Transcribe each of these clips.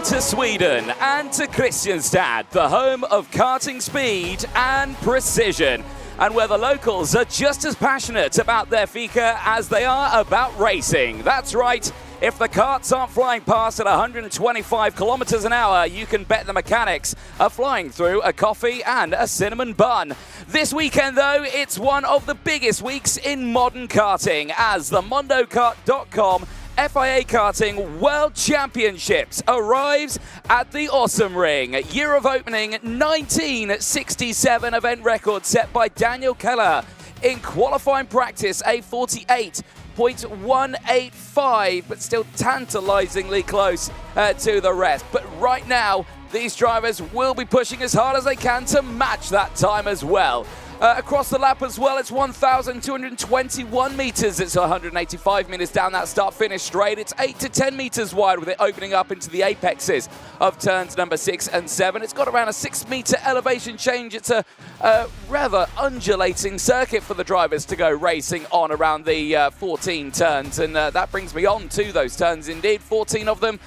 to Sweden and to Kristianstad, the home of karting speed and precision, and where the locals are just as passionate about their FIA as they are about racing. That's right. If the karts aren't flying past at 125 kilometers an hour, you can bet the mechanics are flying through a coffee and a cinnamon bun. This weekend, though, it's one of the biggest weeks in modern karting as the MondoKart.com FIA Karting World Championships arrives at the Åsum Ring. Year of opening 1967, event record set by Daniel Keller. In qualifying practice, a 48.185, but still tantalizingly close to the rest. But right now, these drivers will be pushing as hard as they can to match that time as well. Across the lap as well, it's 1,221 meters. It's 185 meters down that start-finish straight. It's 8 to 10 meters wide, with it opening up into the apexes of turns number 6 and 7. It's got around a 6-meter elevation change. It's a rather undulating circuit for the drivers to go racing on around the 14 turns. And that brings me on to those turns indeed, 14 of them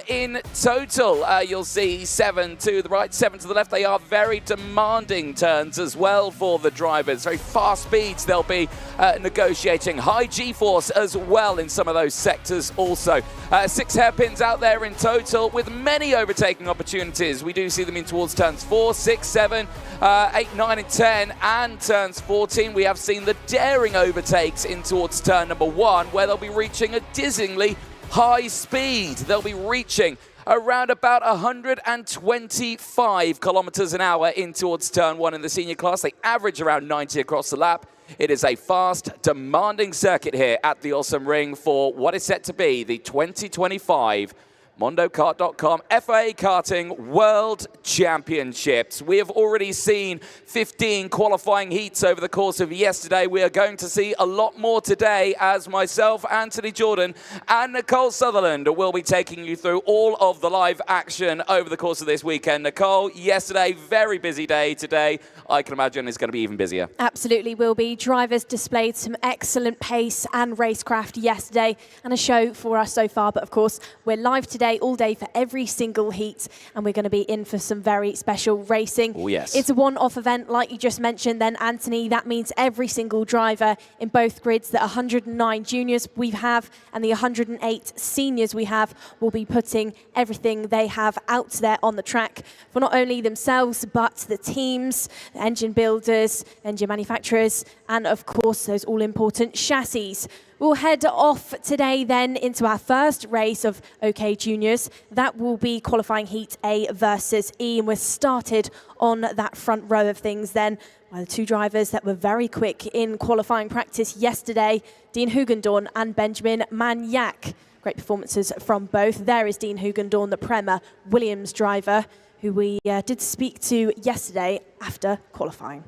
in total. You'll see 7 to the right, 7 to the left. They are very demanding turns as well for the drivers. Very fast speeds. They'll be negotiating high G-force as well in some of those sectors also. 6 hairpins out there in total with many overtaking opportunities. We do see them in towards turns 4, 6, 7, 8, 9 and 10 and turns 14. We have seen the daring overtakes in towards turn number 1 where they'll be reaching a dizzyingly high speed. They'll be reaching around about 125 kilometers an hour in towards turn 1 in the senior class. They average around 90 across the lap. It is a fast, demanding circuit here at the Åsum Ring for what is set to be the 2025 MondoKart.com FIA Karting World Championships. We have already seen 15 qualifying heats over the course of yesterday. We are going to see a lot more today as myself, Anthony Jordan, and Nicole Sutherland will be taking you through all of the live action over the course of this weekend. Nicole, yesterday, very busy day today. I can imagine it's going to be even busier. Absolutely will be. Drivers displayed some excellent pace and racecraft yesterday and a show for us so far. But of course, we're live today all day for every single heat, and we're going to be in for some very special racing. Oh, yes. It's a one-off event, like you just mentioned then, Anthony. That means every single driver in both grids, the 109 juniors we have and the 108 seniors we have, will be putting everything they have out there on the track for not only themselves, but the teams, the engine builders, engine manufacturers, and of course, those all-important chassis. We'll head off today then into our first race of OK Juniors. That will be qualifying Heat A versus E, and we're started on that front row of things then by the 2 drivers that were very quick in qualifying practice yesterday, Dean Hugon and Benjamin Maniac. Great performances from both. There is Dean Hugon, the Prema Williams driver, who we did speak to yesterday after qualifying.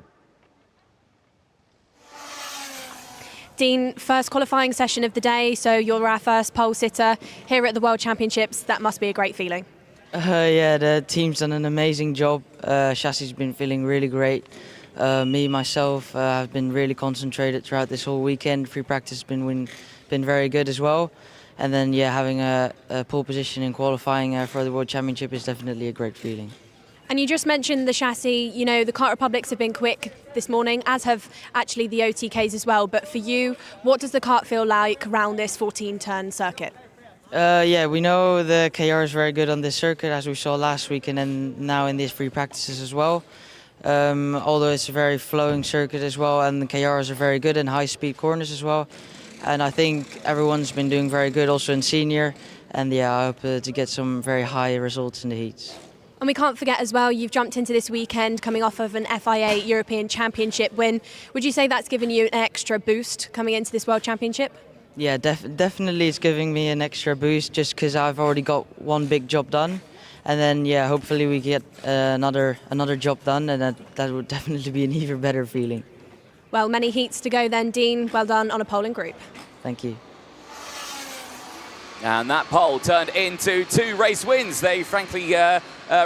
Dean, first qualifying session of the day, so you're our first pole sitter here at the World Championships. That must be a great feeling. Yeah, the team's done an amazing job. Chassis has been feeling really great. Myself, have been really concentrated throughout this whole weekend. Free practice has been very good as well. And then, yeah, having a pole position in qualifying for the World Championship is definitely a great feeling. And you just mentioned the chassis. You know, the Kart Republics have been quick this morning, as have actually the OTKs as well. But for you, what does the kart feel like around this 14-turn circuit? Yeah, we know the KR is very good on this circuit, as we saw last week, and then now in these free practices as well. Although it's a very flowing circuit as well, and the KRs are very good in high-speed corners as well. And I think everyone's been doing very good also in senior. And yeah, I hope to get some very high results in the heats. And we can't forget as well, you've jumped into this weekend coming off of an FIA European Championship win. Would you say that's given you an extra boost coming into this World Championship? Yeah, definitely it's giving me an extra boost just because I've already got one big job done. And then, yeah, hopefully we get another job done, and that would definitely be an even better feeling. Well, many heats to go then, Dean. Well done on a pole and group. Thank you. And that pole turned into 2 race wins. They frankly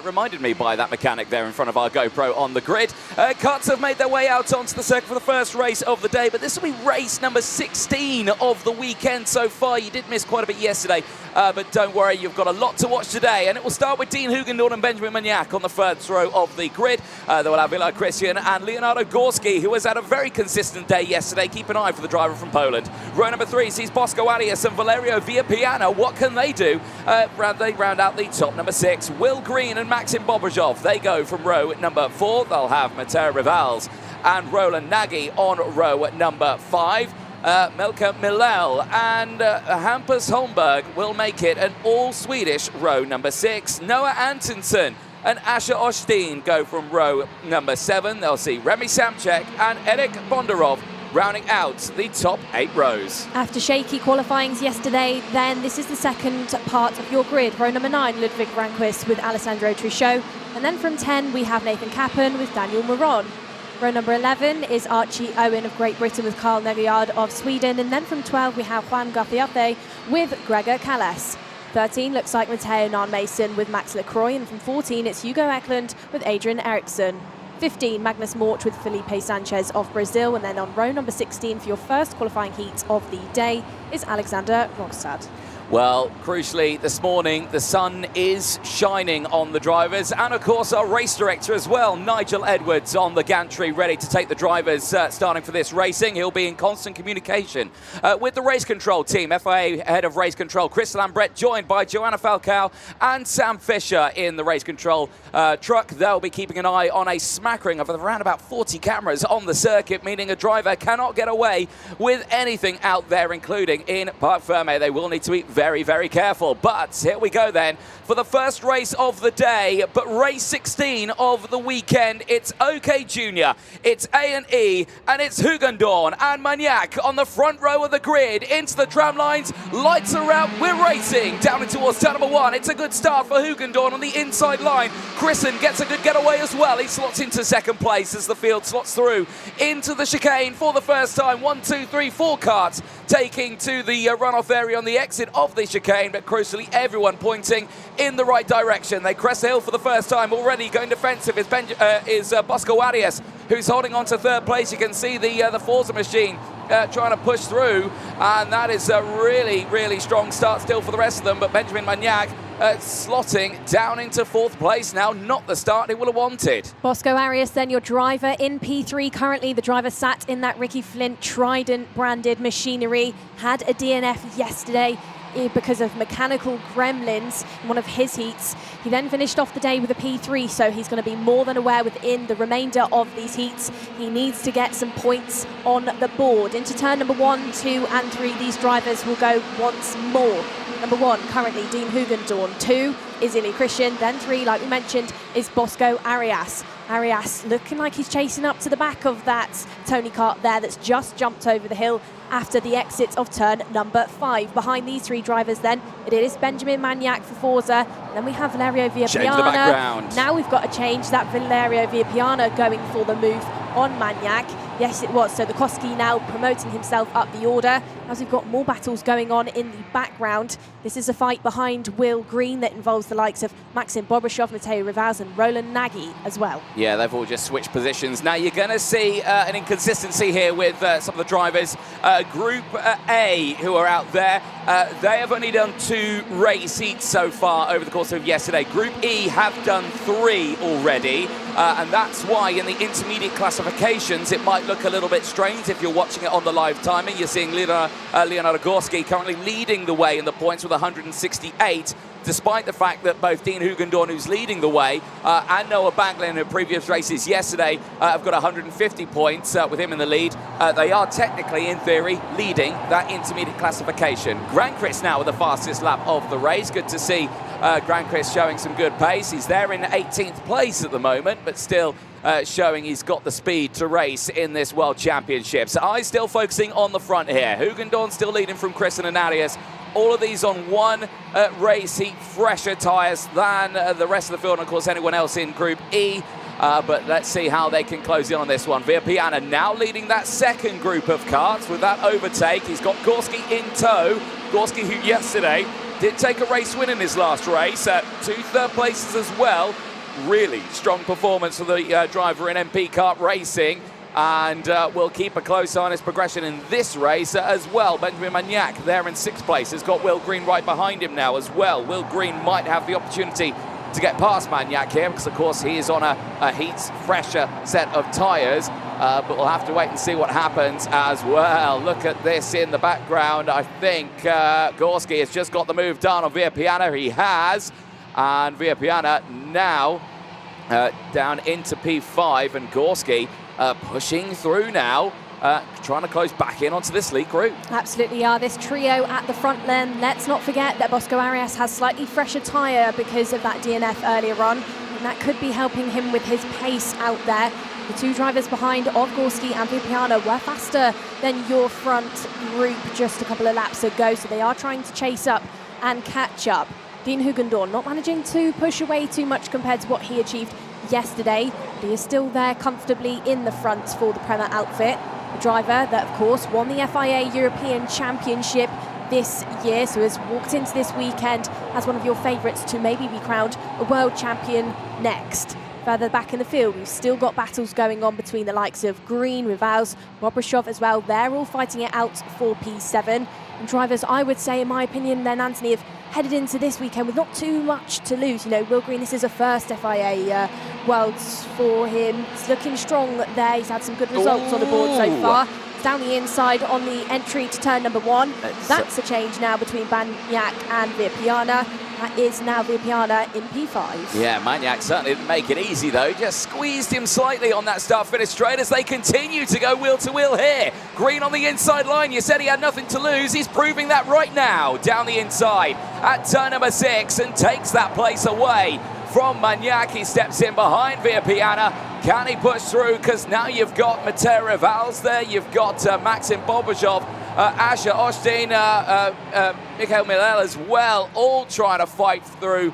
reminded me by that mechanic there in front of our GoPro on the grid. Karts have made their way out onto the circuit for the first race of the day, but this will be race number 16 of the weekend so far. You did miss quite a bit yesterday, but don't worry, you've got a lot to watch today, and it will start with Dean Hugon and Benjamin Magnac on the first row of the grid. They will have Eli Christian and Leonardo Gorski, who has had a very consistent day yesterday. Keep an eye for the driver from Poland. Row number 3 sees Bosco Arias and Valerio Villapiana. What can they do? They round out the top number 6. Will Green and Maxim Bobrozov, they go from row number 4. They'll have Mateo Rivals and Roland Nagy on row number 5. Melka Millell and Hampus Holmberg will make it an all-Swedish row number 6. Noah Antonsen and Asher Osteen go from row number 7. They'll see Remy Samchek and Erik Bondarov rounding out the top 8 rows. After shaky qualifyings yesterday, then this is the second part of your grid. Row number 9, Ludwig Ranquist with Alessandro Truchot. And then from 10, we have Nathan Kappen with Daniel Moron. Row number 11 is Archie Owen of Great Britain with Carl Negriard of Sweden. And then from 12, we have Juan Garfiate with Gregor Callas. 13 looks like Matteo Narn-Mason with Max Lecroix. And from 14, it's Hugo Eklund with Adrian Eriksson. 15, Magnus Mort with Felipe Sanchez of Brazil. And then on row number 16 for your first qualifying heat of the day is Alexander Rogstad. Well, crucially, this morning, the sun is shining on the drivers, and of course our race director as well, Nigel Edwards, on the gantry, ready to take the drivers starting for this racing. He'll be in constant communication with the race control team. FIA head of race control, Chris Lambret, joined by Joanna Falcao and Sam Fisher in the race control truck. They'll be keeping an eye on a smattering of around about 40 cameras on the circuit, meaning a driver cannot get away with anything out there, including in Parc Ferme. They will need to be very, very careful. But here we go then for the first race of the day, but race 16 of the weekend. It's OK Junior, it's A&E, and it's Hugendorn and Magnac on the front row of the grid. Into the tram lines, lights are out, we're racing down in towards turn number 1. It's a good start for Hugendorn on the inside line. Chrisen gets a good getaway as well. He slots into second place as the field slots through into the chicane for the first time. 1, 2, 3, 4 karts taking to the runoff area on the exit of the chicane, but crucially everyone pointing in the right direction. They crest the hill for the first time. Already going defensive is Bosco Arias, who's holding on to third place. You can see the Forza machine trying to push through, and that is a really, really strong start still for the rest of them. But Benjamin Magnac slotting down into 4th place now, not the start he would have wanted. Bosco Arias, then your driver in P3 currently. The driver sat in that Ricky Flint Trident branded machinery, had a DNF yesterday because of mechanical gremlins in one of his heats. He then finished off the day with a P3, so he's going to be more than aware within the remainder of these heats. He needs to get some points on the board. Into turn number 1, 2 and 3, these drivers will go once more. Number 1, currently Dean Hugendorn. 2 is Eli Christian. Then 3, like we mentioned, is Bosco Arias. Arias looking like he's chasing up to the back of that Tony kart there that's just jumped over the hill after the exit of turn number 5. Behind these 3 drivers then, it is Benjamin Magnac for Forza. Then we have Valerio Villapiana. Now we've got to change that Valerio Villapiana going for the move on Magnac. Yes, it was. So the Koski now promoting himself up the order as we've got more battles going on in the background. This is a fight behind Will Green that involves the likes of Maxim Bobrozov, Mateo Rivaz and Roland Nagy as well. Yeah, they've all just switched positions. Now you're going to see an inconsistency here with some of the drivers. Group A, who are out there, they have only done 2 race heats so far over the course of yesterday. Group E have done 3 already, and that's why in the intermediate classifications it might look a little bit strange if you're watching it on the live timing. You're seeing Leonardo Gorski currently leading the way in the points with 168, despite the fact that both Dean Hugendorn, who's leading the way, and Noah Baglin in previous races yesterday have got 150 points with him in the lead. They are technically, in theory, leading that intermediate classification. Granqvist now with the fastest lap of the race. Good to see Granqvist showing some good pace. He's there in 18th place at the moment, but still showing he's got the speed to race in this World Championship. So eyes still focusing on the front here. Hugendorn still leading from Chrisen and Arias. All of these on 1 race heat, fresher tyres than the rest of the field, and of course anyone else in Group E. But let's see how they can close in on this one. Villapiana now leading that second group of karts with that overtake. He's got Gorski in tow. Gorski, who yesterday did take a race win in his last race, 2 third places as well. Really strong performance for the driver in MP Kart Racing, and we'll keep a close eye on his progression in this race as well. Benjamin Magnac there in 6th place has got Will Green right behind him now as well. Will Green might have the opportunity to get past Magnac here, because of course he is on a heat fresher set of tyres, but we'll have to wait and see what happens as well. Look at this in the background. I think Gorski has just got the move done on Viapiana. He has, and Viapiana now down into P5, and Gorski pushing through now, trying to close back in onto this lead group. Absolutely are. This trio at the front then. Let's not forget that Bosco Arias has slightly fresher tyre because of that DNF earlier on, and that could be helping him with his pace out there. The 2 drivers behind of Gorski and Viapiana were faster than your front group just a couple of laps ago, so they are trying to chase up and catch up. Dean Hugon not managing to push away too much compared to what he achieved yesterday, but he is still there comfortably in the front for the Prema outfit. The driver that, of course, won the FIA European Championship this year, so has walked into this weekend as one of your favourites to maybe be crowned a world champion next. Further back in the field, we've still got battles going on between the likes of Green, Rivals, Bobrishov as well. They're all fighting it out for P7. And drivers, I would say, in my opinion, then Anthony, have headed into this weekend with not too much to lose. You know, Will Green, this is a first FIA Worlds for him. He's looking strong there. He's had some good results on the board so far. It's down the inside on the entry to turn number 1. That's a change now between Magnac and Viapiana. That is now Viapiana in P5. Yeah, Magnac certainly didn't make it easy though. Just squeezed him slightly on that start-finish straight as they continue to go wheel to wheel here. Green on the inside line. You said he had nothing to lose. He's proving that right now. Down the inside at turn number 6 and takes that place away from Magnac. He steps in behind Viapiana. Can he push through? Because now you've got Mateo Rivals there. You've got Maxim Bobrishov, Asher Ostin, Mikhail Milel as well, all trying to fight through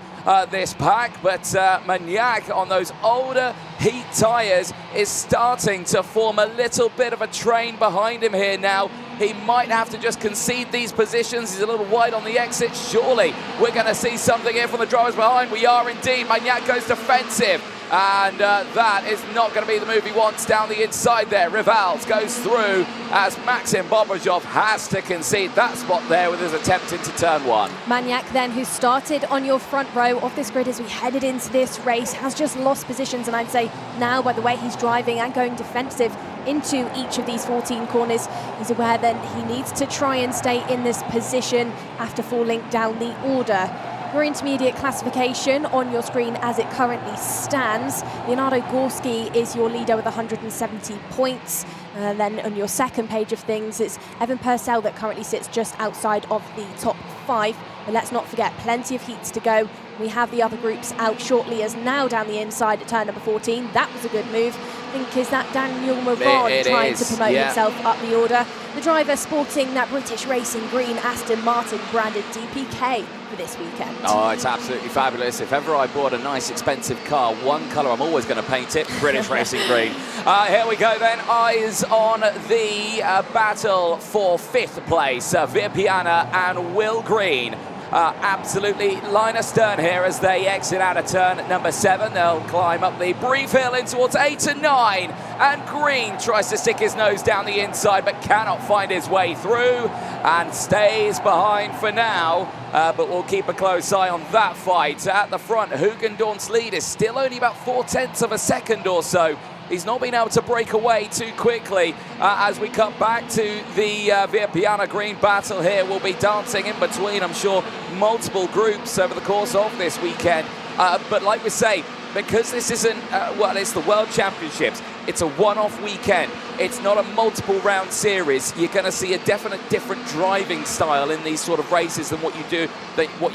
this pack. But Magnac on those older heat tyres is starting to form a little bit of a train behind him here now. He might have to just concede these positions. He's a little wide on the exit. Surely we're going to see something here from the drivers behind. We are indeed. Magnac goes defensive. And that is not going to be the move he wants down the inside there. Rivals goes through as Maxim Bobrishov has to concede that spot there with his attempt into turn 1. Magnac then, who started on your front row of this grid as we headed into this race, has just lost positions, and I'd say now by the way he's driving and going defensive into each of these 14 corners, he's aware then he needs to try and stay in this position after falling down the order. Your intermediate classification on your screen as it currently stands. Leonardo Gorski is your leader with 170 points. Then on your second page of things, it's Evan Purcell that currently sits just outside of the top 5. But let's not forget, plenty of heats to go. We have the other groups out shortly, as now down the inside at turn number 14. That was a good move. I think is that Daniel Moran trying to promote himself up the order. The driver sporting that British Racing Green Aston Martin branded DPK for this weekend. Oh, it's absolutely fabulous. If ever I bought a nice expensive car, one colour I'm always going to paint it, British Racing Green. Here we go then, eyes on the battle for 5th place, Viapiana and Will Green. Absolutely line astern here as they exit out of turn number 7. They'll climb up the brief hill in towards 8 and 9, and Green tries to stick his nose down the inside but cannot find his way through and stays behind for now. But we'll keep a close eye on that fight. At the front, Hugendorn's lead is still only about 0.4 of a second or so. He's not been able to break away too quickly. As we come back to the Viapiana Green battle here, we'll be dancing in between, I'm sure, multiple groups over the course of this weekend. But like we say, because this isn't, well, it's the World Championships, it's a one-off weekend. It's not a multiple round series. You're going to see a definite different driving style in these sort of races than what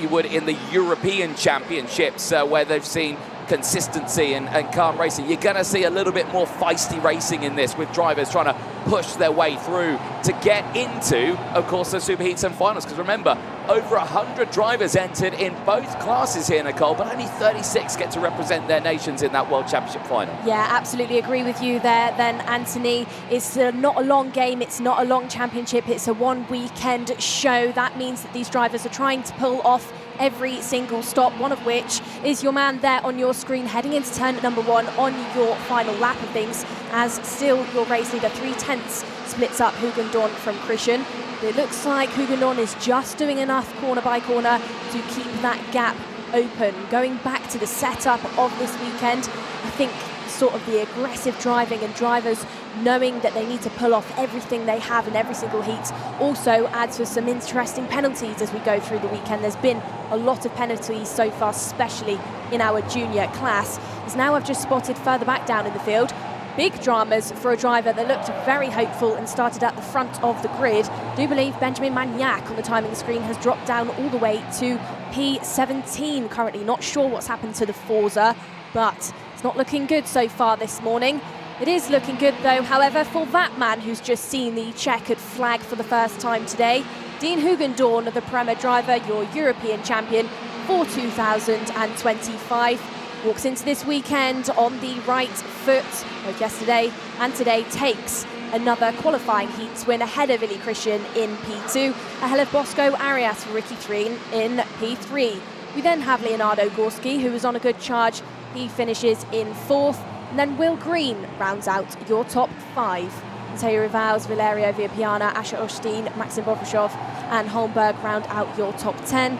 you would in the European Championships, where they've seen consistency and calm racing. You're going to see a little bit more feisty racing in this, with drivers trying to push their way through to get into, of course, the Superheats and finals. Because remember, over 100 drivers entered in both classes here, Nicole, but only 36 get to represent their nations in that World Championship final. Yeah, absolutely agree with you there then, Anthony. It's not a long game, it's not a long championship, it's a one-weekend show. That means that these drivers are trying to pull off every single stop, one of which is your man there on your screen heading into turn number 1 on your final lap of things, as still your race leader 3/10 splits up Hugon from Christian. It looks like Hugon is just doing enough corner by corner to keep that gap open. Going back to the setup of this weekend, I think sort of the aggressive driving and drivers knowing that they need to pull off everything they have in every single heat also adds for some interesting penalties as we go through the weekend. There's been a lot of penalties so far, especially in our junior class. As now I've just spotted further back down in the field, big dramas for a driver that looked very hopeful and started at the front of the grid. I do believe Benjamin Magnac on the timing screen has dropped down all the way to P17 currently. Not sure what's happened to the Forza, but it's not looking good so far this morning. It is looking good though, however, for that man who's just seen the checkered flag for the first time today. Dean Hugon, the Prema driver, your European champion for 2025. Walks into this weekend on the right foot, both yesterday and today, takes another qualifying heats win ahead of Eli Christian in P2, ahead of Bosco Arias for Ricky Treen in P3. We then have Leonardo Gorski, who is on a good charge. He finishes in 4th. And then Will Green rounds out your top 5. Mateo Rivals, Valerio Villapiana, Asher Osteen, Maxim Bobrishov and Holmberg round out your top 10.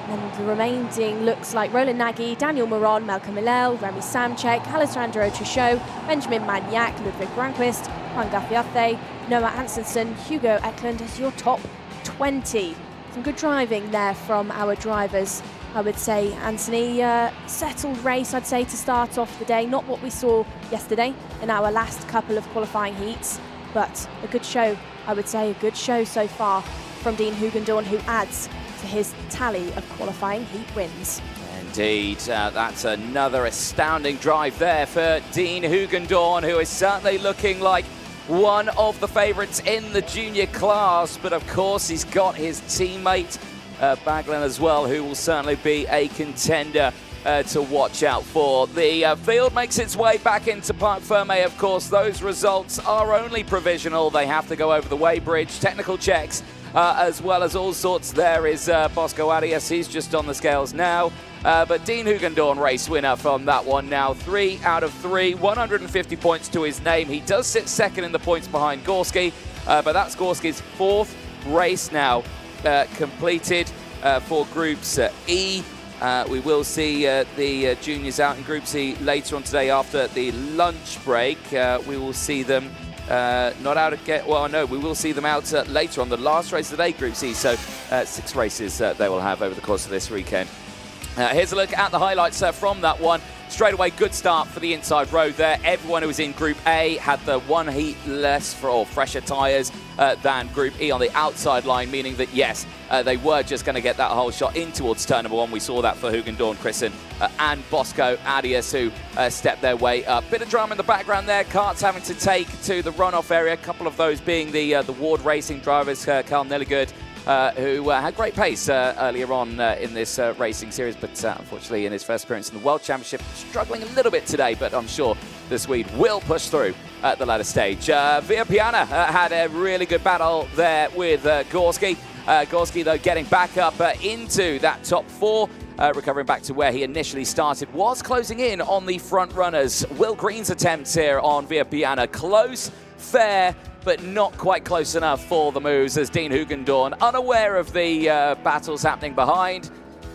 And the remaining looks like Roland Nagy, Daniel Moron, Malcolm Hillel, Remy Samchek, Alessandro Truchot, Benjamin Magnac, Ludwig Granquist, Juan Gafiathe, Noah Hansenson, Hugo Eklund as your top 20. Some good driving there from our drivers, I would say, Anthony. Settled race, I'd say, to start off the day. Not what we saw yesterday in our last couple of qualifying heats, but a good show, I would say, a good show so far from Dean Hugon, who adds to his tally of qualifying heat wins. Indeed, that's another astounding drive there for Dean Hugon, who is certainly looking like one of the favourites in the junior class, but of course he's got his teammate Baglin as well, who will certainly be a contender to watch out for. The field makes its way back into Parc Fermé. Of course, those results are only provisional. They have to go over the weighbridge, technical checks, as well as all sorts. There is Bosco Arias. He's just on the scales now. But Dean Hugon, race winner from that one now. 3 out of 3, 150 points to his name. He does sit second in the points behind Gorski, but that's Gorski's 4th race now completed for Groups E. We will see the juniors out in Group C later on today after the lunch break. We will see them not out again. Well, no, we will see them out later on the last race of the day, Group C. So 6 races they will have over the course of this weekend. Here's a look at the highlights from that one. Straight away, good start for the inside road there. Everyone who was in Group A had the 1 heat less or fresher tyres than Group E on the outside line, meaning that, yes, they were just going to get that whole shot in towards turn number 1. We saw that for Hugon, Christian and Bosco Arias, who stepped their way up. Bit of drama in the background there. Karts having to take to the runoff area. A couple of those being the Ward Racing drivers, Carl Nelligood, who had great pace earlier on in this racing series, but unfortunately in his first appearance in the World Championship, struggling a little bit today, but I'm sure the Swede will push through at the latter stage. Villapiana had a really good battle there with Gorski. Gorski, though, getting back up into that top 4, recovering back to where he initially started, was closing in on the front runners. Will Green's attempts here on Villapiana, close, fair, but not quite close enough for the moves, as Dean Hugon, unaware of the battles happening behind.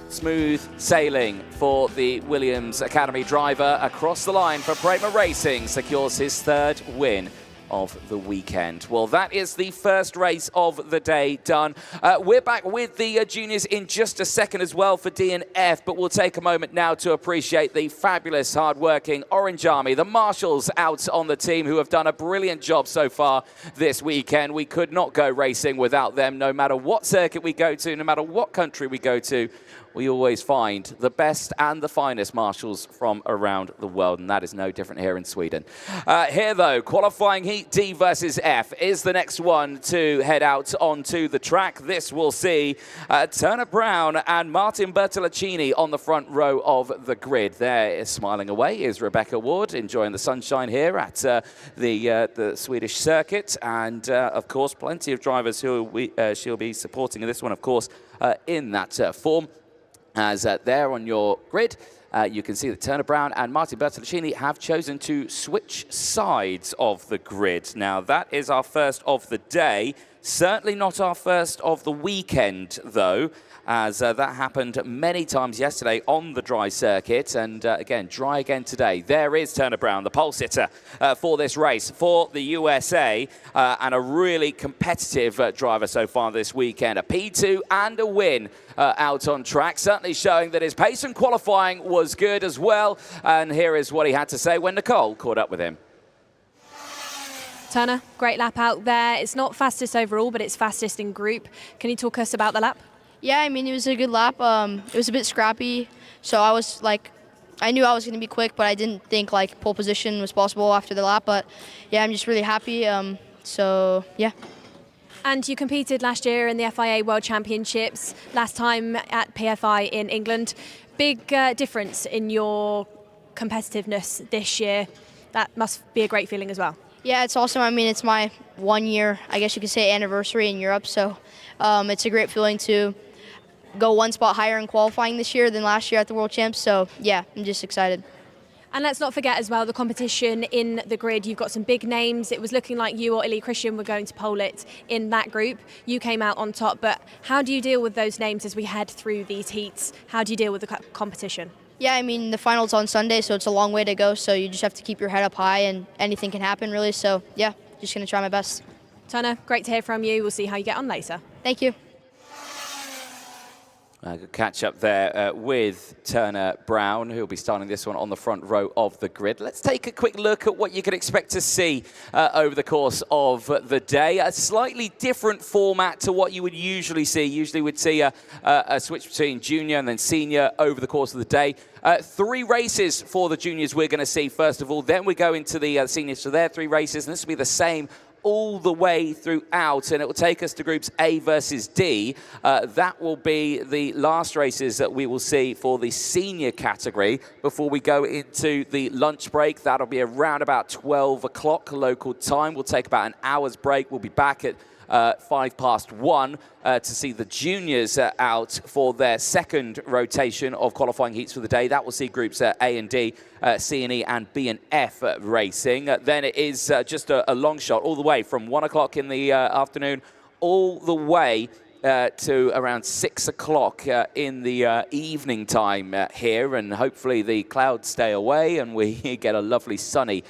Smooth sailing for the Williams Academy driver across the line for Prema Racing, secures his 3rd win of the weekend. Well, that is the first race of the day done. We're back with the juniors in just a second as well for D and F, but we'll take a moment now to appreciate the fabulous, hard-working Orange Army, the marshals out on the team, who have done a brilliant job so far this weekend. We could not go racing without them, no matter what circuit we go to, no matter what country we go to. we always find the best and the finest marshals from around the world, and that is no different here in Sweden. Here, though, qualifying heat D versus F is the next one to head out onto the track. This will see Turner Brown and Martin Bertolacini on the front row of the grid. There, smiling away, is Rebecca Ward, enjoying the sunshine here at the Swedish circuit, and of course, plenty of drivers who she'll be supporting in this one, of course, in that form. As there on your grid, you can see that Turner Brown and Martin Bertolacini have chosen to switch sides of the grid. Now, that is our first of the day. Certainly not our first of the weekend, though, as that happened many times yesterday on the dry circuit, and again, dry again today. There is Turner Brown, the pole sitter for this race for the USA, and a really competitive driver so far this weekend. A P2 and a win out on track, certainly showing that his pace and qualifying was good as well. And here is what he had to say when Nicole caught up with him. Turner, great lap out there. It's not fastest overall, but it's fastest in group. Can you talk us about the lap? Yeah, I mean, it was a good lap. It was a bit scrappy, so I knew I was going to be quick, but I didn't think pole position was possible after the lap. But yeah, I'm just really happy. So yeah. And you competed last year in the FIA World Championships, last time at PFI in England. Big difference in your competitiveness this year. That must be a great feeling as well. Yeah, it's awesome. I mean, it's my 1 year, I guess you could say, anniversary in Europe. So it's a great feeling to go one spot higher in qualifying this year than last year at the World Champs. So yeah, I'm just excited. And let's not forget as well the competition in the grid. You've got some big names. It was looking like you or Eli Christian were going to pole it in that group. You came out on top, but how do you deal with those names as we head through these heats? How do you deal with the competition? Yeah, I mean, the final's on Sunday, so it's a long way to go. So you just have to keep your head up high, and anything can happen, really. So yeah, just going to try my best. Turner, great to hear from you. We'll see how you get on later. Thank you. Good catch up there with Turner Brown, who'll be starting this one on the front row of the grid. Let's take a quick look at what you can expect to see over the course of the day. A slightly different format to what you would usually see. Usually we'd see a switch between junior and then senior over the course of the day. 3 races for the juniors we're going to see first of all. Then we go into the seniors for their 3 races, and this will be the same all the way throughout, and it will take us to groups A versus D. That will be the last races that we will see for the senior category before we go into the lunch break. That'll be around about 12 o'clock local time. We'll take about an hour's break. We'll be back at 1:05 to see the juniors out for their second rotation of qualifying heats for the day. That will see groups A and D, C and E, and B and F racing. Then it is just a long shot all the way from 1 o'clock in the afternoon all the way to around 6 o'clock in the evening time here, and hopefully the clouds stay away and we get a lovely sunny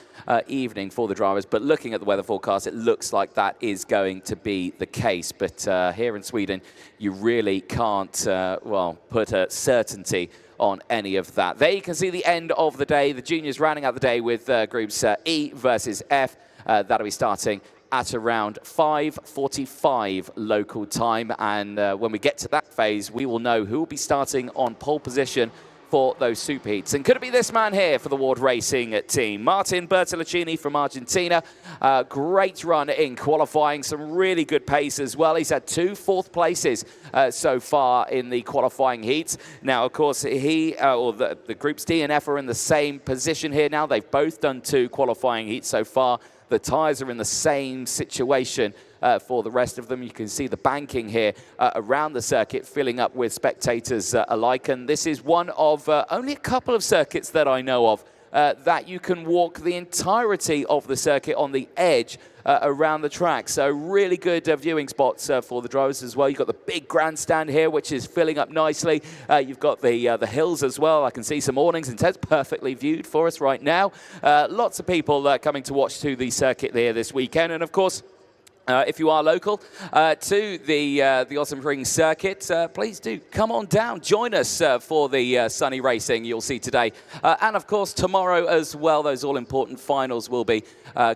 evening for the drivers. But looking at the weather forecast, it looks like that is going to be the case. But here in Sweden, you really can't, put a certainty on any of that. There you can see the end of the day. The juniors rounding out the day with groups E versus F. That'll be starting at around 5:45 local time. And when we get to that phase, we will know who will be starting on pole position for those superheats. And could it be this man here for the Ward Racing team? Martin Bertolacini from Argentina. Great run in qualifying, some really good pace as well. He's had 2 4th places so far in the qualifying heats. Now, of course, the groups D and F are in the same position here now. They've both done 2 qualifying heats so far. The tyres are in the same situation for the rest of them. You can see the banking here around the circuit filling up with spectators alike. And this is one of only a couple of circuits that I know of that you can walk the entirety of the circuit on the edge around the track. So really good viewing spots for the drivers as well. You've got the big grandstand here, which is filling up nicely. You've got the hills as well. I can see some awnings and tents perfectly viewed for us right now. Lots of people coming to watch to the circuit here this weekend. And of course, If you are local to the Åsum Ring circuit, please do come on down. Join us for the sunny racing you'll see today. And, of course, tomorrow as well. Those all-important finals will be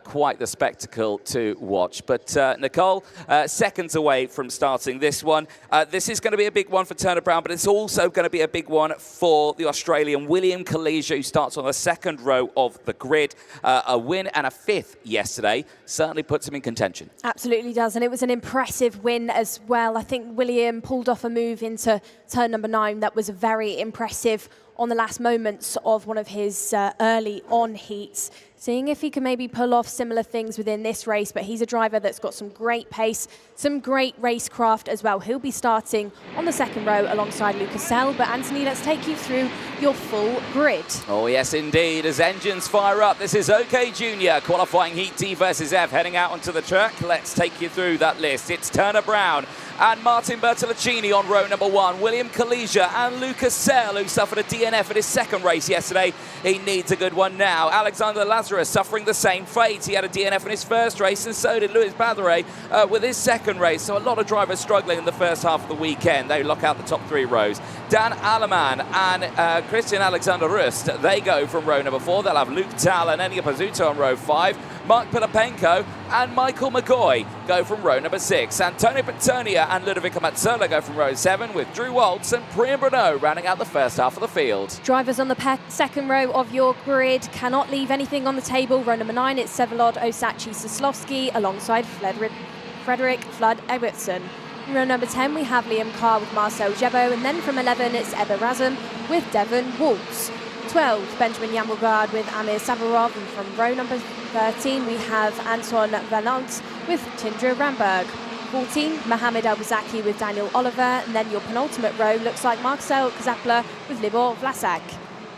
quite the spectacle to watch. But, Nicole, seconds away from starting this one. This is going to be a big one for Turner Brown, but it's also going to be a big one for the Australian William Kalijah, who starts on the second row of the grid. A win and a fifth yesterday certainly puts him in contention. Absolutely does, and it was an impressive win as well. I think William pulled off a move into turn number 9 that was very impressive on the last moments of one of his early on heats. Seeing if he can maybe pull off similar things within this race, but he's a driver that's got some great pace, some great racecraft as well. He'll be starting on the second row alongside Lucas Sell. But Anthony, let's take you through your full grid. Oh yes indeed, as engines fire up. This is OK Junior qualifying Heat D versus F heading out onto the track. Let's take you through that list. It's Turner Brown and Martin Bertolacini on row number 1. William Kalijah and Lucas Sell, who suffered a DNF at his second race yesterday. He needs a good one now. Alexander Lazarus suffering the same fate. He had a DNF in his first race, and so did Louis Badere with his second race. So a lot of drivers struggling in the first half of the weekend. They lock out the top 3 rows. Dan Aleman and Christian Alexander Rust, they go from row number 4. They'll have Luke Tal and Enya Pazzuto on row 5. Mark Pilapenko and Michael McGoy go from row number 6. Antonio Petronia and Ludovico Mazzola go from row 7, with Drew Waltz and Priyan Bruno rounding out the first half of the field. Drivers on the second row of your grid cannot leave anything on the table. Row number 9, it's Vsevolod Osachi-Soslovsky alongside Frederick Flood Ebertson. In row number 10, we have Liam Carr with Marcel Jebo, and then from 11, it's Ebba Razum with Devon Waltz. 12, Benjamin Yamulgard with Amir Savarov, and from row number 13, we have Anton Valant with Tindra Ramberg. 14, Mohamed Albazaki with Daniel Oliver, and then your penultimate row looks like Marcel Kazapla with Libor Vlasak.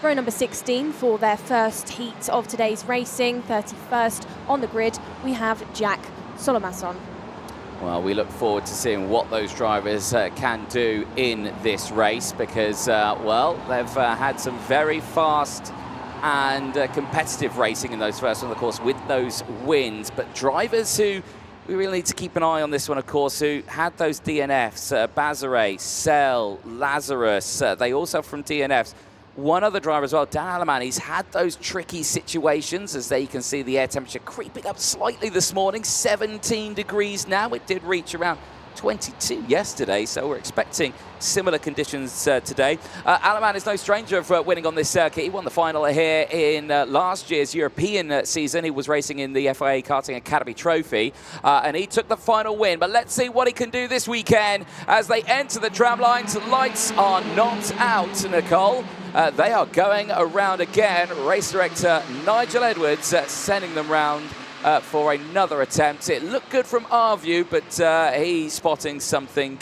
Row number 16 for their first heat of today's racing, 31st on the grid, we have Jack Solomason. Well, we look forward to seeing what those drivers can do in this race because, well, they've had some very fast and competitive racing in those first ones, of course, with those wins. But drivers who we really need to keep an eye on this one, of course, who had those DNFs, Bazare, Sell, Lazarus, they also from DNFs. One other driver as well, Dan Aleman, he's had those tricky situations. As there you can see the air temperature creeping up slightly this morning, 17 degrees now. It did reach around 22 yesterday, so we're expecting similar conditions today. Aleman is no stranger of winning on this circuit. He won the final here in last year's European season. He was racing in the FIA Karting Academy Trophy, and he took the final win. But let's see what he can do this weekend as they enter the tram lines. Lights are not out, Nicole. They are going around again. Race director Nigel Edwards sending them round for another attempt. It looked good from our view, but he's spotting something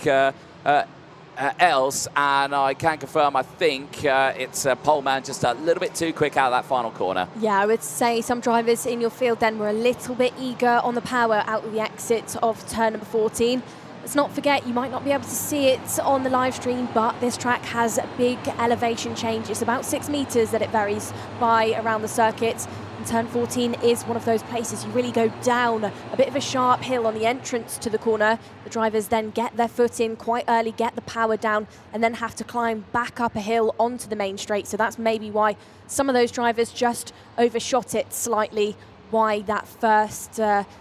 else, and I can confirm, I think it's Poleman just a little bit too quick out of that final corner. Yeah, I would say some drivers in your field then were a little bit eager on the power out of the exit of turn number 14. Let's not forget, you might not be able to see it on the live stream, but this track has a big elevation change. It's about 6 meters that it varies by around the circuit. And turn 14 is one of those places you really go down a bit of a sharp hill on the entrance to the corner. The drivers then get their foot in quite early, get the power down, and then have to climb back up a hill onto the main straight. So that's maybe why some of those drivers just overshot it slightly, why that first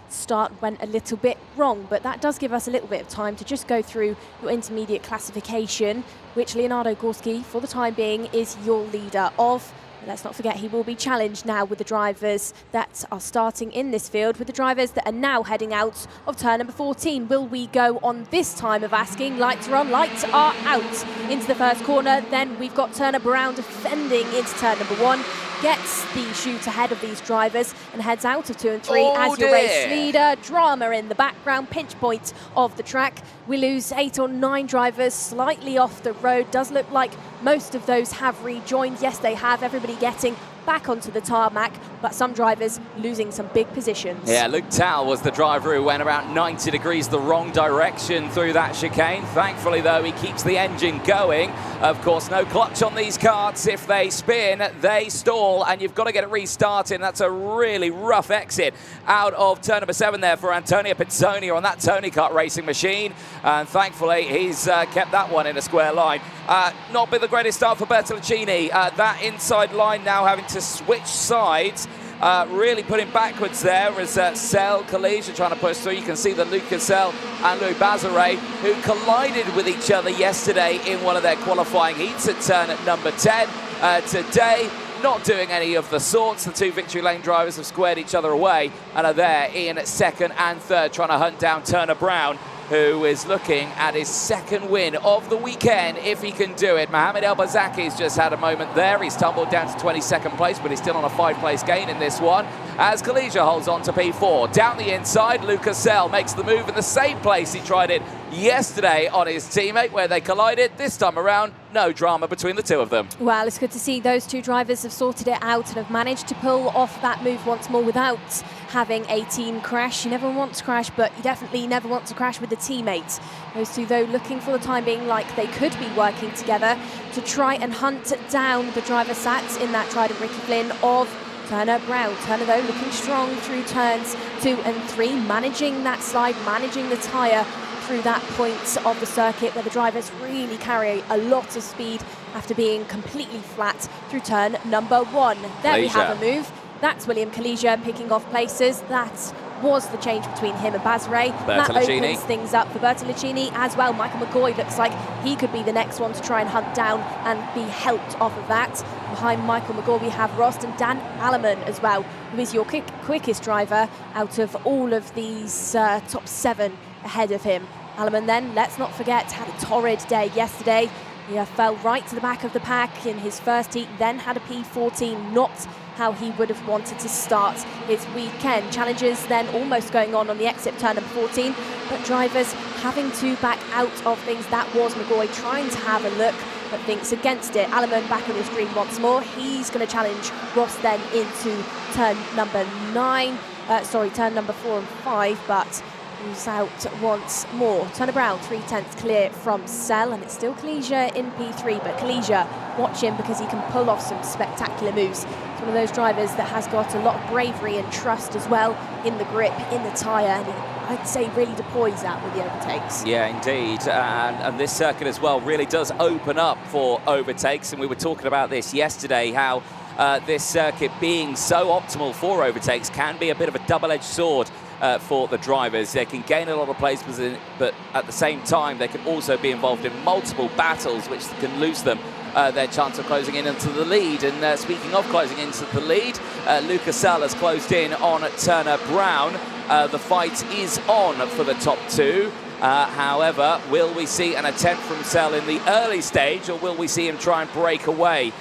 start went a little bit wrong. But that does give us a little bit of time to just go through your intermediate classification, which Leonardo Gorski, for the time being, is your leader of. And let's not forget, he will be challenged now with the drivers that are starting in this field, with the drivers that are now heading out of turn number 14. Will we go on this time of asking? Lights are on, lights are out into the first corner. Then we've got Turner Brown defending into turn number 1. Gets the shoot ahead of these drivers and heads out of 2 and 3 as your race leader. Drama in the background, pinch point of the track. We lose 8 or 9 drivers slightly off the road. Does look like most of those have rejoined. Yes, they have. Everybody getting back onto the tarmac, but some drivers losing some big positions. Yeah, Luke Towell was the driver who went about 90 degrees the wrong direction through that chicane. Thankfully, though, he keeps the engine going. Of course, no clutch on these karts. If they spin, they stall, and you've got to get it restarted. That's a really rough exit out of turn number 7 there for Antonio Pizzoni on that Tony Kart racing machine. And thankfully, he's kept that one in a square line. Not been the greatest start for Bertolacini. That inside line now having to switch sides. Really putting backwards there as Sell, Kalijah trying to push through. You can see that Lucas Sell and Louis Bazare, who collided with each other yesterday in one of their qualifying heats at turn at number 10. Today, not doing any of the sorts. The two victory lane drivers have squared each other away and are there in 2nd and 3rd, trying to hunt down Turner Brown, who is looking at his 2nd win of the weekend, if he can do it. Mohamed El-Bazaki's just had a moment there. He's tumbled down to 22nd place, but he's still on a 5-place gain in this one, as Kalijah holds on to P4. Down the inside, Lucas Sell makes the move in the same place he tried it yesterday on his teammate, where they collided. This time around, no drama between the two of them. Well, it's good to see those two drivers have sorted it out and have managed to pull off that move once more without having a team crash. You never want to crash, but you definitely never want to crash with a teammate. Those two, though, looking for the time being like they could be working together to try and hunt down the driver sat in that Trident Ricky Flynn of Turner Brown. Turner, though, looking strong through turns 2 and 3, managing that slide, managing the tyre through that point of the circuit where the drivers really carry a lot of speed after being completely flat through turn number 1. There we have a move. That's William Kalijah picking off places. That was the change between him and Bazare. That opens things up for Bertolacini as well. Michael McCoy looks like he could be the next one to try and hunt down and be helped off of that. Behind Michael McCoy, we have Rost and Dan Alleman as well, who is your quickest driver out of all of these top 7 ahead of him. Alleman then, let's not forget, had a torrid day yesterday. He fell right to the back of the pack in his first heat, then had a P14, not how he would have wanted to start his weekend. Challenges then almost going on the exit turn number 14, but drivers having to back out of things. That was McCoy trying to have a look, but thinks against it. Alleman back on his green once more. He's going to challenge Ross then into turn number turn number 4 and 5, but who's out once more. Turner Brown, 3/10 clear from Sell, and it's still Kalijah in P3, but Kalijah, watch him because he can pull off some spectacular moves. It's one of those drivers that has got a lot of bravery and trust as well in the grip, in the tyre, and I'd say really deploys that with the overtakes. Yeah, indeed. And this circuit as well really does open up for overtakes, and we were talking about this yesterday, how this circuit being so optimal for overtakes can be a bit of a double-edged sword for the drivers. They can gain a lot of places, but at the same time they can also be involved in multiple battles, which can lose them their chance of closing in into the lead. And speaking of closing into the lead, Lucas Sell has closed in on Turner Brown. The fight is on for the top 2. However, will we see an attempt from Sell in the early stage, or will we see him try and break away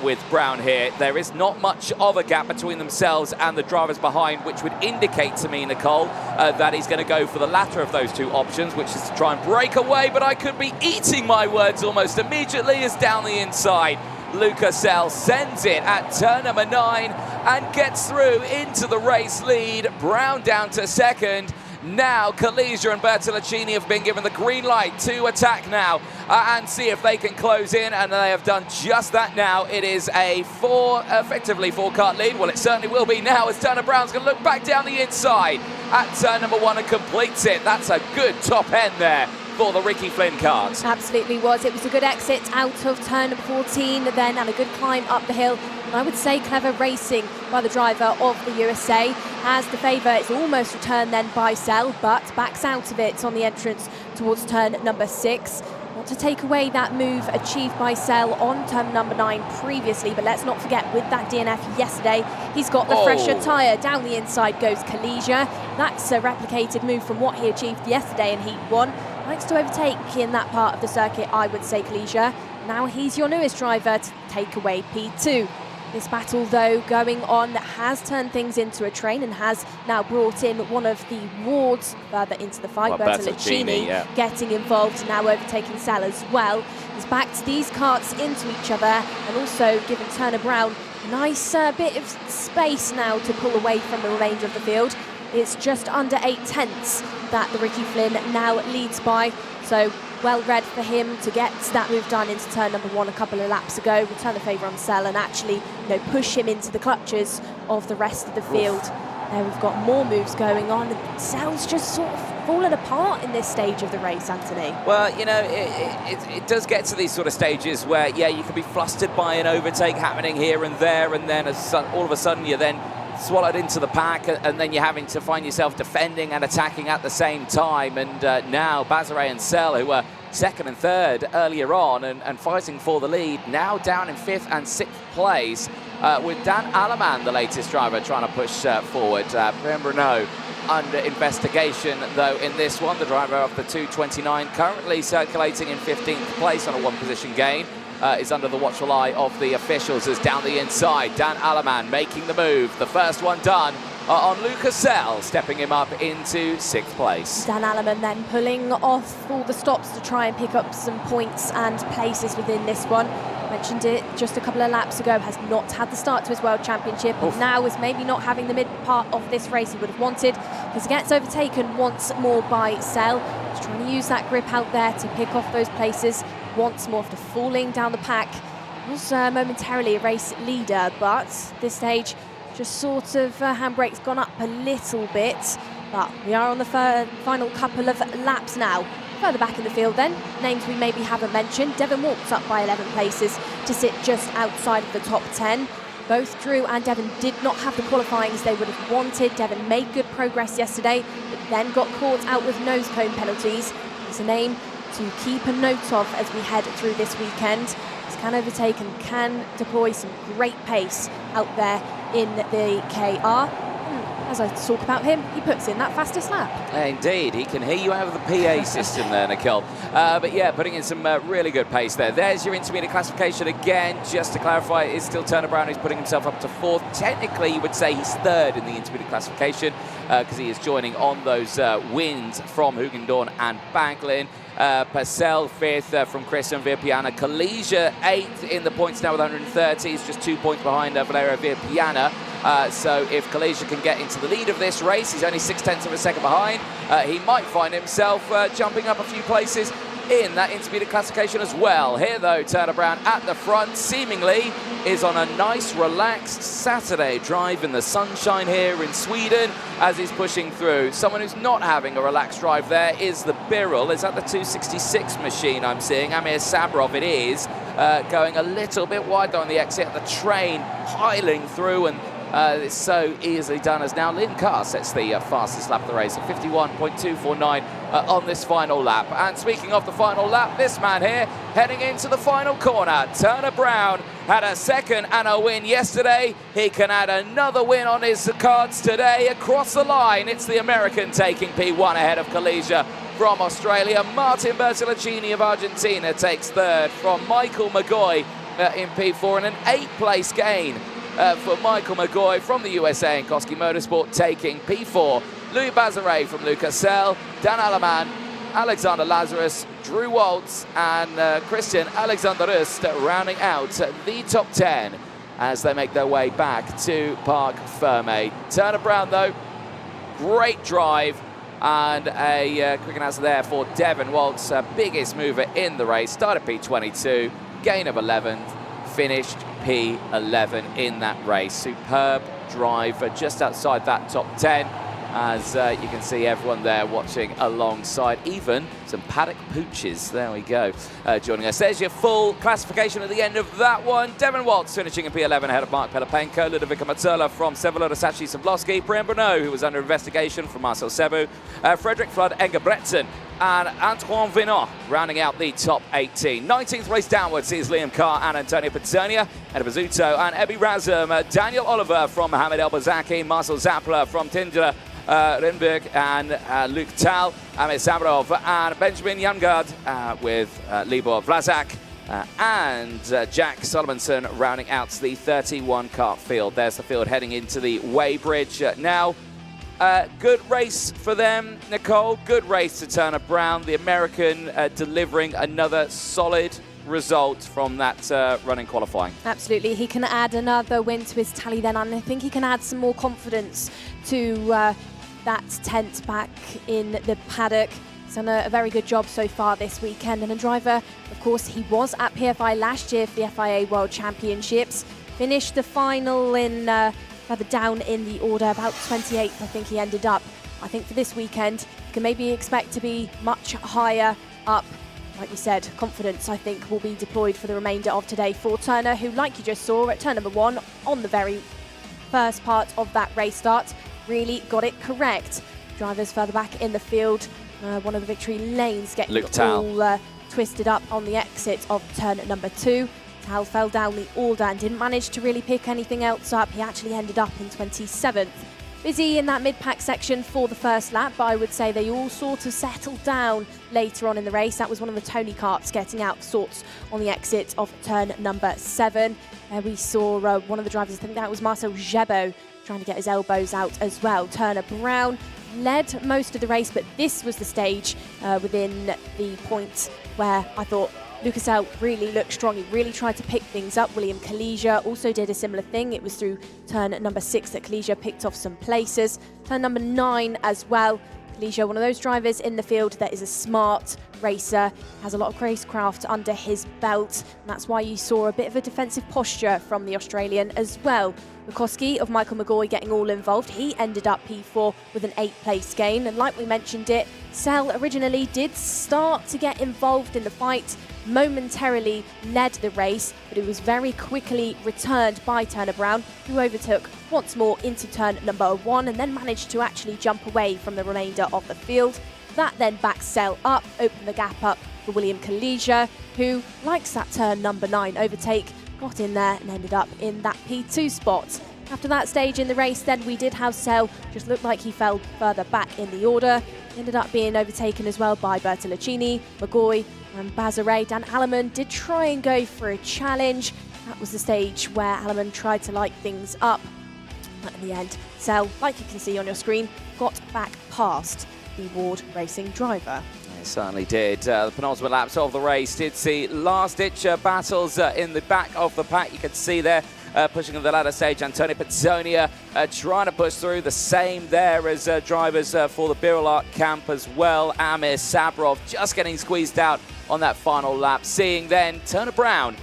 with Brown here? There is not much of a gap between themselves and the drivers behind, which would indicate to me, Nicole, that he's going to go for the latter of those two options, which is to try and break away. But I could be eating my words almost immediately, as down the inside, Lucas Sell sends it at turn number 9 and gets through into the race lead. Brown down to 2nd. Now Kalijah and Bertolacini have been given the green light to attack now and see if they can close in, and they have done just that now. It is a effectively 4-kart lead. Well, it certainly will be now, as Turner Brown's going to look back down the inside at turn number 1 and completes it. That's a good top end there for the Ricky Flynn kart. Absolutely was. It was a good exit out of turn number 14 then, and a good climb up the hill. And I would say clever racing by the driver of the USA. Has the favour, it's almost returned then by Sell, but backs out of it on the entrance towards turn number 6. Not to take away that move achieved by Sell on turn number 9 previously, but let's not forget, with that DNF yesterday, he's got the fresher tyre. Down the inside goes Kalijah. That's a replicated move from what he achieved yesterday in Heat 1. Likes to overtake in that part of the circuit, I would say, Kalijah. Now he's your newest driver to take away P2. This battle, though, going on, that has turned things into a train and has now brought in one of the wards further into the fight. Bertolacini getting involved, now overtaking Sell as well. He's backed these karts into each other and also given Turner Brown Nice bit of space now to pull away from the remainder of the field. It's just under 8/10 that the Ricky Flynn now leads by. So well read for him to get that move done into turn number 1 a couple of laps ago, return the favour on Sell and actually push him into the clutches of the rest of the field. There we've got more moves going on, and Sell's just sort of fallen apart in this stage of the race, Anthony. Well, it does get to these sort of stages where, yeah, you can be flustered by an overtake happening here and there, and then all of a sudden you're then swallowed into the pack, and then you're having to find yourself defending and attacking at the same time. And now Bazaret and Sell, who were second and third earlier on and fighting for the lead, now down in 5th and 6th place, with Dan Aleman, the latest driver, trying to push forward. Renault under investigation, though, in this one. The driver of the 229 currently circulating in 15th place on a 1-position gain. Is under the watchful eye of the officials as down the inside, Dan Aleman making the move. The first one done on Lucas Sell, stepping him up into 6th place. Dan Aleman then pulling off all the stops to try and pick up some points and places within this one. Mentioned it just a couple of laps ago, has not had the start to his World Championship, and now is maybe not having the mid part of this race he would have wanted, because he gets overtaken once more by Sell. He's trying to use that grip out there to pick off those places once more after falling down the pack. Was momentarily a race leader, but this stage just sort of handbrake's gone up a little bit. But we are on the final couple of laps now. Further back in the field then, names we maybe haven't mentioned. Devon Walks up by 11 places to sit just outside of the top 10. Both Drew and Devon did not have the qualifyings they would have wanted. Devon made good progress yesterday, but then got caught out with nose cone penalties. It's a name to keep a note of as we head through this weekend. He can overtake and can deploy some great pace out there in the KR. As I talk about him, he puts in that fastest lap. Indeed, he can hear you out of the PA system there, Nicole. But yeah, putting in some really good pace there. There's your intermediate classification again. Just to clarify, it's still Turner Brown who's putting himself up to 4th. Technically, you would say he's 3rd in the intermediate classification because he is joining on those wins from Hugon and Baglin. Purcell 5th from Christian Virpiana. Kalesia 8th in the points now with 130. He's just 2 points behind Valerio Virpiana. So if Kalesia can get into the lead of this race, he's only 0.6 of a second behind. He might find himself jumping up a few places in that intermediate classification as well. Here, though, Turner Brown at the front, seemingly is on a nice, relaxed Saturday drive in the sunshine here in Sweden as he's pushing through. Someone who's not having a relaxed drive there is the Birrell. Is that the 266 machine I'm seeing? Amir Sabrov it is, going a little bit wide on the exit. The train piling through, and it's so easily done as now Lynn Carr sets the fastest lap of the race at 51.249 on this final lap. And speaking of the final lap, this man here heading into the final corner. Turner Brown had a second and a win yesterday. He can add another win on his cards today. Across the line, it's the American taking P1 ahead of Kalesia from Australia. Martin Bertolacini of Argentina takes 3rd from Michael McGoy in P4, and an 8th place gain for Michael McGoy from the USA and Koski Motorsport taking P4. Louis Bazaret from Lucas Sell, Dan Aleman, Alexander Lazarus, Drew Waltz and Christian Alexander Rust rounding out the top 10 as they make their way back to Parc Ferme. Turner Brown, though, great drive and a quick answer there for Devon Waltz, biggest mover in the race. Started P22, gain of 11th, finished P11 in that race. Superb drive just outside that top 10 as you can see everyone there watching alongside, even some paddock pooches. There we go, joining us. There's your full classification at the end of that one. Devon Waltz finishing in P11 ahead of Mark Pelapenko, Ludovica Mazzola from Sevilla Sachi Sablowski, Brian Bruneau, who was under investigation from Marcel Sebu, Frederick Flood Engebretsen, and Antoine Vinot rounding out the top 18. 19th race downwards is Liam Carr and Antonio Pizzonia, Ed Bazzuto and Ebi Razum, Daniel Oliver from Mohamed El Bazaki, Marcel Zappler from Tindra Renberg and Luke Tal, Amir Sabrov and Benjamin Youngard with Libor Vlasak and Jack Solomonson rounding out the 31 kart field. There's the field heading into the Weybridge now. Good race for them, Nicole. Good race to Turner Brown, the American, delivering another solid result from that run in qualifying. Absolutely. He can add another win to his tally then, and I think he can add some more confidence to that 10th back in the paddock. He's done a very good job so far this weekend, and a driver, of course, he was at PFI last year for the FIA World Championships, finished the final in further down in the order, about 28th I think he ended up. I think for this weekend, you can maybe expect to be much higher up. Like we said, confidence, I think, will be deployed for the remainder of today for Turner, who, like you just saw at turn number 1, on the very first part of that race start, really got it correct. Drivers further back in the field, one of the victory lanes getting all twisted up on the exit of turn number 2. Tal fell down the order and didn't manage to really pick anything else up. He actually ended up in 27th. Busy in that mid-pack section for the first lap, but I would say they all sort of settled down later on in the race. That was one of the Tony karts getting out of sorts on the exit of turn number 7. We saw one of the drivers, I think that was Marcel Jebo, trying to get his elbows out as well. Turner Brown led most of the race, but this was the stage within the point where I thought Lucas L really looked strong. He really tried to pick things up. William Kalijah also did a similar thing. It was through turn number 6 that Kalijah picked off some places. Turn number 9 as well. Kalijah, one of those drivers in the field that is a smart racer, has a lot of racecraft under his belt, and that's why you saw a bit of a defensive posture from the Australian as well. Bukowski of Michael McGoy getting all involved. He ended up P4 with an 8th place gain, and like we mentioned it, Sell originally did start to get involved in the fight, momentarily led the race, but it was very quickly returned by Turner Brown, who overtook once more into turn number 1 and then managed to actually jump away from the remainder of the field. That then backed Sell up, opened the gap up for William Kalijah, who likes that turn number 9 overtake, got in there and ended up in that P2 spot. After that stage in the race, then we did have Sell just looked like he fell further back in the order. He ended up being overtaken as well by Bertolacini, McGoy and Bazare. Dan Alleman did try and go for a challenge. That was the stage where Alleman tried to light things up. But in the end, Sell, like you can see on your screen, got back past the Ward Racing driver. It certainly did. The penultimate laps of the race did see last-ditch battles in the back of the pack. You can see there, pushing on the ladder stage, Antonio Pizzonia trying to push through. The same there as drivers for the Birolart camp as well. Amir Sabrov just getting squeezed out on that final lap. Seeing then Turner Brown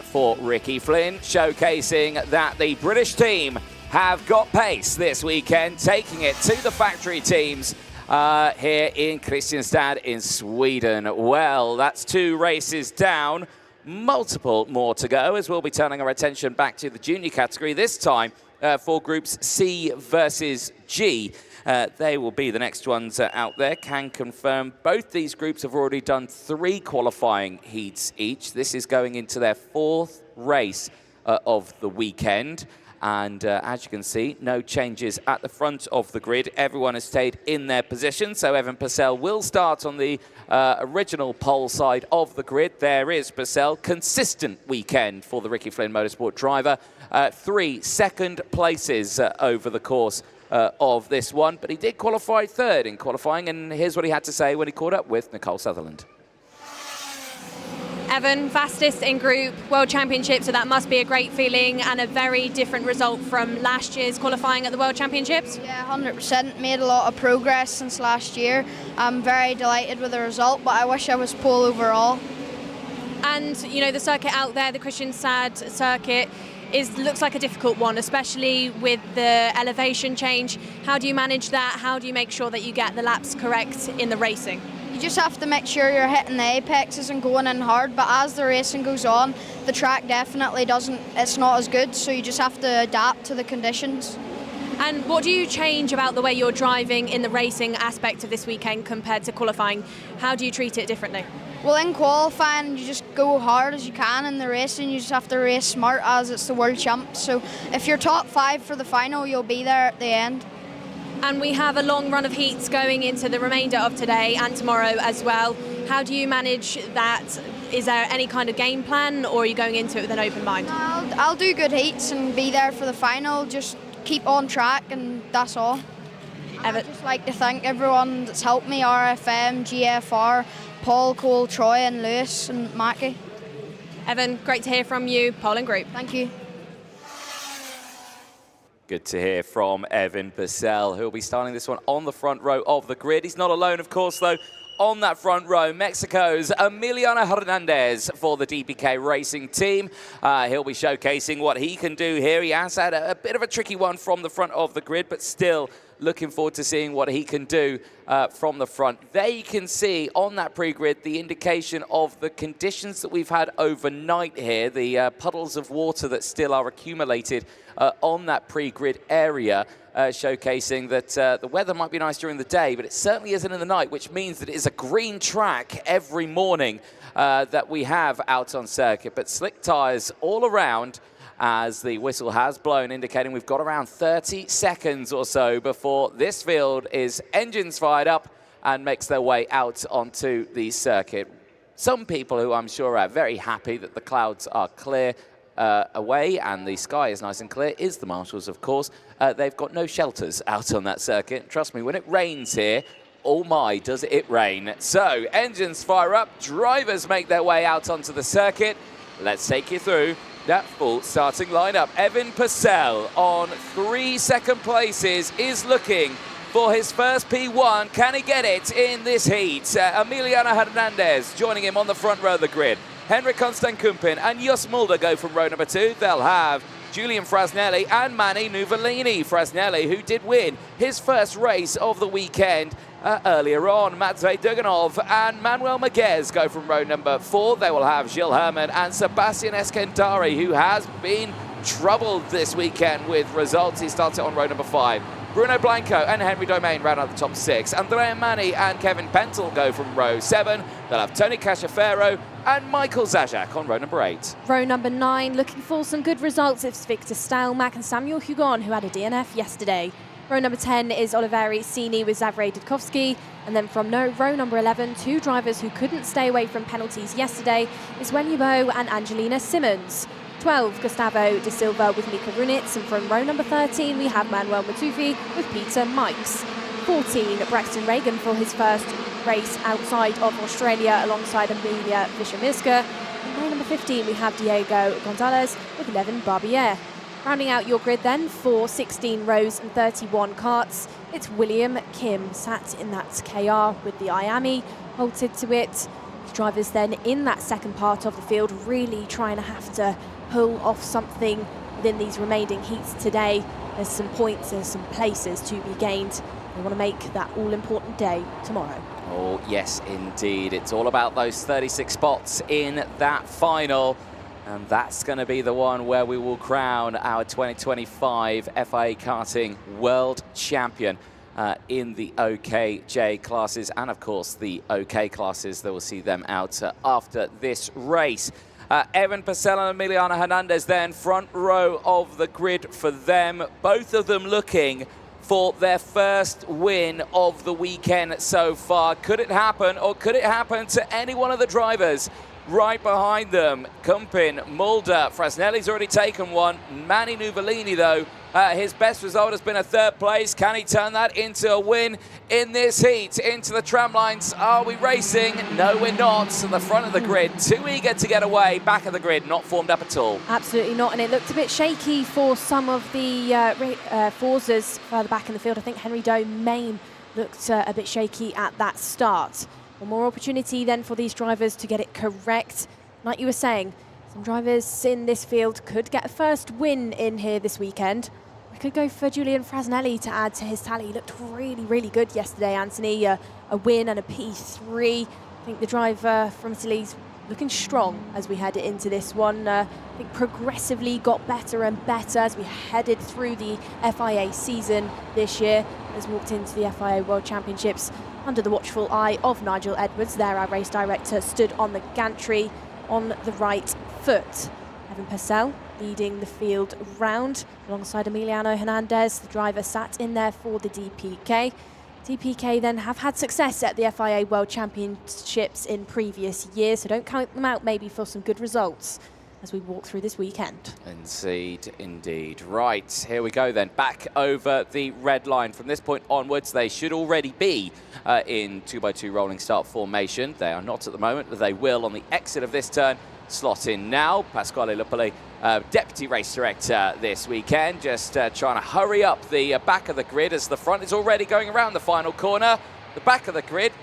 for Ricky Flynn, showcasing that the British team have got pace this weekend, taking it to the factory teams here in Kristianstad in Sweden. Well, that's 2 races down, multiple more to go, as we'll be turning our attention back to the junior category, this time for groups C versus G. They will be the next ones out there. Can confirm both these groups have already done 3 qualifying heats each. This is going into their 4th race of the weekend. And as you can see, no changes at the front of the grid. Everyone has stayed in their position. So Evan Purcell will start on the original pole side of the grid. There is Purcell. Consistent weekend for the Ricky Flynn Motorsport driver. 3 second places over the course of this one. But he did qualify 3rd in qualifying. And here's what he had to say when he caught up with Nicole Sutherland. Evan, fastest in Group World Championship, so that must be a great feeling and a very different result from last year's qualifying at the World Championships. Yeah, 100%. Made a lot of progress since last year. I'm very delighted with the result, but I wish I was pole overall. And, you know, the circuit out there, the Kristianstad circuit, looks like a difficult one, especially with the elevation change. How do you manage that? How do you make sure that you get the laps correct in the racing? You just have to make sure you're hitting the apexes and going in hard, but as the racing goes on, the track definitely it's not as good, so you just have to adapt to the conditions. And what do you change about the way you're driving in the racing aspect of this weekend compared to qualifying? How do you treat it differently? Well, in qualifying, you just go hard as you can. In the racing, you just have to race smart as it's the World Champ. So if you're top 5 for the final, you'll be there at the end. And we have a long run of heats going into the remainder of today and tomorrow as well. How do you manage that? Is there any kind of game plan, or are you going into it with an open mind? I'll do good heats and be there for the final. Just keep on track, and that's all. I'd just like to thank everyone that's helped me, RFM, GFR, Paul, Cole, Troy and Lewis and Mackie. Evan, great to hear from you. Pole and group. Thank you. Good to hear from Evan Purcell, who'll be starting this one on the front row of the grid. He's not alone, of course, though. On that front row, Mexico's Emiliano Hernandez for the DPK Racing team. He'll be showcasing what he can do here. He has had a bit of a tricky one from the front of the grid, but still looking forward to seeing what he can do from the front. There you can see on that pre-grid the indication of the conditions that we've had overnight here, the puddles of water that still are accumulated on that pre-grid area, showcasing that the weather might be nice during the day, but it certainly isn't in the night, which means that it is a green track every morning that we have out on circuit. But slick tyres all around, as the whistle has blown, indicating we've got around 30 seconds or so before this field is engines fired up and makes their way out onto the circuit. Some people who I'm sure are very happy that the clouds are clear away and the sky is nice and clear is the marshals, of course. They've got no shelters out on that circuit. Trust me, when it rains here, oh my, does it rain. So engines fire up, drivers make their way out onto the circuit. Let's take you through that full starting lineup. Evan Purcell on 3 second places is looking for his first P1. Can he get it in this heat? Emiliano Hernandez joining him on the front row of the grid. Henrik Konstantin and Jos Mulder go from row number 2. They'll have Julian Frasnelli and Manny Nuvolini. Frasnelli, who did win his first race of the weekend earlier on. Matvei Duganov and Manuel Maguez go from row number 4. They will have Gilles Herman and Sebastian Eskandari, who has been troubled this weekend with results. He starts it on row number 5. Bruno Blanco and Henry Domain round out the top 6. Andrea Mani and Kevin Pentel go from row 7. They'll have Tony Cachaferro and Michael Zajac on row number 8. Row number 9, looking for some good results. It's Victor Stelmack and Samuel Hugon, who had a DNF yesterday. Row number 10 is Oliveri Sini with Zavray Dudkovsky. And then from row number 11, 2 drivers who couldn't stay away from penalties yesterday is Wenyu Bo and Angelina Simmons. 12, Gustavo De Silva with Mika Runitz, and from row number 13 we have Manuel Matufi with Peter Mikes. 14, Braxton Reagan for his first race outside of Australia alongside Amelia Fischer-Miska. And row number 15 we have Diego Gonzalez with Levin Barbier. Rounding out your grid then for 16 rows and 31 karts, it's William Kim, sat in that KR with the Iami, bolted to it. Drivers then in that second part of the field really trying to have to pull off something within these remaining heats today. There's some points, there's some places to be gained. They want to make that all-important day tomorrow. Oh, yes, indeed. It's all about those 36 spots in that final. And that's going to be the one where we will crown our 2025 FIA Karting World Champion in the OKJ classes. And, of course, the OK classes. They will see them out after this race. Evan Purcell and Emiliano Hernandez then, front row of the grid for them. Both of them looking for their first win of the weekend so far. Could it happen, or could it happen to any one of the drivers right behind them? Kumpin, Mulder, Frasnelli's already taken one. Manny Nuvolini, though, his best result has been a 3rd place. Can he turn that into a win in this heat? Into the tram lines. Are we racing? No, we're not. To the front of the grid, too eager to get away. Back of the grid, not formed up at all. Absolutely not, and it looked a bit shaky for some of the Forzas further back in the field. I think Henry Domain looked a bit shaky at that start. One more opportunity then for these drivers to get it correct. Like you were saying, some drivers in this field could get a first win in here this weekend. We could go for Julian Frasnelli to add to his tally. He looked really, really good yesterday, Anthony. A win and a P3. I think the driver from Italy's looking strong as we head into this one. I think progressively got better and better as we headed through the FIA season this year. Has walked into the FIA World Championships under the watchful eye of Nigel Edwards. There, our race director stood on the gantry on the right foot. Evan Purcell leading the field round alongside Emiliano Hernandez. The driver sat in there for the DPK. DPK then have had success at the FIA World Championships in previous years, so don't count them out maybe for some good results as we walk through this weekend. Indeed, indeed. Right, here we go then. Back over the red line. From this point onwards, they should already be in 2x2 rolling start formation. They are not at the moment, but they will on the exit of this turn slot in now. Pasquale Lupoli, Deputy Race Director this weekend, just trying to hurry up the back of the grid as the front is already going around the final corner. The back of the grid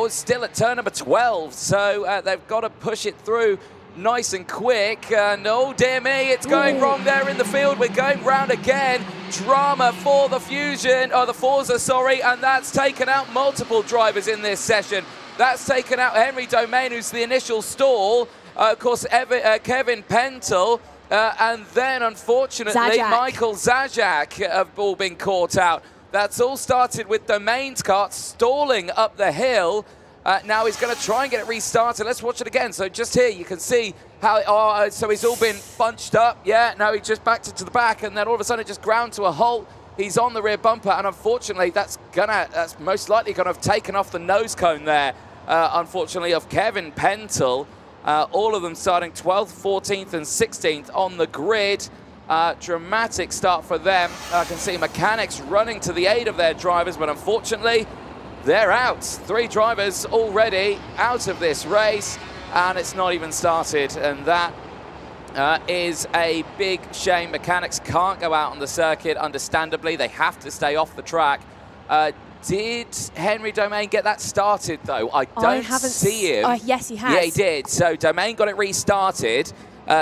still at turn number 12, so they've got to push it through nice and quick. And oh dear me, it's going wrong there in the field. We're going round again. Drama for the Fusion, or the Forza, sorry, and that's taken out multiple drivers in this session. That's taken out Henry Domain, who's the initial stall. Of course, Kevin Pentel, and then, unfortunately, Michael Zajac have all been caught out. That's all started with Domain's kart stalling up the hill. Now he's going to try and get it restarted. Let's watch it again. So just here, you can see how, so he's all been bunched up. Yeah, now he just backed it to the back, and then all of a sudden it just ground to a halt. He's on the rear bumper, and unfortunately, that's most likely going to have taken off the nose cone there, unfortunately, of Kevin Pentel. All of them starting 12th, 14th, and 16th on the grid. Dramatic start for them. I can see mechanics running to the aid of their drivers, but unfortunately, they're out. 3 drivers already out of this race, and it's not even started, and that is a big shame. Mechanics can't go out on the circuit, understandably. They have to stay off the track. Did Henry Domain get that started, though? I haven't see him. Yes, he has. Yeah, he did. So Domain got it restarted.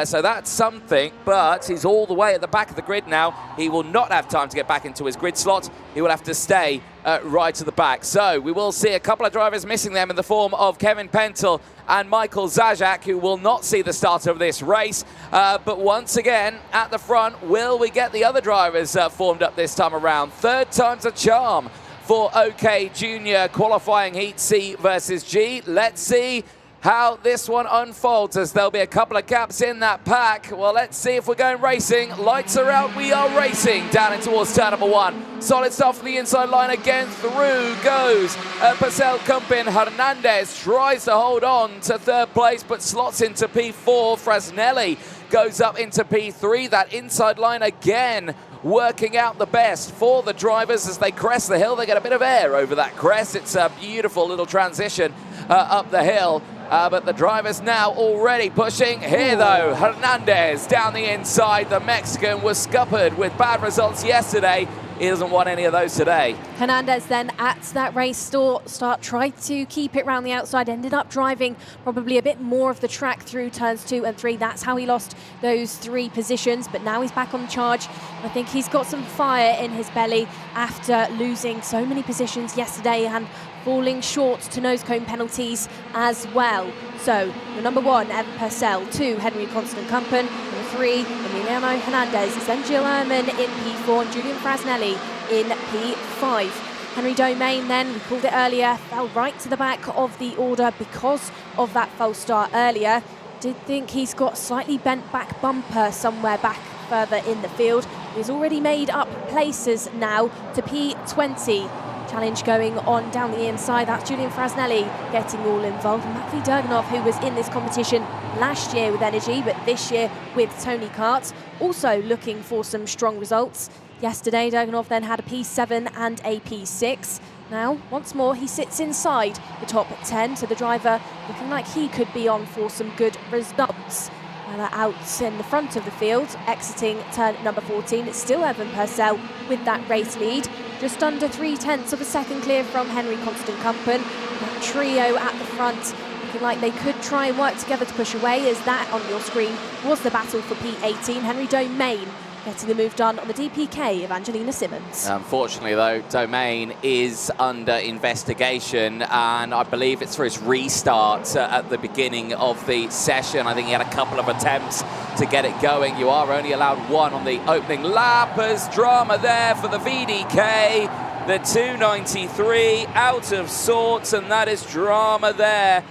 So that's something, but he's all the way at the back of the grid now. He will not have time to get back into his grid slot. He will have to stay right to the back. So we will see a couple of drivers missing them in the form of Kevin Pentel and Michael Zajac, who will not see the start of this race. But once again, at the front, will we get the other drivers formed up this time around? Third time's a charm for OK Junior qualifying heat C versus G. Let's see how this one unfolds, as there'll be a couple of gaps in that pack. Well, let's see if we're going racing. Lights are out, we are racing down in towards turn number 1. Solid start for the inside line again. Through goes Purcell Kumpin. Hernandez tries to hold on to 3rd place, but slots into P4. Frasnelli goes up into P3. That inside line again working out the best for the drivers as they crest the hill. They get a bit of air over that crest. It's a beautiful little transition up the hill. But the drivers now already pushing. Here, though, Hernandez down the inside. The Mexican was scuppered with bad results yesterday. He doesn't want any of those today. Hernandez then at that race start tried to keep it round the outside, ended up driving probably a bit more of the track through turns 2 and 3. That's how he lost those 3 positions, but now he's back on charge. I think he's got some fire in his belly after losing so many positions yesterday and falling short to nose cone penalties as well. So, the number 1, Evan Purcell, 2, Henry Constant Kumpen, number 3, Emiliano Hernandez, then Gil Ehrman in P4 and Julian Frasnelli in P5. Henry Domain then, we called it earlier, fell right to the back of the order because of that false start earlier. Did think he's got slightly bent back bumper somewhere back further in the field. He's already made up places now to P20. Challenge going on down the inside. That's Julian Frasnelli getting all involved. Matvey Durganov, who was in this competition last year with Energy, but this year with Tony Kart, also looking for some strong results. Yesterday, Durganov then had a P7 and a P6. Now, once more, he sits inside the top 10, so the driver looking like he could be on for some good results. Out in the front of the field, exiting turn number 14, it's still Evan Purcell with that race lead. Just under 3/10 of a second clear from Henry Constant Kumpen. That trio at the front looking like they could try and work together to push away, as that on your screen was the battle for P18. Henry Domain getting the move done on the DPK of Angelina Simmons. Unfortunately, though, Domain is under investigation, and I believe it's for his restart at the beginning of the session. I think he had a couple of attempts to get it going. You are only allowed 1 on the opening lap. As drama there for the VDK. The 293 out of sorts, and that is drama there.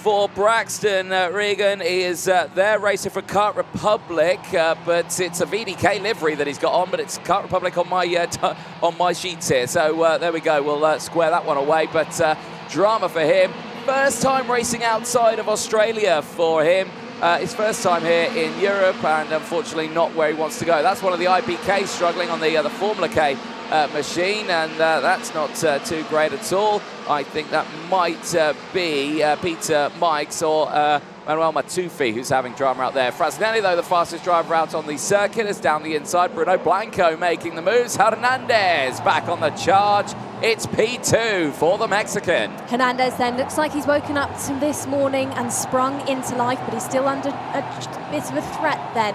For Braxton Regan. He is there racing for Kart Republic, but it's a VDK livery that he's got on, but it's Kart Republic on my sheets here. So there we go. We'll square that one away, but drama for him. First time racing outside of Australia for him. His first time here in Europe, and unfortunately not where he wants to go. That's one of the IPKs struggling on the Formula K machine, and that's not too great at all. I think that might be Peter Mikes or Manuel Matufi, who's having drama out there. Frasnelli, though, the fastest driver out on the circuit, is down the inside. Bruno Blanco making the moves. Hernandez back on the charge. It's P2 for the Mexican. Hernandez then looks like he's woken up to this morning and sprung into life, but he's still under a bit of a threat then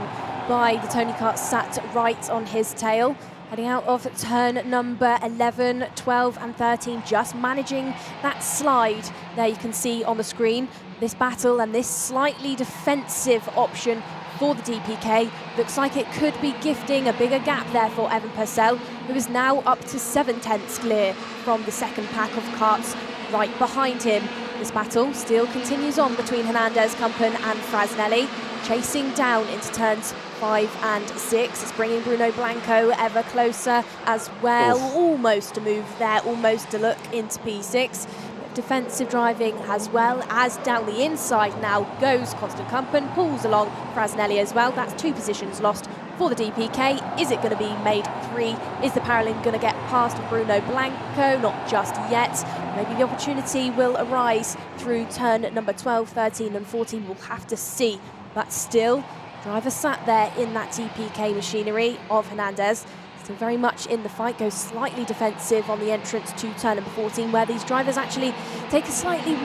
by the Tony Kart sat right on his tail. Heading out of turn number 11, 12 and 13, just managing that slide there you can see on the screen. This battle and this slightly defensive option for the DPK looks like it could be gifting a bigger gap there for Evan Purcell, who is now up to 7/10 clear from the second pack of karts right behind him. This battle still continues on between Hernandez, Kumpen and Frasnelli, chasing down into turns 5 and 6. It's bringing Bruno Blanco ever closer as well. Oof. Almost a move there, almost a look into P6. Defensive driving as well as down the inside now goes Constant Kumpen, pulls along Frasnelli as well. That's 2 positions lost for the DPK. Is it going to be made 3? Is the Paralympic going to get past Bruno Blanco? Not just yet. Maybe the opportunity will arise through turn number 12, 13 and 14. We'll have to see. But still, driver sat there in that DPK machinery of Hernandez. Still very much in the fight, goes slightly defensive on the entrance to turn number 14, where these drivers actually take a slightly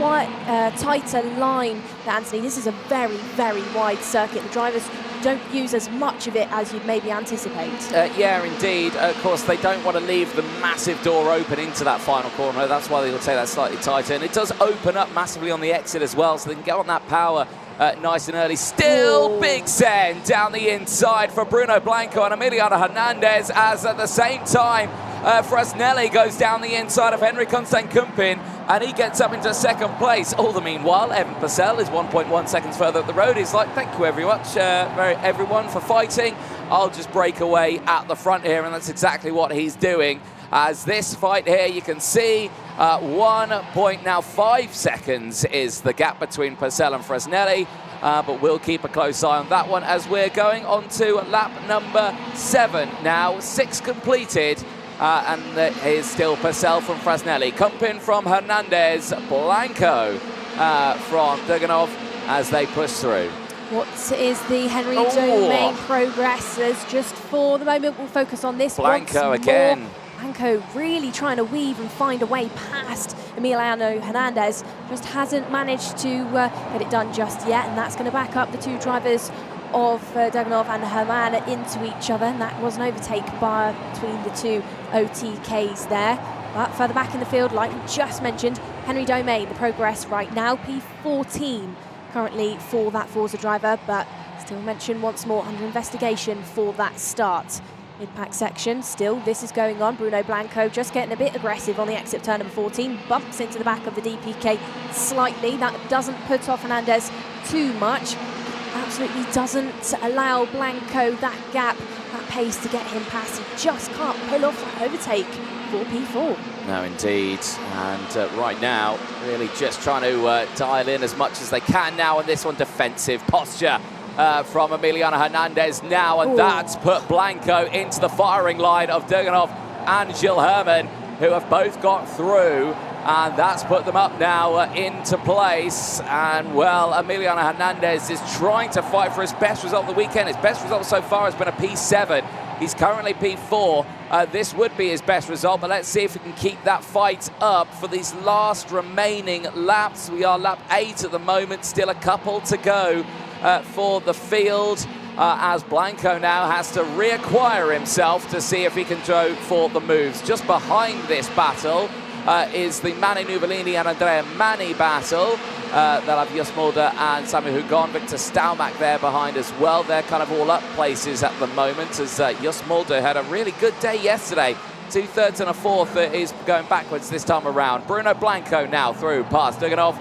tighter line. Anthony, this is a very, very wide circuit. The drivers don't use as much of it as you'd maybe anticipate. Yeah, indeed. Of course, they don't want to leave the massive door open into that final corner. That's why they'll take that slightly tighter. And it does open up massively on the exit as well, so they can get on that power nice and early. Still big send down the inside for Bruno Blanco and Emiliano Hernandez, as at the same time Frasnelli goes down the inside of Henry Constant Kumpen and he gets up into second place. All the meanwhile, Evan Purcell is 1.1 seconds further up the road. He's like, thank you very much, everyone, for fighting. I'll just break away at the front here, and that's exactly what he's doing. As this fight here, you can see 1.5 seconds is the gap between Purcell and Frasnelli, but we'll keep a close eye on that one as we're going on to lap number 7 now. 6 completed, and here's still Purcell from Frasnelli, Kumpen from Hernandez, Blanco from Hugon as they push through. What is the Henry Domain progress? As just for the moment, we'll focus on this. Blanco again. Blanco really trying to weave and find a way past Emiliano Hernandez. Just hasn't managed to get it done just yet, and that's going to back up the 2 drivers of Hugon and Herman into each other, and that was an overtake between the 2 OTKs there. But further back in the field, like we just mentioned, Henry Domain, the progress right now, P14 currently for that Forza driver, but still mention once more under investigation for that start. Mid-pack section, still this is going on. Bruno Blanco just getting a bit aggressive on the exit turn number 14, bumps into the back of the DPK slightly. That doesn't put off Hernandez too much. Absolutely doesn't allow Blanco that gap, that pace to get him past. He just can't pull off that overtake for P4. No, indeed. And right now, really just trying to dial in as much as they can now on this one. Defensive posture from Emiliano Hernandez now, and that's put Blanco into the firing line of Hugon and Gilles Herman, who have both got through, and that's put them up now into place. And well, Emiliano Hernandez is trying to fight for his best result of the weekend. His best result so far has been a P7. He's currently P4. This would be his best result, but let's see if we can keep that fight up for these last remaining laps. We are lap 8 at the moment, still a couple to go for the field, as Blanco now has to reacquire himself to see if he can go for the moves. Just behind this battle is the Manny Nuvolini and Andrea Manni battle. They'll have Jos Mulder and Samu Hugon, Victor Stalmack there behind as well. They're kind of all up places at the moment, as Jos Mulder had a really good day yesterday. 2 thirds and a fourth is going backwards this time around. Bruno Blanco now through past Hugon.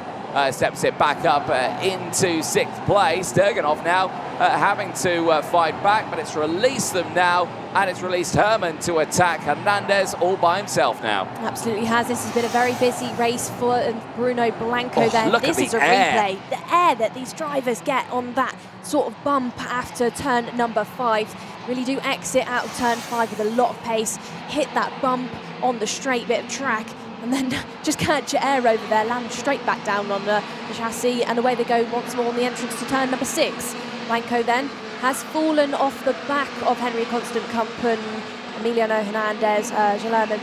Steps it back up into 6th place. Hugon now having to fight back, but it's released them now, and it's released Herman to attack Hernandez all by himself now. Absolutely has. This has been a very busy race for Bruno Blanco there. Look this at is a replay. The air that these drivers get on that sort of bump after turn number 5. Really do exit out of turn 5 with a lot of pace, hit that bump on the straight bit of track, and then just catch air over there, land straight back down on the chassis, and away they go once more on the entrance to turn number 6. Blanco then has fallen off the back of Henry Constant Kumpen, Emiliano Hernandez, Guillermo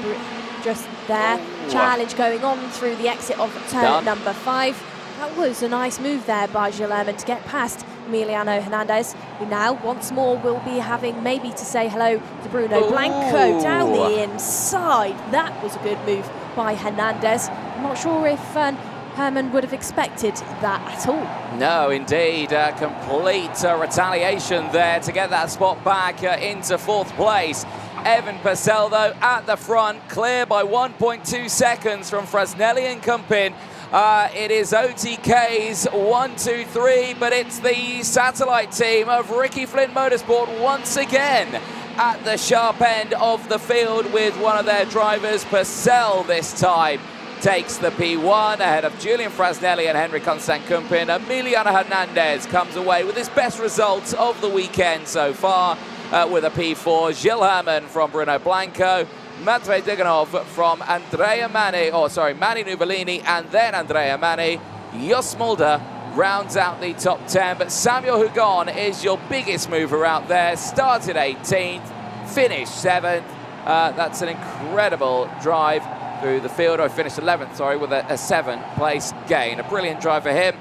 just there. Challenge going on through the exit of turn number 5. That was a nice move there by Guillermo to get past Emiliano Hernandez, who now once more will be having maybe to say hello to Bruno Blanco down the inside. That was a good move by Hernandez. I'm not sure if Herman would have expected that at all. No, indeed. Complete retaliation there to get that spot back into 4th place. Evan Purcell, though, at the front, clear by 1.2 seconds from Fresnelli and Kumpin. It is OTK's 1, 2, 3, but it's the satellite team of Ricky Flint Motorsport once again at the sharp end of the field with one of their drivers. Purcell this time takes the P1 ahead of Julian Fresnelli and Henry Constant Kumpin. Emiliano Hernandez comes away with his best results of the weekend so far with a P4. Gilles Herman from Bruno Blanco. Matvei Diganov from Mani Nuvolini, and then Andrea Mani. Jos Mulder rounds out the top 10, but Samuel Hugon is your biggest mover out there. Started 18th, finished 7th. That's an incredible drive through the field. Finished 11th, sorry, with a 7th place gain. A brilliant drive for him,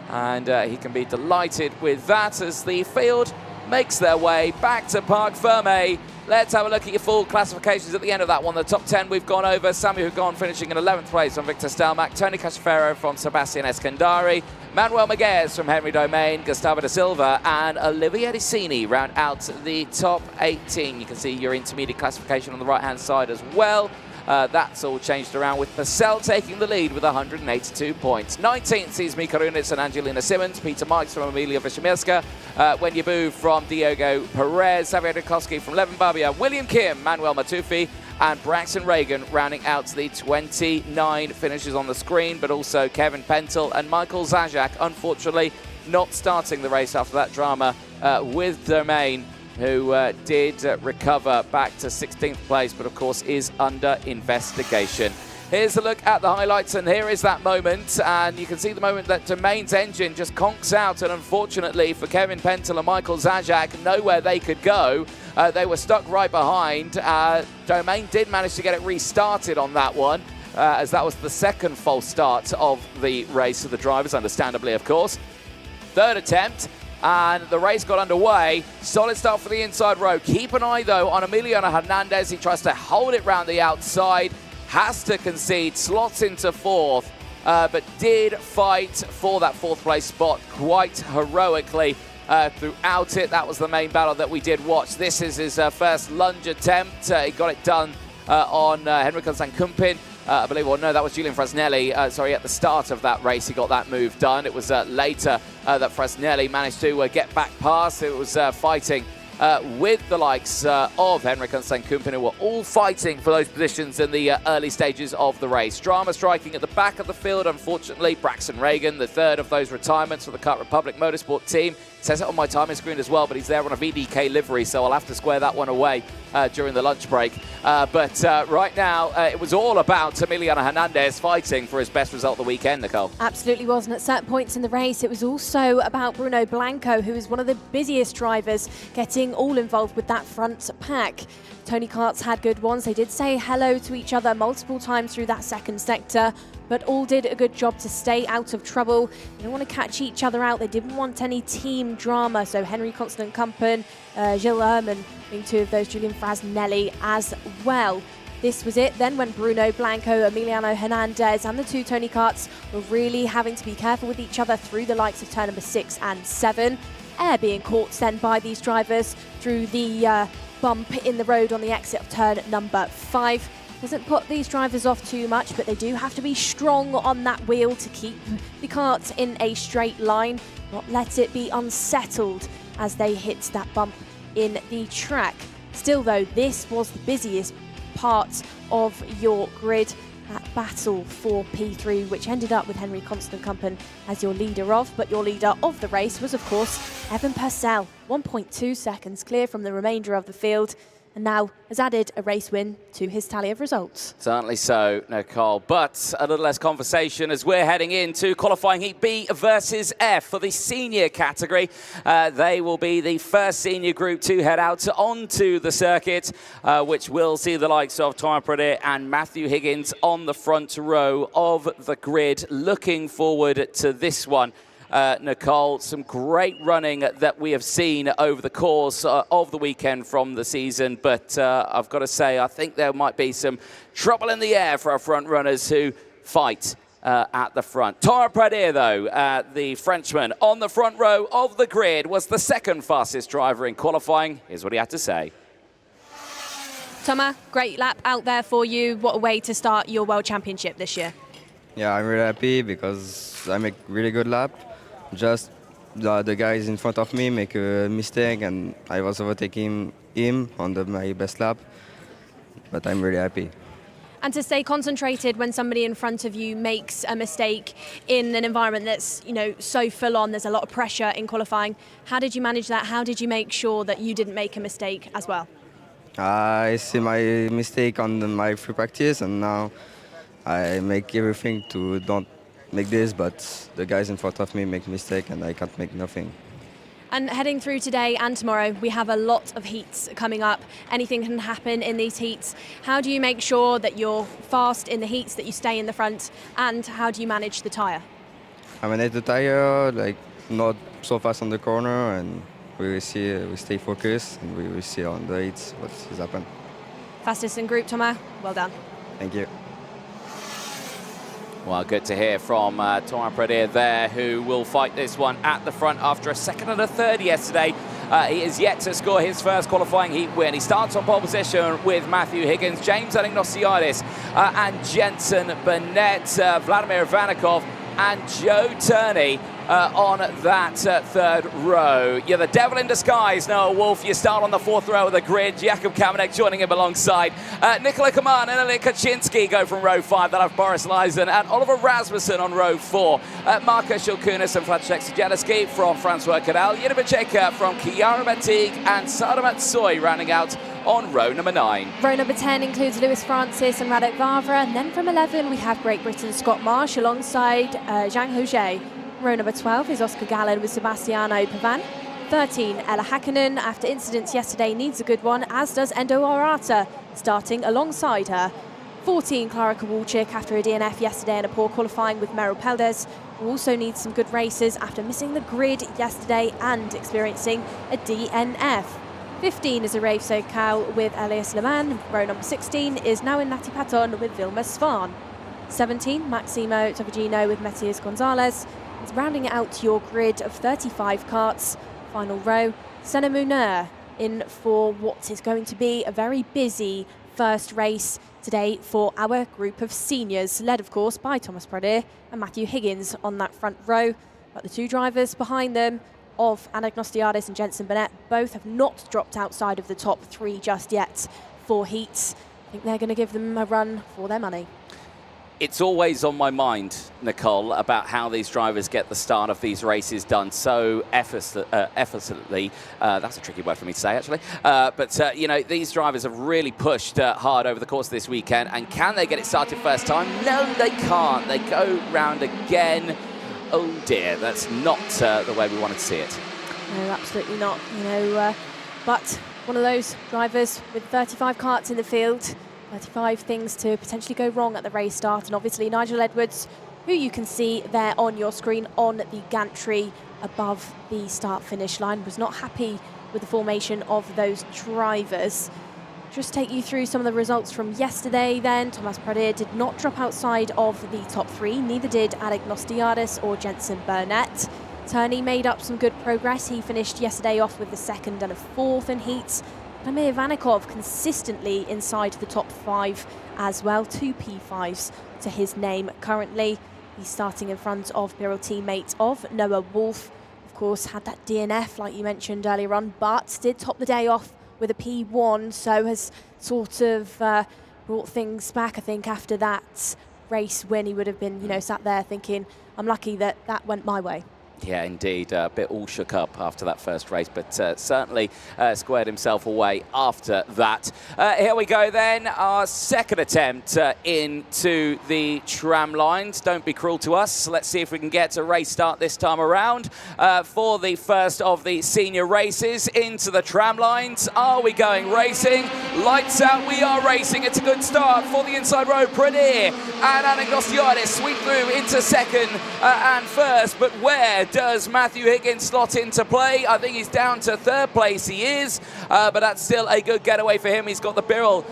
and he can be delighted with that as the field makes their way back to Parc Fermé. Let's have a look at your full classifications at the end of that one. The top 10 we've gone over. Samuel Hugon finishing in 11th place from Victor Stelmach. Tony Cachaferro from Sebastian Escandari. Manuel Maguez from Henry Domain. Gustavo da Silva and Olivier Dicini round out the top 18. You can see your intermediate classification on the right-hand side as well. That's all changed around with Purcell taking the lead with 182 points. 19th sees Mika Runitz and Angelina Simmons. Peter Mikes from Emilia Wyszymierska. Wenyabu from Diogo Perez. Xavier Dukowski from Levin Babia. William Kim, Manuel Matufi, and Braxton Reagan rounding out the 29 finishes on the screen, but also Kevin Pentel and Michael Zajac, unfortunately not starting the race after that drama with Domain, who did recover back to 16th place, but of course is under investigation. Here's a look at the highlights, and here is that moment, and you can see the moment that Domain's engine just conks out, and unfortunately for Kevin Pentel and Michael Zajac, nowhere they could go. They were stuck right behind. Domain did manage to get it restarted on that one, as that was the second false start of the race of the drivers, understandably, of course. Third attempt, and the race got underway. Solid start for the inside row. Keep an eye, though, on Emiliano Hernandez. He tries to hold it round the outside, has to concede, slots into 4th, but did fight for that 4th place spot quite heroically throughout it. That was the main battle that we did watch. This is his first lunge attempt. He got it done on Henry Constant Kumpin. I believe, well, no, that was Julian Fresnelli. Sorry, at the start of that race, he got that move done. It was later that Fresnelli managed to get back past. It was fighting with the likes of Henry Constant Kumpin, who were all fighting for those positions in the early stages of the race. Drama striking at the back of the field, unfortunately. Braxton Reagan, the third of those retirements for the Kart Republic Motorsport team. It says it on my timing screen as well, but he's there on a VDK livery, so I'll have to square that one away during the lunch break. But right now, it was all about Emiliano Hernandez fighting for his best result of the weekend, Nicole. Absolutely was, and at certain points in the race, it was also about Bruno Blanco, who is one of the busiest drivers, getting all involved with that front pack. Tony Karts had good ones. They did say hello to each other multiple times through that second sector, but all did a good job to stay out of trouble. They didn't want to catch each other out. They didn't want any team drama. So Henry Constant Kumpin, Gilles Herman being two of those, Julian Fresnelli as well. This was it then when Bruno Blanco, Emiliano Hernandez and the two Tony Karts were really having to be careful with each other through the likes of turn number 6 and 7. Air being caught then by these drivers through the bump in the road on the exit of turn number 5. Doesn't put these drivers off too much, but they do have to be strong on that wheel to keep the kart in a straight line, not let it be unsettled as they hit that bump in the track. Still though, this was the busiest part of your grid, that battle for P3, which ended up with Henry Constant Kumpin as your leader of, but your leader of the race was of course Evan Purcell, 1.2 seconds clear from the remainder of the field. and now has added a race win to his tally of results. Certainly so, Nicole. But a little less conversation as we're heading into qualifying Heat B versus F for the senior category. They will be the first senior group to head out onto the circuit, which will see the likes of Tom Pradier and Matthew Higgins on the front row of the grid. Looking forward to this one. Nicole, some great running that we have seen over the course of the weekend from the season, but I've got to say, I think there might be some trouble in the air for our front runners who fight at the front. Tom Pradier, though, the Frenchman on the front row of the grid, was the second fastest driver in qualifying. Here's what he had to say. Thomas, great lap out there for you. What a way to start your World Championship this year. Yeah, I'm really happy because I make really good lap. Just the guys in front of me make a mistake and I was overtaking him on my best lap, but I'm really happy. And to stay concentrated when somebody in front of you makes a mistake in an environment that's, so full on, there's a lot of pressure in qualifying. How did you manage that? How did you make sure that you didn't make a mistake as well? I see my mistake on my free practice and now I make everything to don't make this, but the guys in front of me make mistake and I can't make nothing. And heading through today and tomorrow, we have a lot of heats coming up. Anything can happen in these heats. How do you make sure that you're fast in the heats, that you stay in the front, and how do you manage the tyre? I manage the tyre, not so fast on the corner, and we will see, we stay focused and we will see on the heats what has happened. Fastest in group, Thomas, well done. Thank you. Well, good to hear from Tom Pradier there, who will fight this one at the front after a second and a third yesterday. He is yet to score his first qualifying heat win. He starts on pole position with Matthew Higgins, James Anagnostiadis, and Jensen Burnett, Vladimir Ivanikov, and Joe Turney on that third row. You're the devil in disguise, Noah Wolf. You start on the fourth row of the grid. Jakub Kamenek joining him alongside. Nikola Kaman and Eli Kaczynski go from row 5. They'll have Boris Leisen and Oliver Rasmussen on row 4. Marko Shilkunis and Flacek Sijaleski from Francois Cadel. Yinabacheka from Chiara Batig and Sada Matsui rounding out on row number 9. Row number 10 includes Lewis Francis and Radek Vavra, and then from 11 we have Great Britain's Scott Marsh alongside Zhang Houget. Row number 12 is Oscar Gallen with Sebastiano Pavan. 13, Ella Hakkinen, after incidents yesterday, needs a good one, as does Endo Arata, starting alongside her. 14, Klara Kowalczyk, after a DNF yesterday and a poor qualifying with Meryl Peldes, who also needs some good races after missing the grid yesterday and experiencing a DNF. 15 is Arave Sokal with Elias Leman. Row number 16 is now in Nati Paton with Vilma Svan. 17, Maximo Tavagino with Matias Gonzalez. It's rounding out your grid of 35 karts. Final row, Senna Munir in for what is going to be a very busy first race today for our group of seniors, led of course by Thomas Pradier and Matthew Higgins on that front row. But the two drivers behind them of Anagnostiadis and Jensen Burnett both have not dropped outside of the top 3 just yet for heats. I think they're going to give them a run for their money. It's always on my mind, Nicole, about how these drivers get the start of these races done so effortlessly. That's a tricky word for me to say, actually. But these drivers have really pushed hard over the course of this weekend. And can they get it started first time? No, they can't. They go round again. Oh, dear. That's not the way we wanted to see it. No, absolutely not. But one of those drivers with 35 karts in the field, 35 things to potentially go wrong at the race start, and obviously Nigel Edwards, who you can see there on your screen on the gantry above the start-finish line, was not happy with the formation of those drivers. Just take you through some of the results from yesterday then. Thomas Pradier did not drop outside of the top 3, neither did Anagnostiadis or Jensen Burnett. Turney made up some good progress. He finished yesterday off with the 2nd and a 4th in heats. Vladimir Ivanikov consistently inside the top 5 as well, 2 P5s to his name currently. He's starting in front of Birol teammate of Noah Wolf. Of course, had that DNF like you mentioned earlier on, but did top the day off with a P1, so has sort of brought things back. I think after that race when he would have been, sat there thinking, I'm lucky that that went my way. Yeah, indeed. A bit all shook up after that first race, but certainly squared himself away after that. Here we go then, our second attempt into the tram lines. Don't be cruel to us. Let's see if we can get a race start this time around for the first of the senior races into the tram lines. Are we going racing? Lights out, we are racing. It's a good start for the inside road. Pradier and Anagnostiadis sweep through into second and first, but where does Matthew Higgins slot into play? I think he's down to third place, he is, but that's still a good getaway for him. He's got the Birol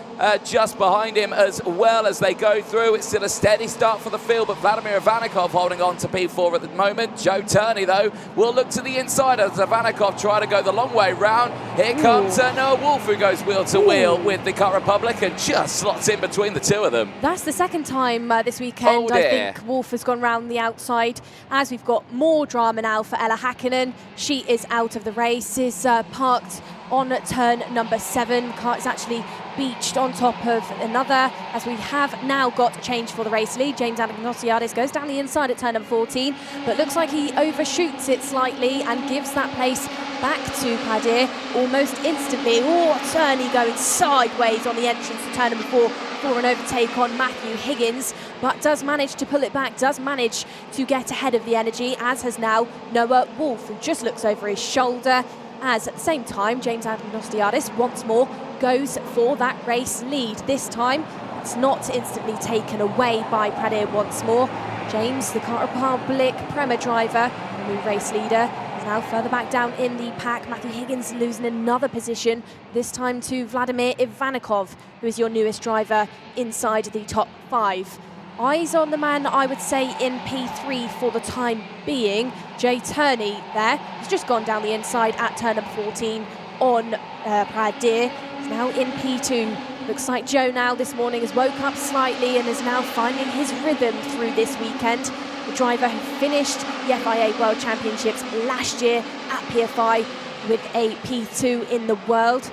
just behind him as well as they go through. It's still a steady start for the field, but Vladimir Ivanikov holding on to P4 at the moment. Joe Turney, though, will look to the inside as Ivanikov try to go the long way round. Here comes Noah Wolf, who goes wheel to wheel with the Kart Republic and just slots in between the two of them. That's the second time this weekend. I think Wolf has gone round the outside, as we've got more drama now for Ella Häkkinen. She is out of the race, is parked on turn number 7. Kart is actually beached on top of another, as we have now got a change for the race lead. James Anagnostiadis goes down the inside at turn number 14, but looks like he overshoots it slightly and gives that place back to Pradier almost instantly. Oh, Turney going sideways on the entrance to turn number 4 for an overtake on Matthew Higgins, but does manage to pull it back, does manage to get ahead of the energy, as has now Noah Wolf, who just looks over his shoulder, as at the same time James Anagnostiadis once more goes for that race lead. This time it's not instantly taken away by Pradier once more. James, the Kart Republic Prema driver, the new race leader, is now further back down in the pack. Matthew Higgins losing another position, this time to Vladimir Ivanikov, who is your newest driver inside the top 5. Eyes on the man, I would say, in P3 for the time being. Jay Turney there, he's just gone down the inside at turn number 14 on Pradier. He's now in P2. Looks like Joe now this morning has woke up slightly and is now finding his rhythm through this weekend. The driver who finished the FIA World Championships last year at PFI with a P2 in the world,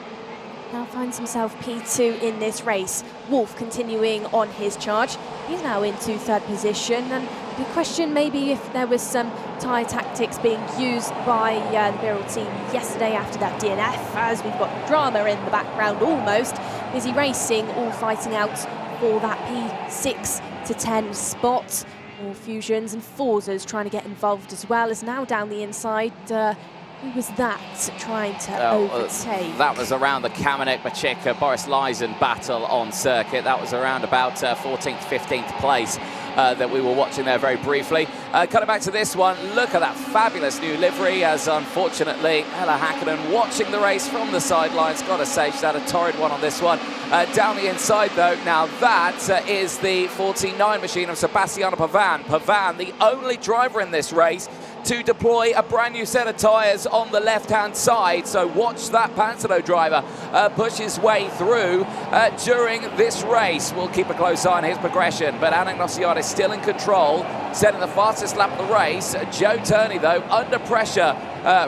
now finds himself P2 in this race. Wolf continuing on his charge. He's now into third position, and the question maybe if there was some tyre tactics being used by the Birol team yesterday after that DNF, as we've got drama in the background almost. Busy racing, all fighting out for that P6 to 10 spot. More Fusions and Forzas trying to get involved as well, as now down the inside. Who was that trying to overtake? That was around the Kamenek-Machik, Boris Lysen battle on circuit. That was around about 14th, 15th place that we were watching there very briefly. Coming back to this one, look at that fabulous new livery, as unfortunately Ella Häkkinen watching the race from the sidelines. Gotta say, she's had a torrid one on this one. Down the inside though, now that is the 49 machine of Sebastiano Pavan. Pavan, the only driver in this race to deploy a brand new set of tyres on the left-hand side. So watch that Panzano driver push his way through during this race. We'll keep a close eye on his progression, but Anagnostiadis still in control, setting the fastest lap of the race. Joe Turney, though, under pressure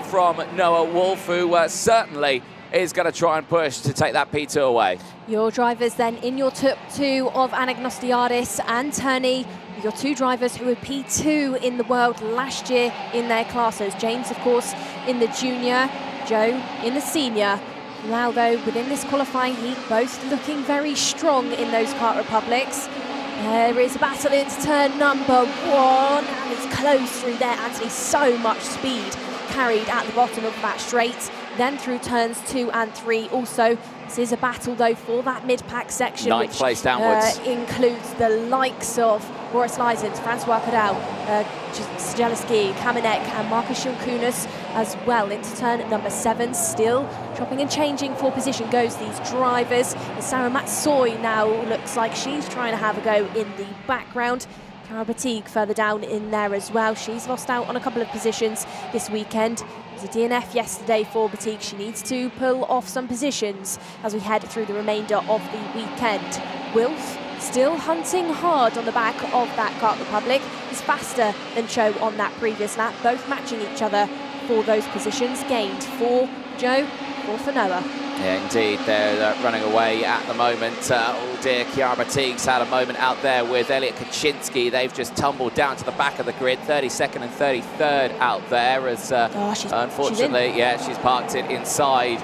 from Noah Wolf, who certainly is going to try and push to take that P2 away. Your drivers then in your top 2 of Anagnostiadis and Turney, your 2 drivers who were P2 in the world last year in their classes. James, of course, in the junior, Joe in the senior. Now, though, within this qualifying heat, both looking very strong in those Kart Republics. There is a battle into turn number 1, and it's close through there. Anthony, so much speed carried at the bottom of that straight. Then through turns 2 and 3 also. This is a battle, though, for that mid-pack section, Ninth place downwards. Includes the likes of Boris Lysens, Francois Cadal, Strzeliski, Kamenek and Markus Schilkunas as well. Into turn number 7, still chopping and changing for position goes these drivers. And Sarah Matsoy now looks like she's trying to have a go in the background. Cara Batig further down in there as well. She's lost out on a couple of positions this weekend. It was a DNF yesterday for Batig. She needs to pull off some positions as we head through the remainder of the weekend. Wilf still hunting hard on the back of that Kart Republic. He's faster than Cho on that previous lap, both matching each other for those positions gained. 4 Joe, 4 for Noah. Yeah, indeed, they're running away at the moment. Oh dear, Chiara Batigue's had a moment out there with Elliot Kaczynski. They've just tumbled down to the back of the grid, 32nd and 33rd out there, as unfortunately, she's parked it inside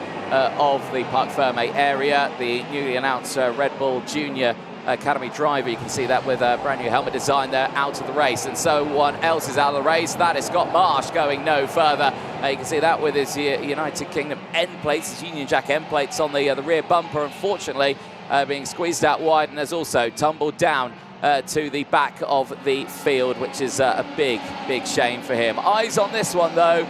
of the Parc Fermé area. The newly announced Red Bull Junior Academy driver, you can see that with a brand new helmet design there, out of the race. And so one else is out of the race. That is Scott Marsh going no further. You can see that with his United Kingdom end plates, his Union Jack end plates on the rear bumper, unfortunately being squeezed out wide, and has also tumbled down to the back of the field, which is a big shame for him. Eyes on this one though.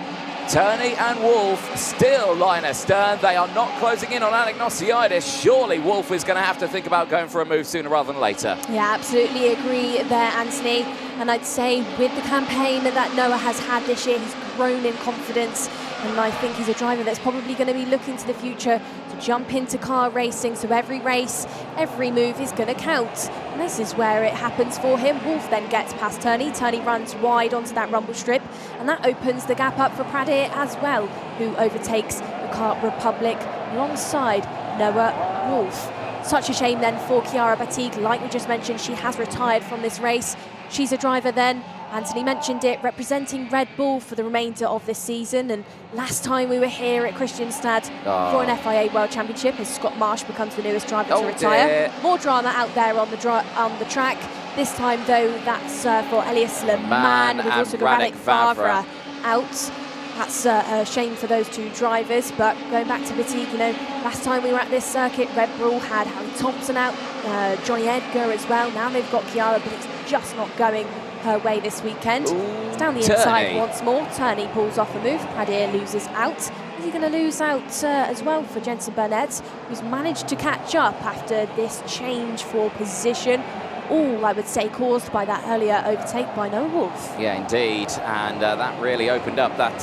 Turney and Wolf still line astern. They are not closing in on Anagnostiadis. Surely Wolf is going to have to think about going for a move sooner rather than later. Yeah, absolutely agree there, Anthony. And I'd say with the campaign that Noah has had this year, he's grown in confidence. And I think he's a driver that's probably going to be looking to the future to jump into car racing. So every race, every move is going to count. And this is where it happens for him. Wolf then gets past Turney. Turney runs wide onto that rumble strip. And that opens the gap up for Pradier as well, who overtakes the Kart Republic alongside Noah Wolf. Such a shame then for Chiara Batigue. Like we just mentioned, she has retired from this race. She's a driver then, Anthony mentioned it, representing Red Bull for the remainder of this season. And last time we were here at Kristianstad for an FIA World Championship, as Scott Marsh becomes the newest driver to retire. More drama out there on the track. This time though, that's for Elias Le Mans, with also Radek Vavra out. That's a shame for those two drivers. But going back to Batigue, last time we were at this circuit, Red Bull had Harry Thompson out, Johnny Edgar as well. Now they've got Chiara, but it's just not going her way this weekend. It's down the inside once more. Turney pulls off a move. Pradier loses out. Is he going to lose out as well for Jensen Burnett, who's managed to catch up after this change for position? All, I would say, caused by that earlier overtake by Noah Wolf. Yeah, indeed. And that really opened up that,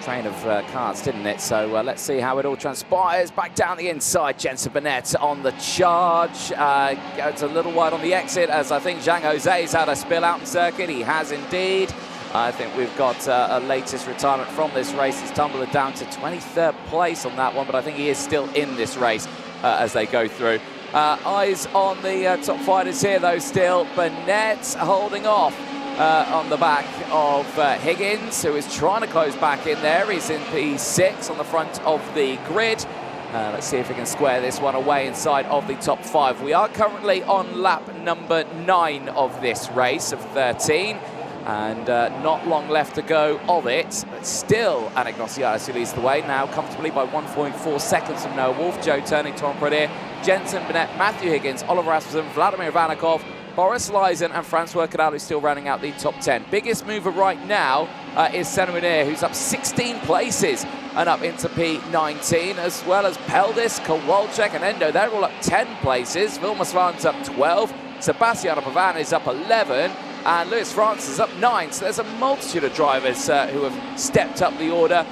train of carts, didn't it? So let's see how it all transpires. Back down the inside, Jensen Burnett on the charge. Goes a little wide on the exit, as I think Zhang Jose's had a spill out in circuit. He has indeed. I think we've got a latest retirement from this race. He's tumbled it down to 23rd place on that one, but I think he is still in this race as they go through. Eyes on the top fighters here, though, still. Burnett holding off on the back of Higgins, who is trying to close back in there. He's in P6 on the front of the grid. Let's see if we can square this one away inside of the top 5. We are currently on lap number 9 of this race of 13. And not long left to go of it, but still Anagnostiadis who leads the way now comfortably by 1.4 seconds from Noah Wolf, Joe Turney, Tom Pradier, Jensen Burnett, Matthew Higgins, Oliver Asmussen, Vladimir Vanikov, Boris Lysen and Francois Cadal still rounding out the top 10. Biggest mover right now is Senna Munir, who's up 16 places and up into P19, as well as Peldis, Kowalczyk and Endo. They're all up 10 places. Vilmos Svan's up 12, Sebastiano Pavan is up 11, and Lewis France is up 9. So there's a multitude of drivers who have stepped up the order,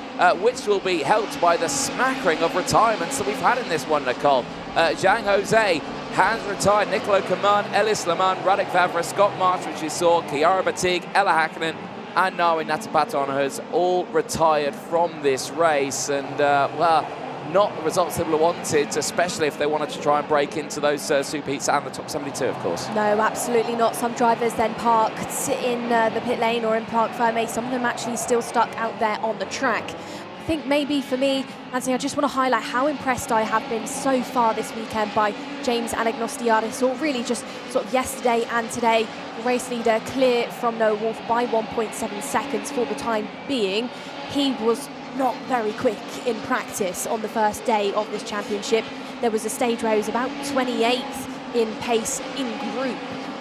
which will be helped by the smattering of retirements that we've had in this one, Nicole. Zhang Jose has retired, Nicolo Kaman, Elias Le Mans, Radek Vavra, Scott Marsh, which you saw, Chiara Batigue, Ella Hakkinen and Nawi Natapatan has all retired from this race. And, well, not the results they would have wanted, especially if they wanted to try and break into those superheats and the top 72, of course. No, absolutely not. Some drivers then parked in the pit lane or in Parc Fermé. Some of them actually still stuck out there on the track. I think maybe for me, Anthony, I just want to highlight how impressed I have been so far this weekend by James Anagnostiadis, or really just sort of yesterday and today. The race leader clear from Noah Wolf by 1.7 seconds for the time being. He was not very quick in practice on the first day of this championship. There was a stage where he was about 28th in pace in group.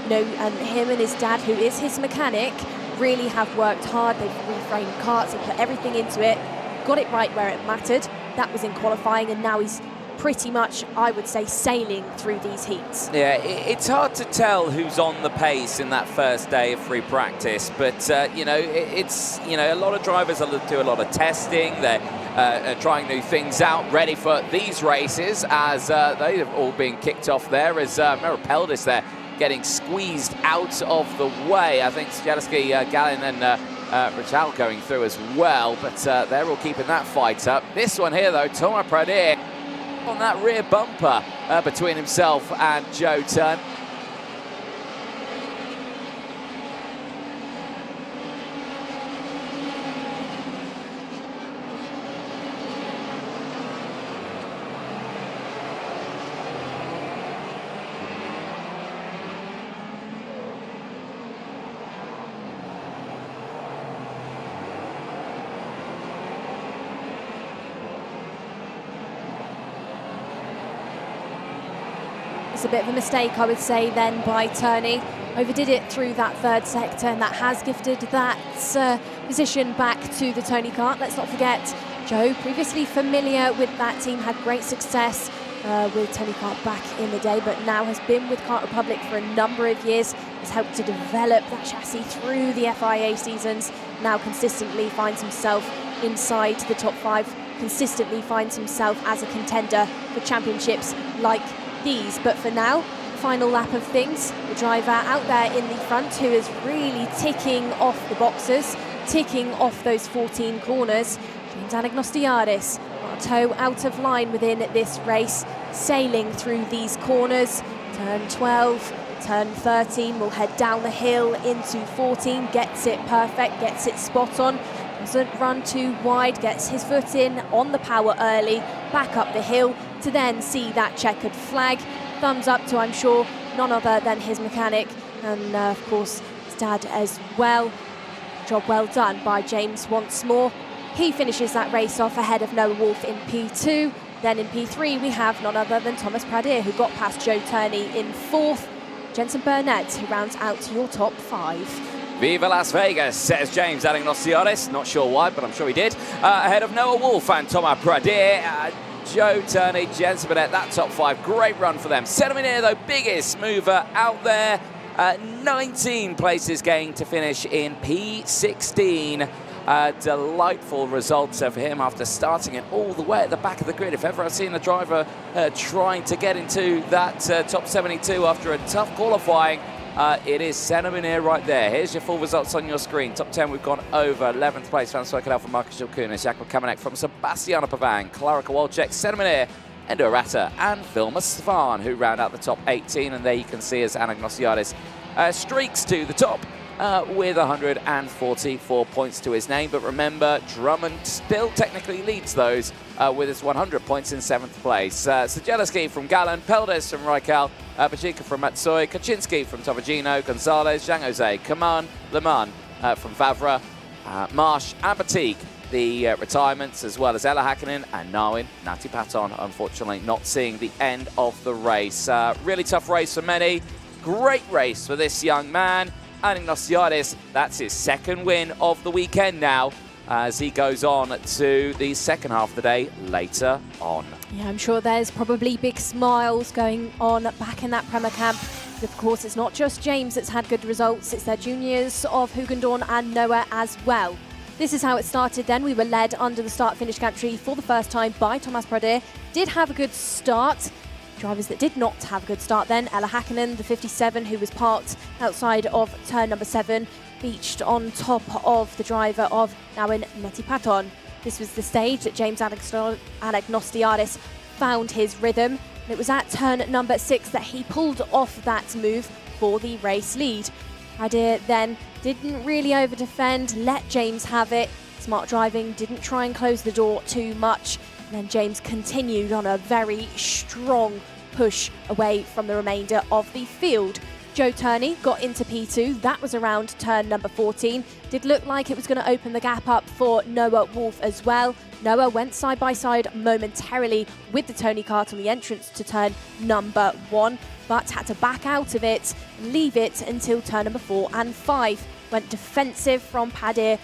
And him and his dad, who is his mechanic, really have worked hard. They've reframed karts and put everything into it. Got it right where it mattered. That was in qualifying, and now he's pretty much, I would say, sailing through these heats. Yeah, it's hard to tell who's on the pace in that first day of free practice, but it's a lot of drivers do a lot of testing. They're trying new things out, ready for these races, as they have all been kicked off there. As remember Peldis there getting squeezed out of the way. I think Stjadowski, Gallin and Rachel going through as well, but they're all keeping that fight up. This one here, though, Tom Pradier on that rear bumper between himself and Joe Turney. A bit of a mistake, I would say, then by Turney. Overdid it through that third sector, and that has gifted that position back to the Tony Kart. Let's not forget, Joe, previously familiar with that team, had great success with Tony Kart back in the day, but now has been with Kart Republic for a number of years, has helped to develop that chassis through the FIA seasons, now consistently finds himself inside the top 5, consistently finds himself as a contender for championships like these. But for now, final lap of things, the driver out there in the front who is really ticking off the boxes, ticking off those 14 corners, James Anagnostiadis, a toe out of line within this race, sailing through these corners. Turn 12, turn 13, will head down the hill into 14, gets it perfect, gets it spot on, doesn't run too wide, gets his foot in on the power early, back up the hill to then see that checkered flag. Thumbs up to, I'm sure, none other than his mechanic and of course his dad as well. Job well done by James once more. He finishes that race off ahead of Noah Wolf in P2. Then in P3 we have none other than Tom Pradier, who got past Joe Turney in 4th. Jensen Burnett, who rounds out your top 5. Viva Las Vegas, says James Anagnostiadis. Not sure why, but I'm sure he did. Ahead of Noah Wolf and Tom Pradier. Joe Turney, Jensen Burnett, that top 5. Great run for them. Sedimier, though, biggest mover out there. 19 places gained to finish in P16. Delightful results for him after starting it all the way at the back of the grid. If ever I've seen a driver trying to get into that top 72 after a tough qualifying, it is Sedimier right there. Here's your full results on your screen. Top 10 we've gone over. 11th place, Francois Cadell from Marcus Jilkunis, Jakob Kamenek from Sebastiana Pavan, Klara Kowalczyk, Sedimier, Endo Arata and Vilma Svan, who round out the top 18. And there you can see as Anagnostiadis streaks to the top with 144 points to his name. But remember, Drummond still technically leads those with his 100 points in 7th place. Sajeleski from Gallen, Peldes from Raikal, Pachika from Matsoy, Kaczynski from Tovagino, Gonzalez, Zhang Jose, Kaman, Le Mans from Favre, Marsh and Batik, the retirements, as well as Ella Hakkinen and Narwin Nati Paton, unfortunately not seeing the end of the race. Really tough race for many. Great race for this young man. Anagnostiadis, that's his 2nd win of the weekend now, as he goes on to the second half of the day later on. Yeah, I'm sure there's probably big smiles going on back in that Premier camp. Of course, it's not just James that's had good results, it's their juniors of Hugendorn and Noah as well. This is how it started then. We were led under the start-finish gantry for the first time by Thomas Pradier. Did have a good start. Drivers that did not have a good start then, Ella Hakkinen, the 57, who was parked outside of turn number 7, beached on top of the driver of Nawin Netipaton. This was the stage that James Anagnostiadis found his rhythm. And it was at turn number 6 that he pulled off that move for the race lead. Pradier then didn't really over-defend, let James have it. Smart driving, didn't try and close the door too much. And then James continued on a very strong push away from the remainder of the field. Joe Turney got into P2. That was around turn number 14. Did look like it was going to open the gap up for Noah Wolf as well. Noah went side by side momentarily with the Tony Kart on the entrance to turn number 1, but had to back out of it and leave it until turn number 4 and 5. Went defensive from Pradier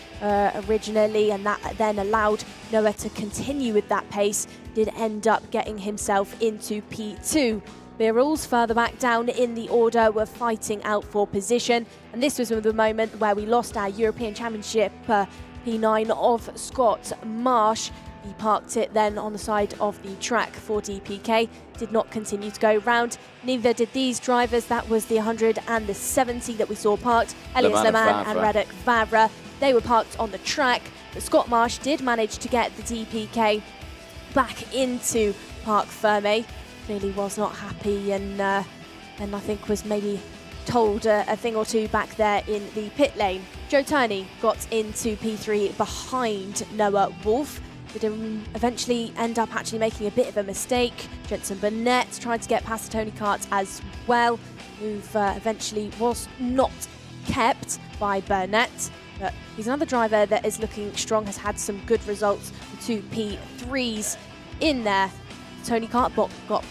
originally, and that then allowed Noah to continue with that pace. Did end up getting himself into P2. Birrells further back down in the order were fighting out for position, and this was the moment where we lost our European Championship P9 of Scott Marsh. He parked it then on the side of the track for DPK, did not continue to go round. Neither did these drivers. That was the 100 and the 70 that we saw parked. Elias Le Mans and Radek Vavra They were parked on the track, but Scott Marsh did manage to get the DPK back into Parc Fermé. Clearly was not happy and I think was maybe told a thing or two back there in the pit lane. Joe Turney got into P3 behind Noah Wolf. Did eventually end up actually making a bit of a mistake. Jenson Burnett tried to get past the Tony Kart as well. Move eventually was not kept by Burnett, but he's another driver that is looking strong, has had some good results. The 2 P3s in there. Tony Kart got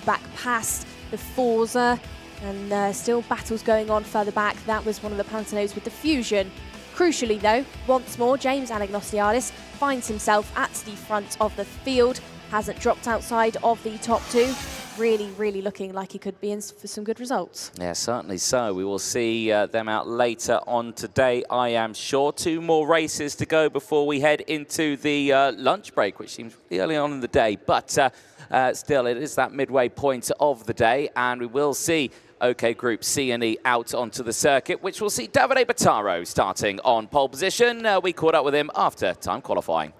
back past the Forza, and still battles going on further back. That was one of the Pantanoes with the Fusion. Crucially though, once more, James Anagnostiadis finds himself at the front of the field, hasn't dropped outside of the top 2. Really looking like he could be in for some good results. Yeah, certainly so. We will see them out later on today, I am sure. 2 more races to go before we head into the lunch break, which seems really early on in the day. But still, it is that midway point of the day, and we will see OK Group C and E out onto the circuit, which will see Davide Battaro starting on pole position. We caught up with him after time qualifying.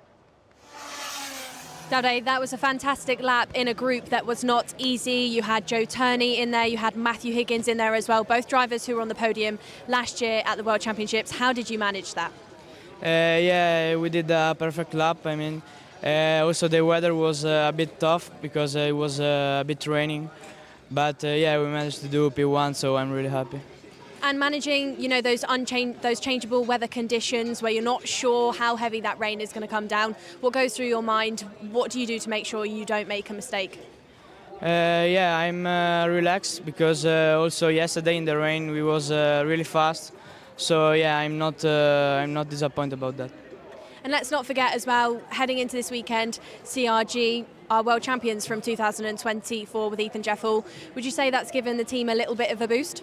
Davide, that was a fantastic lap in a group that was not easy. You had Joe Turney in there, you had Matthew Higgins in there as well, both drivers who were on the podium last year at the World Championships. How did you manage that? Yeah, we did a perfect lap. I mean, also the weather was a bit tough because it was a bit raining. But yeah, we managed to do P1, so I'm really happy. And managing, you know, those changeable weather conditions where you're not sure how heavy that rain is going to come down. What goes through your mind? What do you do to make sure you don't make a mistake? Yeah, I'm relaxed because also yesterday in the rain we was really fast. So yeah, I'm not disappointed about that. And let's not forget as well, heading into this weekend, CRG are world champions from 2024 with Ethan Jeffel. Would you say that's given the team a little bit of a boost?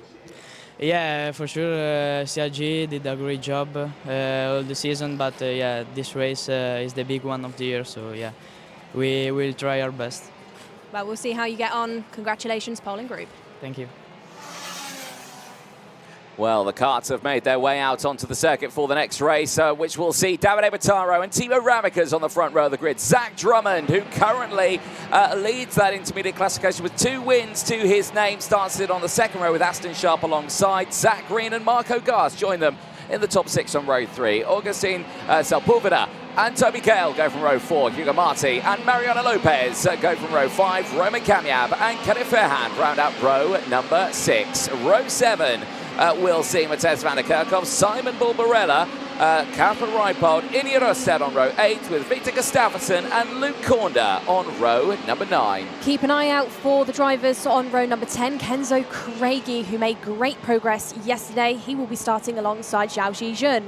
Yeah, for sure. CRG did a great job all the season, but yeah, this race is the big one of the year. So yeah, we will try our best. Well, we'll see how you get on. Congratulations, Poland Group. Thank you. Well, the karts have made their way out onto the circuit for the next race, which will see Davide Battaro and Tibo Ramikas on the front row of the grid. Zach Drummond, who currently leads that intermediate classification with 2 wins to his name, starts it on the second row with Aston Sharp alongside. Zach Green and Marco Gas join them in the top 6 on row 3. Augustine Sepulveda and Toby Gale go from row 4. Hugo Marti and Mariana Lopez go from row 5. Roman Kamiab and Kenny Fairhand round out row number 6. Row 7. We'll see Matej van der Kerkhoff, Simon Bulbarella, Kasper Reipold, Inge Rosted on row 8 with Victor Gustafsson and Luke Cornder on row number 9. Keep an eye out for the drivers on row number 10, Kenzo Craigie, who made great progress yesterday. He will be starting alongside Zhao Zhizhen.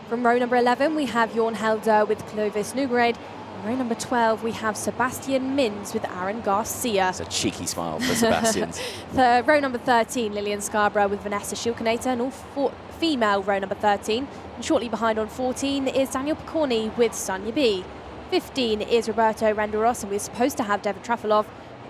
From row number 11, we have Jorn Helder with Clovis Nugrade. Row number 12, we have Sebastian Mins with Aaron Garcia. It's a cheeky smile for Sebastian. Row number 13, Lillian Scarborough with Vanessa Schilkinator, and all female row number 13. And shortly behind on 14 is Daniel Picorni with Sonia B. 15 is Roberto Renderos, and we're supposed to have Devon Trafalov.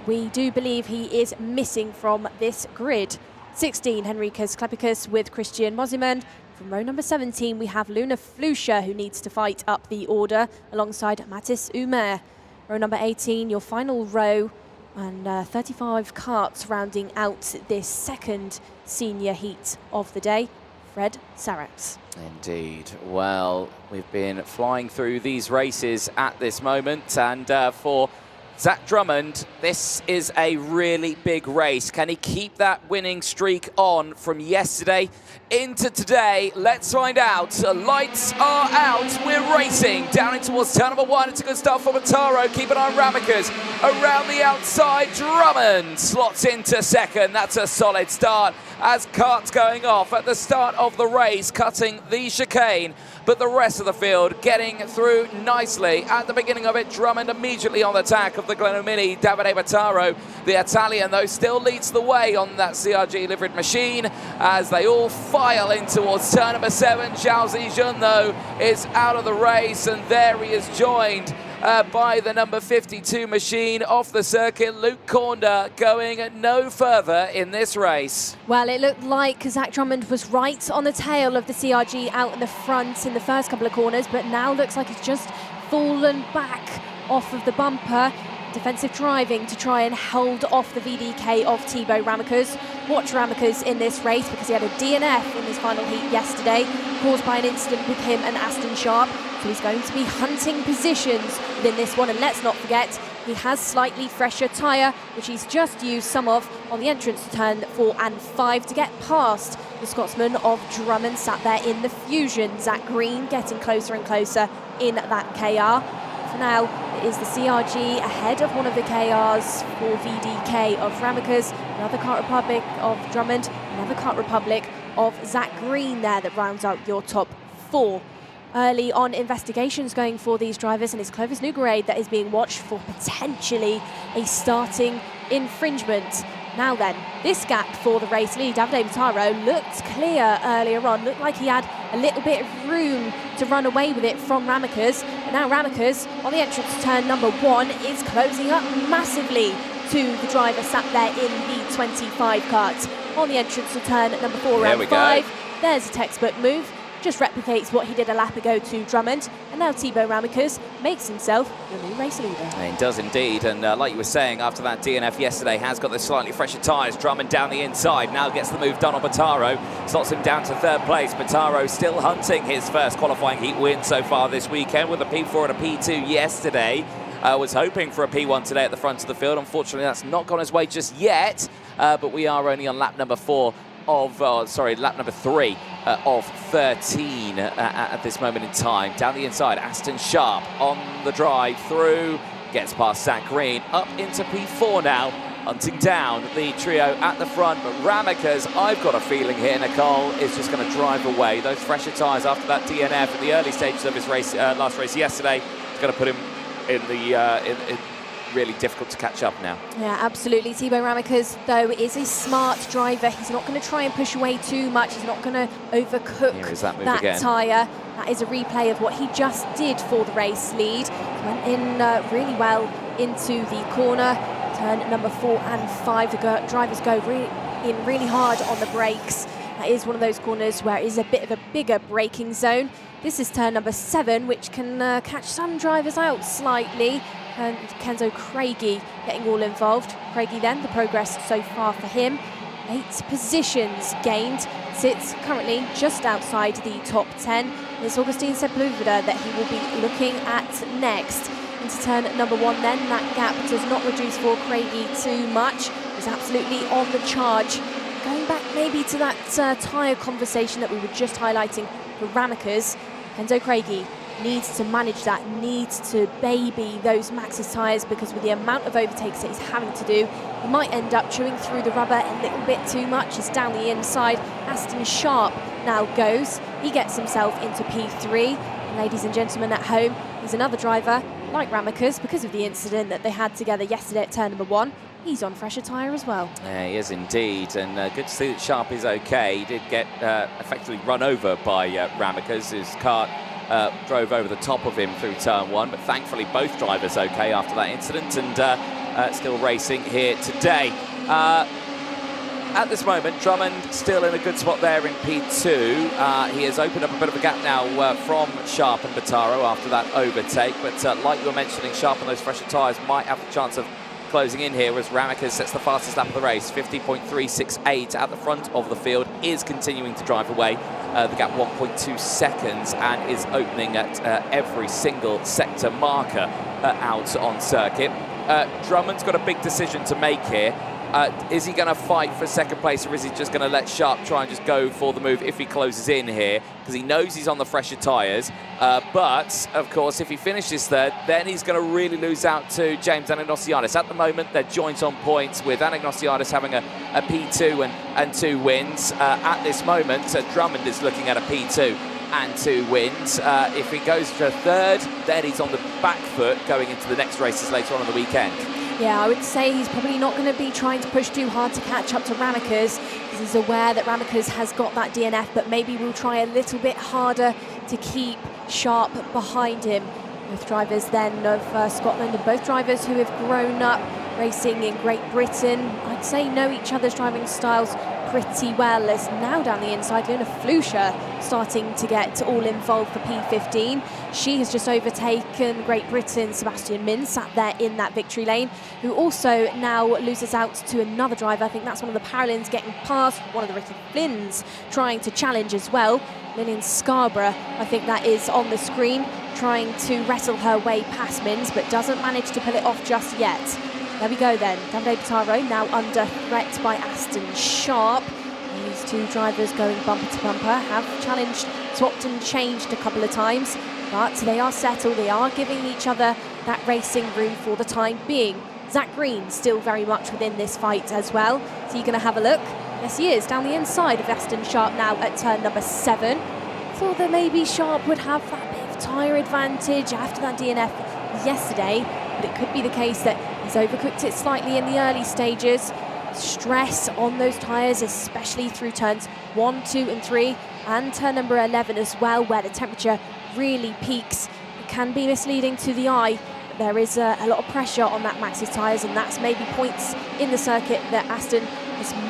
We do believe he is missing from this grid. 16, Henrikas Klepikas with Christian Mosiman. From row number 17, we have Luna Flusha, who needs to fight up the order alongside Mathis Umer. Row number 18, your final row, and 35 karts rounding out this second senior heat of the day. Fred Sarax. Indeed. Well, we've been flying through these races at this moment, and for Zach Drummond, this is a really big race. Can he keep that winning streak on from yesterday into today? Let's find out. Lights are out. We're racing down in towards turn number 1. It's a good start for Battaro. Keep an eye on Ramikas. Around the outside, Drummond slots into second. That's a solid start as karts going off at the start of the race, cutting the chicane. But the rest of the field getting through nicely. At the beginning of it, Drummond immediately on the attack of the Glenelg Mini. Davide Battaro, the Italian, though, still leads the way on that CRG liveried machine as they all file in towards turn number 7. Zhao Zhizhen, though, is out of the race, and there he is joined by the number 52 machine off the circuit. Luke Corner going no further in this race. Well, it looked like Zach Drummond was right on the tail of the CRG out in the front in the first couple of corners, but now looks like he's just fallen back off of the bumper. Defensive driving to try and hold off the VDK of Tibo Ramikas. Watch Ramikas in this race because he had a DNF in his final heat yesterday, caused by an incident with him and Aston Sharp. So he's going to be hunting positions within this one. And let's not forget, he has slightly fresher tyre, which he's just used some of on the entrance to turn 4 and 5 to get past the Scotsman of Drummond sat there in the Fusion. Zach Green getting closer and closer in that KR. For now, it is the CRG ahead of one of the KRs for VDK of Ramikas, another Kart Republic of Drummond, another Kart Republic of Zach Green there that rounds out your top 4. Early on investigations going for these drivers, and it's Clovis Nougarade that is being watched for potentially a starting infringement. Now then, this gap for the race lead, Davide Butaro looked clear earlier on, looked like he had a little bit of room to run away with it from Ramikas, but now Ramikas on the entrance to turn number 1 is closing up massively to the driver sat there in the 25 kart. On the entrance to turn number 4 around 5, there's a textbook move. Just replicates what he did a lap ago to Drummond, and now Tibo Ramikas makes himself the new race leader. He does indeed, and like you were saying, after that DNF yesterday, has got the slightly fresher tyres. Drummond down the inside, now gets the move done on Butaro, slots him down to 3rd place. Butaro still hunting his first qualifying heat win so far this weekend with a P4 and a P2 yesterday. Was hoping for a P1 today at the front of the field. Unfortunately, that's not gone his way just yet, but we are only on lap number 4 of, lap number 3 of 13 at this moment in time. Down the inside, Aston Sharp on the drive through, gets past Zach Green, up into P4 now, hunting down the trio at the front. But Ramikas, I've got a feeling here, Nicole, is just going to drive away. Those fresher tyres after that DNF in the early stages of his race, last race yesterday, is going to put him in the really difficult to catch up now. Yeah, absolutely. Tibo Ramikas, though, is a smart driver. He's not going to try and push away too much. He's not going to overcook that tyre. That is a replay of what he just did for the race lead. Went in really well into the corner. Turn number 4 and 5. The drivers go really hard on the brakes. That is one of those corners where it is a bit of a bigger braking zone. This is turn number 7, which can catch some drivers out slightly. And Kenzo Craigie getting all involved. Craigie then, the progress so far for him. 8 positions gained. Sits currently just outside the top 10. It's Augustin Sepulveda that he will be looking at next. Into turn number 1 then, that gap does not reduce for Craigie too much. He's absolutely on the charge. Going back maybe to that tyre conversation that we were just highlighting for Ramikas, Kenzo Craigie needs to manage that, needs to baby those Maxxis tyres, because with the amount of overtakes that he's having to do, he might end up chewing through the rubber a little bit too much. It's down the inside. Aston Sharp now goes. He gets himself into P3. And ladies and gentlemen at home, he's another driver like Ramikas, because of the incident that they had together yesterday at turn number 1. He's on fresher tyre as well. Yeah, he is indeed, and good to see that Sharp is okay. He did get effectively run over by Ramikas. His kart drove over the top of him through turn 1, but thankfully both drivers okay after that incident, and still racing here today. At this moment, Drummond still in a good spot there in P2. He has opened up a bit of a gap now from Sharp and Butaro after that overtake, but like you were mentioning, Sharp and those fresher tyres might have the chance of closing in here as Ramikas sets the fastest lap of the race. 50.368 at the front of the field, is continuing to drive away the gap 1.2 seconds, and is opening at every single sector marker out on circuit. Drummond's got a big decision to make here. Is he going to fight for second place, or is he just going to let Sharp try and just go for the move if he closes in here? Because he knows he's on the fresher tyres. But, of course, if he finishes third, then he's going to really lose out to James Anagnostiadis. At the moment, they're joint on points, with Anagnostiadis having a P2 and 2 wins. At this moment, Drummond is looking at a P2 and 2 wins. If he goes to third, then he's on the back foot going into the next races later on in the weekend. Yeah, I would say he's probably not going to be trying to push too hard to catch up to Ramikas, because he's aware that Ramikas has got that DNF, but maybe we'll try a little bit harder to keep Sharp behind him. Both drivers then of Scotland, and both drivers who have grown up racing in Great Britain. I'd say know each other's driving styles pretty well, as now down the inside, Luna Flusha starting to get all involved for P15. She has just overtaken Great Britain. Sebastian Min sat there in that victory lane, who also now loses out to another driver. I think that's one of the Paralins getting past, one of the Ricky Flynns trying to challenge as well. Lillian Scarborough, I think that is on the screen, trying to wrestle her way past Mins, but doesn't manage to pull it off just yet. There we go then. Davide Bataro now under threat by Aston Sharp. These two drivers going bumper to bumper, have challenged, swapped and changed a couple of times, but they are settled. They are giving each other that racing room for the time being. Zach Green still very much within this fight as well. So you're going to have a look. Yes, he is down the inside of Aston Sharp now at turn number 7. Thought that maybe Sharp would have that bit of tyre advantage after that DNF yesterday, but it could be the case that he's overcooked it slightly in the early stages. Stress on those tyres, especially through turns 1, 2 and 3, and turn number 11 as well, where the temperature really peaks. It can be misleading to the eye. There is a lot of pressure on that Max's tyres, and that's maybe points in the circuit that Aston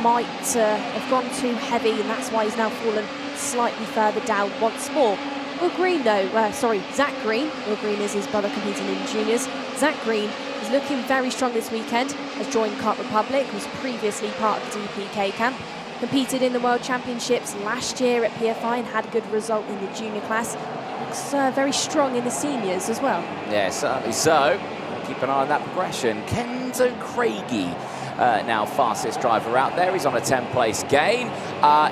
might have gone too heavy, and that's why he's now fallen slightly further down once more. Will Green though, Zach Green, Will Green is his brother competing in juniors. Zach Green is looking very strong this weekend, has joined Kart Republic, was previously part of the DPK camp, competed in the World Championships last year at PFI and had a good result in the junior class. Looks very strong in the seniors as well. Yeah, certainly so. Keep an eye on that progression. Kenzo Craigie, now fastest driver out there. He's on a 10th-place gain.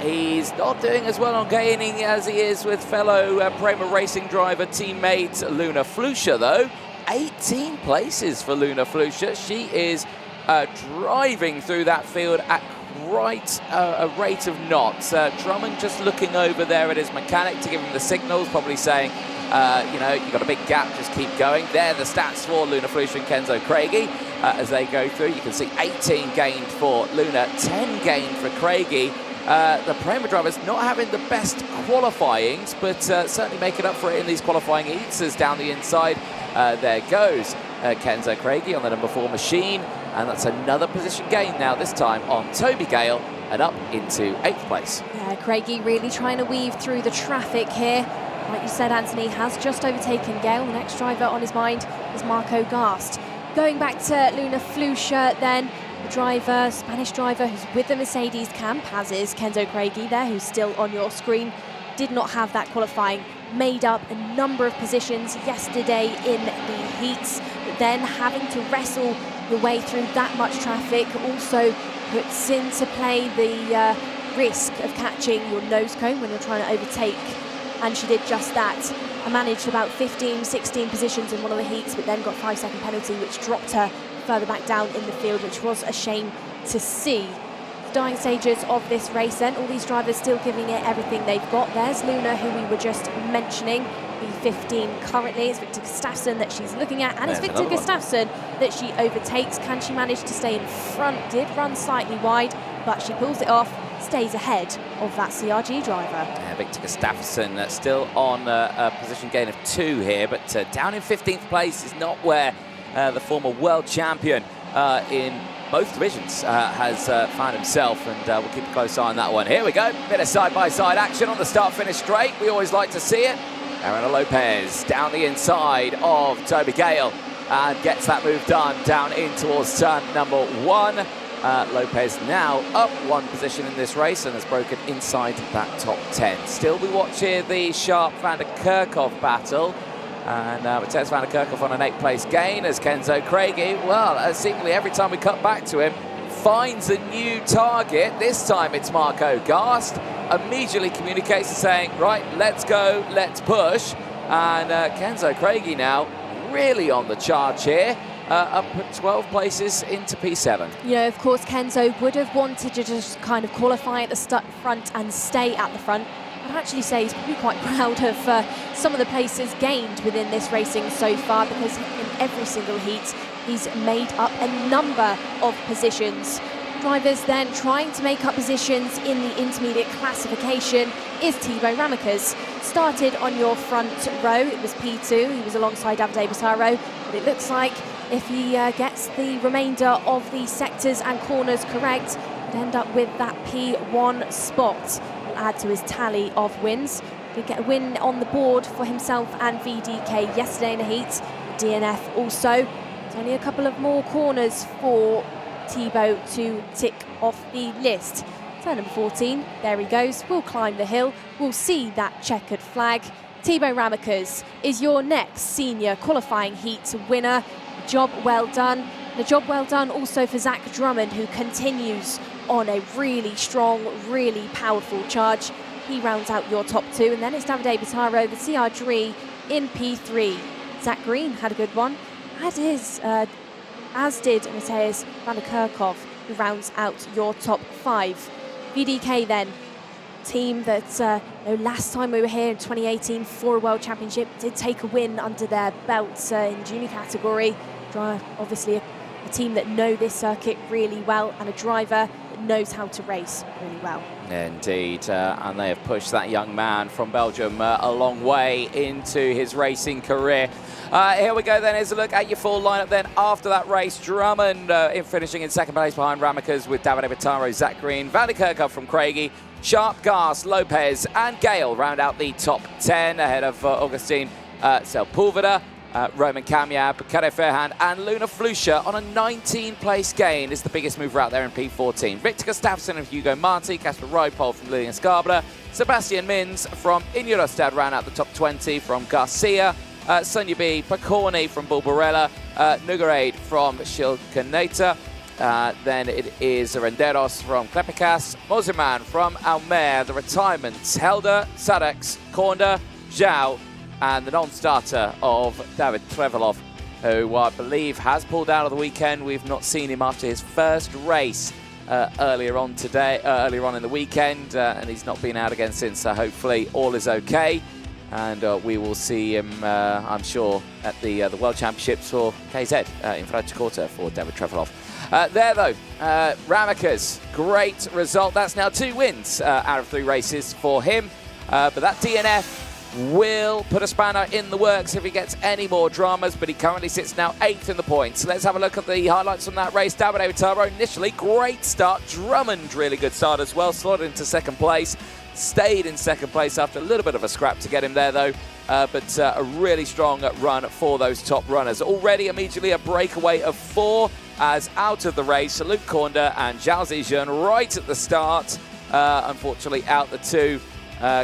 He's not doing as well on gaining as he is with fellow Prema Racing driver teammate Luna Flusha, though. 18 places for Luna Flusha. She is driving through that field at quite a rate of knots. Drummond just looking over there at his mechanic to give him the signals, probably saying, you know, you've got a big gap, just keep going. There the stats for Luna Flusha and Kenzo Craigie as they go through. You can see 18 gained for Luna, 10 gained for Craigie. The Prema drivers not having the best qualifyings, but certainly making up for it in these qualifying heats, as down the inside there goes Kenzo Craigie on the number 4 machine, and that's another position gain now, this time on Toby Gale, and up into 8th place. Yeah, Craigie really trying to weave through the traffic here. Like you said, Anthony has just overtaken Gale. The next driver on his mind is Marco Gast. Going back to Luna Flusha then, the driver, Spanish driver who's with the Mercedes camp, as is Kenzo Craigie there, who's still on your screen, did not have that qualifying. Made up a number of positions yesterday in the heats, but then having to wrestle the way through that much traffic also puts into play the risk of catching your nose cone when you're trying to overtake, and she did just that. I managed about 15, 16 positions in one of the heats, but then got a 5-second penalty, which dropped her further back down in the field, which was a shame to see. Dying stages of this race then, all these drivers still giving it everything they've got. There's Luna, who we were just mentioning, B15 currently. It's Victor Gustafsson that she's looking at, and it's Victor Gustafsson that she overtakes. Can she manage to stay in front? Did run slightly wide, but she pulls it off, stays ahead of that CRG driver. Yeah, Victor Gustafsson still on a position gain of 2 here, but down in 15th place is not where the former world champion in both divisions has found himself, and we'll keep a close eye on that one. Here we go, bit of side-by-side action on the start-finish straight. We always like to see it. Arana Lopez down the inside of Toby Gale and gets that move done down in towards turn number 1. Lopez now up 1 position in this race and has broken inside that top 10. Still we watch here the Sharp van der Kerkhoff battle. And Mateusz van der Kerkhoff on an 8th-place gain as Kenzo Craigie, well, seemingly every time we cut back to him, finds a new target. This time it's Marco Gast. Immediately communicates saying, right, let's go, let's push. And Kenzo Craigie now really on the charge here, up 12 places into P7. You know, of course, Kenzo would have wanted to just kind of qualify at the front and stay at the front. I'd actually say he's probably quite proud of some of the places gained within this racing so far, because in every single heat he's made up a number of positions. Drivers then trying to make up positions in the intermediate classification is Tibo Ramikas. Started on your front row, it was P2, he was alongside Davide Battaro, but it looks like if he gets the remainder of the sectors and corners correct, he'd end up with that P1 spot. Will add to his tally of wins. Did get a win on the board for himself and VDK yesterday in the heat. DNF also. There's only a couple of more corners for Tibo to tick off the list. Turn number 14, there he goes. We'll climb the hill. We'll see that checkered flag. Tibo Ramikas is your next senior qualifying heat winner. Job well done. The job well done also for Zach Drummond, who continues on a really strong, really powerful charge. He rounds out your top two, and then it's Davide Battaro, the CR3 in P3. Zach Green had a good one, as did Mateusz van der Kerkhoff, who rounds out your top five. VDK then, team that last time we were here in 2018 for a World Championship did take a win under their belts in junior category. Obviously a team that know this circuit really well, and a driver that knows how to race really well. Indeed, and they have pushed that young man from Belgium a long way into his racing career. Here we go then, here's a look at your full lineup then after that race. Drummond in finishing in second place behind Ramikas with Davide Battaro, Zach Green, Van der Kerkhoff from Craigie, Sharp, Gas, Lopez and Gale round out the top 10 ahead of Augustin Sepulveda, Roman Kamyab, Kare Fairhand and Luna Flusha on a 19-place gain is the biggest mover out there in P14. Victor Gustafsson and Hugo Marti, Casper Rydpol from Lilian Skarbla, Sebastian Mins from Inurostad round out the top 20 from Garcia, Sonia B. Pacorni from Bulbarella, Nugarade from Shilkaneta, then it is Renderos from Klepicas, Mosiman from Almer, the retirements, Helder, Sadeks, Kornda, Zhao, and the non-starter of David Trevelov, who I believe has pulled out of the weekend. We've not seen him after his first race earlier on in the weekend, and he's not been out again since, so hopefully all is okay. And we will see him, I'm sure, at the World Championships for KZ in Franciacorta for David Trevelov. There, though, Ramikas, great result. That's now 2 wins out of 3 races for him. But that DNF will put a spanner in the works if he gets any more dramas, but he currently sits now 8th in the points. Let's have a look at the highlights from that race. Davide Battaro initially, great start. Drummond, really good start as well, slotted into second place. Stayed in second place after a little bit of a scrap to get him there, though. But a really strong run for those top runners. Already immediately a breakaway of 4 as out of the race. Luke Kornda and Zhao Zijun right at the start. Unfortunately, out the 2,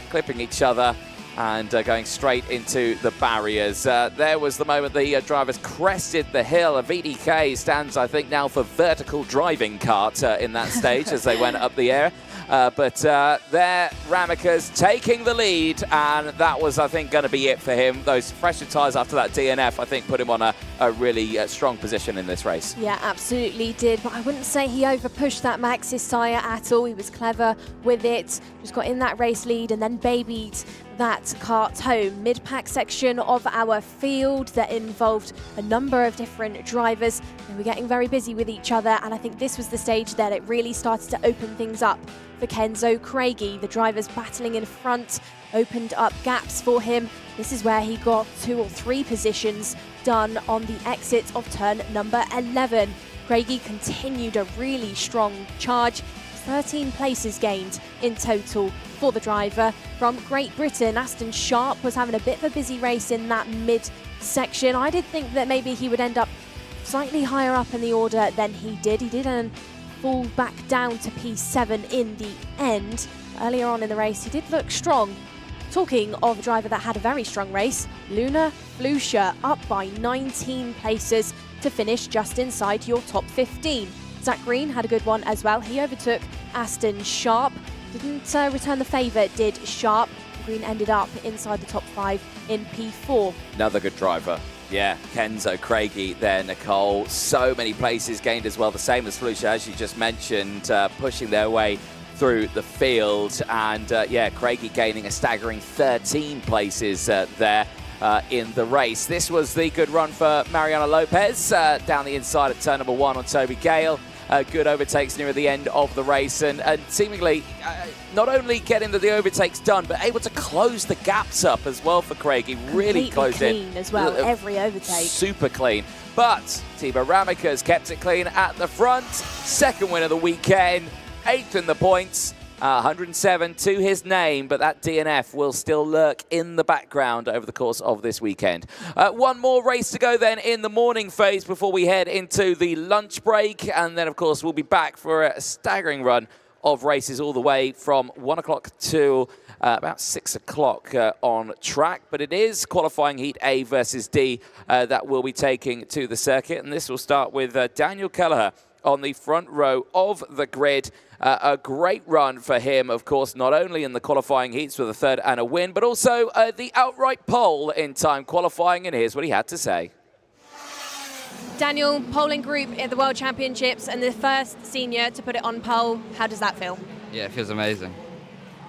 clipping each other and going straight into the barriers. There was the moment the drivers crested the hill. A VDK stands, I think, now for vertical driving cart in that stage as they went up the air. But there, Ramikas taking the lead, and that was, I think, going to be it for him. Those fresher tyres after that DNF, I think, put him on a really strong position in this race. Yeah, absolutely did, but I wouldn't say he overpushed that Maxxis tyre at all. He was clever with it, just got in that race lead and then babied that kart home. Mid-pack section of our field that involved a number of different drivers. They were getting very busy with each other, and I think this was the stage that it really started to open things up for Kenzo Craigie. The drivers battling in front opened up gaps for him. This is where he got 2 or 3 positions done on the exit of turn number 11. Craigie continued a really strong charge. 13 places gained in total for the driver from Great Britain. Aston Sharp was having a bit of a busy race in that mid-section. I did think that maybe he would end up slightly higher up in the order than he did. He did fall back down to P7 in the end. Earlier on in the race, he did look strong. Talking of a driver that had a very strong race, Luna Flusha up by 19 places to finish just inside your top 15. Zach Green had a good one as well. He overtook Aston Sharp. Didn't return the favour, did Sharp. Green ended up inside the top 5 in P4. Another good driver. Yeah, Kenzo Craigie there, Nicole. So many places gained as well, the same as Flusha, as you just mentioned, pushing their way through the field. And yeah, Craigie gaining a staggering 13 places there in the race. This was the good run for Mariano Lopez down the inside at turn number 1 on Toby Gale. good overtakes near the end of the race, and seemingly not only getting the overtakes done, but able to close the gaps up as well for Craig. He really closed in. Clean as well, every overtake. Super clean. But Tibo Ramikas kept it clean at the front. Second win of the weekend, 8th in the points. 107 to his name, but that DNF will still lurk in the background over the course of this weekend. One more race to go then in the morning phase before we head into the lunch break, and then of course we'll be back for a staggering run of races all the way from 1 o'clock to about 6 o'clock on track. But it is qualifying Heat A versus D that we'll be taking to the circuit, and this will start with Daniel Keller on the front row of the grid. A great run for him, of course, not only in the qualifying heats with a third and a win, but also the outright pole in time qualifying, and here's what he had to say. Daniel, polling group at the World Championships and the first senior to put it on pole. How does that feel? Yeah, it feels amazing.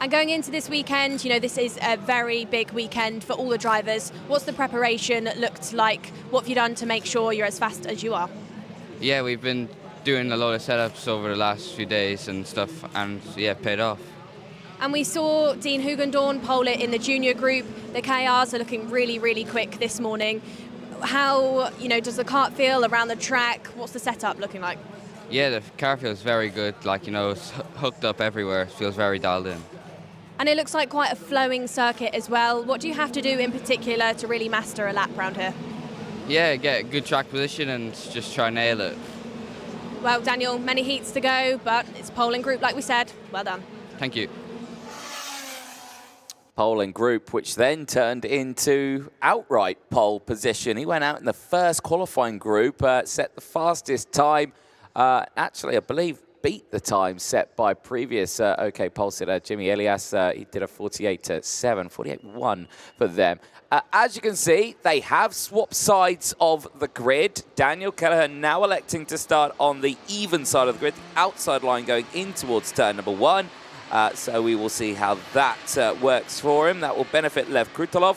And going into this weekend, you know, this is a very big weekend for all the drivers. What's the preparation looked like? What have you done to make sure you're as fast as you are? Yeah, we've been doing a lot of setups over the last few days and stuff, and yeah, paid off. And we saw Dean Hugon pole it in the junior group. The KRs are looking really, really quick this morning. How, you know, does the kart feel around the track? What's the setup looking like? Yeah, the car feels very good. Like, you know, it's hooked up everywhere. It feels very dialed in. And it looks like quite a flowing circuit as well. What do you have to do in particular to really master a lap round here? Yeah, get a good track position and just try and nail it. Well, Daniel, many heats to go, but it's polling group, like we said. Well done. Thank you. Polling group, which then turned into outright pole position. He went out in the first qualifying group, set the fastest time. Actually, I believe beat the time set by previous OK pole sitter Jimmy Elias. He did a 48.7, 48.1 for them. As you can see, they have swapped sides of the grid. Daniel Keller now electing to start on the even side of the grid, the outside line going in towards turn number 1. So we will see how that works for him. That will benefit Lev Krutolov.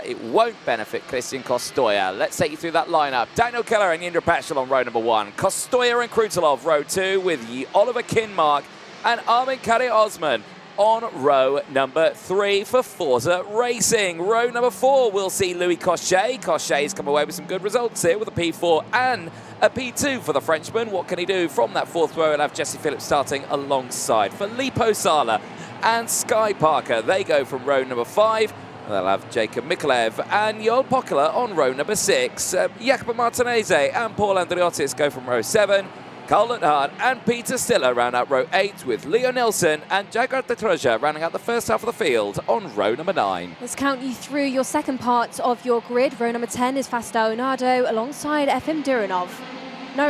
It won't benefit Christian Kostoya. Let's take you through that lineup. Daniel Keller and Jindra Paschal on row number 1. Kostoya and Krutolov, row 2, with Oliver Kinmark and Armin Kari-Osman on row number 3 for Forza Racing. Row number 4, we'll see Louis Cochet. Cochet's come away with some good results here with a P4 and a P2 for the Frenchman. What can he do from that 4th row? We'll have Jesse Phillips starting alongside. For Lipo Sala and Sky Parker, they go from row number 5. They'll have Jacob Mikolev and Joel Pokala on row number 6. Jacopo Martinez and Paul Andriotis go from row 7. Carl Lundhard and Peter Stiller round out row 8, with Leo Nelson and Jagar Detroja rounding out the first half of the field on row number 9. Let's count you through your second part of your grid. Row number 10 is Fastao Nardo alongside FM Duranov.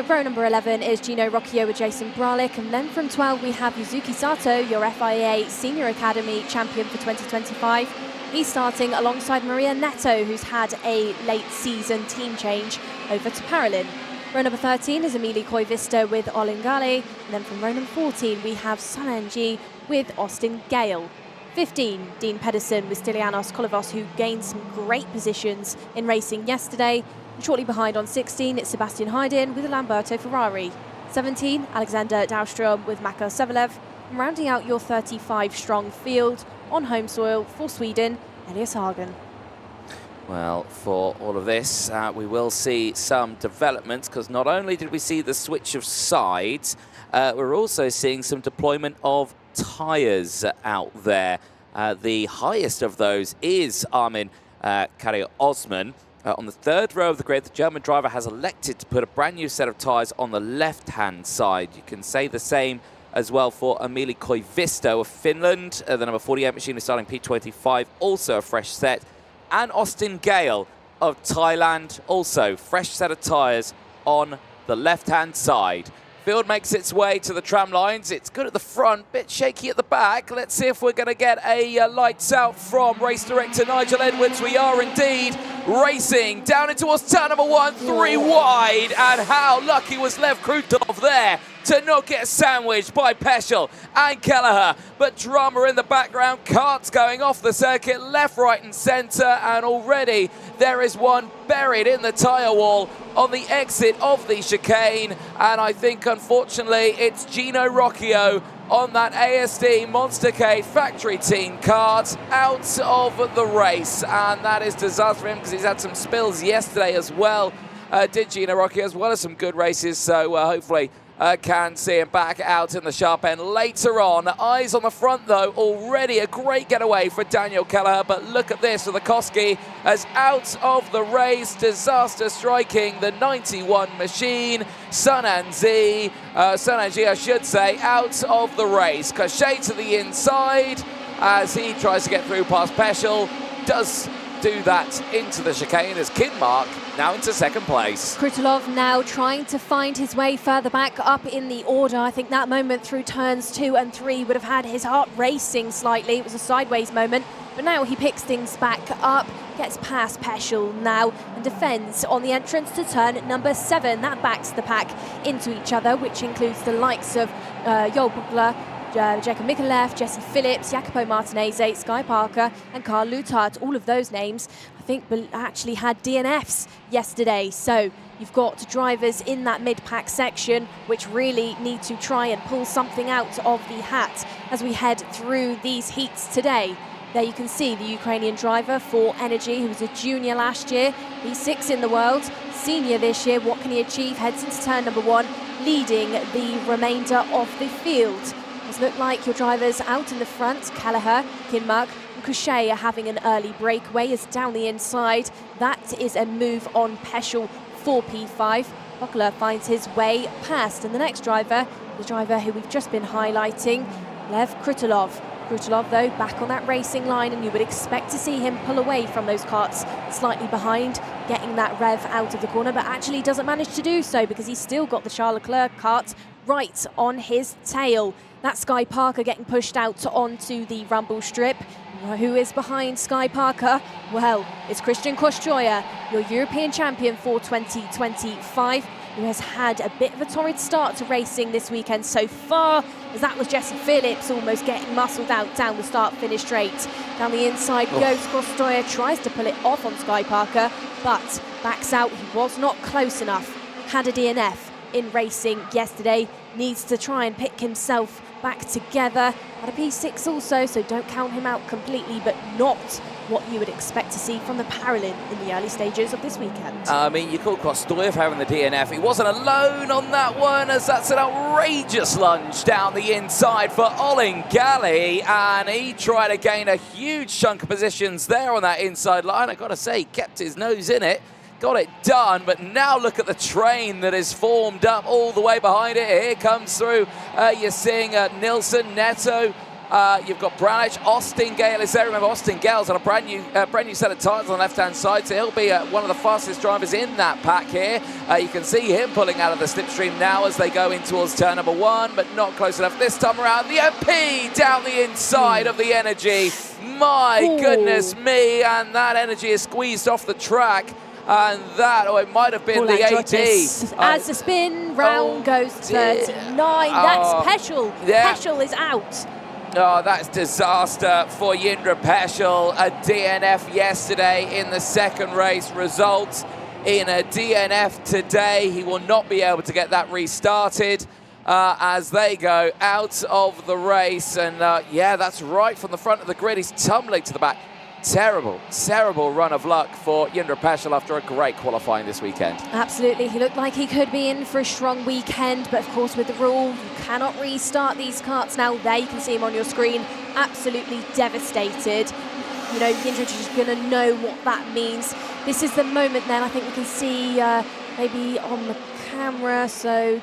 Row number 11 is Gino Rocchio with Jason Bralick, and then from 12 we have Yuzuki Sato, your FIA Senior Academy champion for 2025. He's starting alongside Maria Neto, who's had a late season team change over to Paralin. Row number 13 is Emily Koivisto with Olingale. And then from row number 14, we have Sananji with Austin Gale. 15, Dean Pedersen with Stylianos Kolovos, who gained some great positions in racing yesterday. And shortly behind on 16, it's Sebastian Haydn with Lamberto Ferrari. 17, Alexander Daustrom with Mako Sevelev. And rounding out your 35-strong field on home soil for Sweden, Elias Hagen. Well, for all of this, we will see some developments, because not only did we see the switch of sides, we're also seeing some deployment of tyres out there. The highest of those is Armin Kari-Osman. On the 3rd row of the grid, the German driver has elected to put a brand new set of tyres on the left-hand side. You can say the same as well for Emili Koivisto of Finland. The number 48 machine is starting P25, also a fresh set. And Austin Gale of Thailand, also fresh set of tyres on the left-hand side. Field makes its way to the tram lines. It's good at the front, bit shaky at the back. Let's see if we're going to get a lights out from race director Nigel Edwards. We are indeed racing down in towards turn number 1, 3 wide. And how lucky was Lev Krutolov there to not get sandwiched by Peschel and Kelleher. But drama in the background, karts going off the circuit, left, right and centre, and already There is one buried in the tyre wall on the exit of the chicane, and I think unfortunately it's Gino Rocchio on that ASD Monster K factory team kart out of the race, and that is disaster for him because he's had some spills yesterday as well. Did Gino Rocchio, as well as some good races, so hopefully can see him back out in the sharp end later on. Eyes on the front though, already a great getaway for Daniel Keller, but look at this, Sikorsky as out of the race, disaster striking the 91 machine. Sunanji I should say, out of the race. Cachet to the inside as he tries to get through past Peschel, does do that into the chicane as Kinmark now into second place. Krutolov now trying to find his way further back up in the order. I think that moment through turns 2 and 3 would have had his heart racing slightly. It was a sideways moment, but now he picks things back up, gets past Peschel now and defends on the entrance to turn number 7. That backs the pack into each other, which includes the likes of Joel Buchler, Jacob Mikulev, Jesse Phillips, Jacopo Martinez, Sky Parker and Carl Lutard. All of those names, I think, actually had DNFs yesterday. So you've got drivers in that mid-pack section which really need to try and pull something out of the hat as we head through these heats today. There you can see the Ukrainian driver for Energy, who was a junior last year. He's 6th in the world, senior this year. What can he achieve? Heads into turn number 1, leading the remainder of the field. It look like your drivers out in the front, Kelleher, Kinmark and Cochet are having an early breakaway as down the inside. That is a move on Peschel for P5. Buckler finds his way past, and the next driver, the driver who we've just been highlighting, Lev Krutolov. Krutolov though back on that racing line, and you would expect to see him pull away from those karts slightly behind, getting that rev out of the corner, but actually doesn't manage to do so because he's still got the Charles Leclerc kart right on his tail. That's Sky Parker getting pushed out onto the rumble strip. Who is behind Sky Parker? Well, it's Christian Kostoja, your European champion for 2025, who has had a bit of a torrid start to racing this weekend so far, as that was Jesse Phillips almost getting muscled out down the start-finish straight. Down the inside goes Kostoja, tries to pull it off on Sky Parker, but backs out. He was not close enough. Had a DNF in racing yesterday, needs to try and pick himself back together. Had a P6 also, so don't count him out completely, but not what you would expect to see from the Paralympic in the early stages of this weekend. I mean, you call Kostoja for having the DNF. He wasn't alone on that one, as that's an outrageous lunge down the inside for Olin Gali, and he tried to gain a huge chunk of positions there on that inside line. I gotta say, he kept his nose in it. Got it done, but now look at the train that is formed up all the way behind it. Here comes through, you're seeing Nilsson, Neto, you've got Branich, Austin Gale is there. Remember, Austin Gale's on a brand new set of tyres on the left-hand side, so he'll be one of the fastest drivers in that pack here. You can see him pulling out of the slipstream now as they go in towards turn number 1, but not close enough this time around. The MP down the inside of the Energy. My goodness me, and that Energy is squeezed off the track. And that, or it might have been the AD. As the spin round goes 39, that's Peschel. Yeah. Peschel is out. Oh, that's disaster for Jindra Peschel. A DNF yesterday in the second race results in a DNF today. He will not be able to get that restarted as they go out of the race. And yeah, that's right from the front of the grid. He's tumbling to the back. Terrible, terrible run of luck for Jindra Peschel after a great qualifying this weekend. Absolutely, he looked like he could be in for a strong weekend, but of course with the rule, you cannot restart these karts now. There you can see him on your screen, absolutely devastated. You know, Jindra is going to know what that means. This is the moment then, I think we can see maybe on the camera, so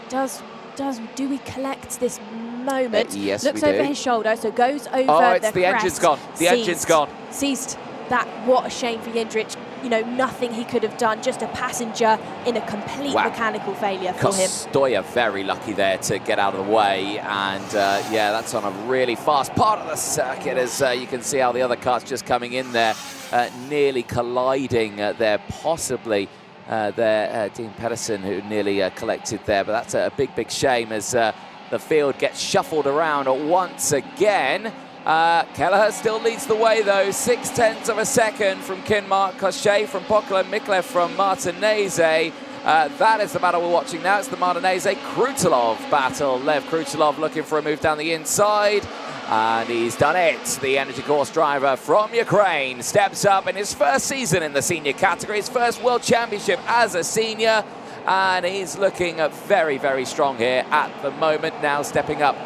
do we collect this moment? Yes, looks we over do. his shoulder, so goes over it's the engine's gone. The engine's gone. Ceased that. What a shame for Jindrich. You know, nothing he could have done, just a passenger in a complete mechanical failure for him. Kostoja very lucky there to get out of the way, and yeah, that's on a really fast part of the circuit, as you can see how the other car's just coming in there, nearly colliding there, possibly Dean Pedersen, who nearly collected there, but that's a big shame as the field gets shuffled around once again. Kelleher still leads the way though, 0.6 of a second from Kinmark, Cochet from Pokla, Miklev from Martinez. That is the battle we're watching now. It's the Martinez-Krutolov battle. Lev Krutolov looking for a move down the inside, and he's done it. The Energy Course driver from Ukraine steps up in his first season in the senior category, his first World Championship as a senior, and he's looking very, very strong here at the moment, now stepping up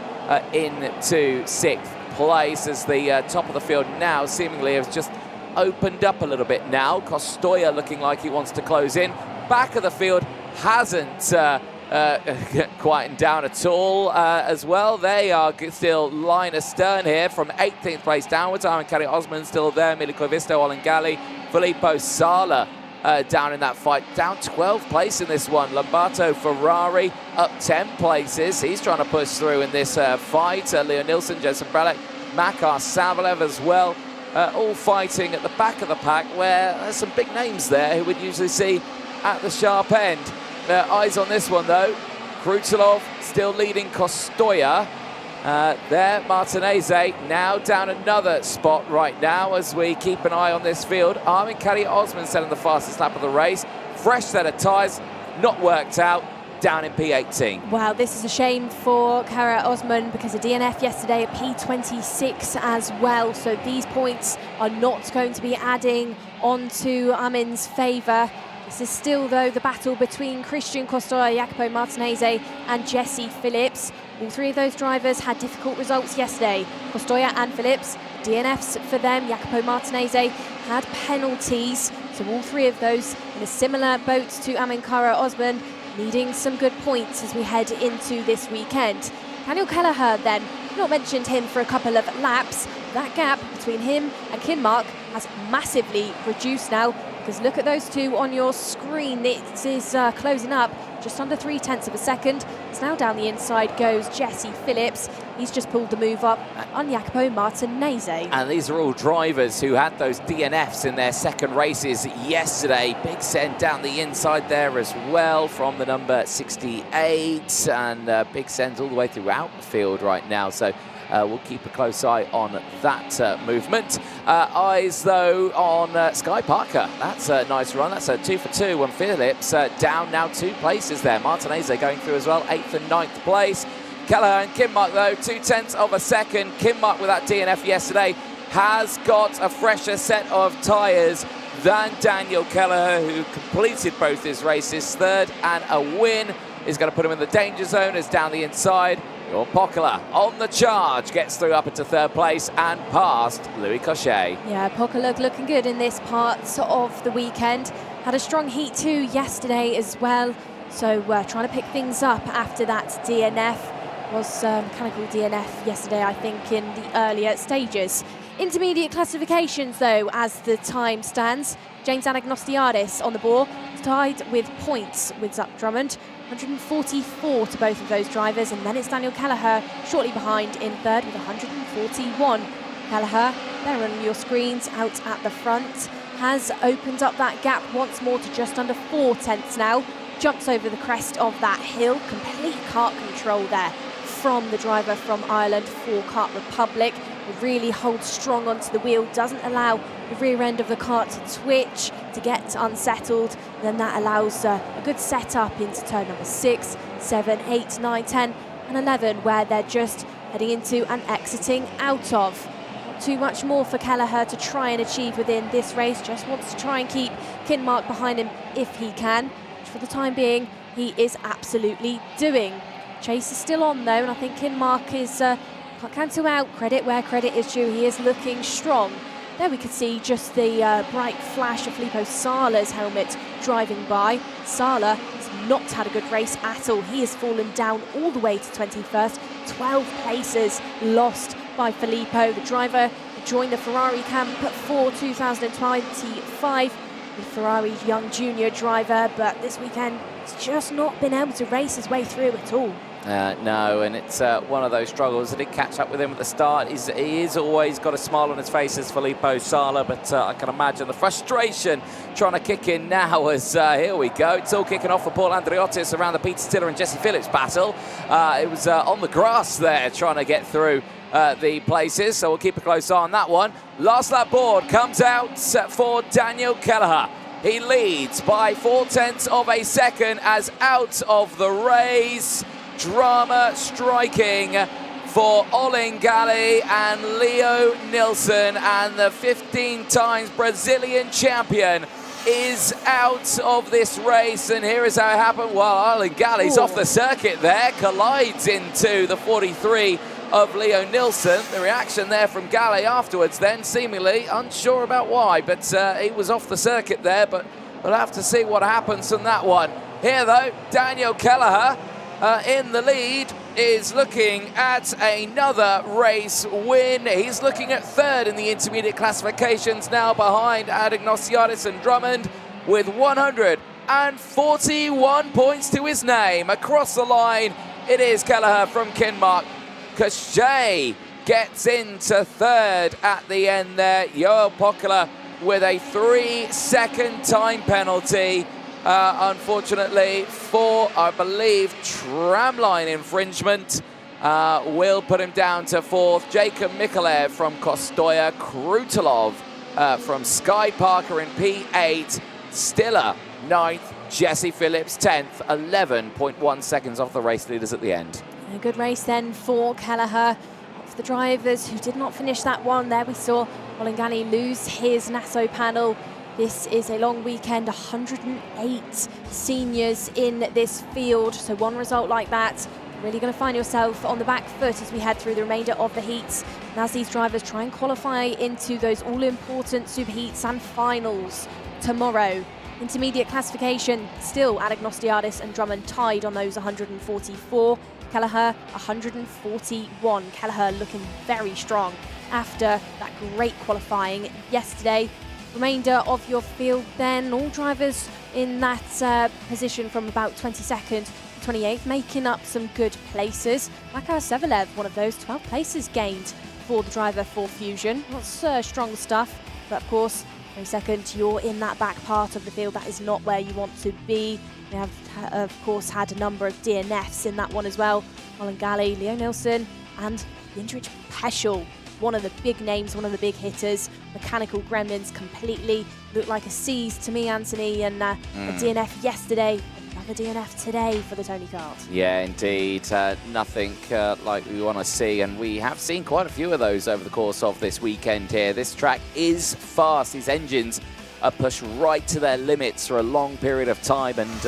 into 6th place as the top of the field now seemingly has just opened up a little bit now. Kostoya looking like he wants to close in. Back of the field hasn't quietened down at all as well. They are still line astern here from 18th place downwards. Armin Kari Osman still there, Miliko Visto, Olengali, Filippo Sala down in that fight, down 12th place in this one. Lamberto Ferrari up 10 places. He's trying to push through in this fight. Leo Nilsson, Jason Brelek, Makar Savalev as well, all fighting at the back of the pack, where there's some big names there who would usually see at the sharp end. Eyes on this one though. Krutolov still leading Kostoya. There, Martinez now down another spot right now as we keep an eye on this field. Armin Kari Osman setting the fastest lap of the race. Fresh set of tyres, not worked out, down in P18. Wow, this is a shame for Kara Osman because a DNF yesterday at P26 as well. So these points are not going to be adding on to Armin's favour. This is still, though, the battle between Christian Kostoya, Jacopo Martinez and Jesse Phillips. All three of those drivers had difficult results yesterday. Kostoya and Phillips, DNFs for them. Jacopo Martinez had penalties. So all three of those in a similar boat to Armin Kara Osman, needing some good points as we head into this weekend. Daniel Kelleher then, not mentioned him for a couple of laps. That gap between him and Kinmark has massively reduced now, because look at those two on your screen. It is closing up just under 0.3 of a second. It's now down the inside goes Jesse Phillips. He's just pulled the move up on Jacopo Martinez. And these are all drivers who had those DNFs in their second races yesterday. Big Sen down the inside there as well from the number 68. And Big Sen's all the way throughout the field right now. So we'll keep a close eye on that movement. Eyes, though, on Sky Parker. That's a nice run. That's a 2 for 2 on Phillips. Down now 2 places there. Martinez going through as well, 8th and 9th place. Kelleher and Kinmark, though, 0.2 of a second. Kinmark with that DNF yesterday has got a fresher set of tyres than Daniel Kelleher, who completed both his races. Third, and a win is going to put him in the danger zone as down the inside. Your Pokla on the charge, gets through up into 3rd place and past Louis Cochet. Yeah, Pokla looking good in this part of the weekend. Had a strong heat 2 yesterday as well. So trying to pick things up after that DNF. Was mechanical DNF yesterday, I think, in the earlier stages. Intermediate classifications, though, as the time stands. James Anagnostiadis on the board, tied with points with Zuck Drummond. 144 to both of those drivers, and then it's Daniel Kelleher shortly behind in 3rd with 141. Kelleher, there on your screens, out at the front, has opened up that gap once more to just under 0.4 now. Jumps over the crest of that hill, complete kart control there from the driver from Ireland for Kart Republic. It really holds strong onto the wheel, doesn't allow the rear end of the kart to twitch, to get unsettled. Then that allows a good setup into turn number 6, 7, 8, 9, 10 and 11, where they're just heading into and exiting out of. Not too much more for Kelleher to try and achieve within this race, just wants to try and keep Kinmark behind him if he can, which for the time being he is absolutely doing. Chase is still on though, and I think Kinmark is, can't cancel out credit where credit is due. He is looking strong. There we could see just the bright flash of Filippo Sala's helmet driving by. Sala has not had a good race at all. He has fallen down all the way to 21st. 12 places lost by Filippo. The driver joined the Ferrari camp for 2025. The Ferrari young junior driver, but this weekend he's just not been able to race his way through at all. No, and it's one of those struggles. I did catch up with him at the start. He is always got a smile on his face as Filippo Sala, but I can imagine the frustration trying to kick in now as here we go. It's all kicking off for Paul Andriotis around the Peter Stiller and Jesse Phillips battle. It was on the grass there trying to get through the places, so we'll keep a close eye on that one. Last lap board comes out for Daniel Keller. He leads by 0.4 of a second as out of the race. Drama striking for Olin Gali and Leo Nilsson, and the 15 times Brazilian champion is out of this race. And here is how it happened. Well, Olin Gali's off the circuit there, collides into the 43 of Leo Nilsson. The reaction there from Gali afterwards then, seemingly unsure about why, but he was off the circuit there, but we'll have to see what happens from that one. Here though, Daniel Keller in the lead is looking at another race win. He's looking at third in the intermediate classifications now, behind Anagnostiadis and Drummond, with 141 points to his name. Across the line, it is Keller from Kinmark. Cachet gets into third at the end there. Joel Pokela with a 3-second time penalty. Unfortunately, for, I believe, tramline infringement, will put him down to fourth. Jacob Mikalev from Kostoya, Krutolov from Sky Parker in P8, Stiller 9th, Jesse Phillips 10th, 11.1 seconds off the race leaders at the end. A good race then for Kelleher. For the drivers who did not finish that one, there we saw Olin Gali lose his Nassau panel. This is a long weekend, 108 seniors in this field. So one result like that, really going to find yourself on the back foot as we head through the remainder of the heats. And as these drivers try and qualify into those all-important superheats and finals tomorrow. Intermediate classification, still Anagnostiadis and Drummond tied on those 144. Kelleher 141. Kelleher looking very strong after that great qualifying yesterday. Remainder of your field then, all drivers in that position from about 22nd to 28th, making up some good places. Makar Sevelev, one of those, 12 places gained for the driver for Fusion. That's strong stuff, but of course, 22nd, you're in that back part of the field. That is not where you want to be. We have, of course, had a number of DNFs in that one as well. Olin Gali, Leo Nilsson, and Jindrich Peschel, one of the big names, one of the big hitters. Mechanical Gremlins completely looked like a seize to me, Anthony, and a DNF yesterday, another DNF today for the Tony Kart. Yeah, indeed. Nothing like we want to see, and we have seen quite a few of those over the course of this weekend here. This track is fast. These engines are pushed right to their limits for a long period of time, and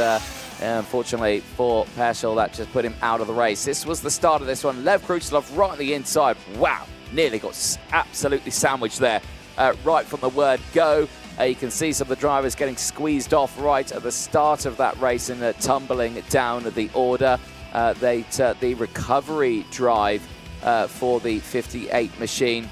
unfortunately for Peschel, that just put him out of the race. This was the start of this one. Lev Krutolov right on the inside. Wow, nearly got absolutely sandwiched there right from the word go. You can see some of the drivers getting squeezed off right at the start of that race and tumbling down the order. The recovery drive for the 58 machine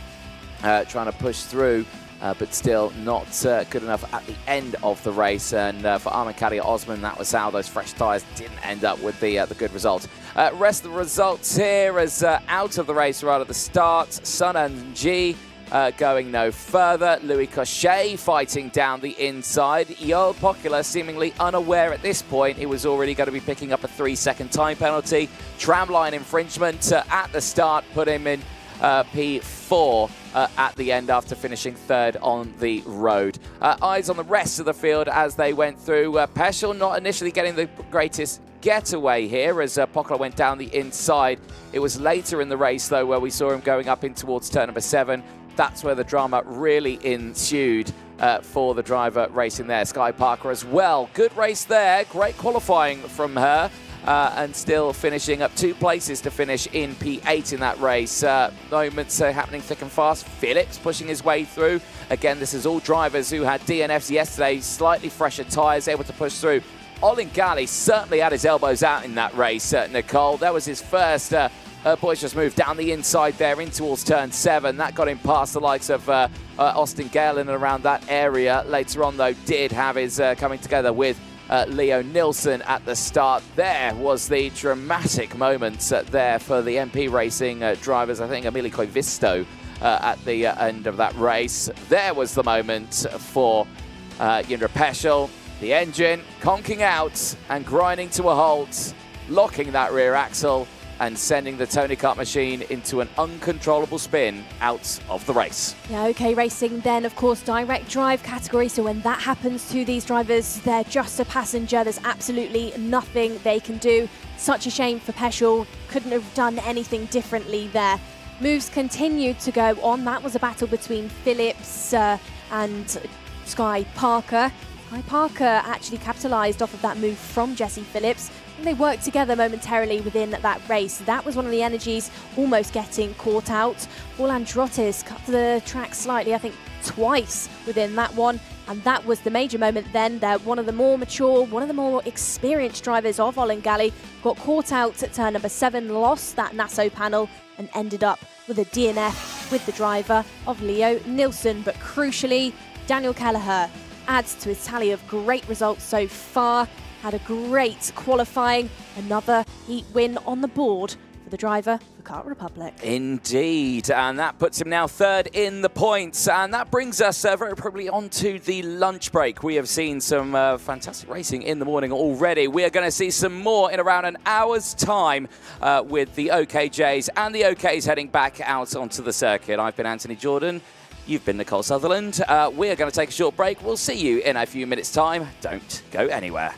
trying to push through, but still not good enough at the end of the race. And for Armin Caddy at Osman, that was how those fresh tyres didn't end up with the good result. Rest of the results here as out of the race right at the start. Sun and G going no further. Louis Cochet fighting down the inside. Joel Pokela seemingly unaware at this point he was already going to be picking up a 3-second time penalty. Tramline infringement at the start put him in P4 at the end after finishing third on the road. Eyes on the rest of the field as they went through. Peschel not initially getting the greatest getaway here as Pokela went down the inside. It was later in the race though where we saw him going up in towards turn number 7. That's where the drama really ensued for the driver racing there. Sky Parker as well. Good race there. Great qualifying from her. And still finishing up 2 places to finish in P8 in that race. Moments happening thick and fast. Phillips pushing his way through. Again, this is all drivers who had DNFs yesterday. Slightly fresher tyres, able to push through. Olin Gali certainly had his elbows out in that race, Nicole. That was his first boisterous move down the inside there in towards turn 7. That got him past the likes of Austin Gale in and around that area. Later on, though, did have his coming together with Leo Nilsson at the start. There was the dramatic moments there for the MP Racing drivers. I think Emilio Koivisto at the end of that race. There was the moment for Jindra Peschel. The engine conking out and grinding to a halt, locking that rear axle. and sending the Tony Kart machine into an uncontrollable spin out of the race. Yeah, OK Racing then, of course, direct drive category. So when that happens to these drivers, they're just a passenger. There's absolutely nothing they can do. Such a shame for Purcell. Couldn't have done anything differently there. Moves continued to go on. That was a battle between Phillips and Sky Parker. Sky Parker actually capitalised off of that move from Jesse Phillips. And they worked together momentarily within that race. That was one of the energies almost getting caught out. Androtis cut the track slightly, I think twice within that one. And that was the major moment then. One of the more mature, one of the more experienced drivers of Olengali got caught out at turn number 7, lost that Nassau panel and ended up with a DNF with the driver of Leo Nilsson. But crucially, Daniel Keller adds to his tally of great results so far. Had a great qualifying, another heat win on the board for the driver for Kart Republic. Indeed, and that puts him now 3rd in the points, and that brings us very probably onto the lunch break. We have seen some fantastic racing in the morning already. We are going to see some more in around an hour's time with the OKJs and the OKs heading back out onto the circuit. I've been Anthony Jordan. You've been Nicole Sutherland. We're going to take a short break. We'll see you in a few minutes' time. Don't go anywhere.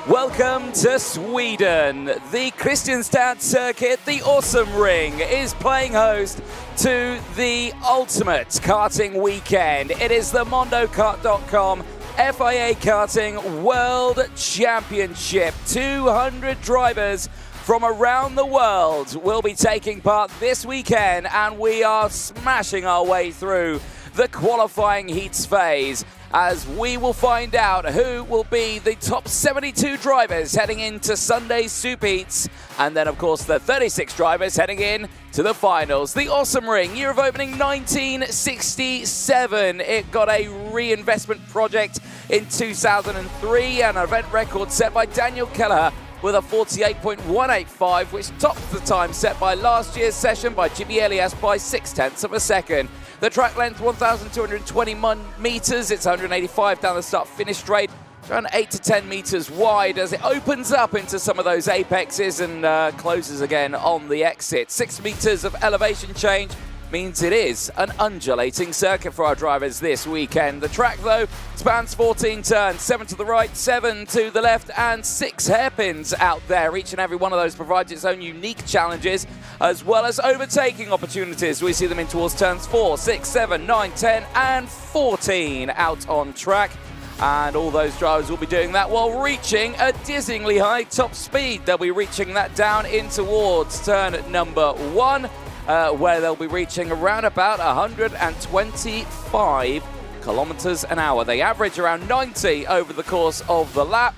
Welcome to Sweden. The Kristianstad circuit, the Åsum Ring, is playing host to the ultimate karting weekend. It is the MondoKart.com FIA Karting World Championship. 200 drivers from around the world will be taking part this weekend, and we are smashing our way through the qualifying heats phase, as we will find out who will be the top 72 drivers heading into Sunday's Super Heats, and then of course the 36 drivers heading in to the finals. The Åsum Ring, year of opening 1967. It got a reinvestment project in 2003, and an event record set by Daniel Keller with a 48.185, which topped the time set by last year's session by Jimmy Elias by 0.6 of a second. The track length, 1,221 meters. It's 185 down the start-finish straight. It's around 8 to 10 meters wide as it opens up into some of those apexes and closes again on the exit. 6 meters of elevation change means it is an undulating circuit for our drivers this weekend. The track, though, spans 14 turns, 7 to the right, 7 to the left, and 6 hairpins out there. Each and every one of those provides its own unique challenges, as well as overtaking opportunities. We see them in towards turns 4, 6, 7, 9, 10, and 14 out on track. And all those drivers will be doing that while reaching a dizzyingly high top speed. They'll be reaching that down in towards turn number 1. Where they'll be reaching around about 125 kilometers an hour. They average around 90 over the course of the lap.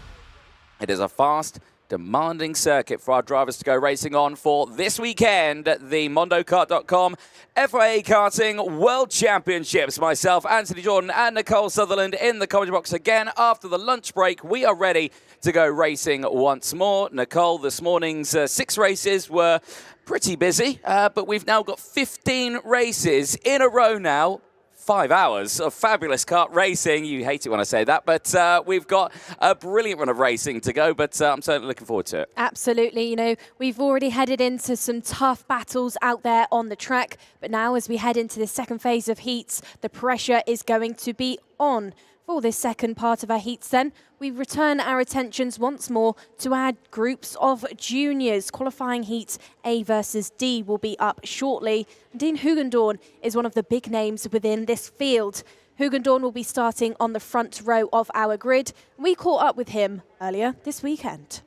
It is a fast, demanding circuit for our drivers to go racing on for this weekend at the MondoKart.com FIA Karting World Championships. Myself, Anthony Jordan, and Nicole Sutherland in the commentary box again. After the lunch break, we are ready to go racing once more. Nicole, this morning's 6 races were pretty busy, but we've now got 15 races in a row now. 5 hours of fabulous kart racing. You hate it when I say that, but we've got a brilliant run of racing to go, but I'm certainly looking forward to it. Absolutely. You know, we've already headed into some tough battles out there on the track, but now as we head into the second phase of heats, the pressure is going to be on. For this second part of our heats then, we return our attentions once more to our groups of juniors. Qualifying heats A versus D will be up shortly. Dean Hugon is one of the big names within this field. Hugon will be starting on the front row of our grid. We caught up with him earlier this weekend.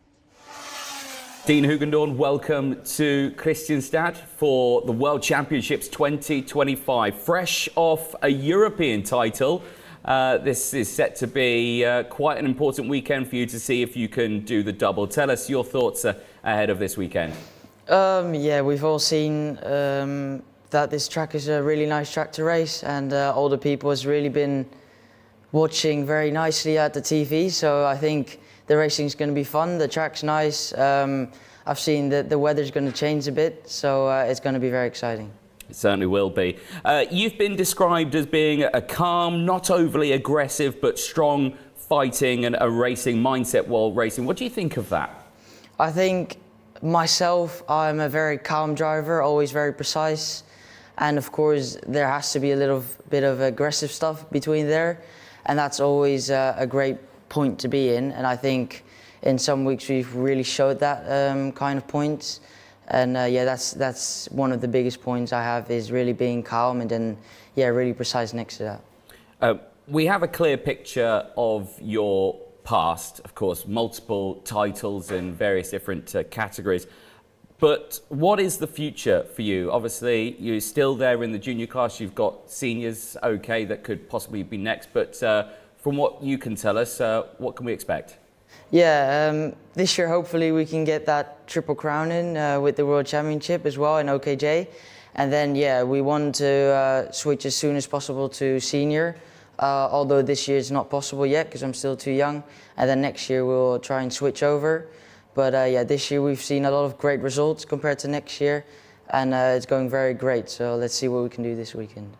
Dean Hugon, welcome to Kristianstad for the World Championships 2025. Fresh off a European title, this is set to be quite an important weekend for you to see if you can do the double. Tell us your thoughts ahead of this weekend. Yeah, we've all seen that this track is a really nice track to race, and all the people has really been watching very nicely at the TV. So I think the racing is going to be fun. The track's nice. I've seen that the weather's going to change a bit, so it's going to be very exciting. It certainly will be. You've been described as being a calm, not overly aggressive, but strong fighting and a racing mindset while racing. What do you think of that? I think myself, I'm a very calm driver, always very precise. And of course, there has to be a little bit of aggressive stuff between there. And that's always a great point to be in. And I think in some weeks we've really showed that kind of points. And yeah, that's one of the biggest points I have, is really being calm and then, yeah, really precise next to that. We have a clear picture of your past, of course, multiple titles in various different categories. But what is the future for you? Obviously, you're still there in the junior class. You've got seniors, okay, that could possibly be next. But from what you can tell us, what can we expect? Yeah, this year hopefully we can get that triple crown in with the World Championship as well in OKJ. And then, yeah, we want to switch as soon as possible to senior, although this year it's not possible yet because I'm still too young. And then next year we'll try and switch over. But yeah, this year we've seen a lot of great results compared to next year, and it's going very great. So let's see what we can do this weekend.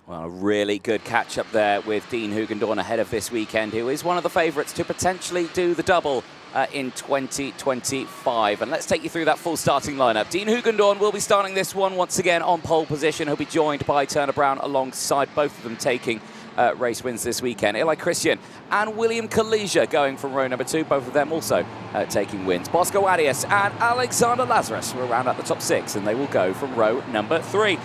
Well, a really good catch-up there with Dean Hugon ahead of this weekend, who is one of the favourites to potentially do the double in 2025. And let's take you through that full starting lineup. Dean Hugon will be starting this one once again on pole position. He'll be joined by Turner Brown alongside, both of them taking race wins this weekend. Eli Christian and William Kalija going from row number 2, both of them also taking wins. Bosco Arias and Alexander Lazarus will round out the top 6, and they will go from row number 3.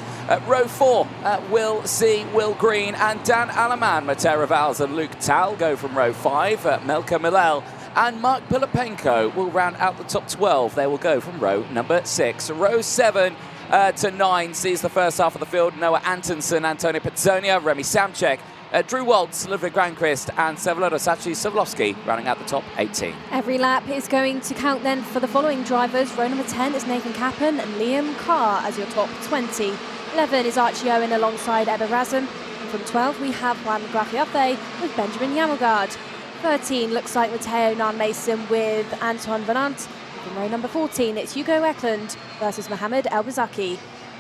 Row 4, we'll see Will Green and Dan Alaman, Mateo Rivals and Luke Tal go from row 5. Melka Milel and Mark Pilipenko will round out the top 12. They will go from row number 6. Row 7 to 9 sees the first half of the field. Noah Antonsen, Antonio Pizzonia, Remy Samchek, Drew Waltz, Ludwig Granqvist and Sachi Savlovsky rounding out the top 18. Every lap is going to count then for the following drivers. Row number 10 is Nathan Kappen and Liam Carr as your top 20. 11 is Archie Owen alongside Ebba Razum. And from 12 we have Juan Grafiafe with Benjamin Yamagard. 13 looks like Matteo Nan-Mason with Antoine Venant. From row number 14 it's Hugo Eklund versus Mohamed Elbazaki.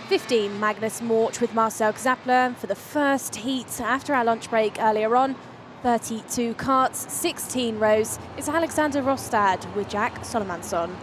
15 Magnus Morch with Marcel Kzappler for the first heat after our lunch break earlier on. 32 karts, 16 rows. It's Alexander Rostad with Jack Solomonson.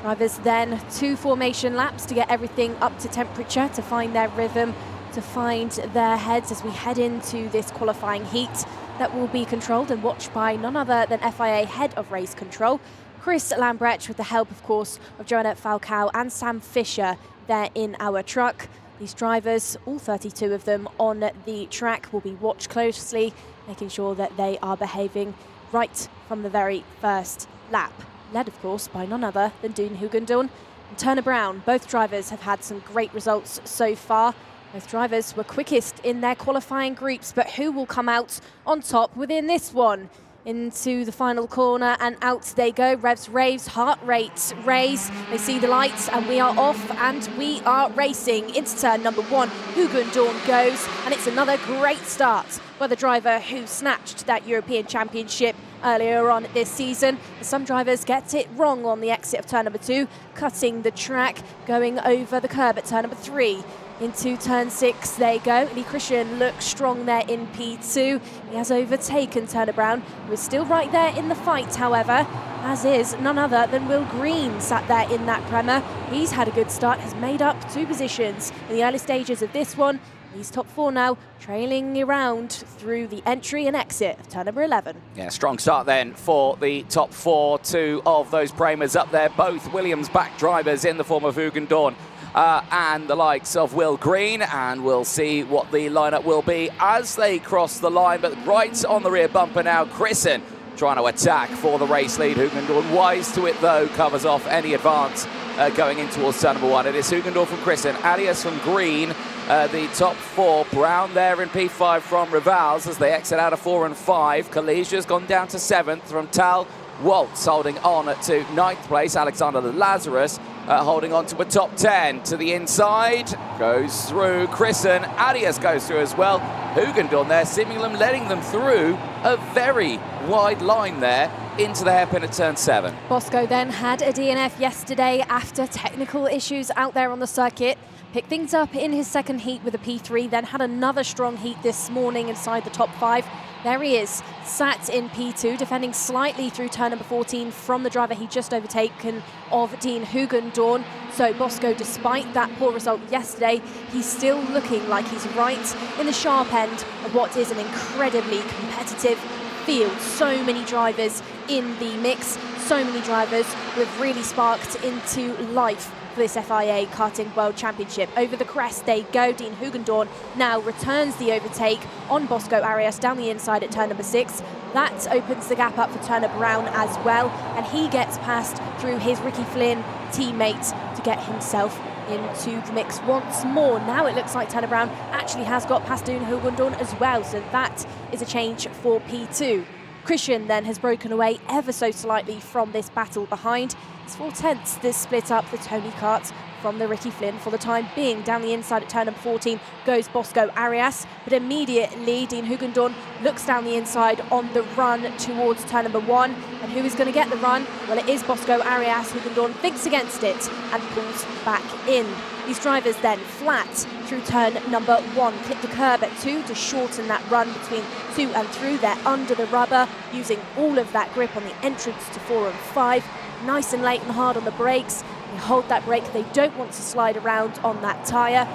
Drivers then 2 formation laps to get everything up to temperature, to find their rhythm, to find their heads as we head into this qualifying heat that will be controlled and watched by none other than FIA Head of Race Control, Chris Lambrecht, with the help, of course, of Joanna Falcao and Sam Fisher there in our truck. These drivers, all 32 of them on the track, will be watched closely, making sure that they are behaving right from the very first lap. Led, of course, by none other than Dean Hugon and Turner Brown. Both drivers have had some great results so far. Both drivers were quickest in their qualifying groups, but who will come out on top within this one? Into the final corner and out they go. Revs, raves, heart rates raise. They see the lights and we are off and we are racing into turn number 1. Hugon goes, and it's another great start by the driver who snatched that European Championship earlier on this season. Some drivers get it wrong on the exit of turn number 2, cutting the track, going over the curb at turn number 3. Into turn 6 they go. Eli Christian looks strong there in P2. He has overtaken Turner Brown, who is still right there in the fight, however, as is none other than Will Green sat there in that Prema. He's had a good start, has made up 2 positions in the early stages of this one. He's top 4 now, trailing around through the entry and exit of turn number 11. Yeah, strong start then for the top 4. 2 of those Premas up there, both Williams-backed drivers in the form of Hugon and the likes of Will Green, and we'll see what the lineup will be as they cross the line. But right on the rear bumper now, Chrisen trying to attack for the race lead. Hugon wise to it though, covers off any advance going in towards turn number 1. It is Hugon from Chrisen, Arias from Green, the top 4. Brown there in P5 from Rivals as they exit out of 4 and 5. Kalija's gone down to 7th from Tal. Waltz holding on to 9th place. Alexander Lazarus holding on to a top 10 to the inside. Goes through Chrisen. Arias goes through as well. Hugon there, seemingly letting them through a very wide line there into the hairpin at turn 7. Bosco then had a DNF yesterday after technical issues out there on the circuit. Picked things up in his second heat with a P3, then had another strong heat this morning inside the top 5. There he is, sat in P2, defending slightly through turn number 14 from the driver he just overtaken of Dean Hugon. So Bosco, despite that poor result yesterday, he's still looking like he's right in the sharp end of what is an incredibly competitive field. So many drivers in the mix, so many drivers who have really sparked into life for this FIA Karting World Championship. Over the crest they go. Dean Hugon now returns the overtake on Bosco Arias down the inside at turn number 6. That opens the gap up for Turner Brown as well, and he gets past through his Ricky Flynn teammate to get himself into the mix once more. Now it looks like Turner Brown actually has got past Dean Hugon as well, so that is a change for P2. Christian then has broken away ever so slightly from this battle behind. It's 4/10 this split up the Tony Kart from the Ricky Flynn for the time being. Down the inside at turn number 14 goes Bosco Arias, but immediately Dean Hugon looks down the inside on the run towards turn number 1. And who is going to get the run? Well, it is Bosco Arias. Hugon thinks against it and pulls back in. These drivers then flat through turn number 1, clip the curb at 2 to shorten that run between 2 and 3. They're under the rubber, using all of that grip on the entrance to 4 and 5. Nice and late and hard on the brakes. They hold that brake, they don't want to slide around on that tyre.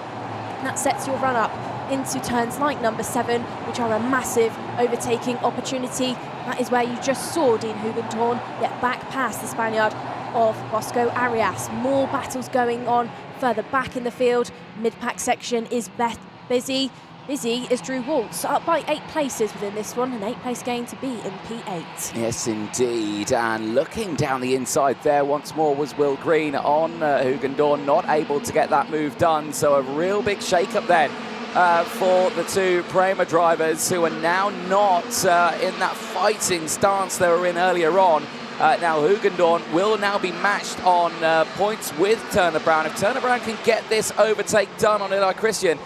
And that sets your run up into turns like number 7, which are a massive overtaking opportunity. That is where you just saw Dean Hugon get back past the Spaniard of Bosco Arias. More battles going on further back in the field. Mid-pack section is busy. Busy is Drew Waltz, up by 8 places within this one, an 8-place gain to be in P8. Yes, indeed. And looking down the inside there once more was Will Green on Hugon, not able to get that move done. So a real big shake-up then for the 2 Prema drivers, who are now not in that fighting stance they were in earlier on. Now Hugon will now be matched on points with Turner Brown. If Turner Brown can get this overtake done on Eli Christian,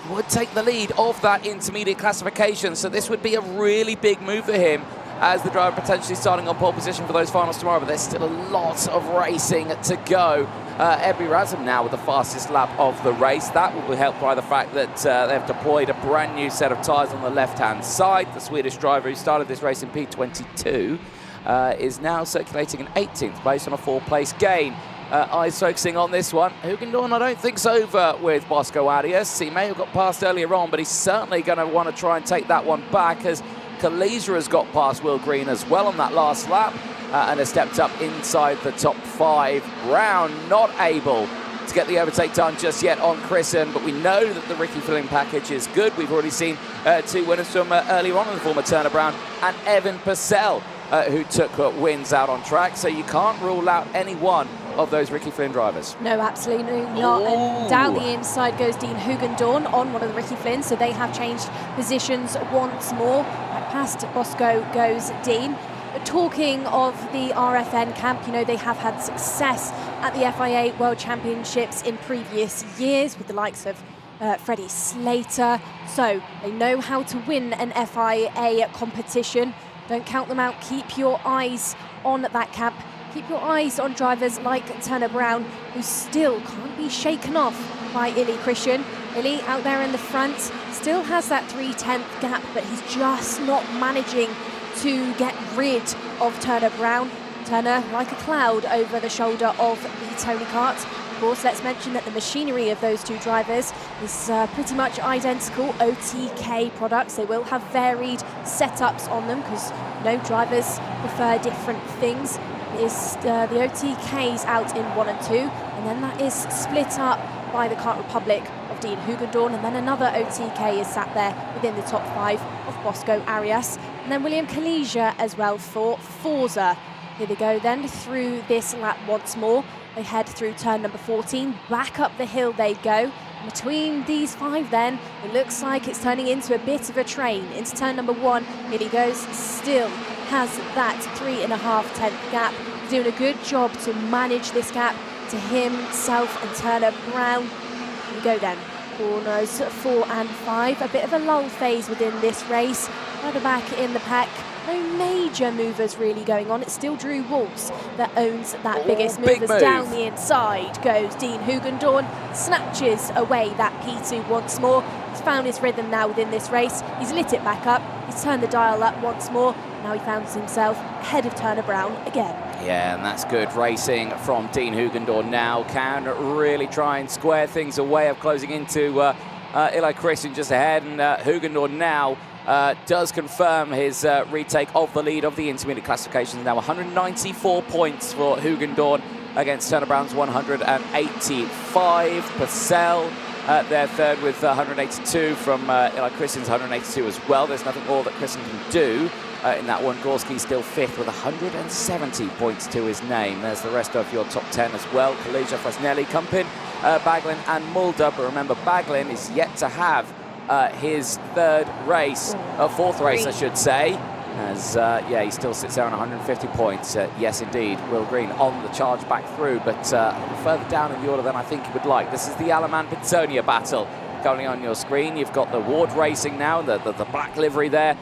would take the lead of that intermediate classification. So this would be a really big move for him as the driver potentially starting on pole position for those finals tomorrow. But there's still a lot of racing to go. Ebby Razum now with the fastest lap of the race. That will be helped by the fact that they've deployed a brand new set of tyres on the left-hand side. The Swedish driver who started this race in P22 is now circulating in 18th place on a 4-place gain. Eyes focusing on this one. Hugon, I don't think's over with Bosco Arias. He may have got past earlier on, but he's certainly going to want to try and take that one back, as Kalesia has got past Will Green as well on that last lap and has stepped up inside the top 5. Brown not able to get the overtake done just yet on Christian, but we know that the Ricky Filling package is good. We've already seen 2 winners from earlier on in the form of Turner Brown and Evan Purcell, who took wins out on track. So you can't rule out any one of those Ricky Flynn drivers. No, absolutely not. Ooh. And down the inside goes Dean Hugon on one of the Ricky Flynns, so they have changed positions once more. Right past Bosco goes Dean. But talking of the RFN camp, you know, they have had success at the FIA World Championships in previous years with the likes of Freddie Slater, so they know how to win an FIA competition. Don't count them out. Keep your eyes on that camp. Keep your eyes on drivers like Turner Brown, who still can't be shaken off by Eli Christian. Eli out there in the front still has that 3/10 gap, but he's just not managing to get rid of Turner Brown. Turner like a cloud over the shoulder of the Tony Kart. Of course, let's mention that the machinery of those 2 drivers is pretty much identical, OTK products. They will have varied setups on them because, you know, drivers prefer different things. Is the OTKs out in 1 and 2, and then that is split up by the Kart Republic of Dean Hugon, and then another OTK is sat there within the top 5 of Bosco Arias, and then William Kalesia as well for Forza. Here they go then through this lap once more. They head through turn number 14, back up the hill they go. Between these 5 then, it looks like it's turning into a bit of a train. Into turn number 1, here he goes, still has that 3.5-tenth gap. Doing a good job to manage this gap to himself and Turner Brown. Here we go then, corners 4 and 5. A bit of a lull phase within this race. Further back in the pack, no major movers really going on. It's still Drew Waltz that owns that biggest movers. Move. Down the inside goes Dean Hugon, snatches away that P2 once more. He's found his rhythm now within this race. He's lit it back up. He's turned the dial up once more. Now he finds himself ahead of Turner Brown again. Yeah, and that's good racing from Dean Hugon now. Can really try and square things away of closing into Eli Christian just ahead. And Hugon now does confirm his retake of the lead of the intermediate classifications. Now 194 points for Hugon against Turner Brown's 185. Purcell they're third with 182 from Eli Christian's 182 as well. There's nothing more that Christian can do in that one. Gorski still 5th with 170 points to his name. There's the rest of your top 10 as well. Kalesia, Fresnelli, Kumpin, Baglin and Mulder. But remember, Baglin is yet to have his 4th race, I should say. As, he still sits there on 150 points. Yes, indeed, Will Green on the charge back through, but a little further down in the order than I think he would like. This is the Alaman-Pitsonia battle currently on your screen. You've got the Ward Racing now, the black livery there,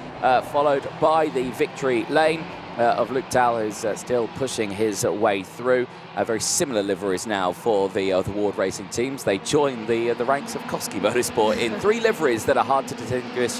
followed by the Victory Lane of Luke Tal, who's still pushing his way through. Very similar liveries now for the Ward Racing teams. They join the ranks of Koski Motorsport in 3 liveries that are hard to distinguish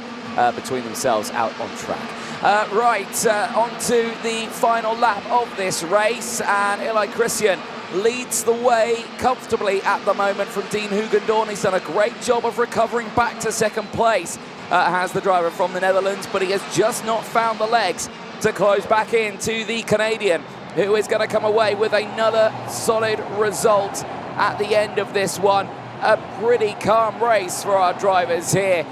between themselves out on track. On to the final lap of this race, and Eli Christian leads the way comfortably at the moment from Dean Hugon. He's done a great job of recovering back to second place, has the driver from the Netherlands, but he has just not found the legs to close back into the Canadian, who is going to come away with another solid result at the end of this one. A pretty calm race for our drivers here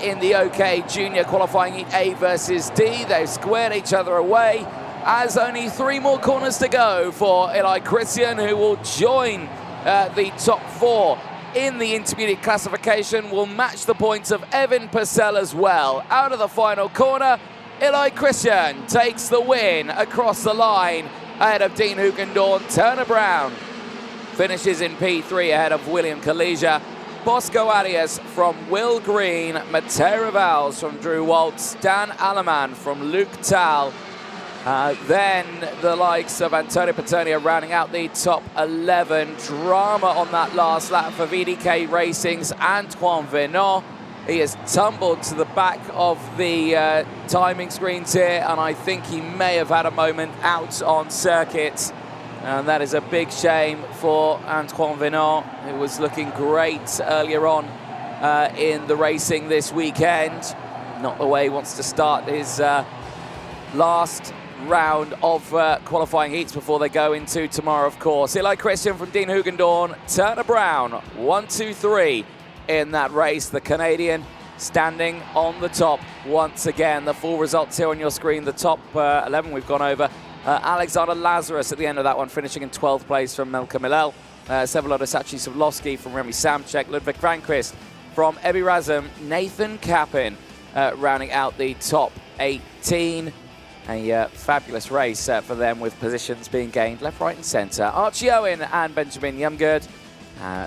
in the OK Junior qualifying heat A versus D. They've squared each other away as only 3 more corners to go for Eli Christian, who will join the top 4 in the intermediate classification, will match the points of Evan Purcell as well. Out of the final corner, Eli Christian takes the win across the line ahead of Dean Hugon. Turner Brown finishes in P3 ahead of William Kalija. Bosco Arias from Will Green, Mateo Rivals from Drew Waltz, Dan Alleman from Luke Tal. Then the likes of Antonio Paternia rounding out the top 11. Drama on that last lap for VDK Racing's Antoine Venot. He has tumbled to the back of the timing screens here, and I think he may have had a moment out on circuit. And that is a big shame for Antoine Venot, who was looking great earlier on in the racing this weekend. Not the way he wants to start his last round of qualifying heats before they go into tomorrow, of course. Eli Christian from Dean Hugon, Turner Brown, 1, 2, 3 in that race. The Canadian standing on the top once again. The full results here on your screen. The top 11 we've gone over. Alexander Lazarus at the end of that one, finishing in 12th place from Melka Milel. Sevoloda Sachi-Savlovsky from Remy Samchek. Ludwig Cranquist from Ebi Razum. Nathan Kappin rounding out the top 18. A fabulous race for them, with positions being gained left, right and centre. Archie Owen and Benjamin Yumgerd.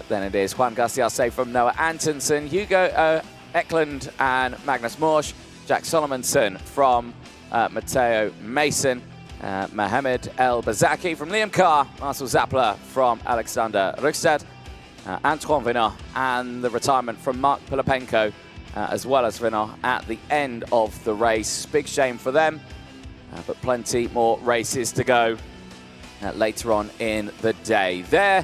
Then it is Juan Garciase from Noah Antonsen, Hugo Eklund and Magnus Morsch, Jack Solomonson from Matteo Mason, Mohamed El Bazaki from Liam Carr, Marcel Zappler from Alexander Rukstad, Antoine Venot, and the retirement from Mark Pilapenko, as well as Venot at the end of the race. Big shame for them. But plenty more races to go later on in the day. There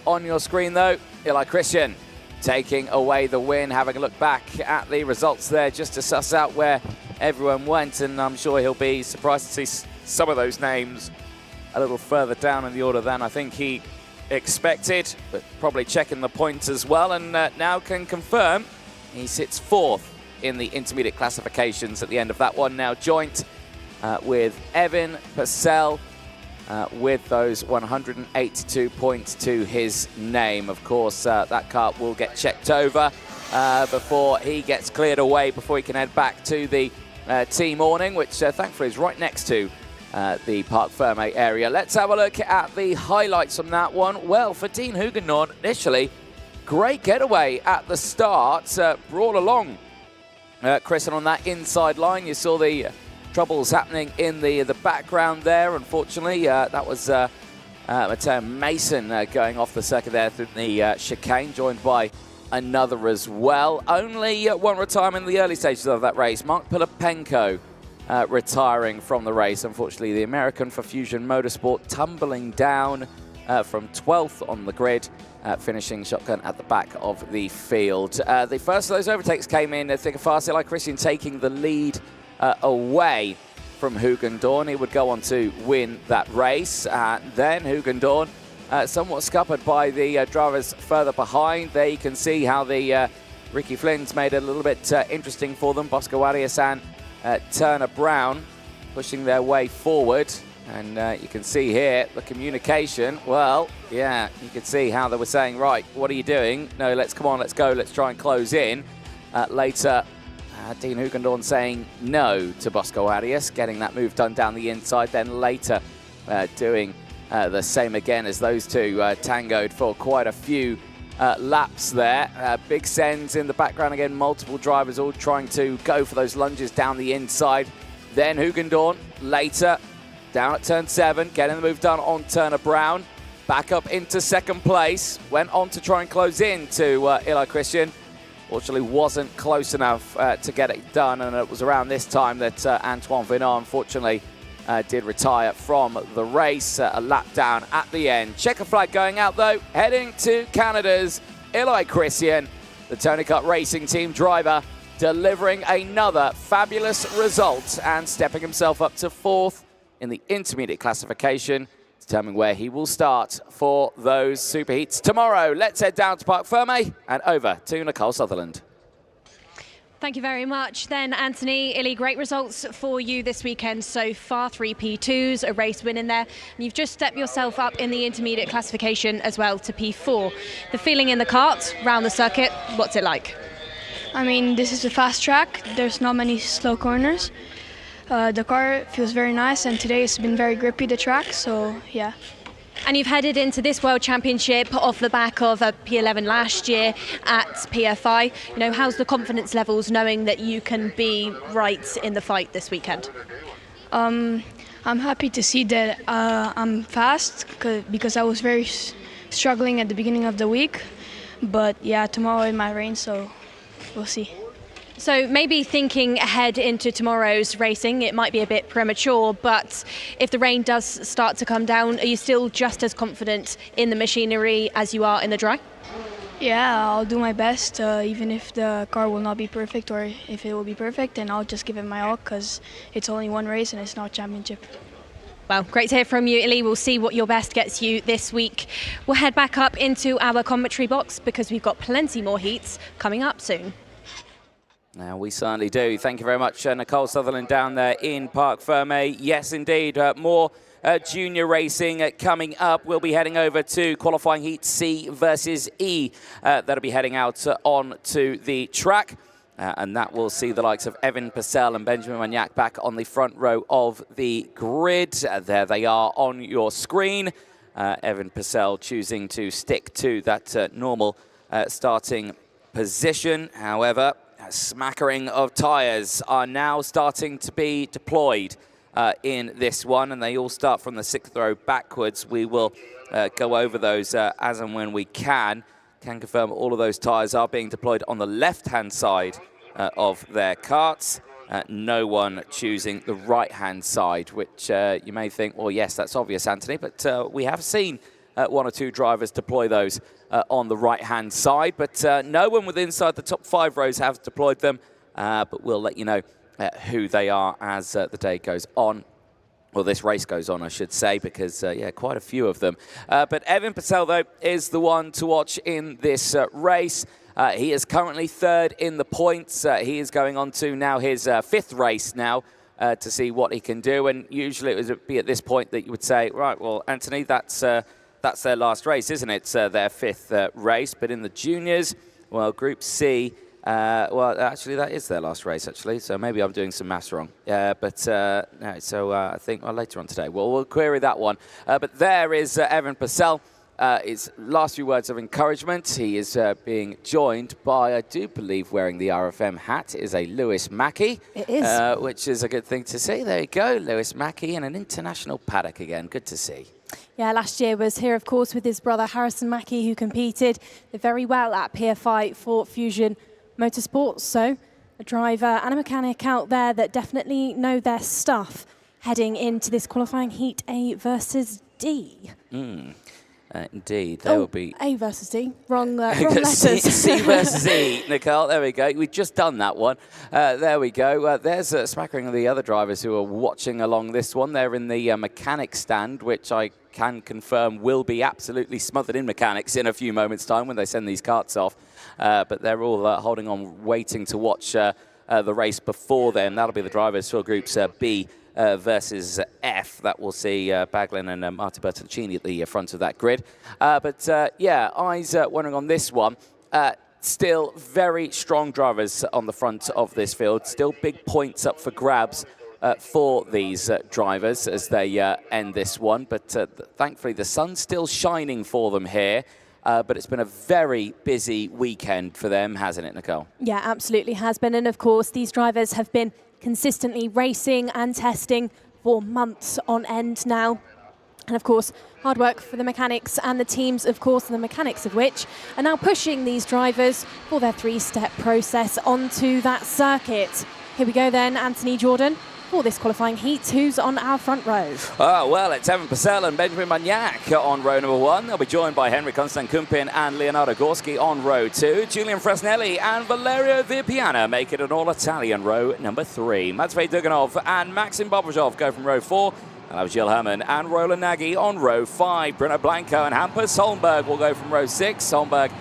on your screen, though, Eli Christian taking away the win. Having a look back at the results there just to suss out where everyone went, and I'm sure he'll be surprised to see some of those names a little further down in the order than I think he expected, but probably checking the points as well, and now can confirm he sits 4th in the intermediate classifications at the end of that one, now joint with Evan Purcell with those 182 points to his name. Of course, that car will get checked over before he gets cleared away, before he can head back to the team awning, which thankfully is right next to the Parc Ferme area. Let's have a look at the highlights from that one. Well, for Dean Hugon, initially, great getaway at the start, brought along Christian on that inside line. You saw the troubles happening in the background there. Unfortunately, that was Matteo Mason going off the circuit there through the chicane, joined by another as well. Only one retirement in the early stages of that race. Mark Pilapenko retiring from the race. Unfortunately, the American for Fusion Motorsport tumbling down from 12th on the grid, finishing shotgun at the back of the field. The first of those overtakes came in thick and fast. Eli Christian taking the lead away from Hugon. He would go on to win that race. Then Hugon somewhat scuppered by the drivers further behind. There you can see how the Ricky Flynn's made it a little bit interesting for them. Bosco Arias and Turner Brown pushing their way forward. And you can see here the communication. Well, yeah, you can see how they were saying, right, what are you doing? No, let's come on, let's go, let's try and close in. Later, Dean Hugon saying no to Bosco Arias, getting that move done down the inside, then later doing the same again as those two tangoed for quite a few laps there. Big sends in the background again, multiple drivers all trying to go for those lunges down the inside. Then Hugon later down at turn 7, getting the move done on Turner Brown. Back up into second place, went on to try and close in to Eli Christian. Fortunately, wasn't close enough to get it done, and it was around this time that Antoine Venot, unfortunately, did retire from the race. A lap down at the end. Checker flag going out though, heading to Canada's Eli Christian, the Tony Kart Racing Team driver, delivering another fabulous result and stepping himself up to 4th in the intermediate classification, determining where he will start for those superheats tomorrow. Let's head down to Parc Ferme and over to Nicole Sutherland. Thank you very much then, Anthony. Ili, great results for you this weekend so far. 3 P2s, a race win in there. And you've just stepped yourself up in the intermediate classification as well to P4. The feeling in the kart, round the circuit, what's it like? I mean, this is a fast track. There's not many slow corners. The car feels very nice, and today it's been very grippy, the track, so yeah. And you've headed into this World Championship off the back of a P11 last year at PFI. You know, how's the confidence levels knowing that you can be right in the fight this weekend? I'm happy to see that I'm fast because I was very struggling at the beginning of the week. But yeah, tomorrow it might rain, so we'll see. So maybe thinking ahead into tomorrow's racing, it might be a bit premature, but if the rain does start to come down, are you still just as confident in the machinery as you are in the dry? Yeah, I'll do my best, even if the car will not be perfect, or if it will be perfect, then I'll just give it my all, because it's only one race and it's not a championship. Well, great to hear from you, Ili. We'll see what your best gets you this week. We'll head back up into our commentary box because we've got plenty more heats coming up soon. Now, we certainly do. Thank you very much, Nicole Sutherland down there in Parc Ferme. Yes, indeed, more junior racing coming up. We'll be heading over to qualifying heat C versus E. That'll be heading out on to the track. And that will see the likes of Evan Purcell and Benjamin Magnac back on the front row of the grid. There they are on your screen. Evan Purcell choosing to stick to that normal starting position. However, a smattering of tyres are now starting to be deployed in this one, and they all start from the 6th row backwards. We will go over those as and when we can. Can confirm all of those tyres are being deployed on the left-hand side of their karts. No one choosing the right-hand side, which you may think, well, yes, that's obvious, Anthony, but we have seen 1 or 2 drivers deploy those on the right-hand side, but no one within inside the top 5 rows have deployed them, but we'll let you know who they are as the day goes on. Well, this race goes on, I should say, because, yeah, quite a few of them. But Evan Purcell, though, is the one to watch in this race. He is currently 3rd in the points. He is going on to now his 5th race now to see what he can do. And usually it would be at this point that you would say, right, well, Anthony, that's their last race, isn't it? Their 5th race. But in the juniors, well, Group C, well, actually, that is their last race, actually. So maybe I'm doing some maths wrong. No, so I think later on today, we'll query that one. But there is Evan Purcell. His last few words of encouragement. He is being joined by, I do believe, wearing the RFM hat is a Lewis Mackey. It is. Which is a good thing to see. There you go, Lewis Mackey in an international paddock again. Good to see. Yeah, last year was here, of course, with his brother Harrison Mackey, who competed very well at PFI for Fusion Motorsports. So a driver and a mechanic out there that definitely know their stuff heading into this qualifying heat A versus D. Indeed, there will be... A versus D. Wrong letters. C versus E, Nicole. There we go. We've just done that one. There we go. There's a smattering of the other drivers who are watching along this one. They're in the mechanic stand, which I can confirm will be absolutely smothered in mechanics in a few moments' time when they send these karts off. But they're all holding on, waiting to watch the race before then. That'll be the drivers for Groups B versus F. That will see Baglin and Marti Bertoncini at the front of that grid. Yeah, eyes wondering on this one. Still very strong drivers on the front of this field. Still big points up for grabs for these drivers as they end this one. But thankfully, the sun's still shining for them here. But it's been a very busy weekend for them, hasn't it, Nicole? Yeah, absolutely has been. And of course, these drivers have been consistently racing and testing for months on end now. And of course, hard work for the mechanics and the teams, of course, and the mechanics of which are now pushing these drivers for their 3-step process onto that circuit. Here we go then, Anthony Jordan, for this qualifying heat. Who's on our front row? Oh, well, it's Evan Purcell and Benjamin Magnac on row number 1. They'll be joined by Henrik Konstantin and Leonardo Gorski on row 2. Julian Frasnelli and Valerio Viapiana make it an all-Italian row number 3. Matvey Duganov and Maxim Bobrozov go from row 4. And Gilles Herman and Roland Nagy on row 5. Bruno Blanco and Hampus Holmberg will go from row 6. Holmberg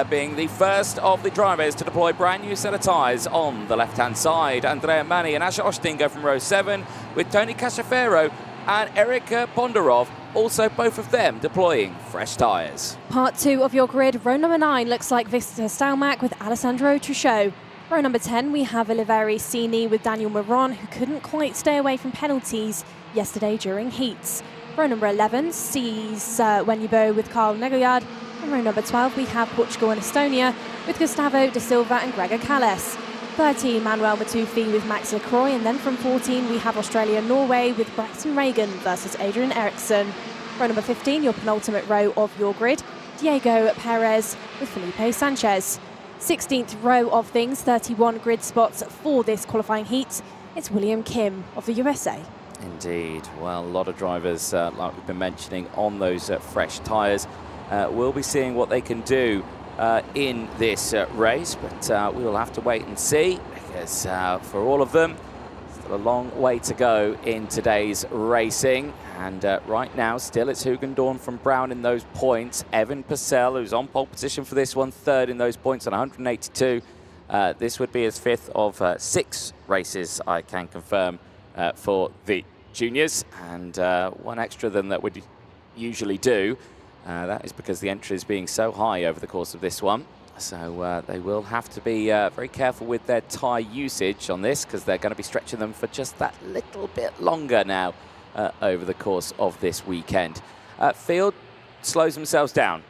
being the first of the drivers to deploy brand new set of tyres on the left-hand side. Andrea Mani and Asher Ostin go from row 7, with Tony Casciafero and Eric Bondarov, also both of them deploying fresh tyres. Part 2 of your grid, row number 9 looks like Victor Stalmack with Alessandro Truchot. Row number 10, we have Oliveri Sini with Daniel Moron, who couldn't quite stay away from penalties yesterday during heats. Row number 11 sees Wenyubo with Carl Negoyard. In row number 12, we have Portugal and Estonia with Gustavo da Silva and Gregor Calles. 13, Manuel Matufi with Max Lacroix. And then from 14, we have Australia and Norway with Braxton Reagan versus Adrian Eriksson. Row number 15, your penultimate row of your grid, Diego Perez with Felipe Sanchez. 16th row of things, 31 grid spots for this qualifying heat. It's William Kim of the USA. Indeed. Well, a lot of drivers, like we've been mentioning, on those fresh tyres. We'll be seeing what they can do in this race, but we will have to wait and see, because for all of them, still a long way to go in today's racing. And right now, still it's Hugon from Brown in those points. Evan Purcell, who's on pole position for this one, 3rd in those points on 182. This would be his 5th of 6 races, I can confirm, for the juniors, and one extra than that would usually do. That is because the entry is being so high over the course of this one. So they will have to be very careful with their tyre usage on this, because they're going to be stretching them for just that little bit longer now over the course of this weekend. Field slows themselves down.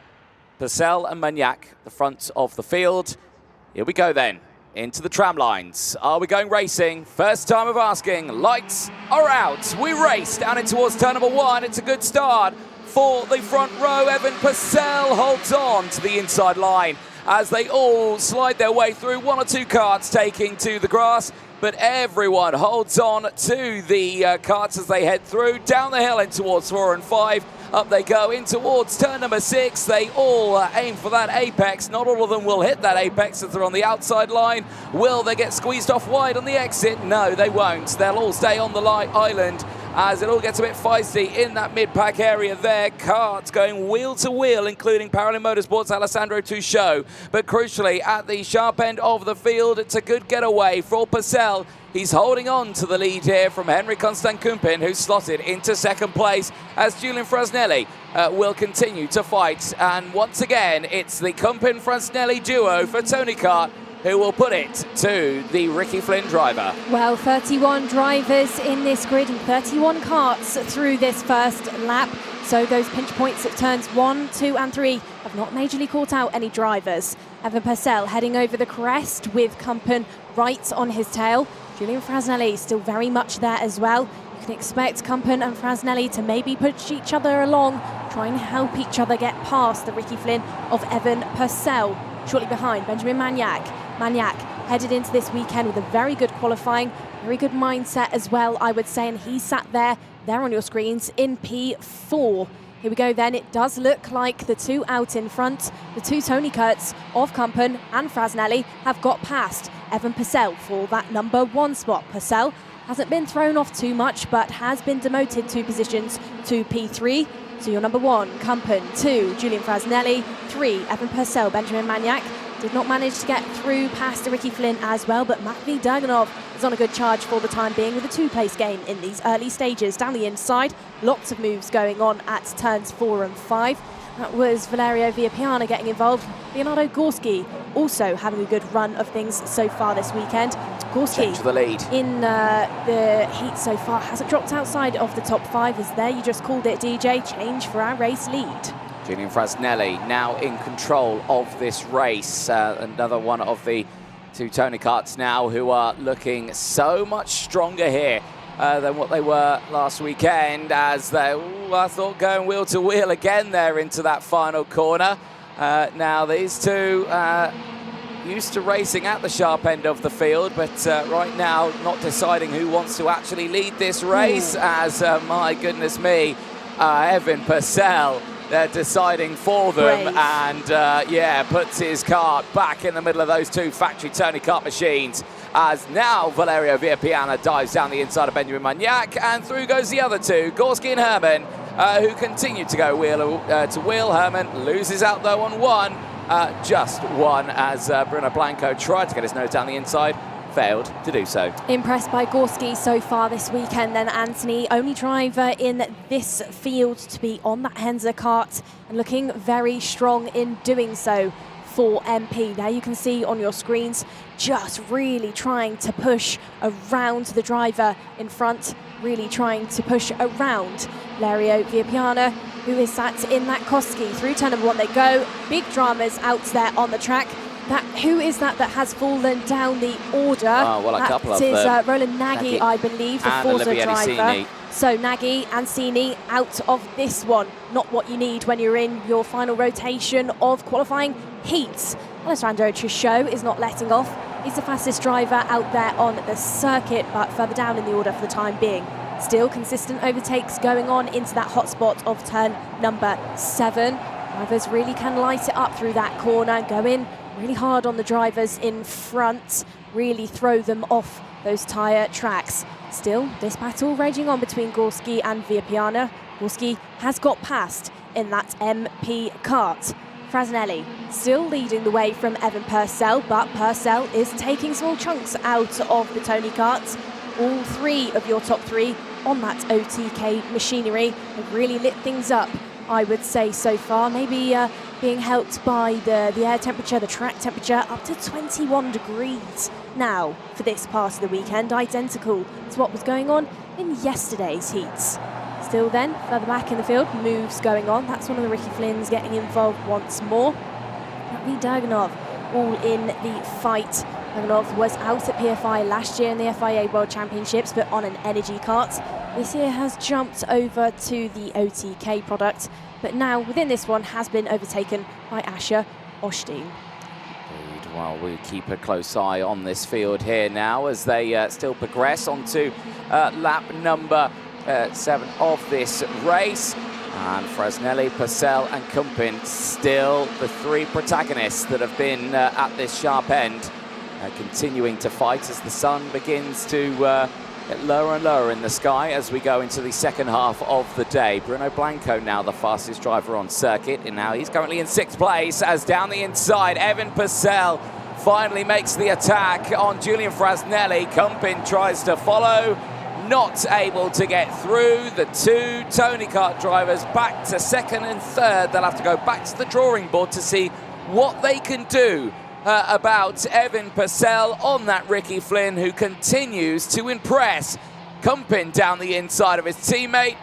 Purcell and Magnac, the front of the field. Here we go then, into the tram lines. Are we going racing? First time of asking. Lights are out. We race down in towards turn number 1. It's a good start for the front row. Evan Purcell holds on to the inside line as they all slide their way through. 1 or 2 carts taking to the grass, but everyone holds on to the carts as they head through down the hill in towards 4 and 5. Up they go in towards turn number 6. They all aim for that apex. Not all of them will hit that apex as they're on the outside line. Will they get squeezed off wide on the exit? No, they won't. They'll all stay on the island as it all gets a bit feisty in that mid-pack area there. Carts going wheel to wheel, including Parallel Motorsports' Alessandro Truchot. But crucially, at the sharp end of the field, it's a good getaway for Purcell. He's holding on to the lead here from Henrik Konstantin, who's slotted into 2nd place, as Julian Frasnelli will continue to fight. And once again, it's the Kumpin-Frasnelli duo for Tony Kart who will put it to the Ricky Flynn driver. Well, 31 drivers in this grid and 31 karts through this first lap. So those pinch points at turns 1, 2 and 3 have not majorly caught out any drivers. Evan Purcell heading over the crest with Kumpen right on his tail. Julian Frasnelli still very much there as well. You can expect Kumpen and Frasnelli to maybe push each other along, try and help each other get past the Ricky Flynn of Evan Purcell. Shortly behind, Benjamin Magnac. Magnac headed into this weekend with a very good qualifying, very good mindset as well, I would say, and he sat there on your screens in P4. Here we go then. It does look like the 2 out in front, the 2 Tony Kurtz of Kumpen and Frasnelli have got past Evan Purcell for that number 1 spot. Purcell hasn't been thrown off too much, but has been demoted 2 positions to P3. So your number 1, Kumpen, 2, Julian Frasnelli, 3, Evan Purcell. Benjamin Magnac did not manage to get through past the Ricky Flynn as well, but Matvey Duganov is on a good charge for the time being with a 2-place gain in these early stages. Down the inside, lots of moves going on at turns 4 and 5. That was Valerio Viapiana getting involved. Leonardo Gorski also having a good run of things so far this weekend. Gorski to the lead in the heat so far hasn't dropped outside of the top 5. As there you just called it, DJ. Change for our race lead. Julian Frasnelli now in control of this race. Another one of the 2 Tony Karts now who are looking so much stronger here than what they were last weekend, as they, I thought, going wheel to wheel again there into that final corner. Now these 2 used to racing at the sharp end of the field, but right now not deciding who wants to actually lead this race. As, my goodness me, Evan Purcell, they're deciding for them. Brave. And, yeah, puts his kart back in the middle of those two factory Tony Kart machines. As now Valerio Villapiana dives down the inside of Benjamin Magnac, and through goes the other two, Gorski and Herman, who continue to go wheel to wheel. Herman loses out though on one, just one, as Bruno Blanco tried to get his nose down the inside, failed to do so. Impressed by Gorski so far this weekend then, Anthony. Only driver in this field to be on that Henzer kart, and looking very strong in doing so for MP. Now you can see on your screens, just really trying to push around the driver in front, really trying to push around Valerio Villapiana, who is sat in that Koski. Through turn number one they go. Big dramas out there on the track. Who is that has fallen down the order? Oh, well, a couple of them. That is Roland Nagy, I believe, the Forza driver. Cini. So Nagy and Cini out of this one. Not what you need when you're in your final rotation of qualifying heats. Alessandro Trisciot is not letting off. He's the fastest driver out there on the circuit, but further down in the order for the time being. Still consistent overtakes going on into that hotspot of turn number 7. Drivers really can light it up through that corner, go in really hard on the drivers in front, really throw them off those tyre tracks. Still, this battle raging on between Gorski and Villapiana. Gorski has got past in that MP kart. Frasnelli still leading the way from Evan Purcell, but Purcell is taking small chunks out of the Tony karts. All three of your top three on that OTK machinery have really lit things up, I would say, so far. Maybe being helped by the air temperature, the track temperature, up to 21 degrees now for this part of the weekend, identical to what was going on in yesterday's heats. Still then, further back in the field, moves going on. That's one of the Ricky Flynns getting involved once more. Lee Derganov all in the fight. Derganov was out at PFI last year in the FIA World Championships, but on an energy kart. This year has jumped over to the OTK product, but now within this one has been overtaken by Asher Osteen. Well, we keep a close eye on this field here now as they still progress onto lap number 7 of this race. And Frasnelli, Purcell and Kumpin still the three protagonists that have been at this sharp end, continuing to fight as the sun begins to get lower and lower in the sky as we go into the second half of the day. Bruno Blanco now the fastest driver on circuit, and now he's currently in 6th place as down the inside Evan Purcell finally makes the attack on Julian Frasnelli. Kumpin tries to follow, not able to get through. The two Tony Kart drivers back to 2nd and 3rd. They'll have to go back to the drawing board to see what they can do about Evan Purcell on that Ricky Flynn, who continues to impress. Kumpin down the inside of his teammate.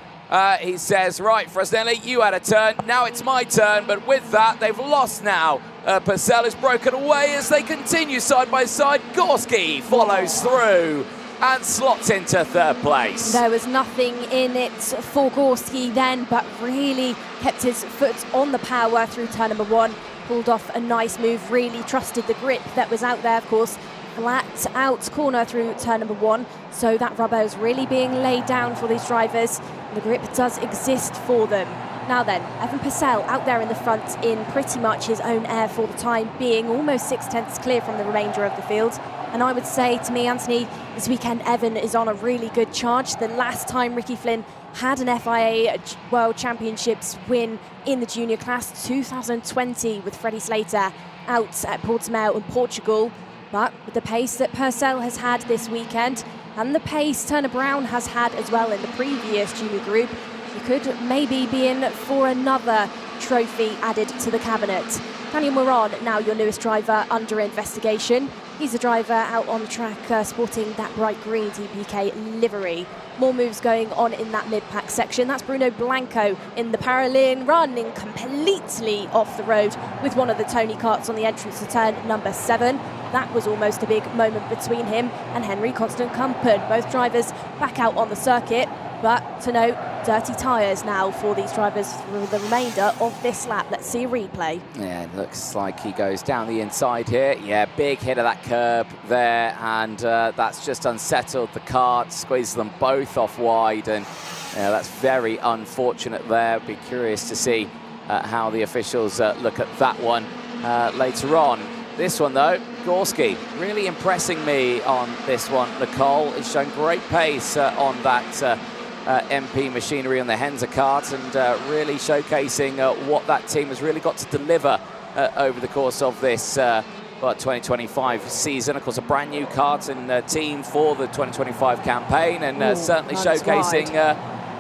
He says, right, Frasnelli, you had a turn, now it's my turn, but with that, they've lost now. Purcell is broken away as they continue side by side. Gorski follows through and slots into 3rd place. There was nothing in it for Gorski then, but really kept his foot on the power through turn number 1. Pulled off a nice move, really trusted the grip that was out there, of course. Flat out corner through turn number 1, so that rubber is really being laid down for these drivers. The grip does exist for them. Now then, Evan Purcell out there in the front in pretty much his own air for the time being, almost 6/10 clear from the remainder of the field. And I would say, to me, Anthony, this weekend Evan is on a really good charge. The last time Ricky Flynn had an FIA World Championships win in the junior class, 2020, with Freddie Slater out at Portimao in Portugal. But with the pace that Purcell has had this weekend, and the pace Turner Brown has had as well in the previous junior group, you could maybe be in for another trophy added to the cabinet. Daniel Moran, now your newest driver under investigation. He's a driver out on the track sporting that bright green DPK livery. More moves going on in that mid-pack section. That's Bruno Blanco in the parallel, running completely off the road with one of the Tony karts on the entrance to turn number 7. That was almost a big moment between him and Henry Constant Kumpin. Both drivers back out on the circuit. But to note, dirty tyres now for these drivers for the remainder of this lap. Let's see a replay. Yeah, it looks like he goes down the inside here. Yeah, big hit of that curb there, and that's just unsettled the kart, squeezes them both off wide, and that's very unfortunate there. Be curious to see how the officials look at that one later on. This one, though, Gorski really impressing me on this one. Nicole is showing great pace on that MP machinery on the Henza kart, and really showcasing what that team has really got to deliver over the course of this 2025 season. Of course, a brand new kart and team for the 2025 campaign, and certainly showcasing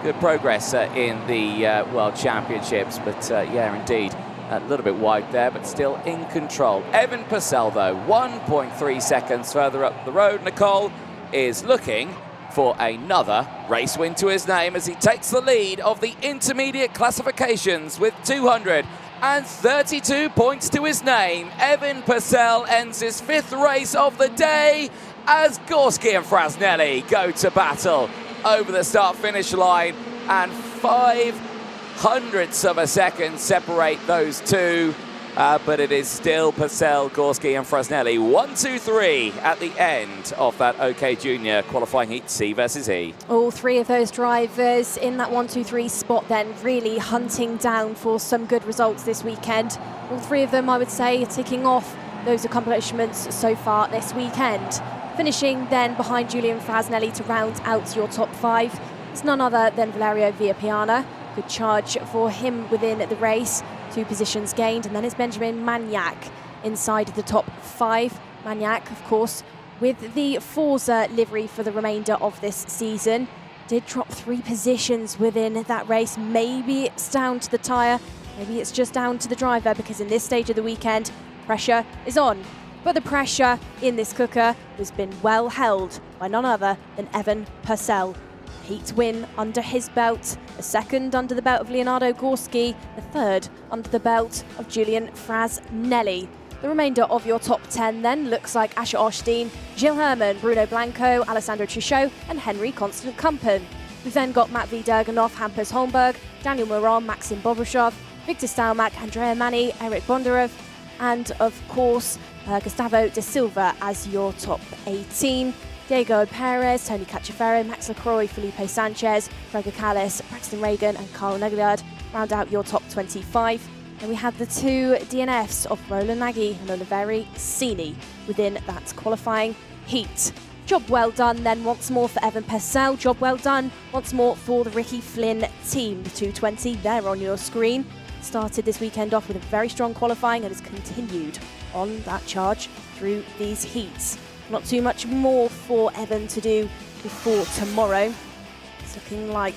good progress in the World Championships. But yeah, indeed, a little bit wide there, but still in control. Evan Purcell, though, 1.3 seconds further up the road. Nicole is looking for another race win to his name as he takes the lead of the intermediate classifications with 232 points to his name. Evan Purcell ends his 5th race of the day as Gorski and Frasnelli go to battle over the start-finish line, and 0.05 of a second separate those two. But it is still Purcell, Gorski and Frasnelli 1, 2, 3 at the end of that OK Junior qualifying heat C versus E. All three of those drivers in that 1, 2, 3 spot then really hunting down for some good results this weekend. All three of them, I would say, ticking off those accomplishments so far this weekend. Finishing then behind Julian Frasnelli to round out your top 5. It's none other than Valerio Villapiana. Good charge for him within the race. 2 positions gained, and then it's Benjamin Magnac inside the top 5. Magnac, of course, with the Forza livery for the remainder of this season, did drop 3 positions within that race. Maybe it's down to the tyre, maybe it's just down to the driver, because in this stage of the weekend, pressure is on. But the pressure in this cooker has been well held by none other than Evan Purcell. Heat win under his belt, a 2nd under the belt of Leonardo Gorski, the 3rd under the belt of Julian Frasnelli. The remainder of your top 10 then looks like Asher Osteen, Gilles Herman, Bruno Blanco, Alessandro Truchot and Henry Constant Kumpen. We've then got Matt Viderganov, Hampus Holmberg, Daniel Moron, Maxim Bobrishov, Victor Stalmack, Andrea Mani, Eric Bondarov, and of course Gustavo de Silva as your top 18. Diego Perez, Tony Cacciaferro, Max Lacroix, Felipe Sanchez, Gregor Callis, Braxton Reagan and Carl Negliard round out your top 25. And we have the 2 DNFs of Roland Nagy and Oliveri Sini within that qualifying heat. Job well done then once more for Evan Purcell. Job well done once more for the Ricky Flynn team. The 220 there on your screen. Started this weekend off with a very strong qualifying and has continued on that charge through these heats. Not too much more for Evan to do before tomorrow. It's looking like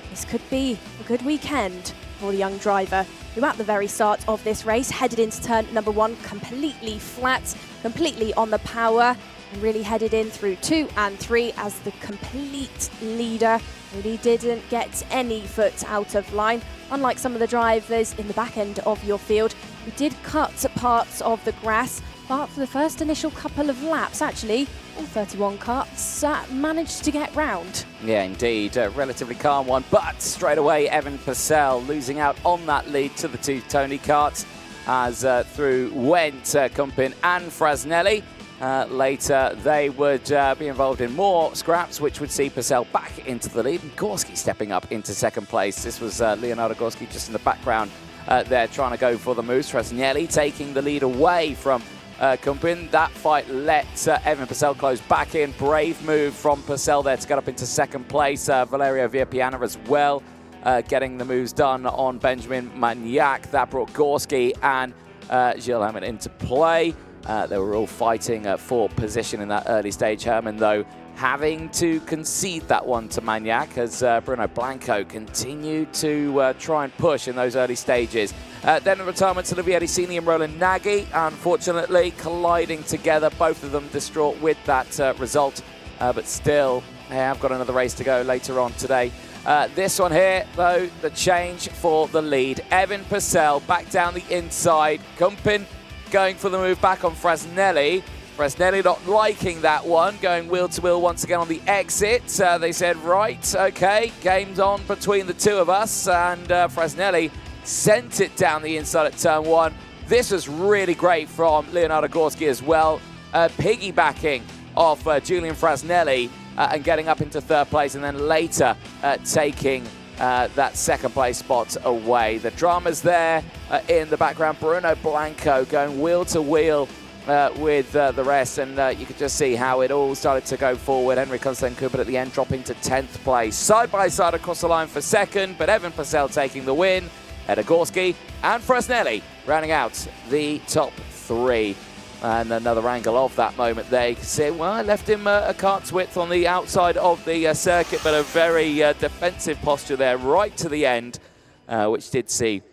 this could be a good weekend for the young driver, who at the very start of this race headed into turn number 1 completely flat, completely on the power, and really headed in through 2 and 3 as the complete leader. Really didn't get any foot out of line, unlike some of the drivers in the back end of your field who did cut parts of the grass. But for the first initial couple of laps, actually, all 31 karts managed to get round. Yeah, indeed. A relatively calm one, but straight away, Evan Purcell losing out on that lead to the 2 Tony karts as through went Kumpen and Frasnelli. Later, they would be involved in more scraps, which would see Purcell back into the lead and Gorski stepping up into 2nd place. This was Leonardo Gorski just in the background there trying to go for the moves. Frasnelli taking the lead away from Kumpen. That fight let Evan Purcell close back in. Brave move from Purcell there to get up into 2nd place. Valerio Villapiana as well, getting the moves done on Benjamin Magnac. That brought Gorski and Gilles Herman into play. They were all fighting for position in that early stage. Herman, though, having to concede that one to Magnac as Bruno Blanco continued to try and push in those early stages. Then a retirement to Olivieri Sini and Roland Nagy, unfortunately colliding together, both of them distraught with that result, but still they have got another race to go later on today. This one here, though, the change for the lead. Evan Purcell back down the inside. Kumpen going for the move back on Frasnelli. Fresnelli not liking that one, going wheel to wheel once again on the exit. They said, right, okay, game's on between the two of us, and Fresnelli sent it down the inside at turn 1. This was really great from Leonardo Gorski as well, piggybacking off Julian Fresnelli and getting up into 3rd place, and then later taking that 2nd place spot away. The drama's there in the background. Bruno Blanco going wheel to wheel with the rest, and you could just see how it all started to go forward. Henrik Konstantin at the end dropping to 10th place. Side by side across the line for 2nd, but Evan Purcell taking the win. Edagorski and Fresnelli rounding out the top 3. And another angle of that moment there. You can see, well, I left him a cart's width on the outside of the circuit, but a very defensive posture there right to the end, which did see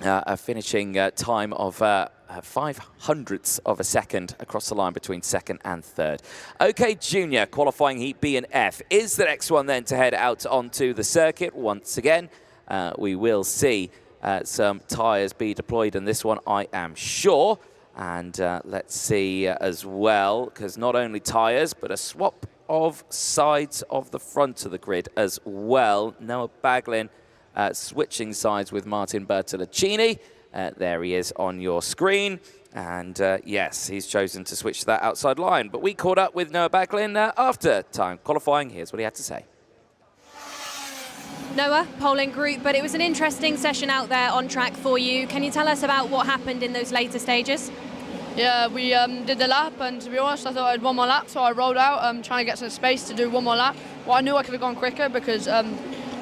a finishing time of 0.05 of a second across the line between 2nd and 3rd. OK, Junior, qualifying heat B and F is the next one then to head out onto the circuit. Once again, we will see some tyres be deployed in this one, I am sure. And let's see as well, because not only tyres, but a swap of sides of the front of the grid as well. Noah Baglin switching sides with Martin Bertolacini. There he is on your screen. And yes, he's chosen to switch to that outside line. But we caught up with Noah Baglin after time qualifying. Here's what he had to say. Noah, polling group, but it was an interesting session out there on track for you. Can you tell us about what happened in those later stages? Yeah, we did the lap, and to be honest, I thought I had one more lap, so I rolled out, trying to get some space to do one more lap. Well, I knew I could have gone quicker because I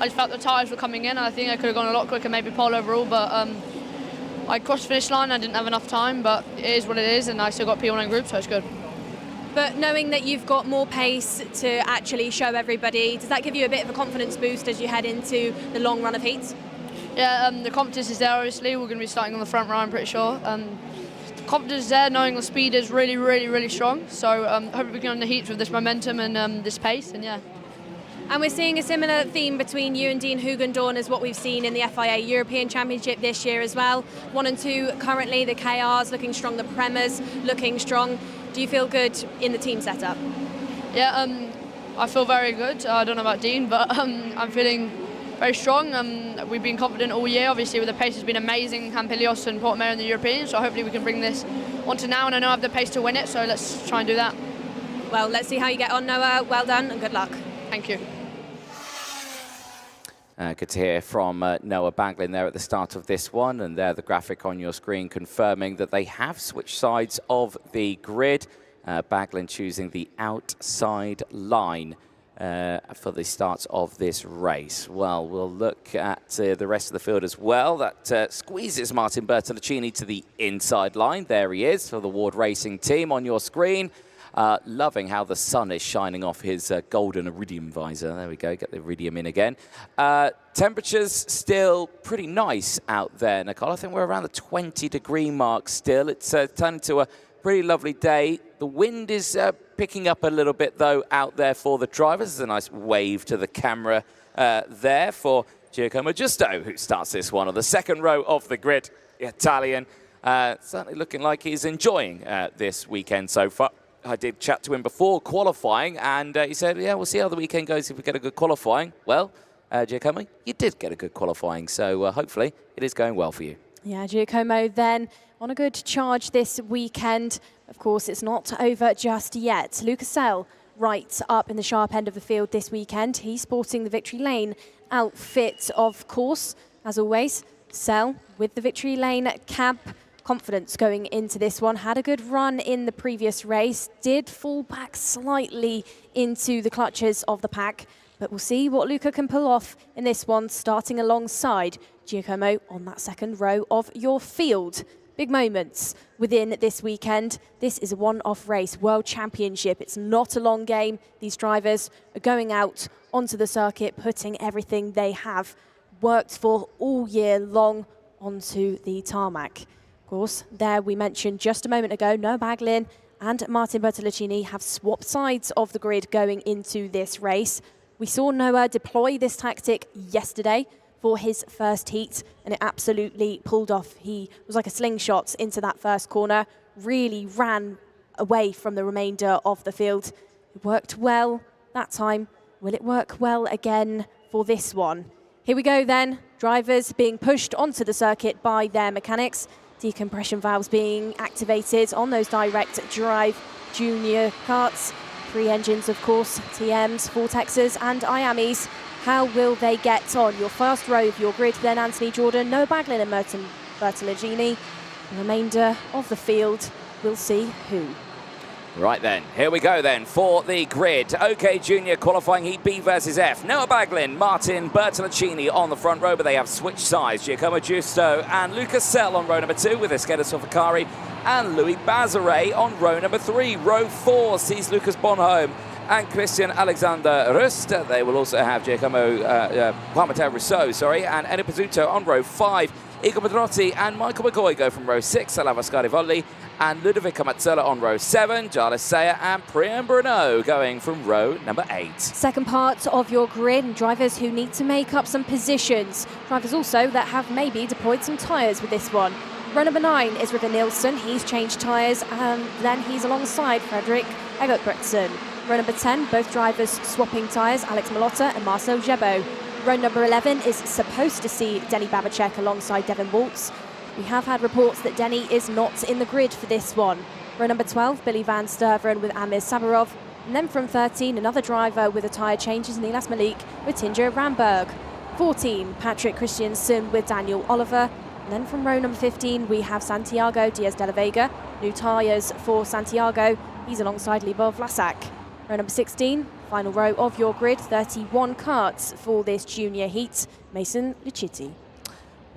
just felt the tyres were coming in, and I think I could have gone a lot quicker, maybe pole overall, but I crossed the finish line, I didn't have enough time, but it is what it is, and I still got P1 in group, so it's good. But knowing that you've got more pace to actually show everybody, does that give you a bit of a confidence boost as you head into the long run of heats? Yeah, the confidence is there, obviously. We're going to be starting on the front row, I'm pretty sure. The confidence is there, knowing the speed is really, really, really strong. So hopefully we can on the heats with this momentum and this pace, and yeah. And we're seeing a similar theme between you and Dean Hugon as what we've seen in the FIA European Championship this year as well. 1 and 2 currently, the KRs looking strong, the Premers looking strong. Do you feel good in the team setup? Yeah, I feel very good. I don't know about Dean, but I'm feeling very strong. We've been confident all year. Obviously, with the pace has been amazing, Campilios and Portmare in the European, so hopefully we can bring this onto now, and I know I have the pace to win it, so let's try and do that. Well, let's see how you get on, Noah. Well done and good luck. Thank you. Good to hear from Noah Baglin there at the start of this one, and there the graphic on your screen confirming that they have switched sides of the grid. Baglin choosing the outside line for the start of this race. Well, we'll look at the rest of the field as well. That squeezes Martin Bertolacini to the inside line. There he is for the Ward Racing team on your screen. Loving how the sun is shining off his golden iridium visor. There we go, get the iridium in again. Temperatures still pretty nice out there, Nicole. I think we're around the 20-degree mark still. It's turned into a pretty lovely day. The wind is picking up a little bit, though, out there for the drivers. There's a nice wave to the camera there for Giacomo Giusto, who starts this one on the second row of the grid. The Italian certainly looking like he's enjoying this weekend so far. I did chat to him before qualifying, and he said, yeah, we'll see how the weekend goes if we get a good qualifying. Well, Giacomo, you did get a good qualifying, so hopefully it is going well for you. Yeah, Giacomo then on a good charge this weekend. Of course, it's not over just yet. Lucas Sell right up in the sharp end of the field this weekend. He's sporting the Victory Lane outfit, of course, as always. Sell with the Victory Lane cap. Confidence going into this one. Had a good run in the previous race. Did fall back slightly into the clutches of the pack. But we'll see what Luca can pull off in this one, starting alongside Giacomo on that second row of your field. Big moments within this weekend. This is a one-off race, World Championship. It's not a long game. These drivers are going out onto the circuit, putting everything they have worked for all year long onto the tarmac. Of course, there we mentioned just a moment ago, Noah Baglin and Martin Bertolacini have swapped sides of the grid going into this race. We saw Noah deploy this tactic yesterday for his first heat, and it absolutely pulled off. He was like a slingshot into that first corner, really ran away from the remainder of the field. It worked well that time. Will it work well again for this one? Here we go then. Drivers being pushed onto the circuit by their mechanics. Decompression valves being activated on those direct drive junior karts. 3 engines, of course, TMs, Vortexes and IAMIs. How will they get on? Your first row of your grid, then Anthony Jordan, Noah Baglin and Merton Bertolagini. The remainder of the field, we'll see who. Right then, here we go then for the grid. OK Junior qualifying Heat B versus F. Noah Baglin, Martin Bertolacini on the front row, but they have switched sides. Giacomo Giusto and Lucas Sell on row number 2 with Eskeda Sofakari and Louis Bazare on row number 3. Row 4 sees Lucas Bonhomme and Christian Alexander Rust. They will also have Giacomo Mateo Rousseau, and Enio Pizzuto on row 5. Igor Pedrotti and Michael McGoy go from row 6. Salava Scarivoli and Ludovico Mazzola on row 7. Jarlis Seyer and Priam Bruno going from row number 8. Second part of your grid, and drivers who need to make up some positions. Drivers also that have maybe deployed some tyres with this one. Row number 9 is River Nielsen. He's changed tyres and then he's alongside Fredrik Egertbretson. Row number 10, both drivers swapping tyres, Alex Malotta and Marcel Jebo. Row number 11 is supposed to see Denny Babacek alongside Devin Waltz. We have had reports that Denny is not in the grid for this one. Row number 12, Billy Van Sterveren with Amir Sabarov. And then from 13, another driver with a tyre change is Nilas Malik with Tinja Ramberg. 14, Patrick Christiansen with Daniel Oliver. And then from row number 15, we have Santiago Diaz de la Vega. New tyres for Santiago. He's alongside Libor Vlasak. Row number 16, final row of your grid, 31 karts for this junior heat. Mason Lucitti.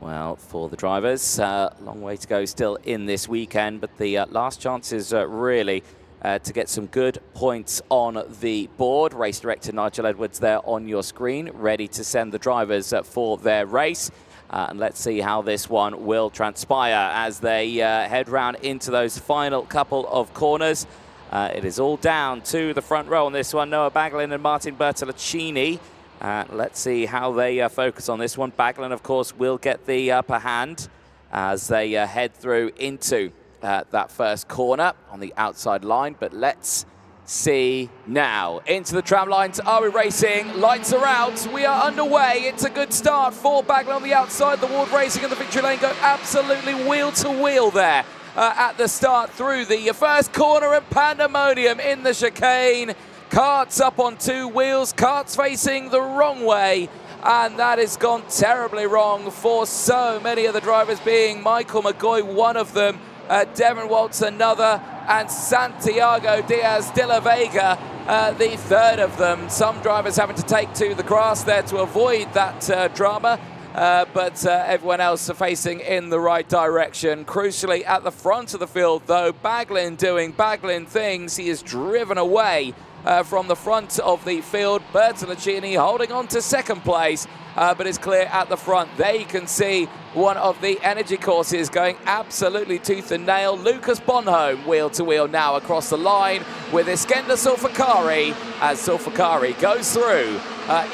Well, for the drivers, long way to go still in this weekend, but the last chance is really to get some good points on the board. Race director Nigel Edwards there on your screen, ready to send the drivers for their race. And let's see how this one will transpire as they head round into those final couple of corners. It is all down to the front row on this one. Noah Baglin and Martin Bertolacini. Let's see how they focus on this one. Baglin, of course, will get the upper hand as they head through into that first corner on the outside line. But let's see now. Into the tram lines. Are we racing? Lights are out. We are underway. It's a good start for Baglin on the outside. The Ward Racing and the victory lane go absolutely wheel to wheel there. At the start through the first corner, and pandemonium in the chicane. Karts up on 2 wheels, karts facing the wrong way, and that has gone terribly wrong for so many of the drivers, being Michael McGoy one of them, Devon Waltz another, and Santiago Diaz de la Vega the third of them. Some drivers having to take to the grass there to avoid that drama. But everyone else are facing in the right direction. Crucially, at the front of the field, though, Baglin doing Baglin things. He is driven away from the front of the field. Bertolacini holding on to second place, but is clear at the front. There you can see one of the energy courses going absolutely tooth and nail. Lucas Bonhomme wheel to wheel now across the line with Iskender Sulfakari as Sulfakari goes through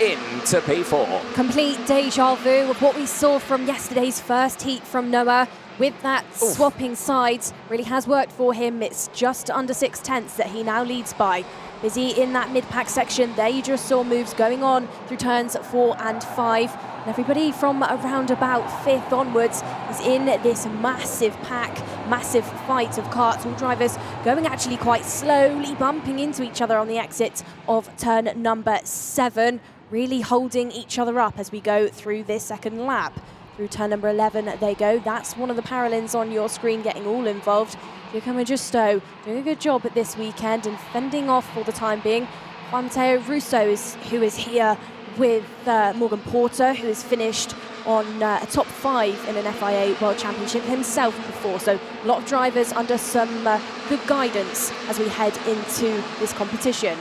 into P4. Complete deja vu of what we saw from yesterday's first heat from Noah. With that swapping sides, really has worked for him. It's just under 6/10 that he now leads by. Busy in that mid-pack section. There you just saw moves going on through turns 4 and 5. And everybody from around about 5th onwards is in this massive pack, massive fight of karts. All drivers going actually quite slowly, bumping into each other on the exit of turn number 7, really holding each other up as we go through this second lap. Through turn number 11 they go. That's one of the parallels on your screen getting all involved. Giacomo Giusto doing a good job at this weekend and fending off for the time being. Matteo Russo who is here with Morgan Porter, who has finished on a top 5 in an FIA World Championship himself before. So a lot of drivers under some good guidance as we head into this competition.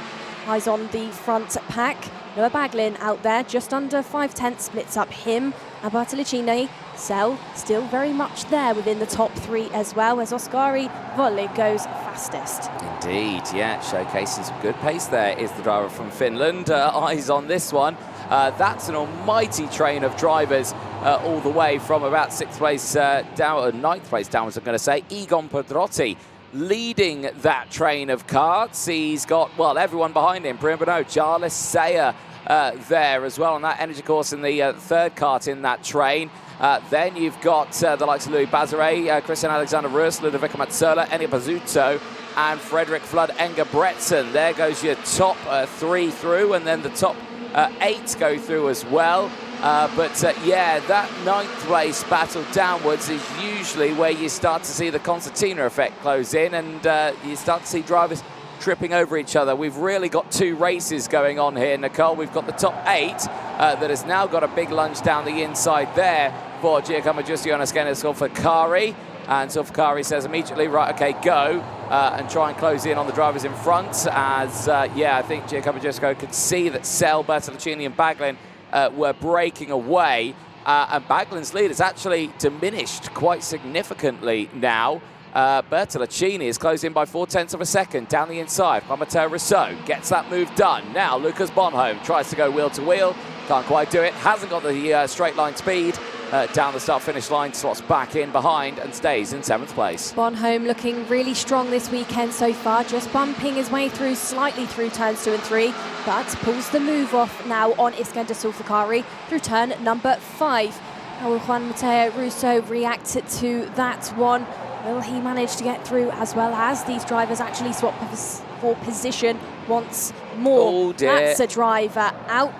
Eyes on the front pack. Noah Baglin out there, just under 5/10 splits up him and Bertolacini. Sell still very much there within the top 3 as well, as Oskari Volle goes fastest. Indeed, yeah, showcasing some good pace there is the driver from Finland. Eyes on this one. That's an almighty train of drivers all the way from about 6th place down, 9th place downwards, I'm going to say. Egon Pedrotti leading that train of karts. He's got, well, everyone behind him. Bruno, Jarlis, Sayer there as well on that energy course in the third kart in that train. Then you've got the likes of Louis Bazare, Christian Alexander Rus, Ludovico Mazzola, Eni Pazzuto, and Frederick Flood Engebretsen. There goes your top 3 through, and then the top 8 go through as well. Yeah, that 9th place battle downwards is usually where you start to see the concertina effect close in, and you start to see drivers tripping over each other. We've really got 2 races going on here, Nicole. We've got the top 8 that has now got a big lunge down the inside there for Giacomo Giustiano Scanner Solfacari. And Solfacari says immediately, right, okay, go, and try and close in on the drivers in front. As, I think Giacomo Giustiano could see that Sell, Bertolucci and Baglin were breaking away. And Baglin's lead has actually diminished quite significantly now. Bertolucci is closed in by 0.4 of a second down the inside. Juan Mateo Rousseau gets that move done. Now Lucas Bonhomme tries to go wheel to wheel. Can't quite do it. Hasn't got the straight line speed. Down the start-finish line, slots back in behind and stays in 7th place. Bonhomme looking really strong this weekend so far, just bumping his way through slightly through turns 2 and 3, but pulls the move off now on Iskender Solfacari through turn number 5. How will Juan Mateo Rousseau react to that one? Will he manage to get through, as well as these drivers actually swap for position once more? Oh dear. That's a driver out.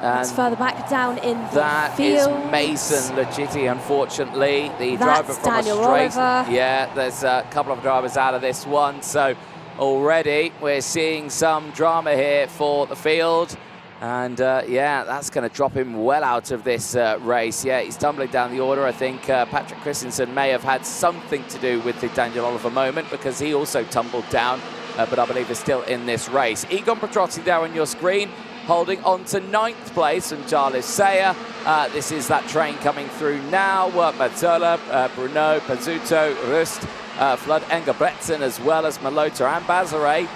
It's further back down in the field. That is Mason Legitti, unfortunately. The driver from Daniel a straight. Oliver. Yeah, there's a couple of drivers out of this one. So already we're seeing some drama here for the field. And that's going to drop him well out of this race. Yeah, he's tumbling down the order. I think Patrick Christensen may have had something to do with the Daniel Oliver moment, because he also tumbled down, but I believe is still in this race. Egon Petrozzi there on your screen, holding on to 9th place from Jarlis Sayer. This is that train coming through now. Mazzola, Bruno, Pazzuto, Rust, Flood Engebretsen, as well as Malota and Bazare,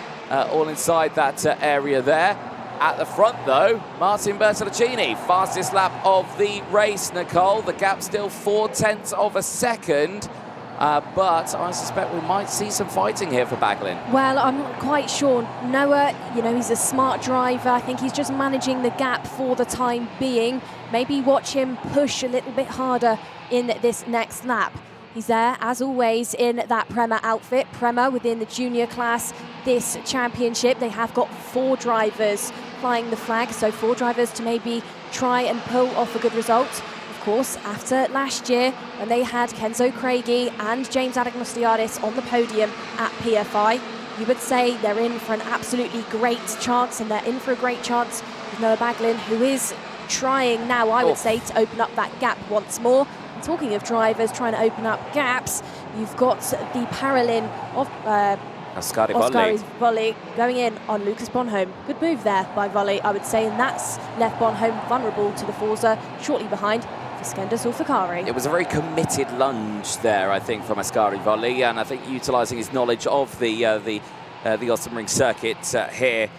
all inside that area there. At the front, though, Martin Bertolucci, fastest lap of the race, Nicole. The gap still 0.4 of a second, but I suspect we might see some fighting here for Baglin. Well, I'm not quite sure. Noah, he's a smart driver. I think he's just managing the gap for the time being. Maybe watch him push a little bit harder in this next lap. He's there, as always, in that Prema outfit. Prema within the junior class this championship. They have got 4 drivers flying the flag, so 4 drivers to maybe try and pull off a good result. Of course, after last year, when they had Kenzo Craigie and James Anagnostiadis on the podium at PFI, you would say they're in for an absolutely great chance, and they're in for a great chance with Noah Baglin, who is trying now, I would say, to open up that gap once more. And talking of drivers trying to open up gaps, you've got the Paralin of Ascari volley going in on Lucas Bonhomme. Good move there by Volley, I would say, and that's left Bonhomme vulnerable to the Forza, shortly behind Iskender Solfacari. It was a very committed lunge there, I think, from Ascari Volley, and I think utilising his knowledge of the Åsum Ring circuit here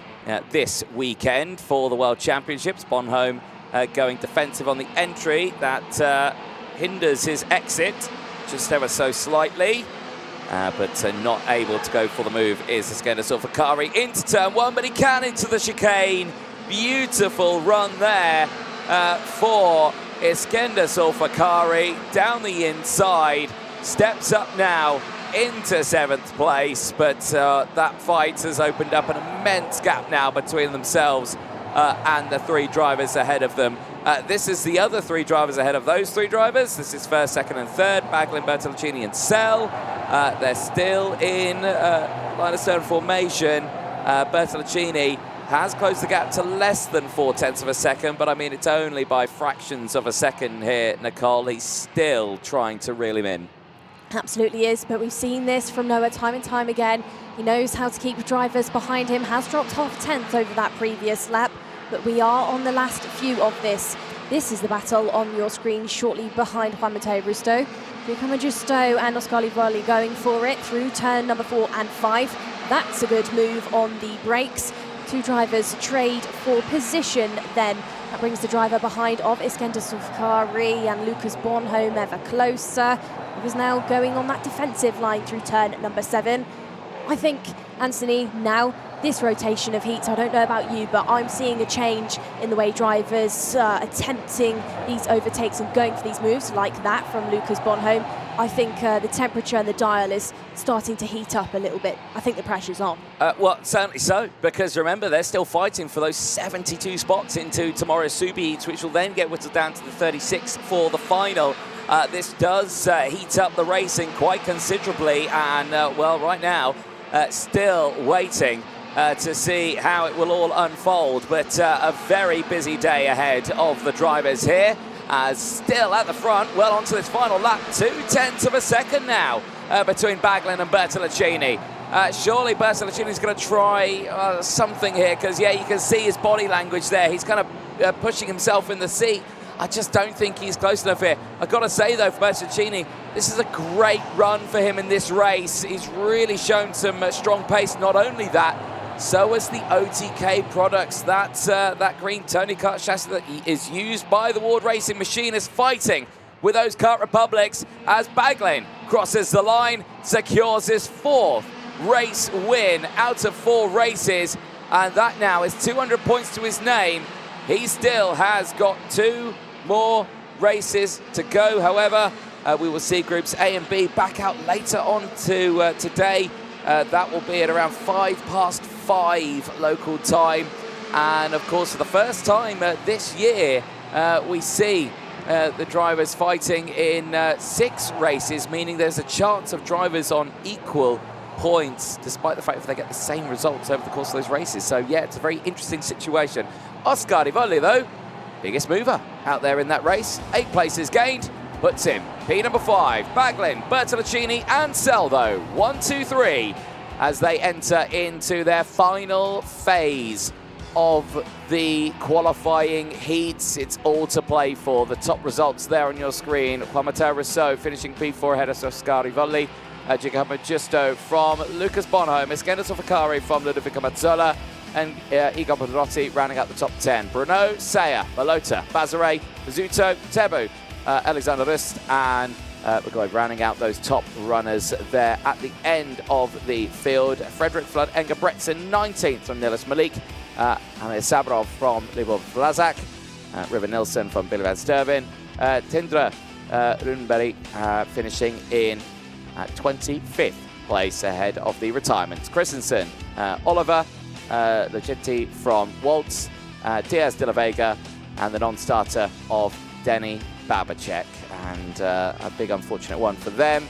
this weekend for the World Championships. Bonhomme going defensive on the entry. That hinders his exit just ever so slightly. But not able to go for the move is Iskender Solfacari into turn 1, but he can into the chicane. Beautiful run there for Iskender Solfacari down the inside. Steps up now into 7th place, but that fight has opened up an immense gap now between themselves and the 3 drivers ahead of them. This is the other 3 drivers ahead of those 3 drivers. This is 1st, 2nd and 3rd, Baglin, Bertolucci and Sell. They're still in line of stern formation. Bertolucci has closed the gap to less than 0.4 of a second, but I mean, it's only by fractions of a second here, Nicole. He's still trying to reel him in. Absolutely is, but we've seen this from Noah time and time again. He knows how to keep drivers behind him, has dropped 0.5 over that previous lap, but we are on the last few of this. This is the battle on your screen shortly behind Juan Mateo Rousseau. Giacomo Giusto and Ascari Volley going for it through turn number 4 and 5. That's a good move on the brakes. 2 drivers trade for position then. That brings the driver behind of Iskender Solfacari and Lucas Bonhomme ever closer. He was now going on that defensive line through turn number 7. I think, Anthony, now this rotation of heats, I don't know about you, but I'm seeing a change in the way drivers attempting these overtakes and going for these moves like that from Lucas Bonhomme. I think the temperature and the dial is starting to heat up a little bit. I think the pressure's on. Well, certainly so, because remember, they're still fighting for those 72 spots into tomorrow's Super Heats, which will then get whittled down to the 36 for the final. This does heat up the racing quite considerably, and well, right now, still waiting to see how it will all unfold, but a very busy day ahead of the drivers here, as still at the front, well onto this final lap, 0.2 of a second now between Baglin and Bertolacini. Surely Bertolacini's going to try something here, because yeah, you can see his body language there. He's kind of pushing himself in the seat. I just don't think he's close enough here. I've got to say, though, for Bertolacini, this is a great run for him in this race. He's really shown some strong pace. Not only that, so has the OTK products. That green Tony Kart chassis that is used by the Ward Racing machine is fighting with those Kart Republics as Baglin crosses the line, secures his 4th race win out of 4 races, and that now is 200 points to his name. He still has got 2 more races to go. However, we will see groups A and B back out later on to today. That will be at around 5:05 local time. And of course, for the first time this year, we see the drivers fighting in 6 races, meaning there's a chance of drivers on equal points, despite the fact that they get the same results over the course of those races. So yeah, it's a very interesting situation. Oscar Rivoli, though, biggest mover out there in that race. 8 places gained, puts him P number 5. Baglin, Bertolacini and Sell, though, 1, 2, 3, as they enter into their final phase of the qualifying heats. It's all to play for. The top results there on your screen. Juan Mateo Rousseau finishing P4 ahead of Oscar Rivoli. Giacomo Giusto from Lucas Bonhomme. Eskender Sofakari from Ludovico Mazzola. And Igor Pedrotti rounding out the top 10. Bruno, Saya, Balota, Bazare, Zuto, Tebu, Alexander Rust, and we're going rounding out those top runners there at the end of the field. Frederick Flood, Enga Bretson, 19th from Niels Malik, Amir Sabrov from Libor Blazak, River Nilsson from Billy Van Sturven, Tindra Runberg finishing in 25th place ahead of the retirements. Christensen, Oliver, Legenti from Waltz, Diaz de la Vega, and the non-starter of Denny Babacek. And a big unfortunate one for them.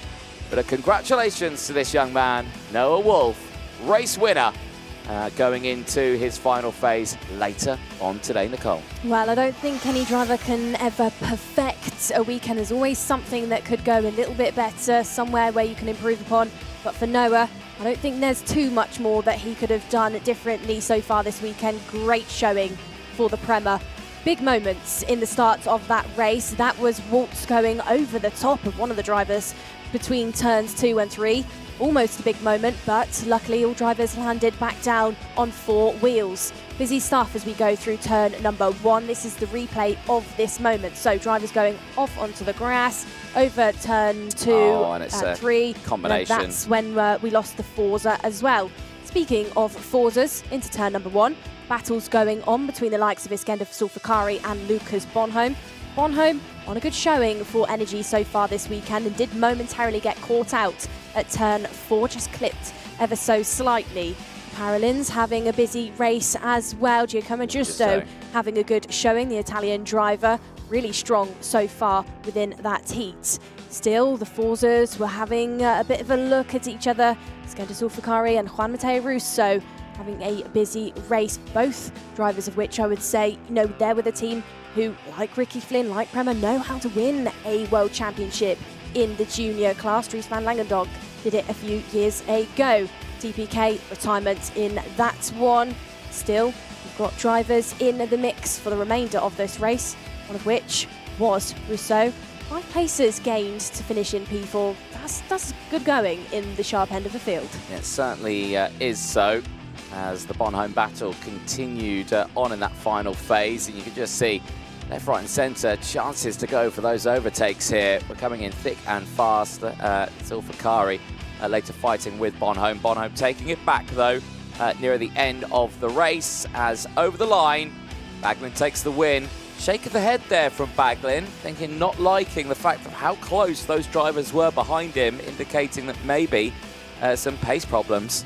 But a congratulations to this young man, Noah Wolf, race winner, going into his final phase later on today, Nicole. Well, I don't think any driver can ever perfect a weekend. There's always something that could go a little bit better, somewhere where you can improve upon. But for Noah, I don't think there's too much more that he could have done differently so far this weekend. Great showing for the Prema. Big moments in the start of that race. That was Waltz going over the top of one of the drivers between turns 2 and 3. Almost a big moment, but luckily all drivers landed back down on 4 wheels. Busy stuff as we go through turn number 1. This is the replay of this moment. So drivers going off onto the grass, over turn 2 and 3. Combination. And that's when we lost the Forza as well. Speaking of Forzas, into turn number 1. Battles going on between the likes of Iskender Sulfakari and Lucas Bonhomme. Bonhomme on a good showing for Energy so far this weekend and did momentarily get caught out at turn 4, just clipped ever so slightly. Paralins having a busy race as well. Giacomo Giusto having a good showing, the Italian driver, really strong so far within that heat. Still, the Forzas were having a bit of a look at each other. Iskender Sulfakari and Juan Mateo Russo having a busy race, both drivers of which I would say, they're with a team who, like Ricky Flynn, like Prema, know how to win a world championship in the junior class. Dries van Langendonk did it a few years ago. TPK retirement in that one. Still, we've got drivers in the mix for the remainder of this race, one of which was Rousseau. 5 places gained to finish in P4. That's good going in the sharp end of the field. It certainly is so, as the Bonhomme battle continued on in that final phase. And you can just see left, right and centre chances to go for those overtakes here. We're coming in thick and fast. Sulfakari later fighting with Bonhomme. Bonhomme taking it back, though, near the end of the race, as over the line, Baglin takes the win. Shake of the head there from Baglin, thinking, not liking the fact of how close those drivers were behind him, indicating that maybe some pace problems.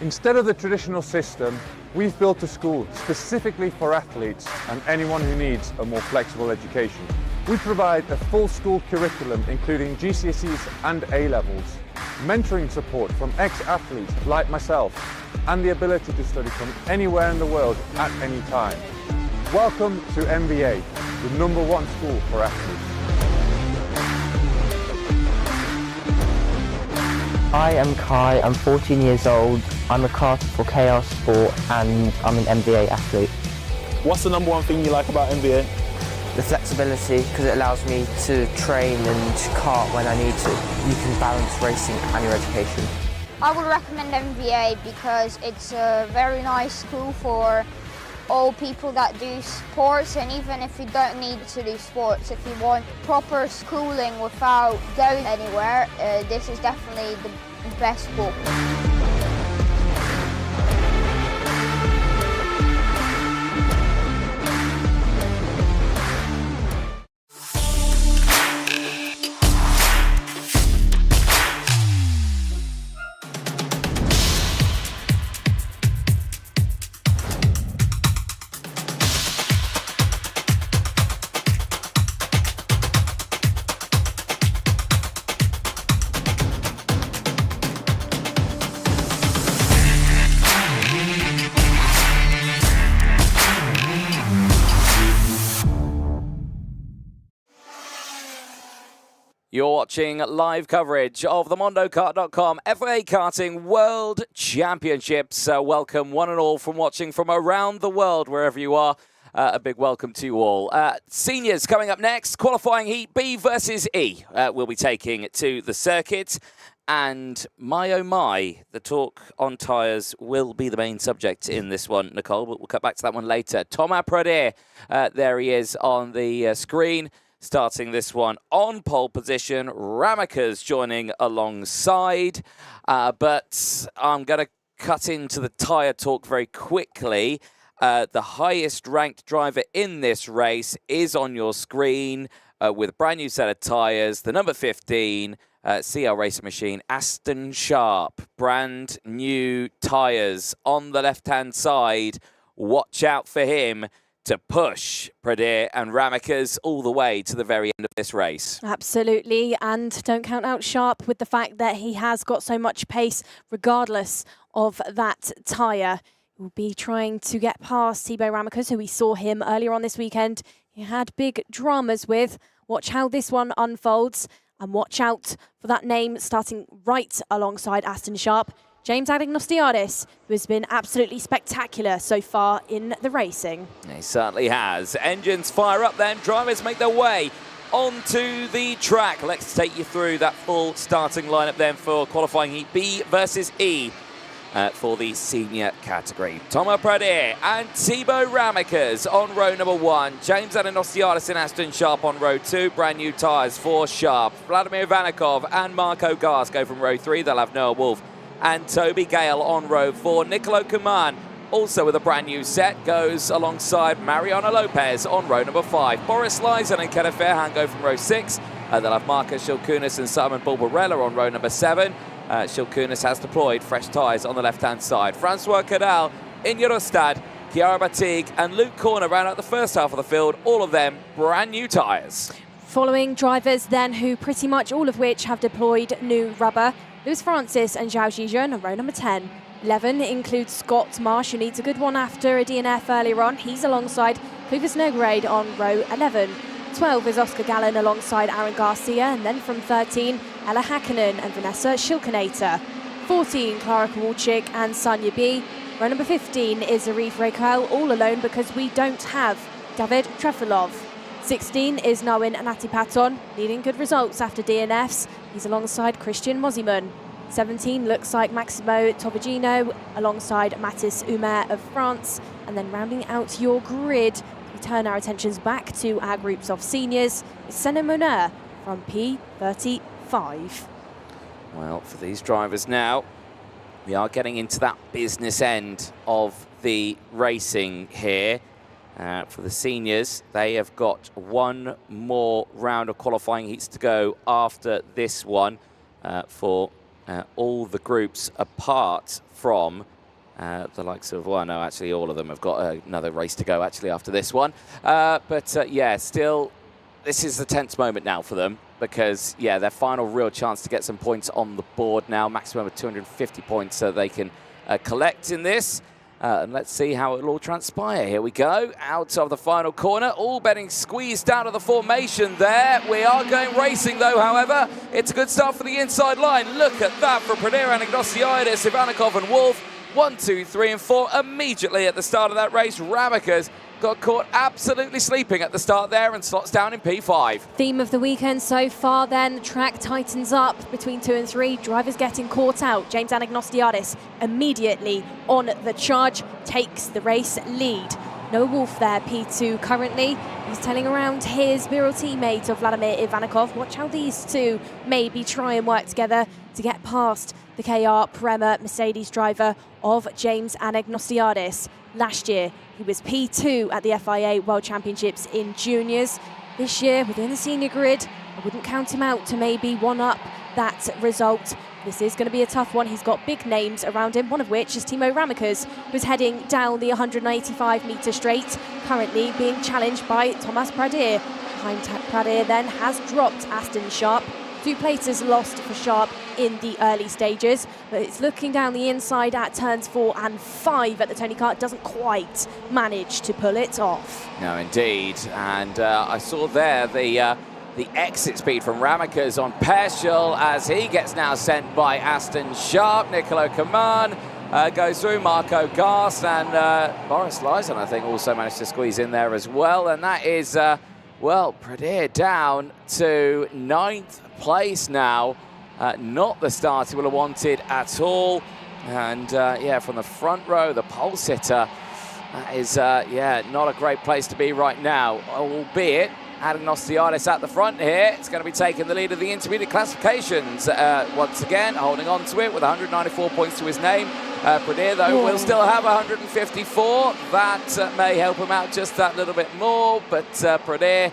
Instead of the traditional system, we've built a school specifically for athletes and anyone who needs a more flexible education. We provide a full school curriculum including GCSEs and A-levels, mentoring support from ex-athletes like myself, and the ability to study from anywhere in the world at any time. Welcome to MBA, the #1 school for athletes. Hi, I'm Kai, I'm 14 years old, I'm a karter for Chaos Sport and I'm an MBA athlete. What's the #1 thing you like about MBA? The flexibility, because it allows me to train and kart when I need to. You can balance racing and your education. I would recommend MBA because it's a very nice school for all people that do sports, and even if you don't need to do sports, if you want proper schooling without going anywhere, this is definitely the best school. You're watching live coverage of the MondoKart.com FIA Karting World Championship. So welcome one and all from watching from around the world, wherever you are. A big welcome to you all. Seniors coming up next. Qualifying heat B versus E. We'll be taking to the circuit. And my oh my, the talk on tyres will be the main subject in this one, Nicole. But we'll cut back to that one later. Tom Pradier, there he is on the screen. Starting this one on pole position, Ramikas joining alongside. But I'm going to cut into the tyre talk very quickly. The highest ranked driver in this race is on your screen with a brand new set of tyres. The number 15, CL Racing Machine, Aston Sharp. Brand new tyres on the left-hand side. Watch out for him to push Pradier and Ramikas all the way to the very end of this race. Absolutely, and don't count out Sharp with the fact that he has got so much pace regardless of that tyre. He'll be trying to get past Tibo Ramikas, who we saw him earlier on this weekend. He had big dramas with. Watch how this one unfolds, and watch out for that name starting right alongside Aston Sharp. James Anagnostiadis, who has been absolutely spectacular so far in the racing. He certainly has. Engines fire up then, drivers make their way onto the track. Let's take you through that full starting lineup then for qualifying heat B versus E. for the senior category. Tom Pradier and Tibo Ramikas on row number 1. James Anagnostiadis and Aston Sharp on row 2. Brand new tyres for Sharp. Vladimir Vanikov and Marco Gas go from row 3. They'll have Noah Wolf and Toby Gale on row 4. Nicolo Kaman, also with a brand new set, goes alongside Mariano Lopez on row number 5. Boris Lyson and Kenneth Fairhand go from row 6. They'll have Marcus Shilkunis and Simon Bulbarella on row number 7. Shilkunis has deployed fresh tyres on the left-hand side. Francois Cadal, Inge Rustad, Chiara Batig and Luke Corner round out the first half of the field. All of them brand new tyres. Following drivers then who pretty much all of which have deployed new rubber. Lewis Francis and Zhao Zhizhen on row number 10. 11 includes Scott Marsh, who needs a good one after a DNF earlier on. He's alongside Clovis Nogueira on row 11. 12 is Oscar Gallen alongside Aaron Garcia, and then from 13, Ella Hakkinen and Vanessa Schilkenator. 14, Clara Kowalczyk and Sanya B. Row number 15 is Arif Rekel, all alone because we don't have David Trefilov. 16 is Nawin Anatipaton, needing good results after DNFs. He's alongside Christian Mosiman. 17 looks like Maximo Tobagino alongside Mathis Humer of France. And then rounding out your grid, we turn our attentions back to our groups of seniors. It's Senna Moner from P35. Well, for these drivers now, we are getting into that business end of the racing here. For the seniors, they have got one more round of qualifying heats to go after this one for all the groups apart from the likes of, well, no, actually all of them have got another race to go actually after this one. Yeah, still, this is the tense moment now for them because, yeah, their final real chance to get some points on the board now, maximum of 250 points so they can collect in this. And let's see how it will all transpire. Here we go, out of the final corner, all betting squeezed out of the formation there. We are going racing though, however. It's a good start for the inside line. Look at that for Pradier, Anagnostiadis, Ivanikov and Wolf. 1, 2, 3 and 4 immediately at the start of that race. Ramikas got caught absolutely sleeping at the start there and slots down in P5. Theme of the weekend so far then, the track tightens up between 2 and 3. Drivers getting caught out. James Anagnostiadis immediately on the charge, takes the race lead. Noah Wolf there, P2 currently. He's telling around his Birol teammate of Vladimir Ivanikov. Watch how these two maybe try and work together to get past the KR Prema Mercedes driver of James Anagnostiadis. Last year, he was P2 at the FIA World Championships in juniors. This year, within the senior grid, I wouldn't count him out to maybe one-up that result. This is going to be a tough one. He's got big names around him, one of which is Tibo Ramikas, who's heading down the 185-metre straight, currently being challenged by Thomas Pradier. Behind Pradier then has dropped Aston Sharp. 2 places lost for Sharp in the early stages, but it's looking down the inside at turns 4 and 5 at the Tony Kart. Doesn't quite manage to pull it off. No, indeed. And I saw there the exit speed from Ramikas on Purcell as he gets now sent by Aston Sharp. Nicolo Kaman goes through, Marco Gas and Boris Lyson, I think, also managed to squeeze in there as well. And that is, well, Pradier down to 9th place now. Not the start he would have wanted at all. And yeah, from the front row, the pole sitter, that is, yeah, not a great place to be right now, albeit Anagnostiadis at the front here. It's going to be taking the lead of the intermediate classifications. Once again, holding on to it with 194 points to his name. Pradier, though, will still have 154. That may help him out just that little bit more, but Pradier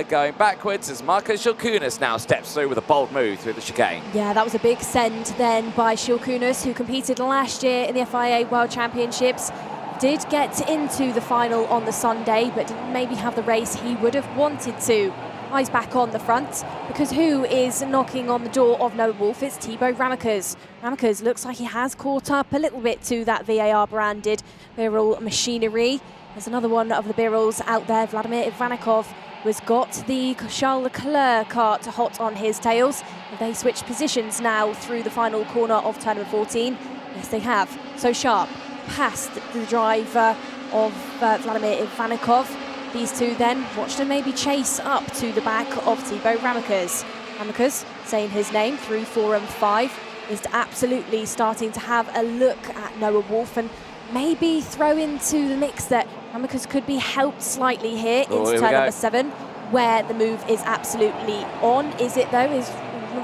going backwards as Marcus Shilkunis now steps through with a bold move through the chicane. Yeah, that was a big send then by Shilkunis, who competed last year in the FIA World Championships. Did get into the final on the Sunday, but didn't maybe have the race he would have wanted to. Eyes back on the front, because who is knocking on the door of Noah Wolf? It's Tibo Ramikas. Ramikas looks like he has caught up a little bit to that VAR-branded Birol machinery. There's another one of the Birols out there, Vladimir Ivanikov, who has got the Charles Leclerc kart hot on his tails. They switch positions now through the final corner of turn number 14. Yes, they have. So Sharp past the driver of Vladimir Ivanikov. These two then watched him maybe chase up to the back of Tibo Ramikas. Ramikas saying his name through 4 and 5. is absolutely starting to have a look at Noah Wolf and maybe throw into the mix that Ramikas could be helped slightly here into turn number 7, where the move is absolutely on. Is it though? Is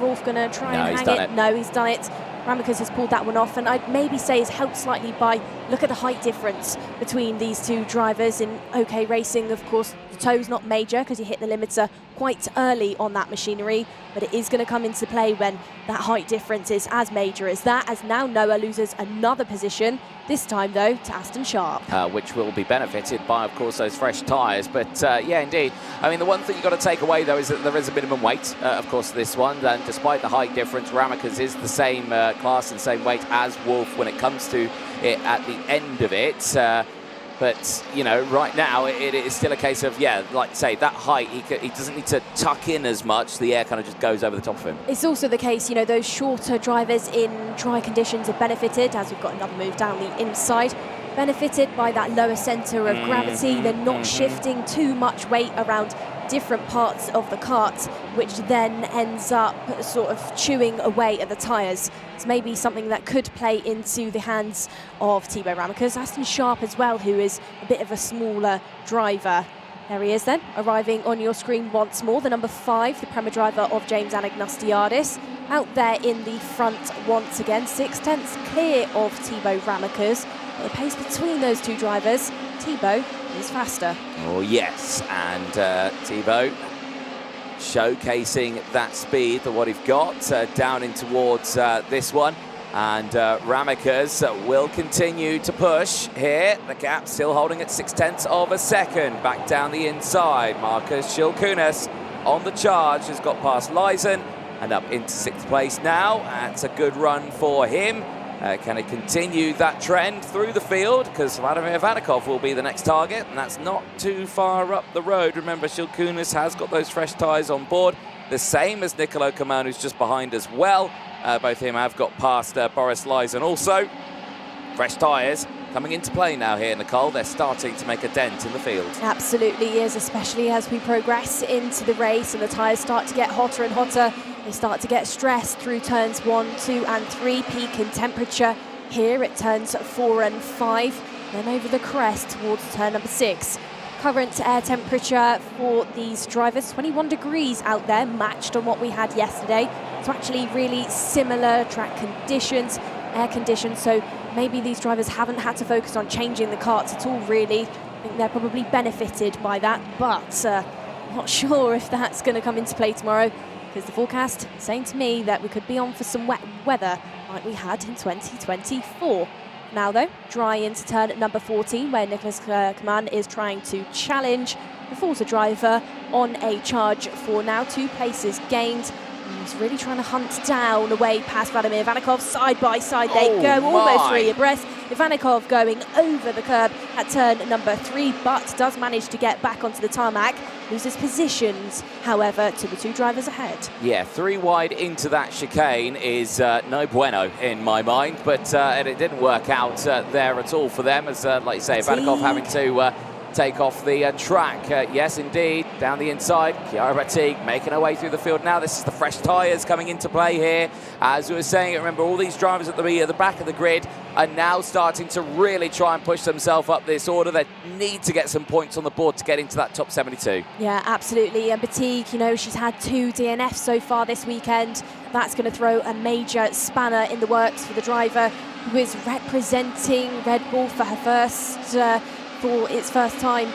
Wolf going to try and hang it? No, he's done it. Ramikas has pulled that one off, and I'd maybe say is helped slightly by, look at the height difference between these two drivers. In OK Racing, of course, the toe's not major because you hit the limiter quite early on that machinery, but it is going to come into play when that height difference is as major as that, as now Noah loses another position, this time though to Aston Sharp. Which will be benefited by, of course, those fresh tyres. But yeah, indeed. I mean, the one thing you've got to take away though is that there is a minimum weight, of course, this one, and despite the height difference, Ramikas is the same class and same weight as Wolf when it comes to it at the end of it. But, you know, right now it is still a case of, yeah, like I say, that height, he doesn't need to tuck in as much. The air kind of just goes over the top of him. It's also the case, you know, those shorter drivers in dry conditions have benefited, as we've got another move down the inside, benefited by that lower centre of gravity. They're not shifting too much weight around different parts of the kart, which then ends up sort of chewing away at the tyres. It's maybe something that could play into the hands of Tibo Ramikas. Aston Sharp as well, who is a bit of a smaller driver. There he is then, arriving on your screen once more, the number 5, the Premier driver of James Anagnostiadis, out there in the front once again, 6/10 clear of Tibo Ramikas. But the pace between those two drivers, Tibo is faster. Oh yes, and Tibo showcasing that speed, what he's got down in towards this one. And Ramikas will continue to push here. The gap still holding at 0.6 of a second. Back down the inside, Markus Schilkunas on the charge, has got past Leisen and up into 6th place now. That's a good run for him. Can he continue that trend through the field? Because Vladimir Vanikov will be the next target, and that's not too far up the road. Remember, Schilkunas has got those fresh tyres on board, the same as Nicolo Kaman, who's just behind as well. Both of them have got past Boris Leisen also. Fresh tyres coming into play now here, Nicole. They're starting to make a dent in the field. Absolutely is, especially as we progress into the race and the tyres start to get hotter and hotter. They start to get stressed through turns 1, 2 and 3, peak in temperature here at turns 4 and 5, then over the crest towards turn number 6. Current air temperature for these drivers, 21 degrees out there, matched on what we had yesterday. So actually really similar track conditions, air conditions, so maybe these drivers haven't had to focus on changing the karts at all, really. I think they're probably benefited by that, but not sure if that's going to come into play tomorrow, because the forecast saying to me that we could be on for some wet weather like we had in 2024. Now though, dry into turn at number 14, where Nicholas Kaman is trying to challenge the Forza driver on a charge for now 2 places gained. He's really trying to hunt down away past Vladimir Vanikov. Side by side they go, almost 3 abreast. Vanikov going over the curb at turn number 3, but does manage to get back onto the tarmac. Loses positions, however, to the 2 drivers ahead. Yeah, 3 wide into that chicane is no bueno in my mind, but it didn't work out there at all for them, as like you say, Vanikov having to take off the track. Yes, indeed, down the inside, Chiara Batig making her way through the field now. This is the fresh tyres coming into play here. As we were saying, remember, all these drivers at the back of the grid are now starting to really try and push themselves up this order. They need to get some points on the board to get into that top 72. Yeah, absolutely. And Batig, you know, she's had 2 DNFs so far this weekend. That's going to throw a major spanner in the works for the driver who is representing Red Bull for her its first time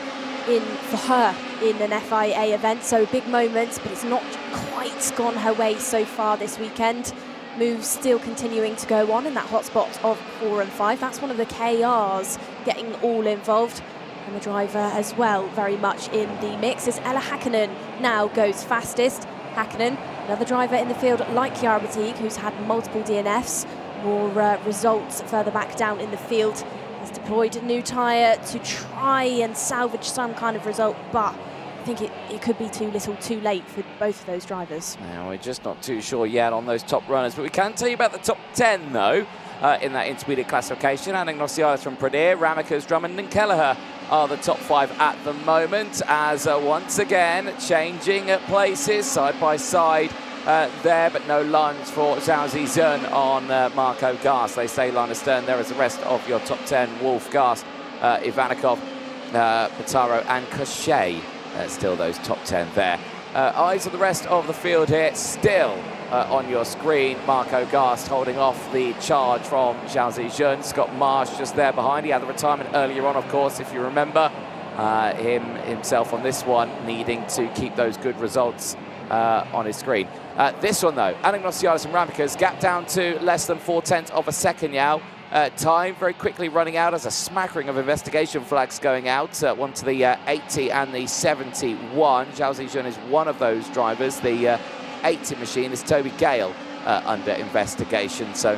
for her in an FIA event, so big moments, but it's not quite gone her way so far this weekend. Moves still continuing to go on in that hotspot of 4 and 5. That's one of the KRs getting all involved, and the driver as well very much in the mix as Ella Häkkinen now goes fastest. Häkkinen, another driver in the field like Chiara Batig, who's had multiple DNFs, more results further back down in the field. Has deployed a new tyre to try and salvage some kind of result, but I think it could be too little too late for both of those drivers. Now, we're just not too sure yet on those top runners, but we can tell you about the top 10 though in that intermediate classification. Anagnostiadis from Pradier, Ramikas, Drummond and Kelleher are the top 5 at the moment, as once again changing places side by side there, but no lunge for Zhao Zizhen on Marco Gast. They stay line astern. There is the rest of your top 10. Wolf, Gast, Ivanikov, Pataro and Cochet. Still those top 10 there. Eyes on the rest of the field here. Still on your screen, Marco Gast holding off the charge from Zhao Zizhen. Scott Marsh just there behind. He had the retirement earlier on, of course, if you remember. Himself on this one, needing to keep those good results on his screen. This one, though, Anagnostiadis and Ramikas gap down to less than 0.4 of a second now. Time very quickly running out as a smattering of investigation flags going out. One to the 80 and the 71. Zhao Zizhen is one of those drivers. The 80 machine is Toby Gale under investigation, so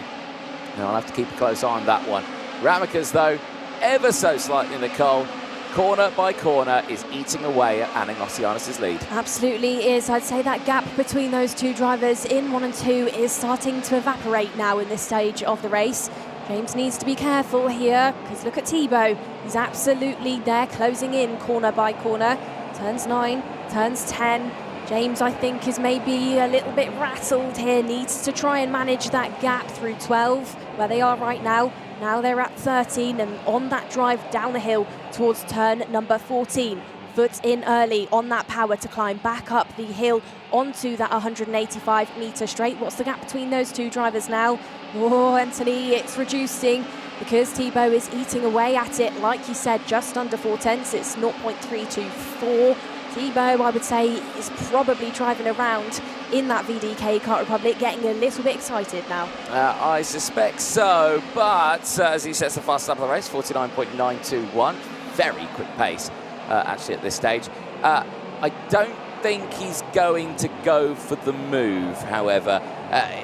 I'll have to keep a close eye on that one. Ramikas, though, ever so slightly in the coal. Corner by corner is eating away at Anagnostiadis' lead. Absolutely is. I'd say that gap between those two drivers in 1 and 2 is starting to evaporate now in this stage of the race. James needs to be careful here, because look at Tibo. He's absolutely there, closing in corner by corner. Turns 9, turns 10. James, I think, is maybe a little bit rattled here. Needs to try and manage that gap through 12, where they are right now. Now they're at 13 and on that drive down the hill towards turn number 14. Foot in early on that power to climb back up the hill onto that 185-metre straight. What's the gap between those two drivers now? Oh, Anthony, it's reducing because Tibo is eating away at it. Like you said, just under 0.4. It's 0.324. Tibo, I would say, is probably driving around in that VDK Kart Republic, getting a little bit excited now. I suspect so, but as he sets the fastest lap of the race, 49.921, very quick pace actually at this stage. I don't think he's going to go for the move, however.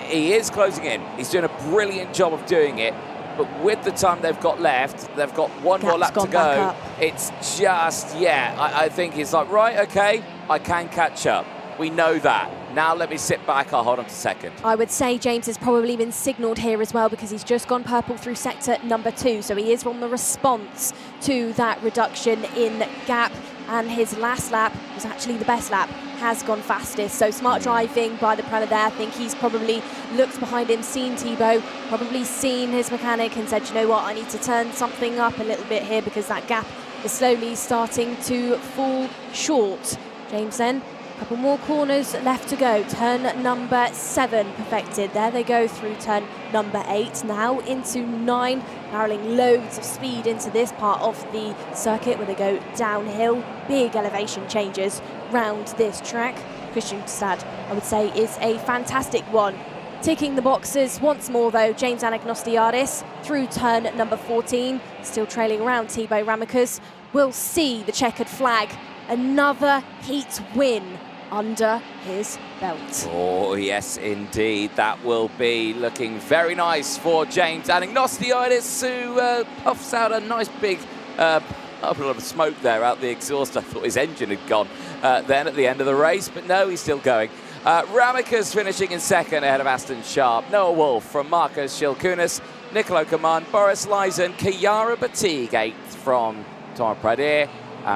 He is closing in. He's doing a brilliant job of doing it. But with the time they've got left, they've got one more lap to go. It's just, I think he's like, right, okay, I can catch up. We know that. Now let me sit back, I'll hold on to second. I would say James has probably been signalled here as well, because he's just gone purple through sector number 2. So he is on the response to that reduction in gap. And his last lap was actually the best lap, has gone fastest. So smart driving by the Pradier there. I think he's probably looked behind him, seen Tibo, probably seen his mechanic and said, you know what, I need to turn something up a little bit here because that gap is slowly starting to fall short. James then, a couple more corners left to go. Turn number 7 perfected. There they go through turn number 8. Now into 9, barreling loads of speed into this part of the circuit where they go downhill. Big elevation changes round this track. Kristianstad, I would say, is a fantastic one. Ticking the boxes once more, though, James Anagnostiadis through turn number 14, still trailing around Tibo Ramikas. We'll see the checkered flag. Another heat win under his belt. Oh, yes, indeed. That will be looking very nice for James Anagnostiadis, who puffs out a nice big a lot of smoke there out the exhaust. I thought his engine had gone then at the end of the race, but no, he's still going. Ramikas finishing in second ahead of Aston Sharp. Noah Wolf from Marcos Shilkunas, Nicolo Command, Boris Lysen, Chiara Batigue 8th from Tom Pradier,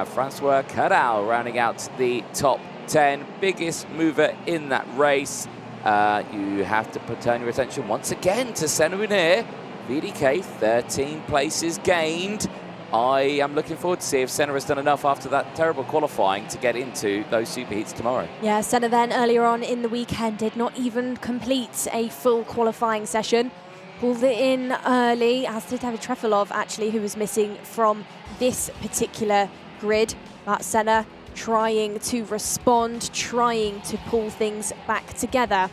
Francois Cadal rounding out the top 10. Biggest mover in that race. You have to turn your attention once again to Senna VDK, 13 places gained. I am looking forward to see if Senna has done enough after that terrible qualifying to get into those superheats tomorrow. Yeah, Senna then earlier on in the weekend did not even complete a full qualifying session. Pulled it in early, as did David Trefilov actually, who was missing from this particular grid. But Senna trying to respond, trying to pull things back together.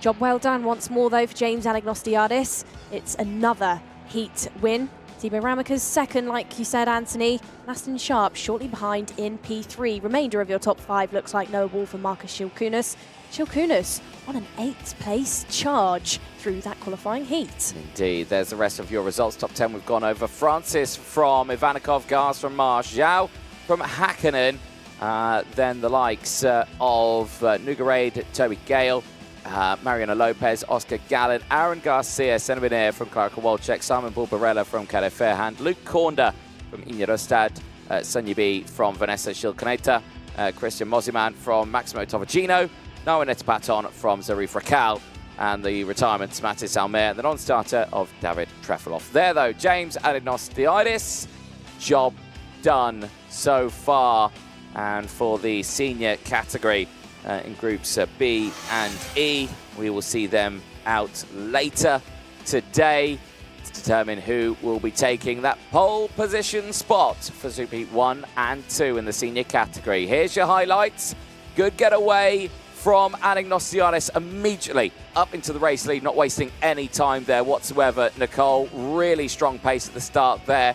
Job well done once more, though, for James Anagnostiadis. It's another heat win. Tibo Ramikas second, like you said, Anthony. Aston Sharp shortly behind in P3. Remainder of your top 5 looks like Noah Wolf and Marcus Shilkunas. Shilkunas on an 8th place charge through that qualifying heat. Indeed, there's the rest of your results. Top 10 we've gone over. Francis from Ivanikov, Gars from Marsh, Zhao from Hakkinen, then the likes of Nugarade, Toby Gale, Mariano Lopez, Oscar Gallen, Aaron Garcia, Senna from Karting World Championship, Simon Bulbarella from Calais Fairhand, Luke Kornda from Ingerstad, Sunny B from Vanessa Shilkaneta, Christian Mosiman from Maximo Tovagino, Noah Baglin from Zarif Rakal, and the retirements Matis Almer, the non-starter of David Trefilov. There though, James Anagnostiadis, job done so far. And for the senior category in groups B and E, we will see them out later today to determine who will be taking that pole position spot for Super Heat 1 and 2 in the senior category. Here's your highlights. Good getaway from Anagnostiadis immediately up into the race lead, not wasting any time there whatsoever. Nicole, really strong pace at the start there.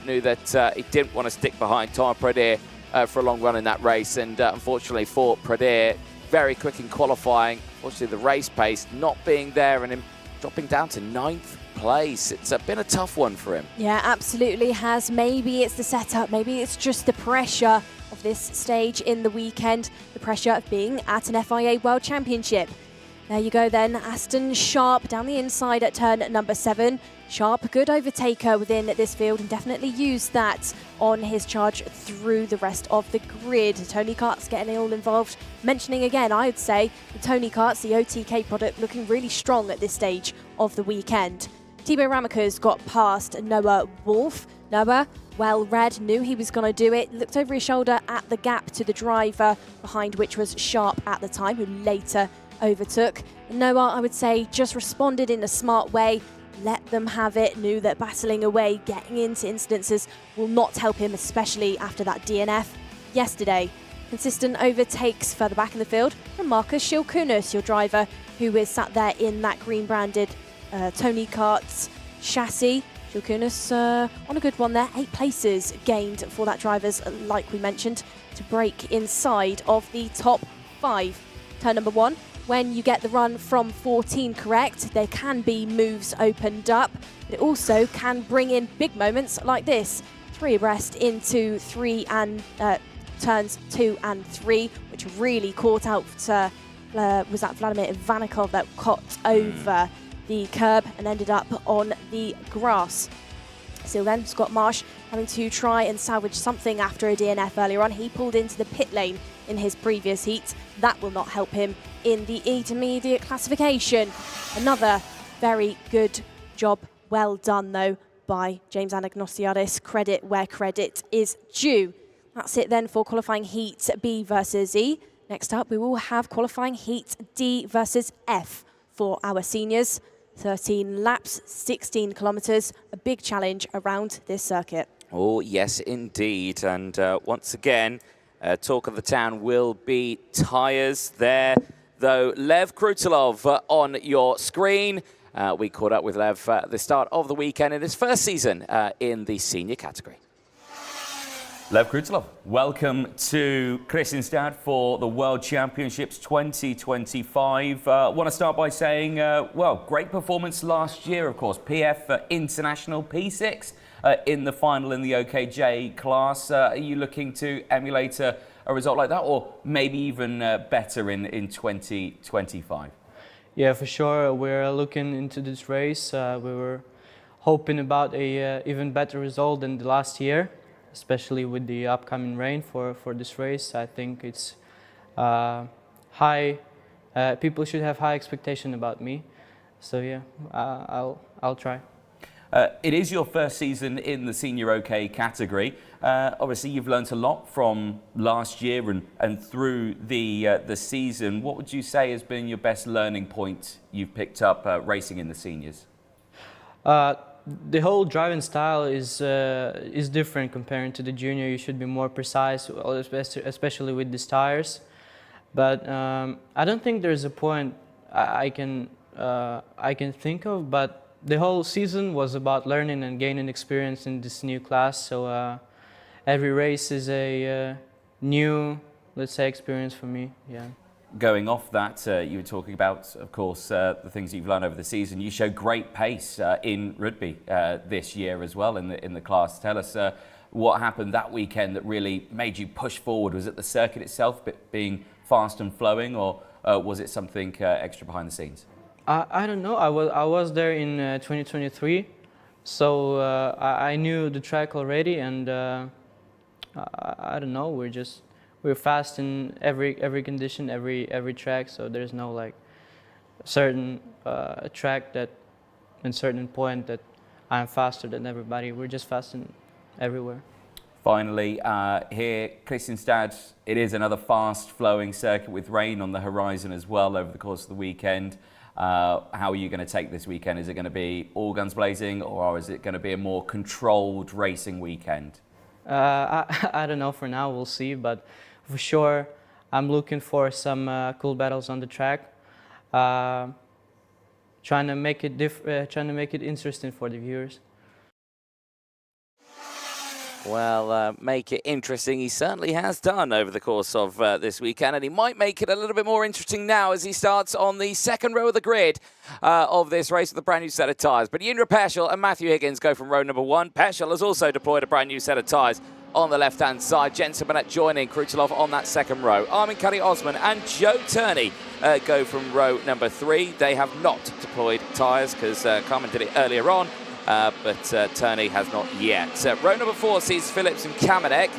Knew that he didn't want to stick behind Tom Pradier for a long run in that race, and unfortunately for Pradier, very quick in qualifying. Unfortunately, the race pace not being there and him dropping down to 9th place. It's been a tough one for him. Yeah, absolutely has. Maybe it's the setup, maybe it's just the pressure of this stage in the weekend, the pressure of being at an FIA World Championship. There you go then, Aston Sharp down the inside at turn number 7. Sharp, a good overtaker within this field, and definitely used that on his charge through the rest of the grid. Tony Kart's getting all involved. Mentioning again, I would say, the Tony Kart's, the OTK product, looking really strong at this stage of the weekend. Tibo Ramikas got past Noah Wolf. Noah, well read, knew he was going to do it, looked over his shoulder at the gap to the driver, behind which was Sharp at the time, who later overtook. Noah, I would say, just responded in a smart way, let them have it, knew that battling away, getting into incidences will not help him, especially after that DNF yesterday. Consistent overtakes further back in the field from Marcus Shilkunas, your driver, who is sat there in that green branded Tony Kart's chassis. Shilkunas on a good one there, 8 places gained for that driver's, like we mentioned, to break inside of the top 5. Turn number 1. When you get the run from 14 correct, there can be moves opened up, but it also can bring in big moments like this. 3 abreast into 3 and turns 2 and 3, which really caught out, was that Vladimir Ivanikov that caught over the curb and ended up on the grass. Still then, Scott Marsh having to try and salvage something after a DNF earlier on. He pulled into the pit lane in his previous heat. That will not help him in the intermediate classification. Another very good job, well done though by James Anagnostiadis. Credit where credit is due. That's it then for qualifying heat B versus E. Next up, we will have qualifying heat D versus F for our seniors. 13 laps, 16 kilometres, a big challenge around this circuit. Oh, yes, indeed. And once again, talk of the town will be tyres there. Though Lev Krutolov on your screen. We caught up with Lev at the start of the weekend in his first season in the senior category. Lev Krutolov, welcome to Kristianstad for the World Championships 2025. Want to start by saying, well, great performance last year, of course. PF International P6 in the final in the OKJ class. Are you looking to emulate a result like that, or maybe even better in 2025? Yeah, for sure. We're looking into this race. We were hoping about a even better result than the last year, especially with the upcoming rain for this race. I think it's high. People should have high expectation about me. So yeah, I'll try. It is your first season in the senior OK category. Obviously, you've learnt a lot from last year and through the season. What would you say has been your best learning point you've picked up racing in the seniors? The whole driving style is different comparing to the junior. You should be more precise, especially with these tires. But I don't think there's a point I can think of. But the whole season was about learning and gaining experience in this new class. So every race is a new, let's say, experience for me. Yeah. Going off that, you were talking about, of course, the things you've learned over the season. You showed great pace in rugby this year as well in the class. Tell us what happened that weekend that really made you push forward. Was it the circuit itself being fast and flowing, or was it something extra behind the scenes? I don't know. I was there in 2023, so I knew the track already, and I don't know. We're we're fast in every condition, every track. So there's no like certain track that in certain point that I'm faster than everybody. We're just fast in everywhere. Finally, here, Kristianstad, it is another fast-flowing circuit with rain on the horizon as well over the course of the weekend. How are you going to take this weekend? Is it going to be all guns blazing, or is it going to be a more controlled racing weekend? I don't know for now, we'll see, but for sure I'm looking for some cool battles on the track. Trying to make it interesting for the viewers. Well, make it interesting. He certainly has done over the course of this weekend, and he might make it a little bit more interesting now as he starts on the second row of the grid of this race with a brand new set of tyres. But Jindra Purcell and Matthew Higgins go from row number 1. Purcell has also deployed a brand new set of tyres on the left-hand side. Jensen Burnett joining Krutolov on that second row. Armin Kari-Osman and Joe Turney go from row number 3. They have not deployed tyres because Carmen did it earlier on. But Turney has not yet. Row number 4 sees Phillips and Kamenek.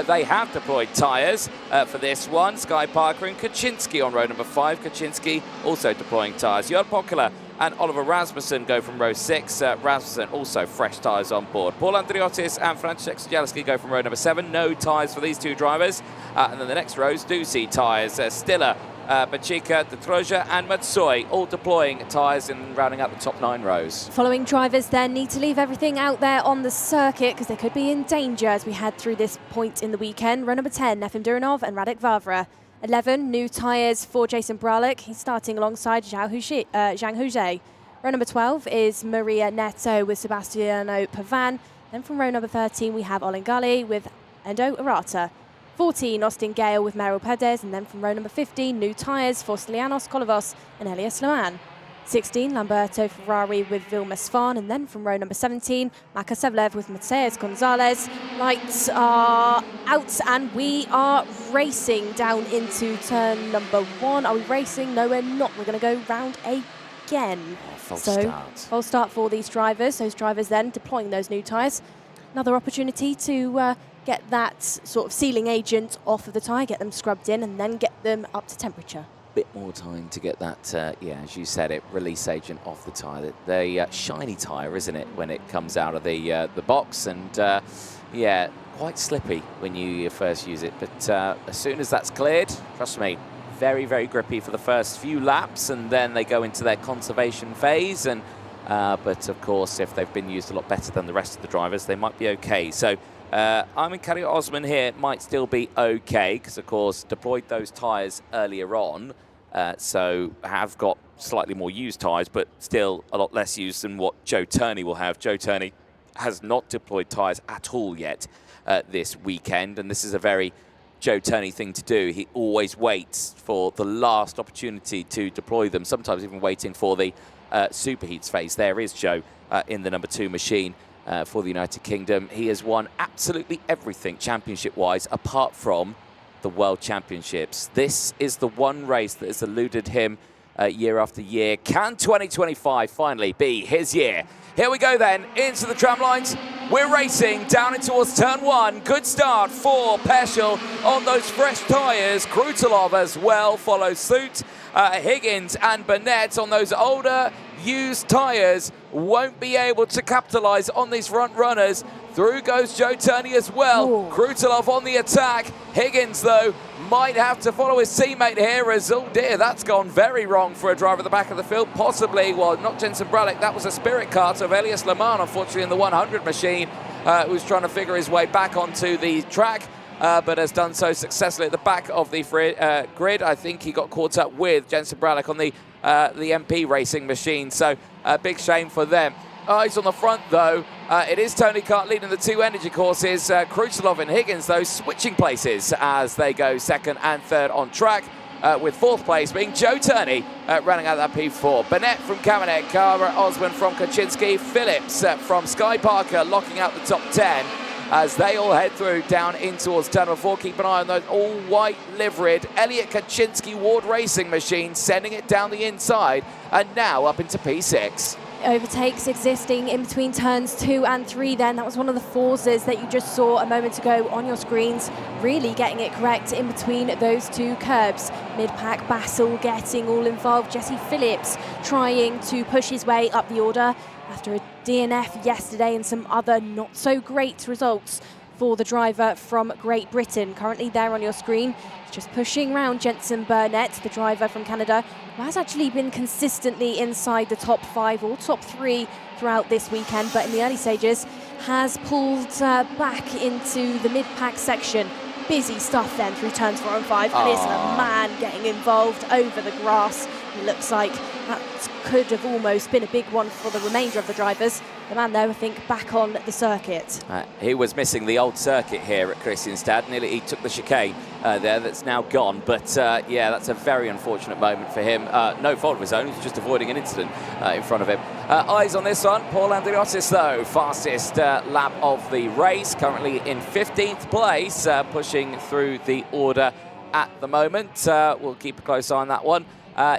They have deployed tyres for this one. Sky Parker and Kaczynski on row number 5. Kaczynski also deploying tyres. Jörn Pokela and Oliver Rasmussen go from row 6. Rasmussen also fresh tyres on board. Paul Andriotis and Franciszek Strzalski go from row number 7. No tyres for these two drivers. And then the next rows do see tyres. Stiller, Bachika, Detroja and Matsui all deploying tyres and rounding out the top 9 rows. Following drivers then need to leave everything out there on the circuit because they could be in danger as we head through this point in the weekend. Row number 10, Efim Durinov and Radek Vavra. 11, new tyres for Jason Bralick. He's starting alongside Zhang Huzhe. Row number 12 is Maria Neto with Sebastiano Pavan. Then from row number 13 we have Olengali with Endo Arata. 14, Austin Gale with Meryl Perez, and then from row number 15, new tyres for Stelianos Kolovos and Elias Luan. 16, Lamberto Ferrari with Vilma Svan, and then from row number 17, Maka Sevlev with Mateus Gonzalez. Lights are out and we are racing down into turn number 1. Are we racing? No, we're not. We're going to go round again. False start. False start for these drivers. Those drivers then deploying those new tyres. Another opportunity to get that sort of sealing agent off of the tyre, get them scrubbed in and then get them up to temperature. Bit more time to get that, as you said it, release agent off the tyre. The shiny tyre, isn't it, when it comes out of the box, and quite slippy when you first use it. But as soon as that's cleared, trust me, very, very grippy for the first few laps, and then they go into their conservation phase. And but of course, if they've been used a lot better than the rest of the drivers, they might be okay. So Armin Kari-Osman here might still be okay because, of course, deployed those tyres earlier on, so have got slightly more used tyres, but still a lot less used than what Joe Turney will have. Joe Turney has not deployed tyres at all yet this weekend, and this is a very Joe Turney thing to do. He always waits for the last opportunity to deploy them, sometimes even waiting for the superheats phase. There is Joe in the number 2 machine. For the United Kingdom. He has won absolutely everything championship-wise apart from the World Championships. This is the one race that has eluded him year after year. Can 2025 finally be his year? Here we go then, into the tram lines. We're racing down in towards turn 1. Good start for Purcell on those fresh tyres. Krutolov as well follows suit. Higgins and Burnett on those older used tyres won't be able to capitalise on these front runners. Through goes Joe Turney as well. Ooh. Krutolov on the attack. Higgins, though, might have to follow his teammate here as, oh dear, that's gone very wrong for a driver at the back of the field. Possibly, well, not Jensen Bralick, that was a spirit kart of Elias Lemán, unfortunately, in the 100 machine, who's trying to figure his way back onto the track. But has done so successfully at the back of the grid. I think he got caught up with Jensen Bralick on the MP racing machine, so a big shame for them. Eyes on the front, though. It is Tony Kart leading the 2 energy courses. Krutolov and Higgins, though, switching places as they go 2nd and 3rd on track, with 4th place being Joe Turney running out that P4. Burnett from Kamenek, Kara Osman from Kaczynski, Phillips from Sky Parker locking out the top 10. As they all head through down in towards turn number 4. Keep an eye on those all-white liveried Elliot Kaczynski Ward Racing machine, sending it down the inside, and now up into P6. Overtakes existing in between turns 2 and 3 then. That was one of the forces that you just saw a moment ago on your screens, really getting it correct in between those two curbs. Mid-pack Bassel getting all involved. Jesse Phillips trying to push his way up the order after a DNF yesterday and some other not so great results for the driver from Great Britain. Currently there on your screen, just pushing round Jenson Burnett, the driver from Canada, who has actually been consistently inside the top 5 or top 3 throughout this weekend, but in the early stages has pulled back into the mid-pack section. Busy stuff then through turns 4 and 5. And it's a man getting involved over the grass. It looks like that could have almost been a big one for the remainder of the drivers. The man, though, I think, back on the circuit. He was missing the old circuit here at Kristianstad. Nearly he took the chicane there that's now gone. But, yeah, that's a very unfortunate moment for him. No fault of his own. He's just avoiding an incident in front of him. Eyes on this one. Paul Andriotis, though, fastest lap of the race. Currently in 15th place, pushing through the order at the moment. We'll keep a close eye on that one.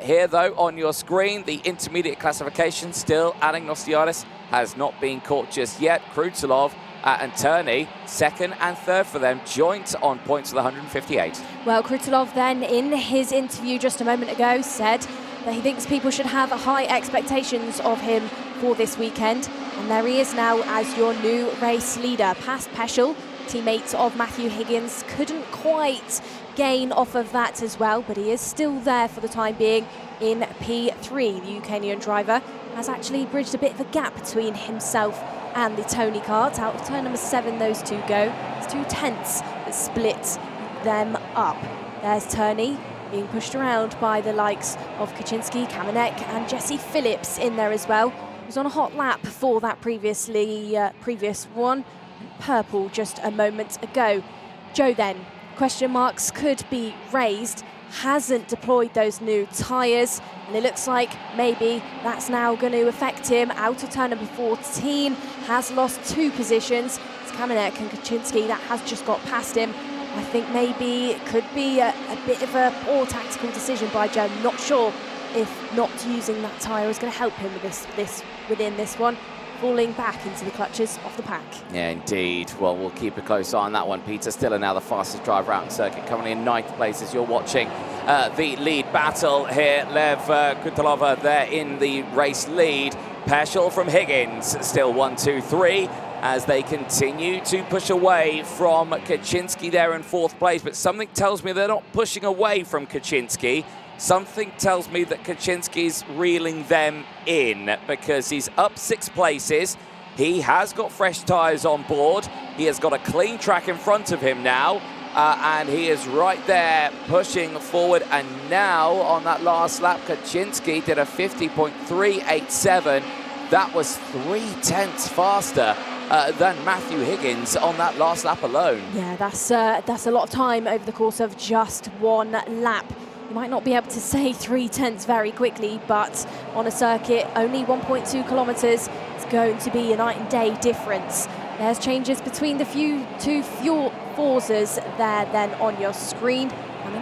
Here, though, on your screen, the intermediate classification still. Anagnostiadis has not been caught just yet. Krutolov and Turney, second and third for them, joint on points with 158. Well, Krutolov then, in his interview just a moment ago, said that he thinks people should have high expectations of him for this weekend. And there he is now as your new race leader. Past Purcell, teammate of Matthew Higgins, couldn't quite gain off of that as well, but he is still there for the time being in P3. The Ukrainian driver has actually bridged a bit of a gap between himself and the Tony kart. Out of turn number 7, those two go. It's 2 tenths that split them up. There's Turney being pushed around by the likes of Kaczynski, Kamenek and Jesse Phillips in there as well. He was on a hot lap for that previous one. Purple just a moment ago. Joe then, question marks could be raised, hasn't deployed those new tyres, and it looks like maybe that's now going to affect him. Out of turn number 14, has lost 2 positions. It's Kamenek and Kaczynski that has just got past him. I think maybe it could be a bit of a poor tactical decision by Joe. Not sure if not using that tyre is going to help him with within this one, falling back into the clutches of the pack. Yeah, indeed. Well, we'll keep a close eye on that one. Peter Stiller now the fastest driver out in circuit, currently in 9th place as you're watching the lead battle here. Lev Krutolov there in the race lead. Purcell from Higgins still 1, 2, 3 as they continue to push away from Kaczynski there in 4th place. But something tells me they're not pushing away from Kaczynski. Something tells me that Kaczynski's reeling them in because he's up 6 places. He has got fresh tyres on board. He has got a clean track in front of him now. And he is right there pushing forward. And now on that last lap, Kaczynski did a 50.387. That was 3 tenths faster than Matthew Higgins on that last lap alone. Yeah, that's a lot of time over the course of just 1 lap. You might not be able to say 3 tenths very quickly, but on a circuit, only 1.2 kilometres, it's going to be a night and day difference. There's changes between the two forces there then on your screen.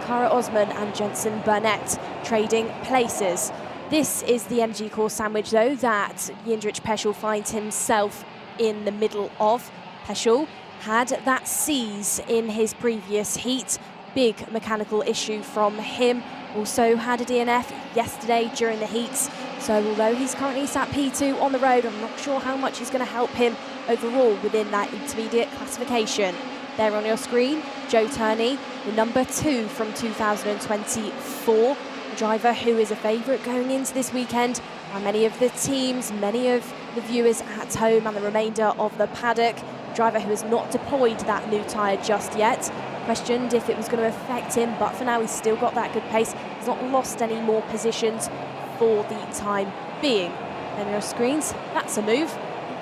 Kara Osman and Jenson Burnett trading places. This is the energy core sandwich, though, that Jindřich Purcell finds himself in the middle of. Purcell had that seize in his previous heat. Big mechanical issue from him. Also had a DNF yesterday during the heats. So although he's currently sat P2 on the road, I'm not sure how much he's going to help him overall within that intermediate classification. There on your screen, Joe Turney, the number 2 from 2024. A driver who is a favourite going into this weekend by many of the teams, many of the viewers at home and the remainder of the paddock. A driver who has not deployed that new tyre just yet. Questioned if it was going to affect him, but for now he's still got that good pace. He's not lost any more positions for the time being. And on your screens, that's a move.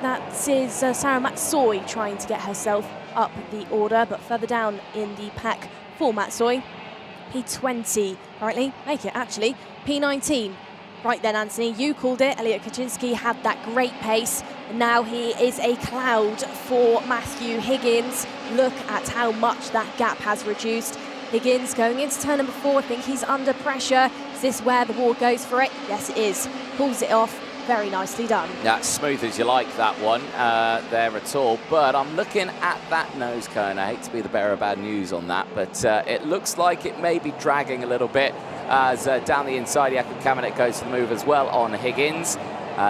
That is Sarah Matsoy trying to get herself up the order, but further down in the pack for Matsoy. P20 currently, make it actually, P19. Right then, Anthony, you called it. Elliot Kaczynski had that great pace. And now he is a cloud for Matthew Higgins. Look at how much that gap has reduced. Higgins going into turn number 4. I think he's under pressure. Is this where the war goes for it? Yes, it is. Pulls it off. very nicely done. Yeah, smooth as you like, that one there at all. But I'm looking at that nose cone. I hate to be the bearer of bad news on that, but it looks like it may be dragging a little bit as down the inside, Jakub Kamenek goes to the move as well on Higgins.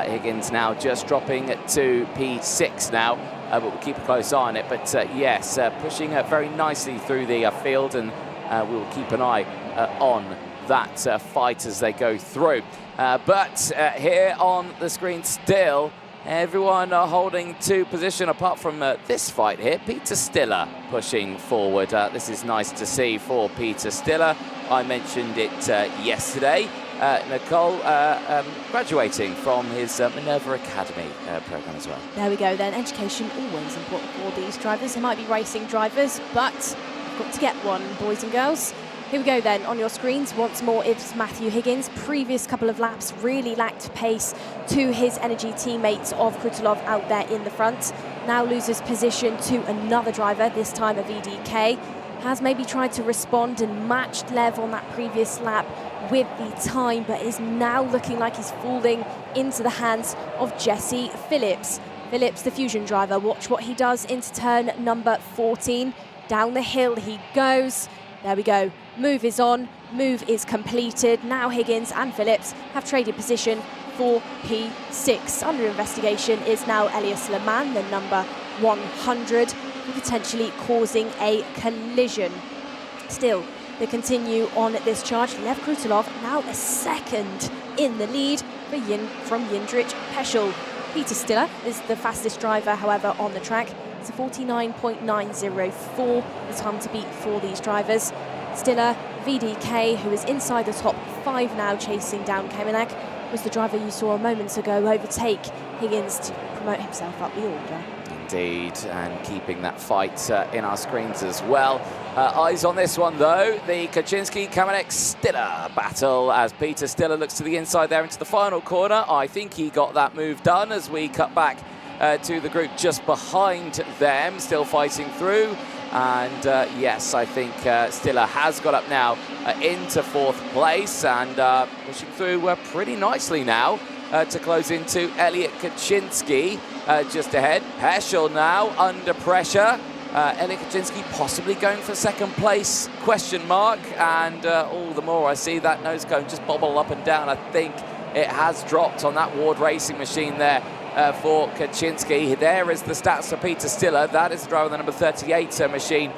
Higgins now just dropping to P6 now, but we'll keep a close eye on it. But yes, pushing very nicely through the field, and we will keep an eye on that fight as they go through. But here on the screen still, everyone holding to position apart from this fight here. Peter Stiller pushing forward. This is nice to see for Peter Stiller. I mentioned it yesterday. Nicole graduating from his Minerva Academy program as well. There we go then. Education always important for these drivers. They might be racing drivers, but you've got to get one, boys and girls. Here we go then, on your screens, once more it's Matthew Higgins. Previous couple of laps really lacked pace to his energy teammates of Krutolov out there in the front. Now loses position to another driver, this time a VDK. Has maybe tried to respond and matched Lev on that previous lap with the time, but is now looking like he's falling into the hands of Jesse Phillips. Phillips, the Fusion driver, watch what he does into turn number 14. Down the hill he goes. There we go. Move is on. Move is completed. Now Higgins and Phillips have traded position for P6. Under investigation is now Elias Leman, the number 100, potentially causing a collision. Still, they continue on this charge. Lev Krutolov now a second in the lead from Jindřich Peschel. Peter Stiller is the fastest driver, however, on the track. It's a 49.904, the time to beat for these drivers. Stiller, VDK, who is inside the top 5 now, chasing down Kamenek, was the driver you saw a moment ago overtake Higgins to promote himself up the order. Indeed, and keeping that fight in our screens as well. Eyes on this one though, the Kaczynski-Kamenek-Stiller battle as Peter Stiller looks to the inside there into the final corner. I think he got that move done as we cut back to the group just behind them, still fighting through. And yes, I think Stiller has got up now into 4th place and pushing through pretty nicely now to close into Elliot Kaczynski just ahead. Peschel now under pressure. Elliot Kaczynski possibly going for 2nd place, question mark. And all the more I see that nose cone just bobble up and down. I think it has dropped on that Ward Racing machine there. For Kaczynski. There is the stats for Peter Stiller. That is the driver of the number 38 machine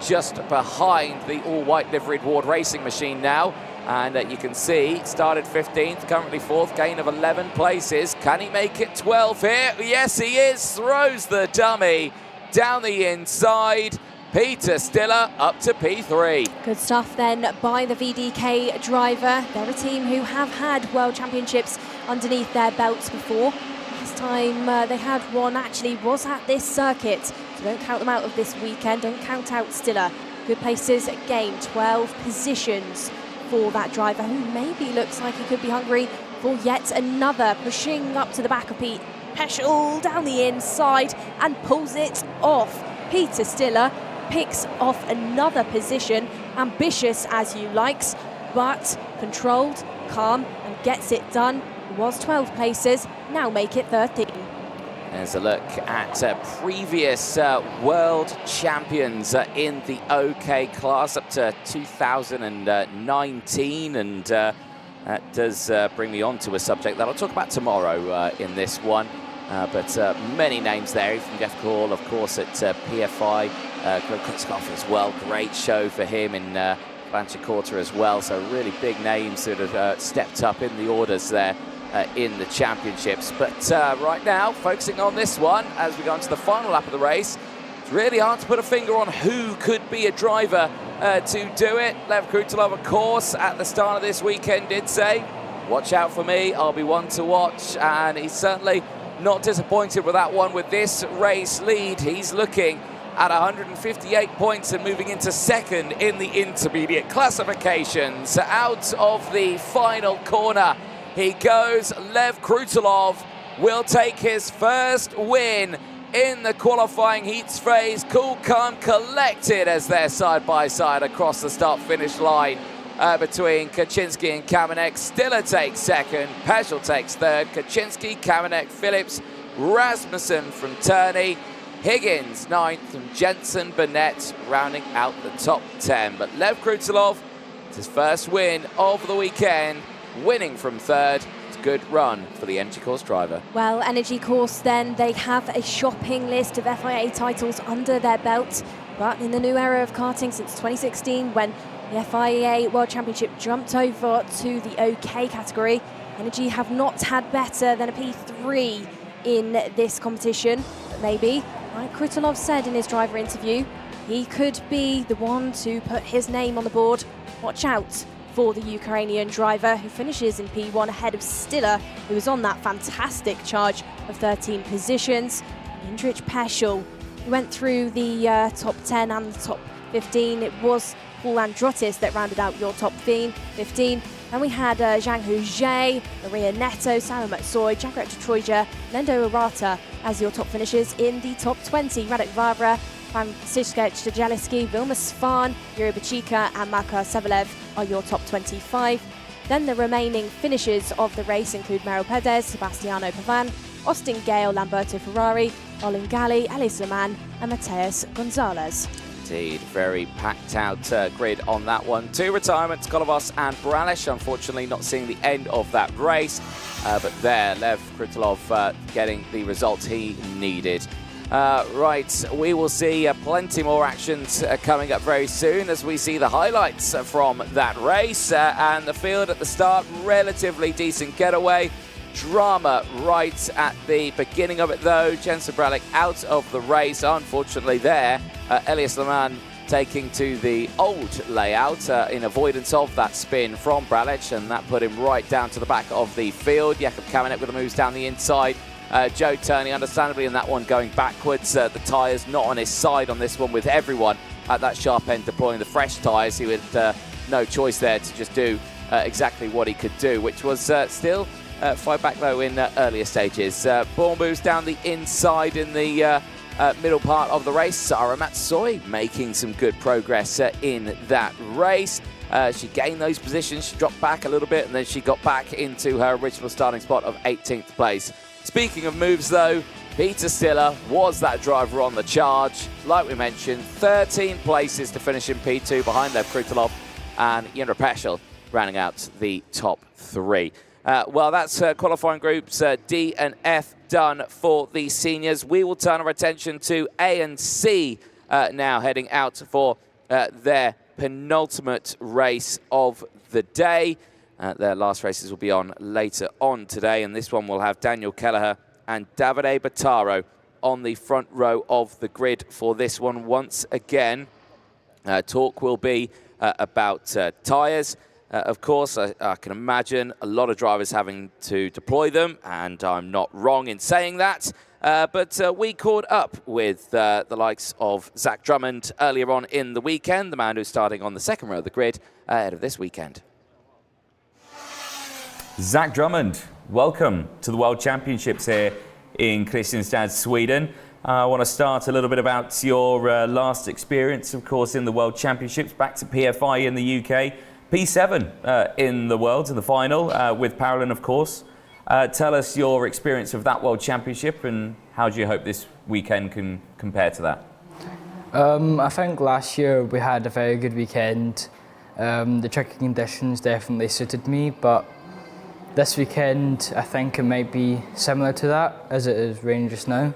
just behind the all-white liveried Ward Racing machine now. And you can see, started 15th, currently 4th, gain of 11 places. Can he make it 12 here? Yes, he is. Throws the dummy down the inside. Peter Stiller up to P3. Good stuff then by the VDK driver. They're a team who have had World Championships underneath their belts before. Last time they had one actually was at this circuit, so don't count them out of this weekend. Don't count out Stiller. Good places gained, 12 positions for that driver who maybe looks like he could be hungry for yet another. Pushing up to the back of Pete Peschel down the inside and pulls it off. Peter Stiller picks off another position, ambitious as you likes, but controlled, calm, and gets it done. It was 12 places, now make it 13. There's a look at previous world champions in the OK class up to 2019, and that does bring me on to a subject that I'll talk about tomorrow in this one. But many names there, even Jeff Call, of course, at PFI, Krutolov as well. Great show for him in Blanchard as well. So really big names that have stepped up in the orders there in the championships. But right now, focusing on this one as we go into the final lap of the race, it's really hard to put a finger on who could be a driver to do it. Lev Krutolov, of course, at the start of this weekend did say, watch out for me, I'll be one to watch. And he's certainly not disappointed with that one. With this race lead, he's looking at 158 points and moving into 2nd in the intermediate classifications. Out of the final corner he goes. Lev Krutolov will take his first win in the qualifying heats phase. Cool, calm, collected as they're side by side across the start-finish line. between Kaczynski and Kamenek. Stiller takes second, Purcell takes third, Kaczynski, Kamenek, Phillips, Rasmussen from Turney, Higgins ninth, and Jensen Burnett rounding out the top 10. But Lev Krutolov, it's his first win of the weekend, winning from third. It's a good run for the Energy Course driver. Well, Energy Course then, they have a shopping list of FIA titles under their belt. But in the new era of karting since 2016, when the FIA World Championship jumped over to the OK category, Energy have not had better than a P3 in this competition. But maybe, like Krutolov said in his driver interview, he could be the one to put his name on the board. Watch out for the Ukrainian driver who finishes in P1 ahead of Stiller, who was on that fantastic charge of 13 positions. Indrich Purcell, who went through the top 10 and the top 15. It was Paul Androtis that rounded out your top 15. Then we had Zhang Hujie, Maria Neto, Samuel Matsoy, Jagrat Troja, Lendo Arata as your top finishers in the top 20. Radek Vavra, Franziska Stajaliski, Vilma Svan, Yuri Bachika and Marko Sevelev are your top 25. Then the remaining finishers of the race include Meryl Perez, Sebastiano Pavan, Austin Gale, Lamberto Ferrari, Olin Gali, Alice Leman and Mateus Gonzalez. Indeed, very packed out grid on that one. 2 retirements, Kolovos and Bralish, unfortunately not seeing the end of that race. But there, Lev Krutolov getting the results he needed. Right, we will see plenty more actions coming up very soon as we see the highlights from that race. And the field at the start, relatively decent getaway. Drama right at the beginning of it though. Jensen Bralick out of the race, unfortunately there. Elias Leman taking to the old layout in avoidance of that spin from Bralic, and that put him right down to the back of the field. Jakub Kamenek with the moves down the inside. Joe Turney, understandably, in that one going backwards. The tyres not on his side on this one, with everyone at that sharp end deploying the fresh tyres. He had no choice there to just do exactly what he could do, which was still fight back though in earlier stages. Ball moves down the inside in the middle part of the race. Sarah Matsoy making some good progress in that race. She gained those positions, she dropped back a little bit, and then she got back into her original starting spot of 18th place. Speaking of moves though, Peter Stiller was that driver on the charge. Like we mentioned, 13 places to finish in P2 behind Lev Krutolov and Indrich Purcell rounding out the top 3. Well, that's qualifying groups D and F done for the seniors. We will turn our attention to A and C now, heading out for their penultimate race of the day. Their last races will be on later on today, and this one will have Daniel Keller and Davide Battaro on the front row of the grid for this one once again. Talk will be about tyres. Of course, I can imagine a lot of drivers having to deploy them, and I'm not wrong in saying that. But we caught up with the likes of Zach Drummond earlier on in the weekend, the man who's starting on the second row of the grid ahead of this weekend. Zach Drummond, welcome to the World Championships here in Kristianstad, Sweden. I want to start a little bit about your last experience, of course, in the World Championships, back to PFI in the UK. P7 in the Worlds in the final with Parolin, of course. Tell us your experience of that World Championship and how do you hope this weekend can compare to that? I think last year we had a very good weekend. The tricky conditions definitely suited me, but this weekend I think it might be similar to that as it is raining just now.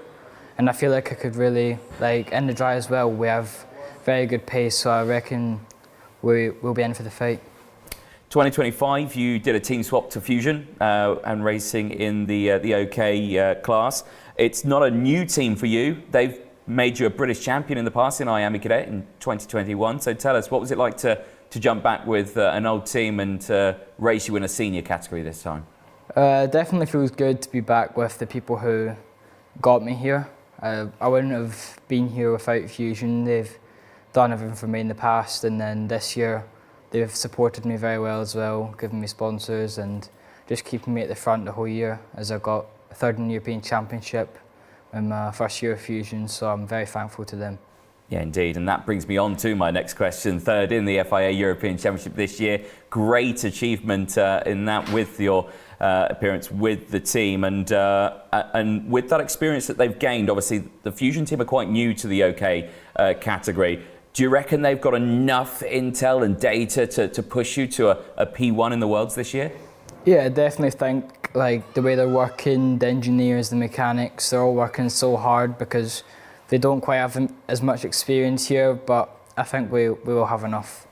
And I feel like I could really, in the dry as well, we have very good pace, so I reckon we'll be in for the fight. 2025, you did a team swap to Fusion and racing in the OK class. It's not a new team for you. They've made you a British champion in the past in Miami Cadet in 2021. So tell us, what was it like to jump back with an old team and race you in a senior category this time? Definitely feels good to be back with the people who got me here. I wouldn't have been here without Fusion. They've done everything for me in the past, and then this year they've supported me very well as well, giving me sponsors and just keeping me at the front the whole year, as I got a third in the European Championship in my first year of Fusion, so I'm very thankful to them. Yeah, indeed. And that brings me on to my next question. Third in the FIA European Championship this year. Great achievement in that with your appearance with the team. And with that experience that they've gained, obviously the Fusion team are quite new to the OK category. Do you reckon they've got enough intel and data to push you to a P1 in the Worlds this year? Yeah, I definitely think like the way they're working, the engineers, the mechanics, they're all working so hard because they don't quite have as much experience here, but I think we will have enough.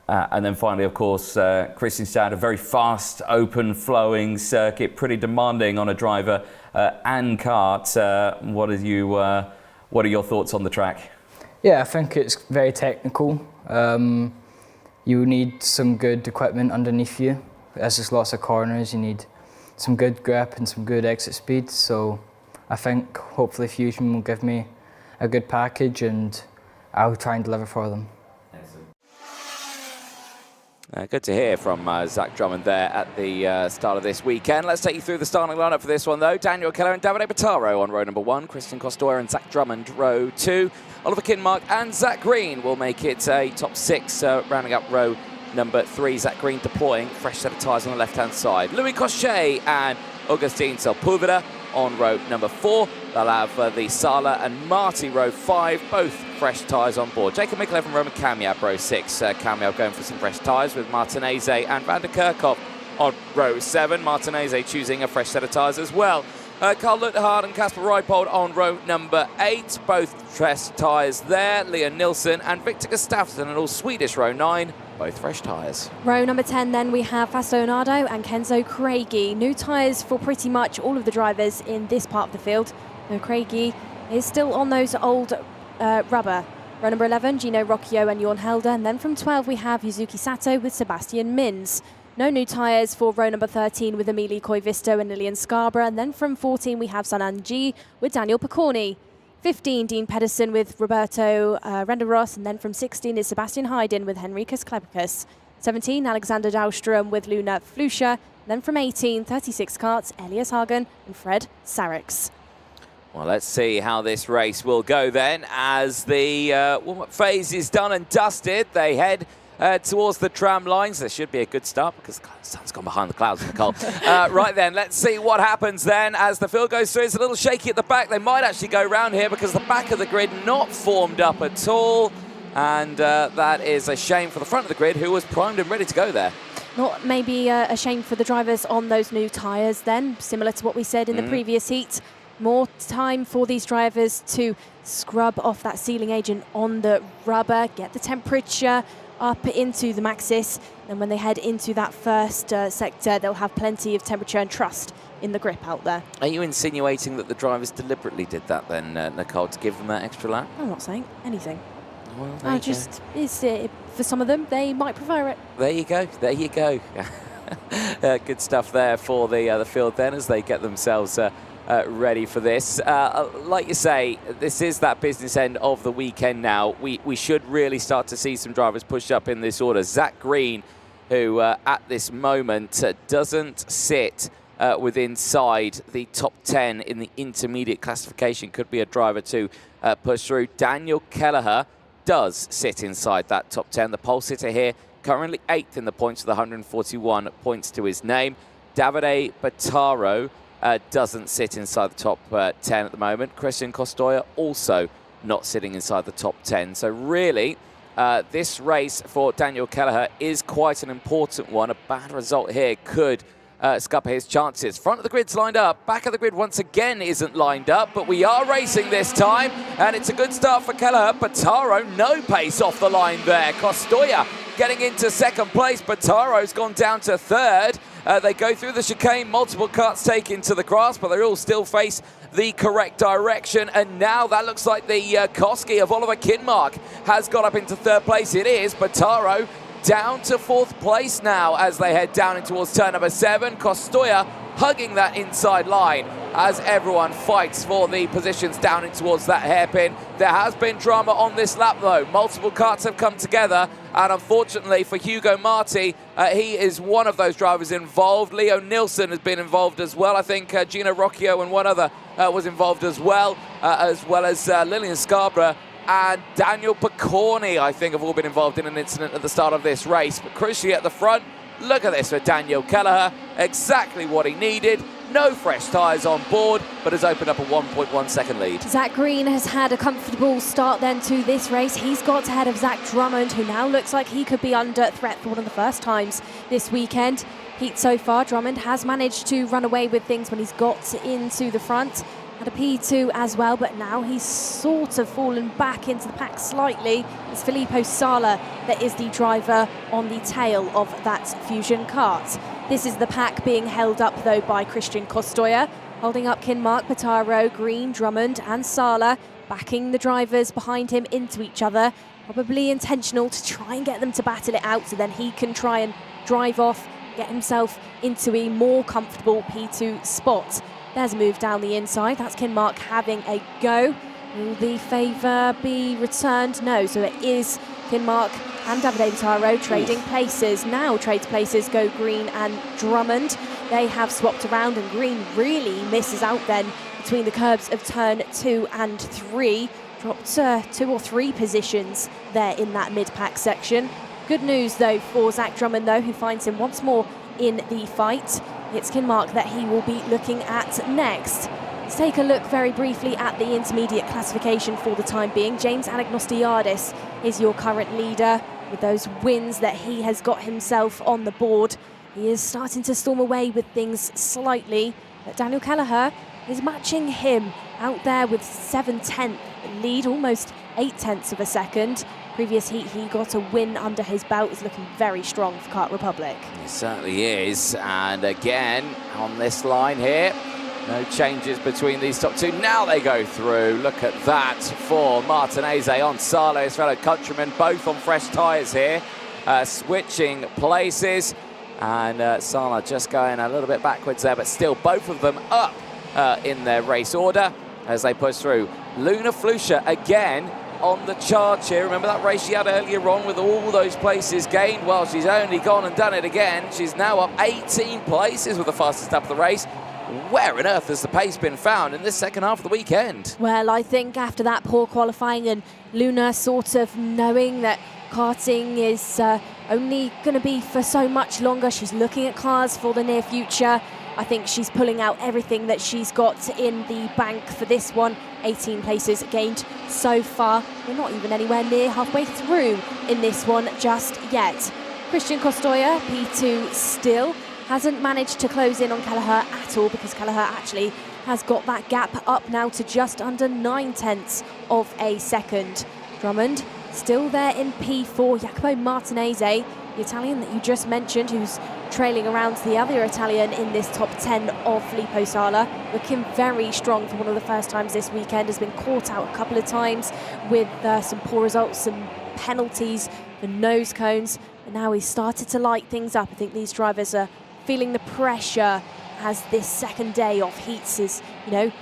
And then finally, of course, Kristianstad, a very fast, open, flowing circuit, pretty demanding on a driver and kart. What are your thoughts on the track? Yeah, I think it's very technical. You need some good equipment underneath you. As there's lots of corners, you need some good grip and some good exit speed. So I think hopefully Fusion will give me a good package and I'll try and deliver for them. Good to hear from Zach Drummond there at the start of this weekend. Let's take you through the starting lineup for this one, though. Daniel Keller and Davide Battaro on row number 1. Christian Costoya and Zach Drummond, row 2. Oliver Kinmark and Zach Green will make it a top 6, rounding up row number 3. Zach Green deploying, fresh set of tyres on the left-hand side. Louis Cochet and Augustin Sepulveda on row number 4. They'll have the Sala and Marty row 5, both fresh tyres on board. Jacob Mikolev and Roman Kamyab row 6. Kamyab going for some fresh tyres with Martinez and Van der Kerkhoff on row 7. Martinez choosing a fresh set of tyres as well. Carl Lutterhard and Kasper Reipold on row number 8, both fresh tyres there. Leon Nilsson and Victor Gustafsson and all Swedish row 9, both fresh tyres. Row number 10 then we have Fausto Leonardo and Kenzo Craigie. New tyres for pretty much all of the drivers in this part of the field. Though Craigie is still on those old rubber. Row number 11, Gino Rocchio and Jorn Helder. And then from 12 we have Yuzuki Sato with Sebastian Mins. No new tyres for row number 13 with Emily Koivisto and Lillian Scarborough. And then from 14 we have Sanan G with Daniel Picorni. 15, Dean Pedersen with Roberto Renderos. And then from 16 is Sebastian Hayden with Henrikas Klebekus. 17, Alexander Dahlstrom with Luna Flusha. Then from 18, 36 karts, Elias Hagen and Fred Sarix. Well, let's see how this race will go then. As the warm-up phase is done and dusted, they head towards the tram lines. There should be a good start because the sun's gone behind the clouds, Nicole. Right then, let's see what happens then as the field goes through. It's a little shaky at the back. They might actually go round here because the back of the grid not formed up at all. And that is a shame for the front of the grid, who was primed and ready to go there. Not maybe a shame for the drivers on those new tyres then, similar to what we said in the previous heat. More time for these drivers to scrub off that sealing agent on the rubber, get the temperature up into the Maxis, and when they head into that first sector, they'll have plenty of temperature and trust in the grip out there. Are you insinuating that the drivers deliberately did that then, Nicole, to give them that extra lap? I'm not saying anything. Well, for some of them, they might prefer it. There you go. There you go. Good stuff there for the field then as they get themselves ready for this. Like you say, this is that business end of the weekend now. We should really start to see some drivers push up in this order. Zach Green, who at this moment doesn't sit within inside the top 10 in the intermediate classification, could be a driver to push through. Daniel Kelleher does sit inside that top 10. The pole sitter here, currently 8th in the points with 141 points to his name. Davide Battaro doesn't sit inside the top 10 at the moment. Christian Costoya also not sitting inside the top 10. So really, this race for Daniel Kelleher is quite an important one. A bad result here could scupper his chances. Front of the grid's lined up. Back of the grid once again isn't lined up, but we are racing this time, and it's a good start for Kelleher. Battaro, no pace off the line there. Costoya getting into second place. Battaro's gone down to third. They go through the chicane, multiple karts taken to the grass, but they all still face the correct direction. And now that looks like the Koski of Oliver Kinmark has got up into third place. It is Battaro down to fourth place now as they head down in towards turn number 7. Costoya hugging that inside line as everyone fights for the positions down in towards that hairpin. There has been drama on this lap though. Multiple karts have come together, and unfortunately for Hugo Marti, he is one of those drivers involved. Leo Nilsson has been involved as well. I think Gino Rocchio and one other was involved as well as Lillian Scarborough and Daniel Picorni, I think, have all been involved in an incident at the start of this race. But crucially at the front, look at this for Daniel Keller. Exactly what he needed. No fresh tyres on board, but has opened up a 1.1 second lead. Zach Green has had a comfortable start then to this race. He's got ahead of Zach Drummond, who now looks like he could be under threat for one of the first times this weekend. Heat so far, Drummond has managed to run away with things when he's got into the front. Had a P2 as well, but now he's sort of fallen back into the pack slightly. It's Filippo Sala that is the driver on the tail of that Fusion kart. This is the pack being held up, though, by Christian Kostoja, holding up Kinmark, Pataro, Green, Drummond and Sala, backing the drivers behind him into each other. Probably intentional to try and get them to battle it out so then he can try and drive off, get himself into a more comfortable P2 spot. There's a move down the inside. That's Kinmark having a go. Will the favour be returned? No, so it is Kinmark and Davide Pataro trading places. Now trades places go Green and Drummond. They have swapped around and Green really misses out then between the curbs of turn 2 and 3. Dropped 2 or 3 positions there in that mid-pack section. Good news though for Zach Drummond though, who finds him once more in the fight. It's Kinmark that he will be looking at next. Let's take a look very briefly at the intermediate classification for the time being. James Anagnostiadis is your current leader with those wins that he has got himself on the board. He is starting to storm away with things slightly, but Daniel Keller is matching him out there with 7/10 lead, almost 8/10 of a second. Previous heat, he got a win under his belt. Is looking very strong for Kart Republic. He certainly is. And again, on this line here, no changes between these top two. Now they go through. Look at that for Martinez on Sala, his fellow countrymen, both on fresh tyres here, switching places. And Sala just going a little bit backwards there, but still both of them up in their race order as they push through. Luna Flusha again on the charge here. Remember that race she had earlier on with all those places gained? Well, she's only gone and done it again. She's now up 18 places with the fastest lap of the race. Where on earth has the pace been found in this second half of the weekend? Well, I think after that poor qualifying and Luna sort of knowing that karting is only going to be for so much longer, she's looking at cars for the near future. I think she's pulling out everything that she's got in the bank for this one. 18 places gained so far. We're not even anywhere near halfway through in this one just yet. Christian Kostoja, P2 still, hasn't managed to close in on Kelleher at all because Kelleher actually has got that gap up now to just under 9/10 of a second. Drummond still there in P4. Jacopo Martinez, the Italian that you just mentioned, who's trailing around the other Italian in this top 10 of Filippo Sala, looking very strong for one of the first times this weekend. Has been caught out a couple of times with some poor results, some penalties for nose cones, and now he's started to light things up. I think these drivers are feeling the pressure as this second day of heats is,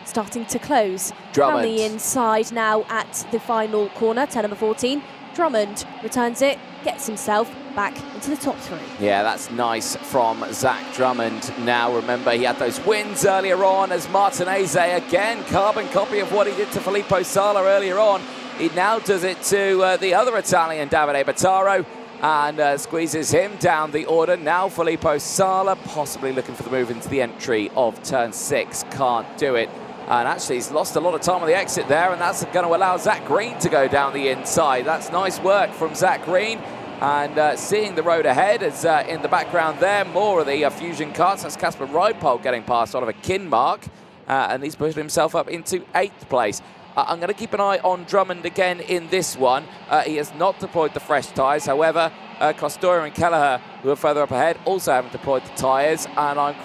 starting to close. Drummond. Down the inside now at the final corner, turn number 14. Drummond returns it, gets himself back into the top 3. Yeah, that's nice from Zach Drummond. Now, remember, he had those wins earlier on as Martinez, again, carbon copy of what he did to Filippo Sala earlier on. He now does it to the other Italian, Davide Pataro, and squeezes him down the order. Now Filippo Sala possibly looking for the move into the entry of turn 6. Can't do it. And actually, he's lost a lot of time on the exit there, and that's going to allow Zach Green to go down the inside. That's nice work from Zach Green. And seeing the road ahead is in the background there, more of the Fusion karts. That's Casper Rydpol getting past Oliver Kinmark, and he's pushed himself up into 8th place. I'm going to keep an eye on Drummond again in this one. He has not deployed the fresh tyres. However, Kostoja and Kelleher, who are further up ahead, also haven't deployed the tyres. And I'm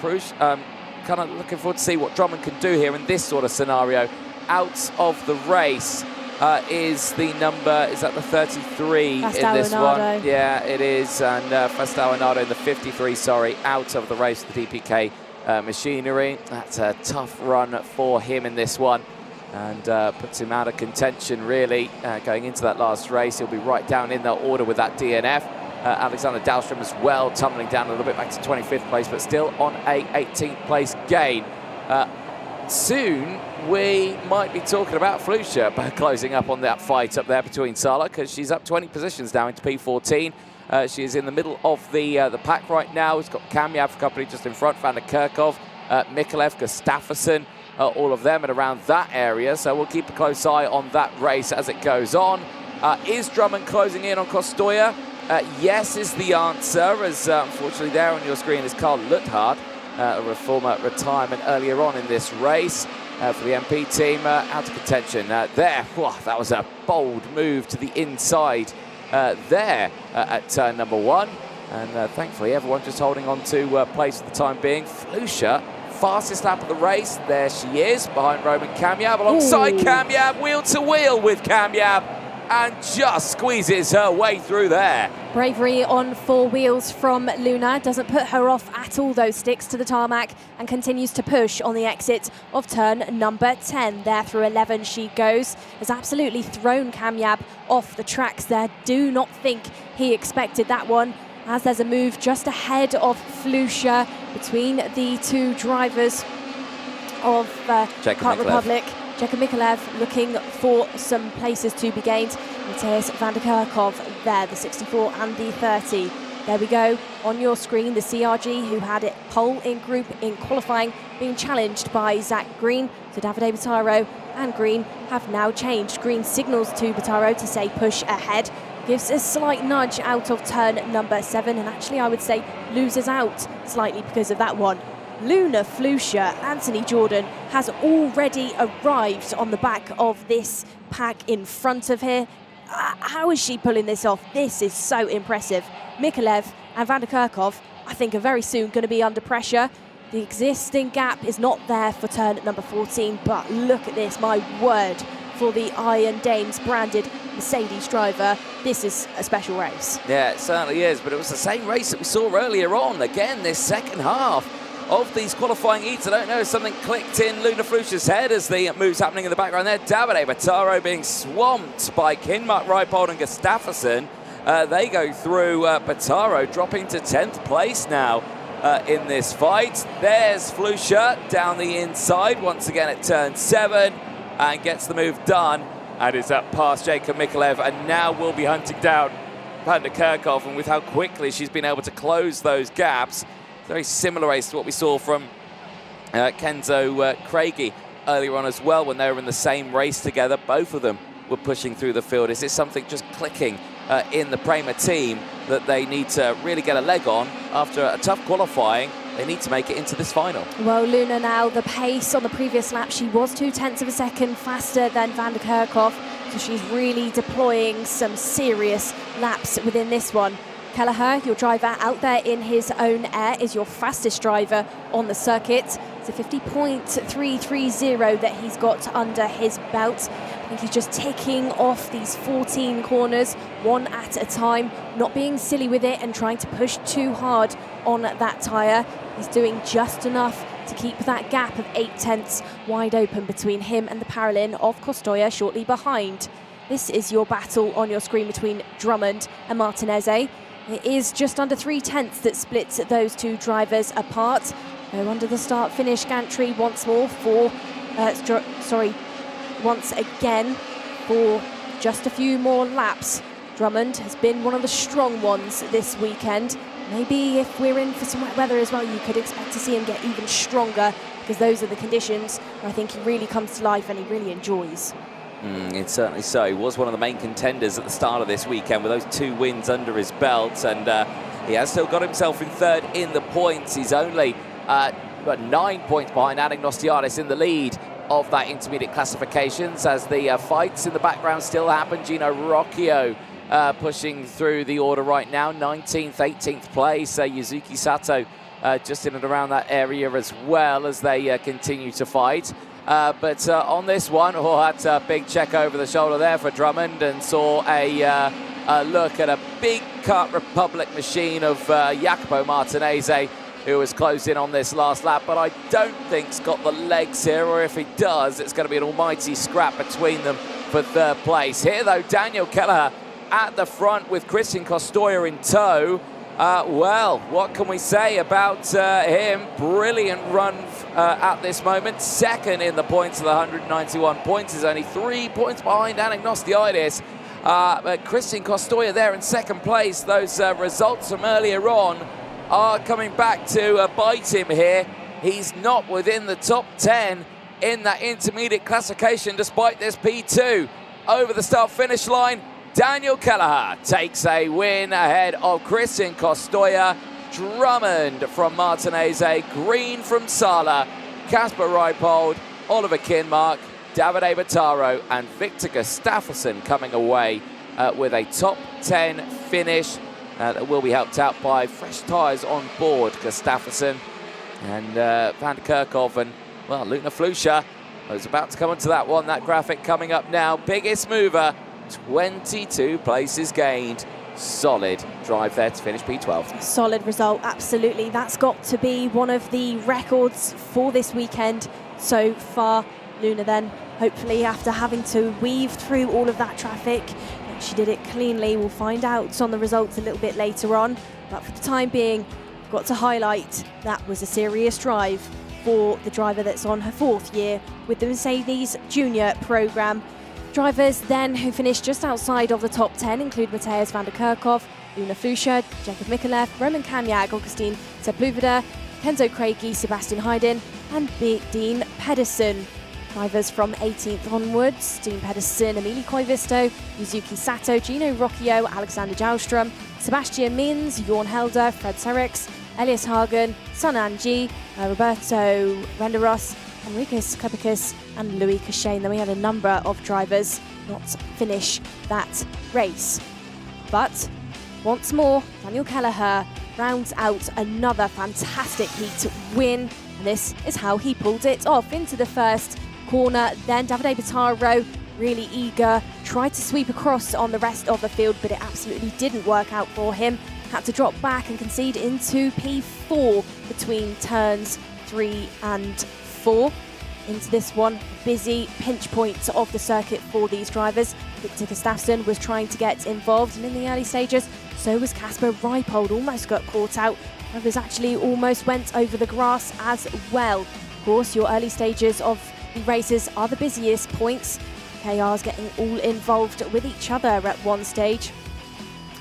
kind of looking forward to see what Drummond can do here in this sort of scenario. Out of the race is the number, is that the 33 in this one? Yeah, it is. And Fastauanado in the 53, sorry, out of the race, the DPK machinery. That's a tough run for him in this one. And puts him out of contention, really, going into that last race. He'll be right down in that order with that DNF. Alexander Dahlstrom as well, tumbling down a little bit back to 25th place, but still on a 18th place gain. soon we might be talking about Flusha closing up on that fight up there between Sala, because she's up 20 positions now into P14. She is in the middle of the pack right now. It's got Kamyab for company just in front, Van der Kerkhoff, Mikalev, Gustafsson, all of them at around that area. So we'll keep a close eye on that race as it goes on. Is Drummond closing in on Kostoya? Yes is the answer, as unfortunately there on your screen is Carl Luthard, a former retirement earlier on in this race for the MP team, out of contention. There, that was a bold move to the inside there at turn number 1. And thankfully everyone just holding on to place for the time being. Flusha, fastest lap of the race. There she is, behind Roman Kamyab, alongside Kamyab, wheel to wheel with Kamyab, and just squeezes her way through there. Bravery on 4 wheels from Luna, doesn't put her off at all though, sticks to the tarmac and continues to push on the exit of turn number 10. There through 11 she goes, has absolutely thrown Kamyab off the tracks there. Do not think he expected that one, as there's a move just ahead of Flusha between the 2 drivers of Kart Republic. Jeka Mikalev looking for some places to be gained. Mateusz van der Kerkhoff there, the 64 and the 30. There we go on your screen, the CRG who had it pole in group in qualifying, being challenged by Zach Green. So Davide Bataro and Green have now changed. Green signals to Bataro to say push ahead, gives a slight nudge out of turn number 7, and actually I would say loses out slightly because of that one. Luna Flusha, Anthony Jordan, has already arrived on the back of this pack in front of her. How is she pulling this off? This is so impressive. Mikalev and Van der Kerkhoff, I think, are very soon going to be under pressure. The existing gap is not there for turn number 14, but look at this, my word, for the Iron Dames branded Mercedes driver. This is a special race. Yeah, it certainly is, but it was the same race that we saw earlier on. Again, this second half of these qualifying heats. I don't know if something clicked in Luna Flusha's head as the moves happening in the background there. Davide Bataro being swamped by Kinmark, Reipold and Gustafsson. They go through Bataro, dropping to 10th place now in this fight. There's Flusha down the inside once again at turn 7 and gets the move done and is up past Jacob Mikalev, and now will be hunting down Van der Kerkhoff. And with how quickly she's been able to close those gaps, very similar race to what we saw from Kenzo Craigie earlier on as well, when they were in the same race together. Both of them were pushing through the field. Is it something just clicking in the Prema team that they need to really get a leg on after a tough qualifying? They need to make it into this final. Well, Luna now, the pace on the previous lap, she was 0.2 of a second faster than Van der Kerkhoff, so she's really deploying some serious laps within this one. Kelleher, your driver out there in his own air, is your fastest driver on the circuit. It's a 50.330 that he's got under his belt. I think he's just ticking off these 14 corners, one at a time, not being silly with it and trying to push too hard on that tyre. He's doing just enough to keep that gap of 0.8 wide open between him and the Paralin of Kostoya shortly behind. This is your battle on your screen between Drummond and Martinez. It is just under 0.3 that splits those 2 drivers apart. Go under the start-finish gantry once more for, once again for just a few more laps. Drummond has been one of the strong ones this weekend. Maybe if we're in for some wet weather as well, you could expect to see him get even stronger, because those are the conditions where I think he really comes to life and he really enjoys. It's certainly so. He was one of the main contenders at the start of this weekend with those 2 wins under his belt, and he has still got himself in 3rd in the points. He's only 9 points behind Anagnostiadis in the lead of that intermediate classifications, as the fights in the background still happen. Gino Rocchio pushing through the order right now, 19th, 18th place. Yuzuki Sato just in and around that area as well, as they continue to fight. But on this one, that's a big check over the shoulder there for Drummond, and saw a look at a big Kart Republic machine of Jacopo Martinez, who has closed in on this last lap, but I don't think he's got the legs here, or if he does, it's going to be an almighty scrap between them for 3rd place. Here, though, Daniel Keller at the front with Christian Kostoya in tow. Well, what can we say about him? Brilliant run at this moment. Second in the points of the 191 points. Is only 3 points behind Anagnostiadis. But Kristian Kostoja there in second place. Those results from earlier on are coming back to bite him here. He's not within the top 10 in that intermediate classification despite this P2. Over the start-finish line, Daniel Keller takes a win ahead of Kristian Kostoja. Drummond from Martinez, Green from Sala, Kasper Reipold, Oliver Kinmark, Davide Bataro and Victor Gustafsson coming away with a top 10 finish that will be helped out by fresh tyres on board. Gustafsson and Van der Kerkhoff and, well, Luna Flusha. I was about to come onto that one, that graphic coming up now. Biggest mover, 22 places gained. Solid drive there to finish P12. Solid result, absolutely. That's got to be one of the records for this weekend so far. Luna then, hopefully after having to weave through all of that traffic, she did it cleanly. We'll find out on the results a little bit later on. But for the time being, got to highlight that was a serious drive for the driver that's on her 4th year with the Mercedes Junior programme. Drivers then who finished just outside of the top 10 include Mateusz van der Kerkhoff, Luna Flusha, Jakob Mikulev, Roman Kanyag, Augustin Sepulveda, Kenzo Craigie, Sebastian Heiden and Dean Pedersen. Drivers from 18th onwards, Dean Pedersen, Emili Koivisto, Yuzuki Sato, Gino Rocchio, Alexander Jauström, Sebastian Mins, Jorn Helder, Fred Serrix, Elias Hagen, Sanan G, Roberto Renderos, Enriquez Klepicus and Louis Cachane. Then we had a number of drivers not finish that race. But once more, Daniel Keller rounds out another fantastic heat win. And this is how he pulled it off into the first corner. Then Davide Bataro, really eager, tried to sweep across on the rest of the field, but it absolutely didn't work out for him. Had to drop back and concede into P4 between turns 3 and 4. Into this one, busy pinch point of the circuit for these drivers. Victor Gustafsson was trying to get involved, and in the early stages, so was Kasper Reipold. Almost got caught out. Drivers actually almost went over the grass as well. Of course, your early stages of the races are the busiest points. KR's getting all involved with each other at one stage.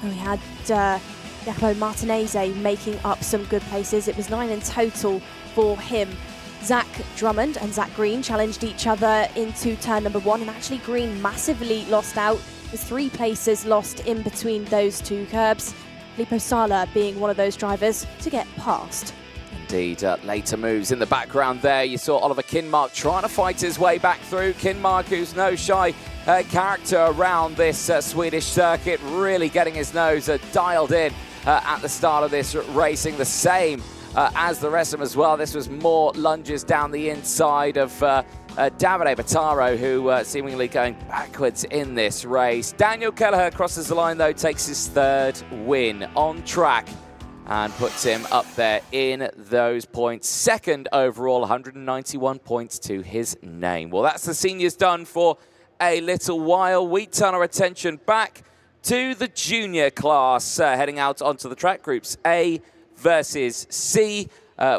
We had Jacopo Martinez making up some good places. It was 9 in total for him. Zach Drummond and Zach Green challenged each other into turn number 1, and actually Green massively lost out with 3 places lost in between those two curbs. Filippo Sala being one of those drivers to get past. Indeed, later moves in the background there. You saw Oliver Kinmark trying to fight his way back through. Kinmark, who's no shy character around this Swedish circuit, really getting his nose dialed in at the start of this racing. The same as the rest of them as well. This was more lunges down the inside of Davide Bataro, who seemingly going backwards in this race. Daniel Keller crosses the line though, takes his 3rd win on track and puts him up there in those points. 2nd overall, 191 points to his name. Well, that's the seniors done for a little while. We turn our attention back to the junior class, heading out onto the track groups A versus C,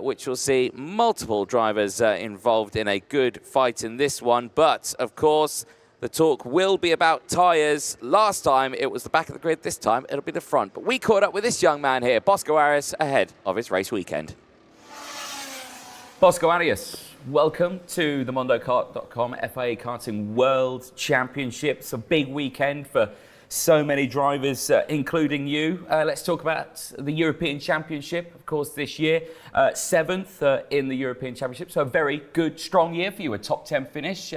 which will see multiple drivers involved in a good fight in this one. But, of course, the talk will be about tyres. Last time, it was the back of the grid. This time, it'll be the front. But we caught up with this young man here, Bosco Arias, ahead of his race weekend. Bosco Arias, welcome to the MondoKart.com FIA Karting World Championship. It's a big weekend for so many drivers, including you. Let's talk about the European Championship, of course, this year. 7th in the European Championship, so a very good, strong year for you, a top 10 finish.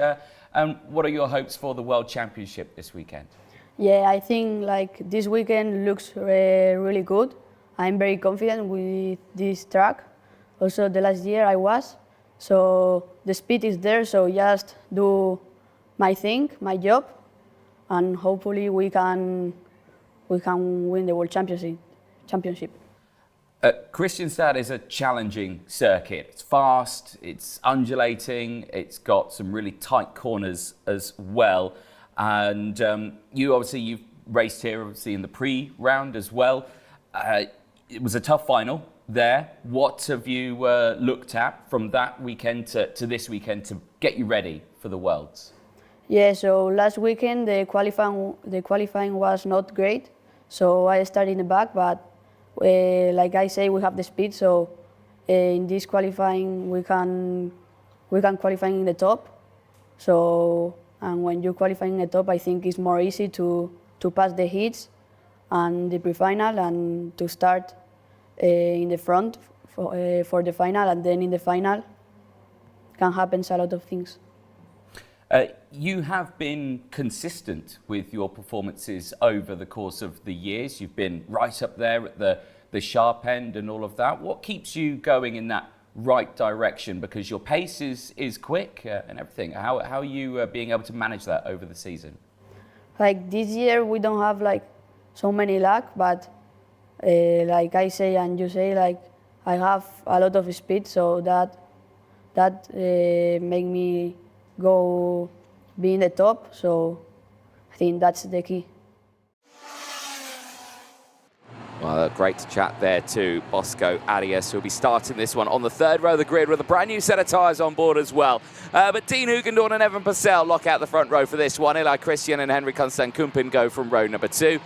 And what are your hopes for the World Championship this weekend? Yeah, I think like this weekend looks really good. I'm very confident with this track. Also, the last year I was. So the speed is there, so just do my thing, my job, and hopefully we can win the World Championship. Kristianstad is a challenging circuit. It's fast, it's undulating, it's got some really tight corners as well. And you've raced here obviously in the pre-round as well. it was a tough final there. What have you looked at from that weekend to this weekend to get you ready for the Worlds? Yeah, so last weekend the qualifying was not great, so I started in the back, but like I say, we have the speed, so in this qualifying we can qualify in the top. So, and when you're qualifying in the top, I think it's more easy to pass the heats and the pre-final and to start in the front for the final, and then in the final can happen a lot of things. You have been consistent with your performances over the course of the years. You've been right up there at the sharp end and all of that. What keeps you going in that right direction? Because your pace is quick and everything. How are you being able to manage that over the season? Like this year we don't have like so many luck, but like I say and you say, like I have a lot of speed, so that make me go be in the top. So I think that's the key. Well, great to chat there to Bosco Arias, who'll be starting this one on the third row of the grid with a brand new set of tyres on board as well. But Dean Hugon and Evan Purcell lock out the front row for this one. Eli Christian and Henry Constantin go from row number 2.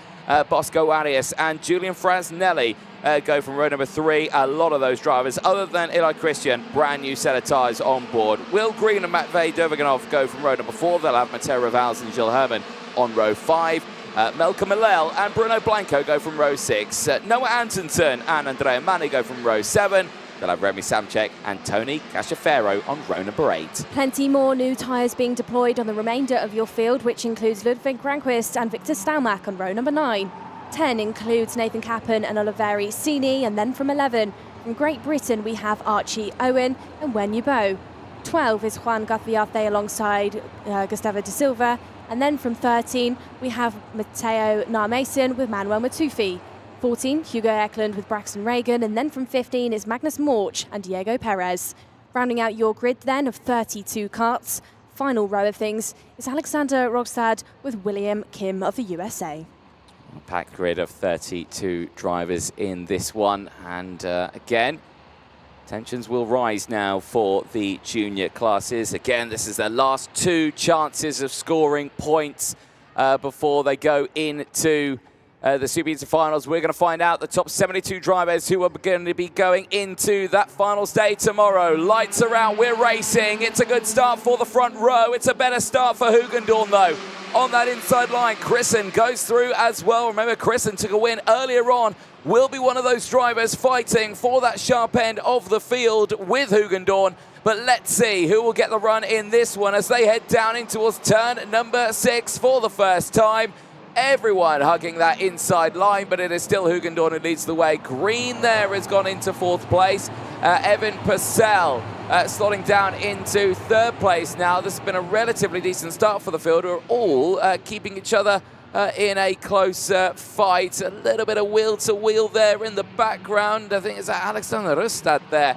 Bosco Arias and Julian Frasnelli go from row number 3. A lot of those drivers, other than Eli Christian, brand new set of tyres on board. Will Green and Matvey Doviganov go from row number 4. They'll have Matteo Rivals and Gilles Herman on row 5. Melka Milel and Bruno Blanco go from row 6. Noah Antonsen and Andrea Mani go from row 7. They'll have Remy Samchek and Tony Casciafero on row number 8. Plenty more new tyres being deployed on the remainder of your field, which includes Ludwig Granqvist and Victor Stalmack on row number 9. 10 includes Nathan Kappen and Oliveri Sini, and then from 11, from Great Britain, we have Archie Owen and Wen Yubo. 12 is Juan Gaviarte alongside Gustavo da Silva. And then from 13, we have Matteo Narmason with Manuel Matufi. 14, Hugo Eklund with Braxton Reagan. And then from 15 is Magnus Morch and Diego Perez. Rounding out your grid then of 32 karts, final row of things is Alexander Rogstad with William Kim of the USA. A packed grid of 32 drivers in this one. And again, tensions will rise now for the junior classes. Again, this is their last 2 chances of scoring points before they go into the Super Inter finals. We're going to find out the top 72 drivers who are going to be going into that finals day tomorrow. Lights are out, we're racing. It's a good start for the front row. It's a better start for Hugendorn though. On that inside line, Chrisen goes through as well. Remember, Chrisen took a win earlier on. Will be one of those drivers fighting for that sharp end of the field with Hugendorn. But let's see who will get the run in this one as they head down in towards turn number 6 for the first time. Everyone hugging that inside line, but it is still Hugendorn who leads the way. Green there has gone into 4th place. Evan Purcell slotting down into 3rd place now. This has been a relatively decent start for the field, who are all keeping each other in a close fight. A little bit of wheel-to-wheel there in the background. I think it's Alexander Rustad there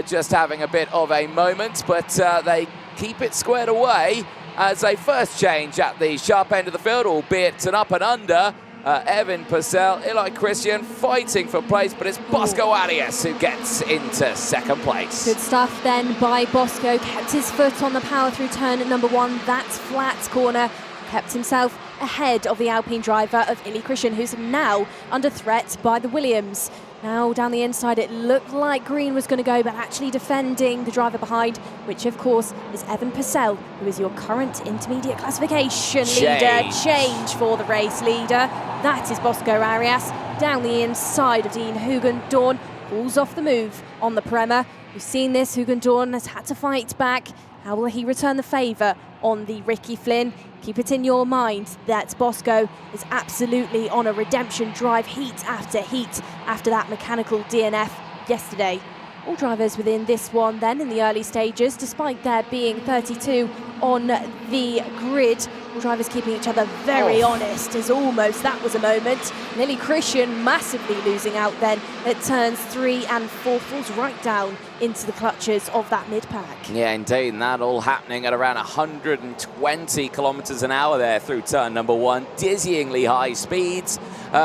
just having a bit of a moment, but they keep it squared away as a first change at the sharp end of the field, albeit an up and under. Evan Purcell, Eli Christian fighting for place, but it's Bosco Arias who gets into 2nd place. Good stuff then by Bosco. Kept his foot on the power through turn number 1. That's flat corner. Kept himself ahead of the Alpine driver of Eli Christian, who's now under threat by the Williams. Now down the inside, it looked like Green was going to go, but actually defending the driver behind, which of course is Evan Purcell, who is your current intermediate classification leader. Change for the race leader. That is Bosco Arias. Down the inside of Dean Hugendorn, pulls off the move on the Prema. We've seen this, Hugendorn has had to fight back. How will he return the favour on the Ricky Flynn? Keep it in your mind that Bosco is absolutely on a redemption drive, heat after that mechanical DNF yesterday. All drivers within this one then in the early stages, despite there being 32 on the grid. All drivers keeping each other very honest, as almost that was a moment. Eli Christian massively losing out then at turns 3 and 4, falls right down into the clutches of that mid-pack. Yeah, indeed, and that all happening at around 120 kilometres an hour there through turn number 1. Dizzyingly high speeds.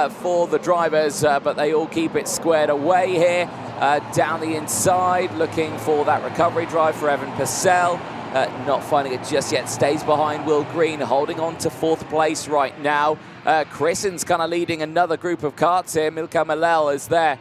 for the drivers, but they all keep it squared away here. Down the inside, looking for that recovery drive for Evan Purcell. Not finding it just yet, stays behind Will Green, holding on to 4th place right now. Christian's kind of leading another group of karts here. Milka Malel is there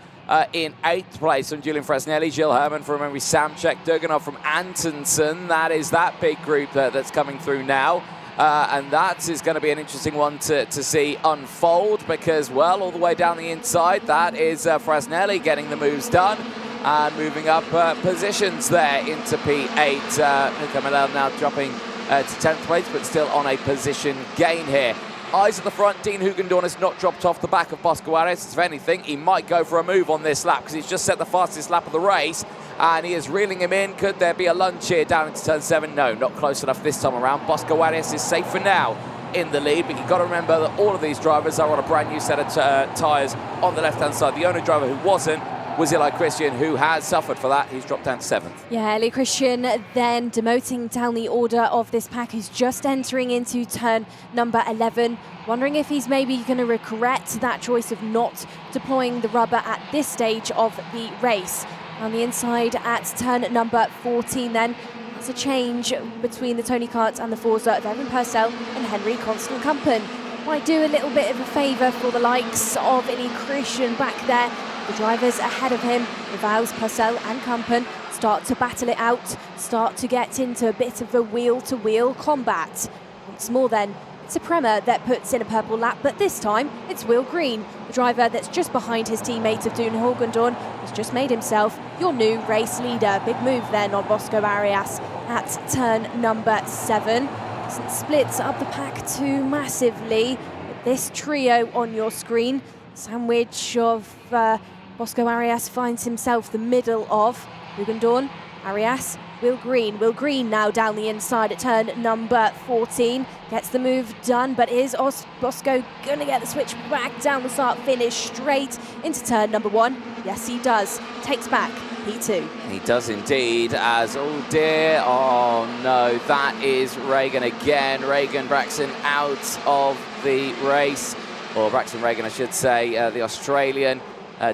in 8th place from Julian Frasnelli, Gilles Herman from Henry Samchek, Durganov from Antonsen. That is that big group that's coming through now. And that is going to be an interesting one to see unfold because, well, all the way down the inside, that is Frasnelli getting the moves done and moving up positions there into P8. Milka Malel now dropping to 10th place, but still on a position gain here. Eyes at the front, Dean Hugon has not dropped off the back of Bosco Arias. If anything, he might go for a move on this lap because he's just set the fastest lap of the race and he is reeling him in. Could there be a lunge here down into turn 7? No, not close enough this time around. Bosco Arias is safe for now in the lead, but you've got to remember that all of these drivers are on a brand new set of tyres on the left-hand side. The only driver who wasn't was Eli Christian, who has suffered for that. He's dropped down to 7th. Yeah, Eli Christian then demoting down the order of this pack. He's just entering into turn number 11. Wondering if he's maybe going to regret that choice of not deploying the rubber at this stage of the race. On the inside at turn number 14 then, it's a change between the Tony Kart and the Forza of Evan Purcell and Henry Constant Kumpen. Might do a little bit of a favour for the likes of Eli Christian back there. The drivers ahead of him, Rivals, Purcell and Kumpen, start to battle it out, start to get into a bit of a wheel-to-wheel combat. Once more then, it's a Prema that puts in a purple lap, but this time it's Will Green, the driver that's just behind his teammate of Dean Hugon, has just made himself your new race leader. Big move then on Bosco Arias at turn number 7. Doesn't split up the pack too massively, but this trio on your screen, sandwich of Bosco Arias finds himself the middle of Hugon, Arias, Will Green. Will Green now down the inside at turn number 14. Gets the move done, but is Bosco going to get the switch back down the start finish straight into turn number 1? Yes, he does. Takes back P2. He does indeed, as, oh dear, oh no, that is Reagan again. Reagan Braxton out of the race, or Braxton Reagan, I should say, the Australian.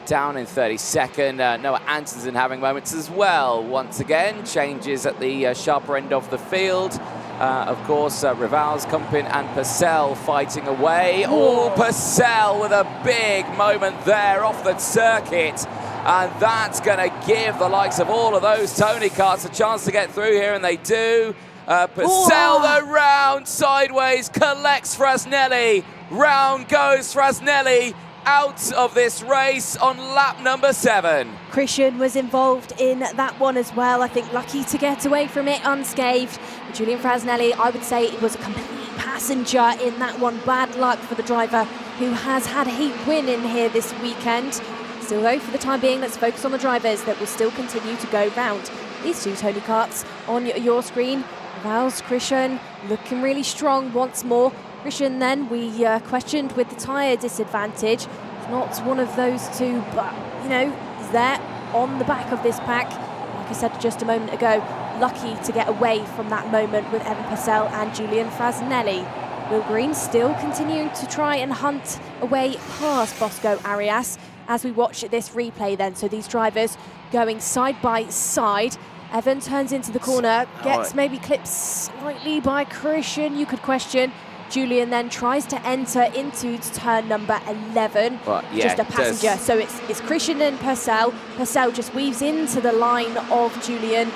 Down in 32nd. Noah Antonsen having moments as well. Once again, changes at the sharper end of the field. Of course, Rivals, Kumpen and Purcell fighting away. Oh, Purcell with a big moment there off the circuit. And that's going to give the likes of all of those Tony Karts a chance to get through here, and they do. Purcell, the round sideways, collects Frasnelli. Round goes Frasnelli. Out of this race on lap number 7. Christian was involved in that one as well. I think lucky to get away from it unscathed. But Julian Frasnelli, I would say, it was a complete passenger in that one. Bad luck for the driver who has had a heat win in here this weekend. Still though, for the time being, let's focus on the drivers that will still continue to go round. These two Tony Karts on your screen. Vals, Christian looking really strong once more. Christian then, we questioned with the tyre disadvantage. It's not one of those two, but, you know, he's there on the back of this pack. Like I said just a moment ago, lucky to get away from that moment with Evan Purcell and Julian Frasnelli. Will Green still continuing to try and hunt away past Bosco Arias as we watch this replay then. So these drivers going side by side. Evan turns into the corner, gets maybe clipped slightly by Christian, you could question. Julian then tries to enter into turn number 11, just a passenger. So it's Christian and Purcell. Purcell just weaves into the line of Julian.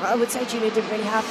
I would say Julian didn't really have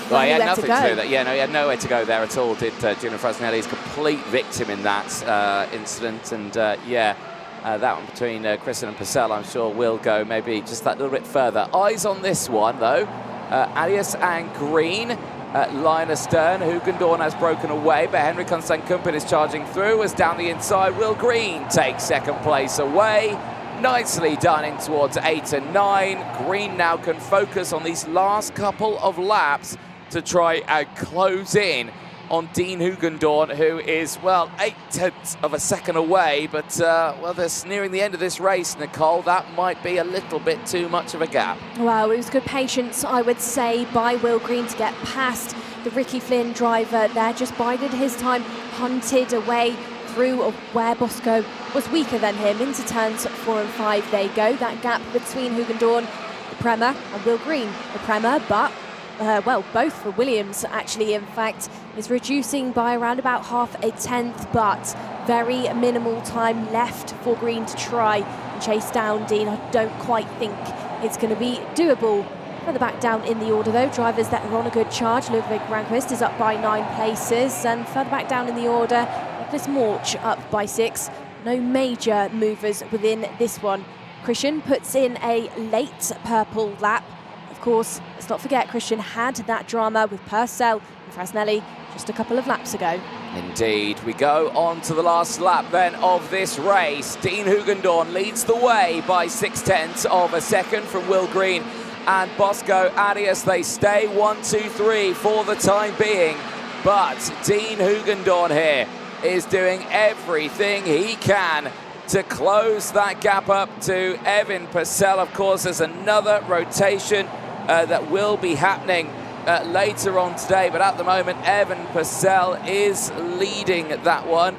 he had nothing to do that. Yeah, no, he had nowhere to go there at all, did Julian Frasnelli. He's a complete victim in that incident. And that one between Christian and Purcell, I'm sure, will go maybe just that little bit further. Eyes on this one, though. Arias and Green. Line astern, Hugon has broken away, but Henry Constant Kumpen is charging through as down the inside. Will Green takes 2nd place away. Nicely done in towards 8 and 9. Green now can focus on these last couple of laps to try and close in on Dean Hugon, who is, well, 0.8 of a second away. But, well, they're nearing the end of this race, Nicole. That might be a little bit too much of a gap. Well, it was good patience, I would say, by Will Green to get past the Ricky Flynn driver there. Just bided his time, hunted away through where Bosco was weaker than him. Into turns 4 and 5 they go. That gap between Hugon, the Prema, and Will Green, the Prema, but well, both for Williams actually, in fact, is reducing by around about half a tenth, but very minimal time left for Green to try and chase down Dean. I don't quite think it's going to be doable. Further back down in the order though, drivers that are on a good charge. Ludwig Granqvist is up by 9 places, and further back down in the order, Nicholas Morch up by 6. No major movers within this one. Christian puts in a late purple lap. Of course, let's not forget Christian had that drama with Purcell and Frasnelli just a couple of laps ago. Indeed. We go on to the last lap then of this race. Dean Hugon leads the way by 0.6 of a second from Will Green and Bosco Arias. They stay 1, 2, 3 for the time being, but Dean Hugon here is doing everything he can to close that gap up to Evan Purcell. Of course, there's another rotation that will be happening later on today, but at the moment Evan Purcell is leading that one,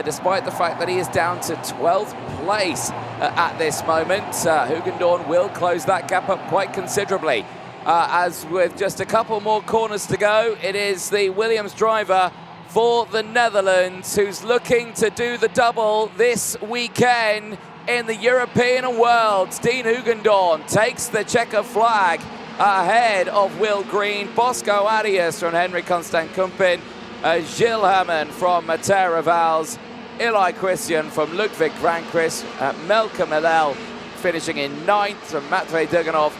despite the fact that he is down to 12th place at this moment. Hugon will close that gap up quite considerably. As with just a couple more corners to go, it is the Williams driver for the Netherlands who's looking to do the double this weekend in the European and Worlds. Dean Hugon takes the checker flag ahead of Will Green, Bosco Arias from Henrik Constant Kumpin, Gilles Herman from Matera Valls, Eli Christian from Ludwig Granqvist, Melker Millel finishing in 9th from Matvei Duganov,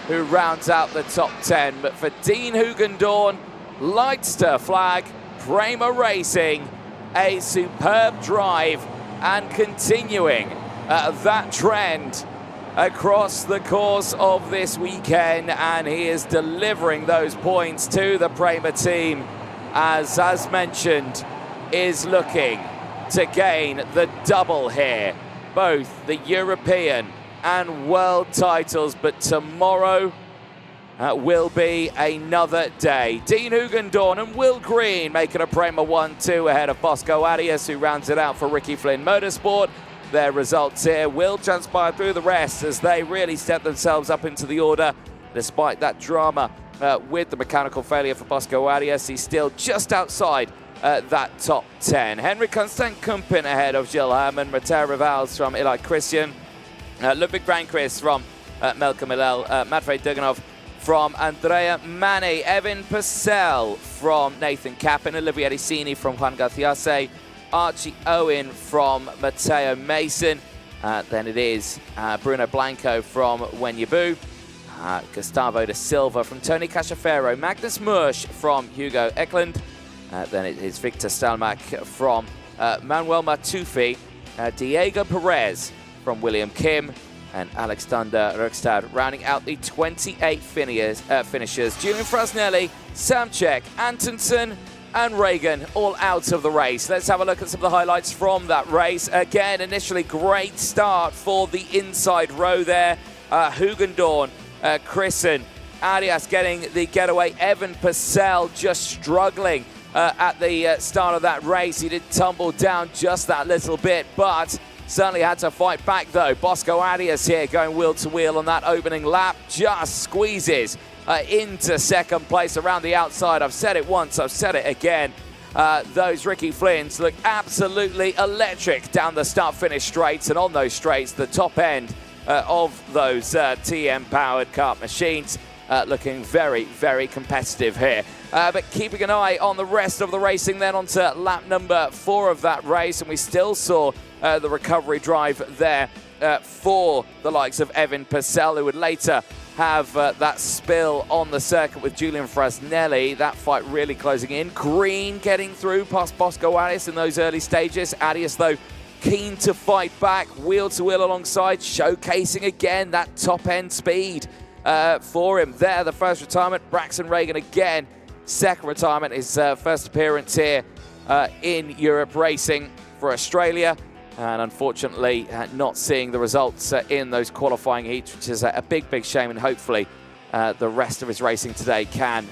who rounds out the top 10. But for Dean Hugon, Leicester flag, Prema Racing, a superb drive and continuing that trend across the course of this weekend, and he is delivering those points to the Prema team, as mentioned, is looking to gain the double here, both the European and world titles. But tomorrow will be another day. Dean Hugon and Will Green making a Prema 1-2 ahead of Bosco Arias, who rounds it out for Ricky Flynn Motorsport. Their results here will transpire through the rest as they really step themselves up into the order. Despite that drama with the mechanical failure for Bosco Arias, he's still just outside that top 10. Henrik Constant Kumpin ahead of Gilles Herman, Matera Valls from Eli Christian, Ludwig Granqvist from Melker Millel, Matvei Duganov from Andrea Mani, Evan Purcell from Nathan Kappen, Olivier Ricini from Juan Garciase, Archie Owen from Matteo Mason. Then it is Bruno Blanco from Wenyabu, Gustavo da Silva from Tony Cachaferro, Magnus Mursch from Hugo Eklund. Then it is Victor Stalmack from Manuel Matufi, Diego Perez from William Kim, and Alexander Rukstad rounding out the 28 finishers. Julian Frasnelli, Samchek, Antonsen, and Reagan all out of the race. Let's have a look at some of the highlights from that race. Again, initially great start for the inside row there. Hugon, Christian, Arias getting the getaway. Evan Purcell just struggling at the start of that race. He did tumble down just that little bit, but certainly had to fight back though. Bosco Arias here going wheel to wheel on that opening lap, just squeezes into second place around the outside. I've said it once, I've said it again. Those Ricky Flynns look absolutely electric down the start-finish straights, and on those straights, the top end of those TM-powered kart machines looking very, very competitive here. But keeping an eye on the rest of the racing then onto lap number 4 of that race, and we still saw the recovery drive there for the likes of Evan Purcell, who would later have that spill on the circuit with Julian Frasnelli. That fight really closing in. Green getting through past Bosco Arias in those early stages. Arias, though, keen to fight back, wheel to wheel alongside, showcasing again that top end speed for him there. The first retirement, Braxton Reagan again. Second retirement, his first appearance here in Europe racing for Australia. And unfortunately not seeing the results in those qualifying heats, which is a big, big shame, and hopefully the rest of his racing today can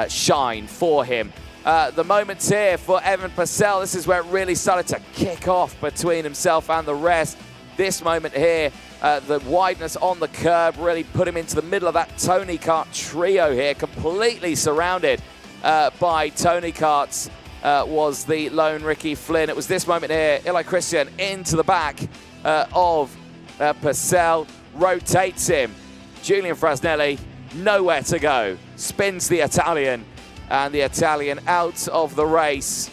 shine for him the moments here for Evan Purcell. This is where it really started to kick off between himself and the rest. This moment here, the wideness on the curb really put him into the middle of that Tony Kart trio here, completely surrounded by Tony Karts. Was the lone Ricky Flynn. It was this moment here, Eli Christian into the back of Purcell, rotates him. Julian Frasnelli, nowhere to go. Spins the Italian, and the Italian out of the race.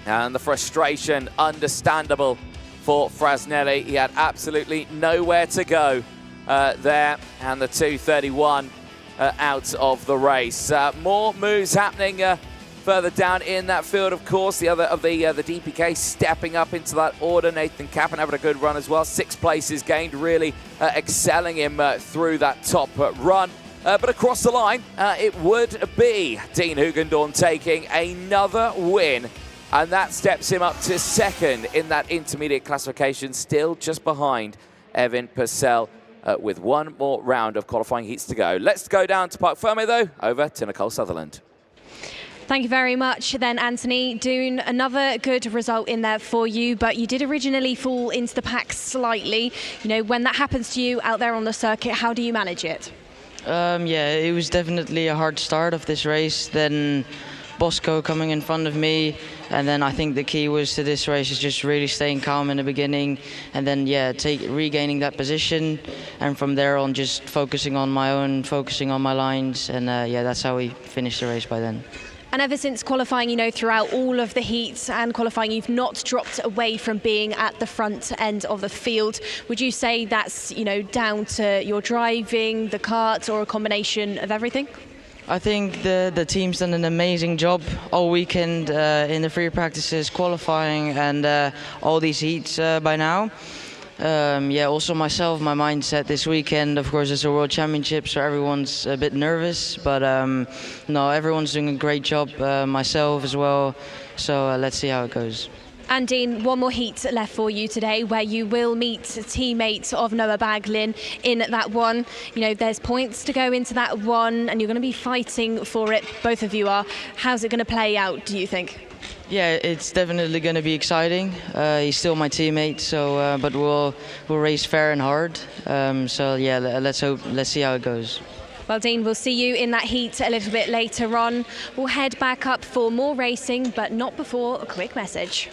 And the frustration, understandable for Frasnelli. He had absolutely nowhere to go there, and the 231 out of the race. More moves happening further down in that field, of course. The other of the DPK stepping up into that order. Nathan Kappen having a good run as well. 6 places gained, really excelling him through that top run. But across the line, it would be Dean Hugon taking another win. And that steps him up to second in that intermediate classification, still just behind Evan Purcell with one more round of qualifying heats to go. Let's go down to Parc Fermé, though, over to Nicole Sutherland. Thank you very much then, Anthony. Doon, another good result in there for you, but you did originally fall into the pack slightly. You know, when that happens to you out there on the circuit, how do you manage it? Yeah, it was definitely a hard start of this race. Then Bosco coming in front of me, and then I think the key was to this race is just really staying calm in the beginning, and then regaining that position, and from there on just focusing on my lines, and yeah, that's how we finished the race by then. And ever since qualifying, you know, throughout all of the heats and qualifying, you've not dropped away from being at the front end of the field. Would you say that's, you know, down to your driving, the kart, or a combination of everything? I think the team's done an amazing job all weekend in the free practices, qualifying, and all these heats by now. Yeah, also myself, my mindset this weekend, of course, it's a World Championship, so everyone's a bit nervous, but no, everyone's doing a great job, myself as well, so let's see how it goes. And Dean, one more heat left for you today where you will meet teammates of Noah Baglin in that one. You know, there's points to go into that one and you're going to be fighting for it, both of you are. How's it going to play out, do you think? Yeah, it's definitely going to be exciting. He's still my teammate, so but we'll race fair and hard. So yeah, let's see how it goes. Well, Dean, we'll see you in that heat a little bit later on. We'll head back up for more racing, but not before a quick message.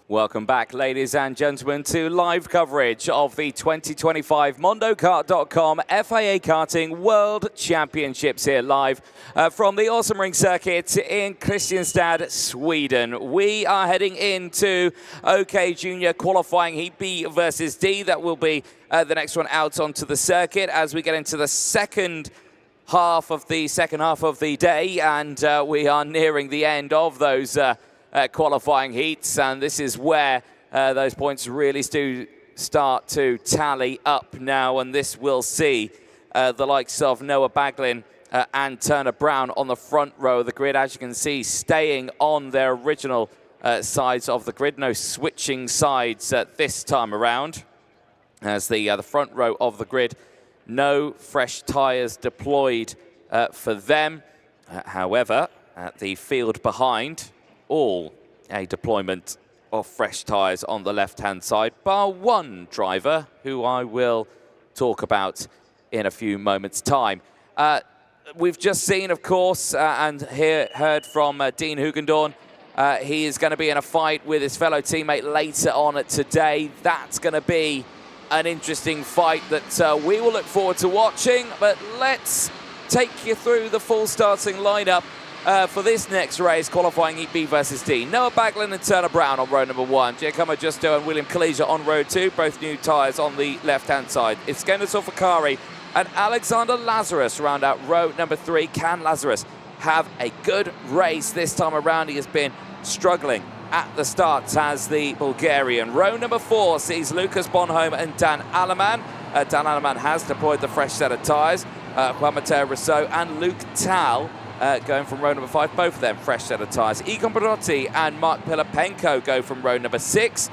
Welcome back, ladies and gentlemen, to live coverage of the 2025 MondoKart.com FIA Karting World Championships here live from the Åsum Ring circuit in Kristianstad, Sweden. We are heading into OK Junior qualifying Heat B versus D. That will be the next one out onto the circuit as we get into the second half of the day, and we are nearing the end of those qualifying heats, and this is where those points really do start to tally up now, and this will see the likes of Noah Baglin and Turner Brown on the front row of the grid. As you can see, staying on their original sides of the grid. No switching sides this time around. As the front row of the grid, no fresh tyres deployed for them. However, at the field behind, all a deployment of fresh tyres on the left-hand side, bar one driver, who I will talk about in a few moments' time. We've just seen, of course, and heard from Dean Hugon. He is going to be in a fight with his fellow teammate later on today. That's going to be an interesting fight that we will look forward to watching. But let's take you through the full starting lineup for this next race, qualifying Heat B versus D. Noah Baglin and Turner Brown on row number 1. Giacomo Justo and William Kalija on row 2, both new tyres on the left-hand side. Iskender Fakari and Alexander Lazarus round out row number 3. Can Lazarus have a good race this time around? He has been struggling at the start as the Bulgarian. Row number 4 sees Lucas Bonhomme and Dan Alleman. Dan Alleman has deployed the fresh set of tyres. Juan Mateo Rousseau and Luke Tal going from row number 5, both of them fresh set of tyres. Egon Perotti and Mark Pilapenko go from row number 6.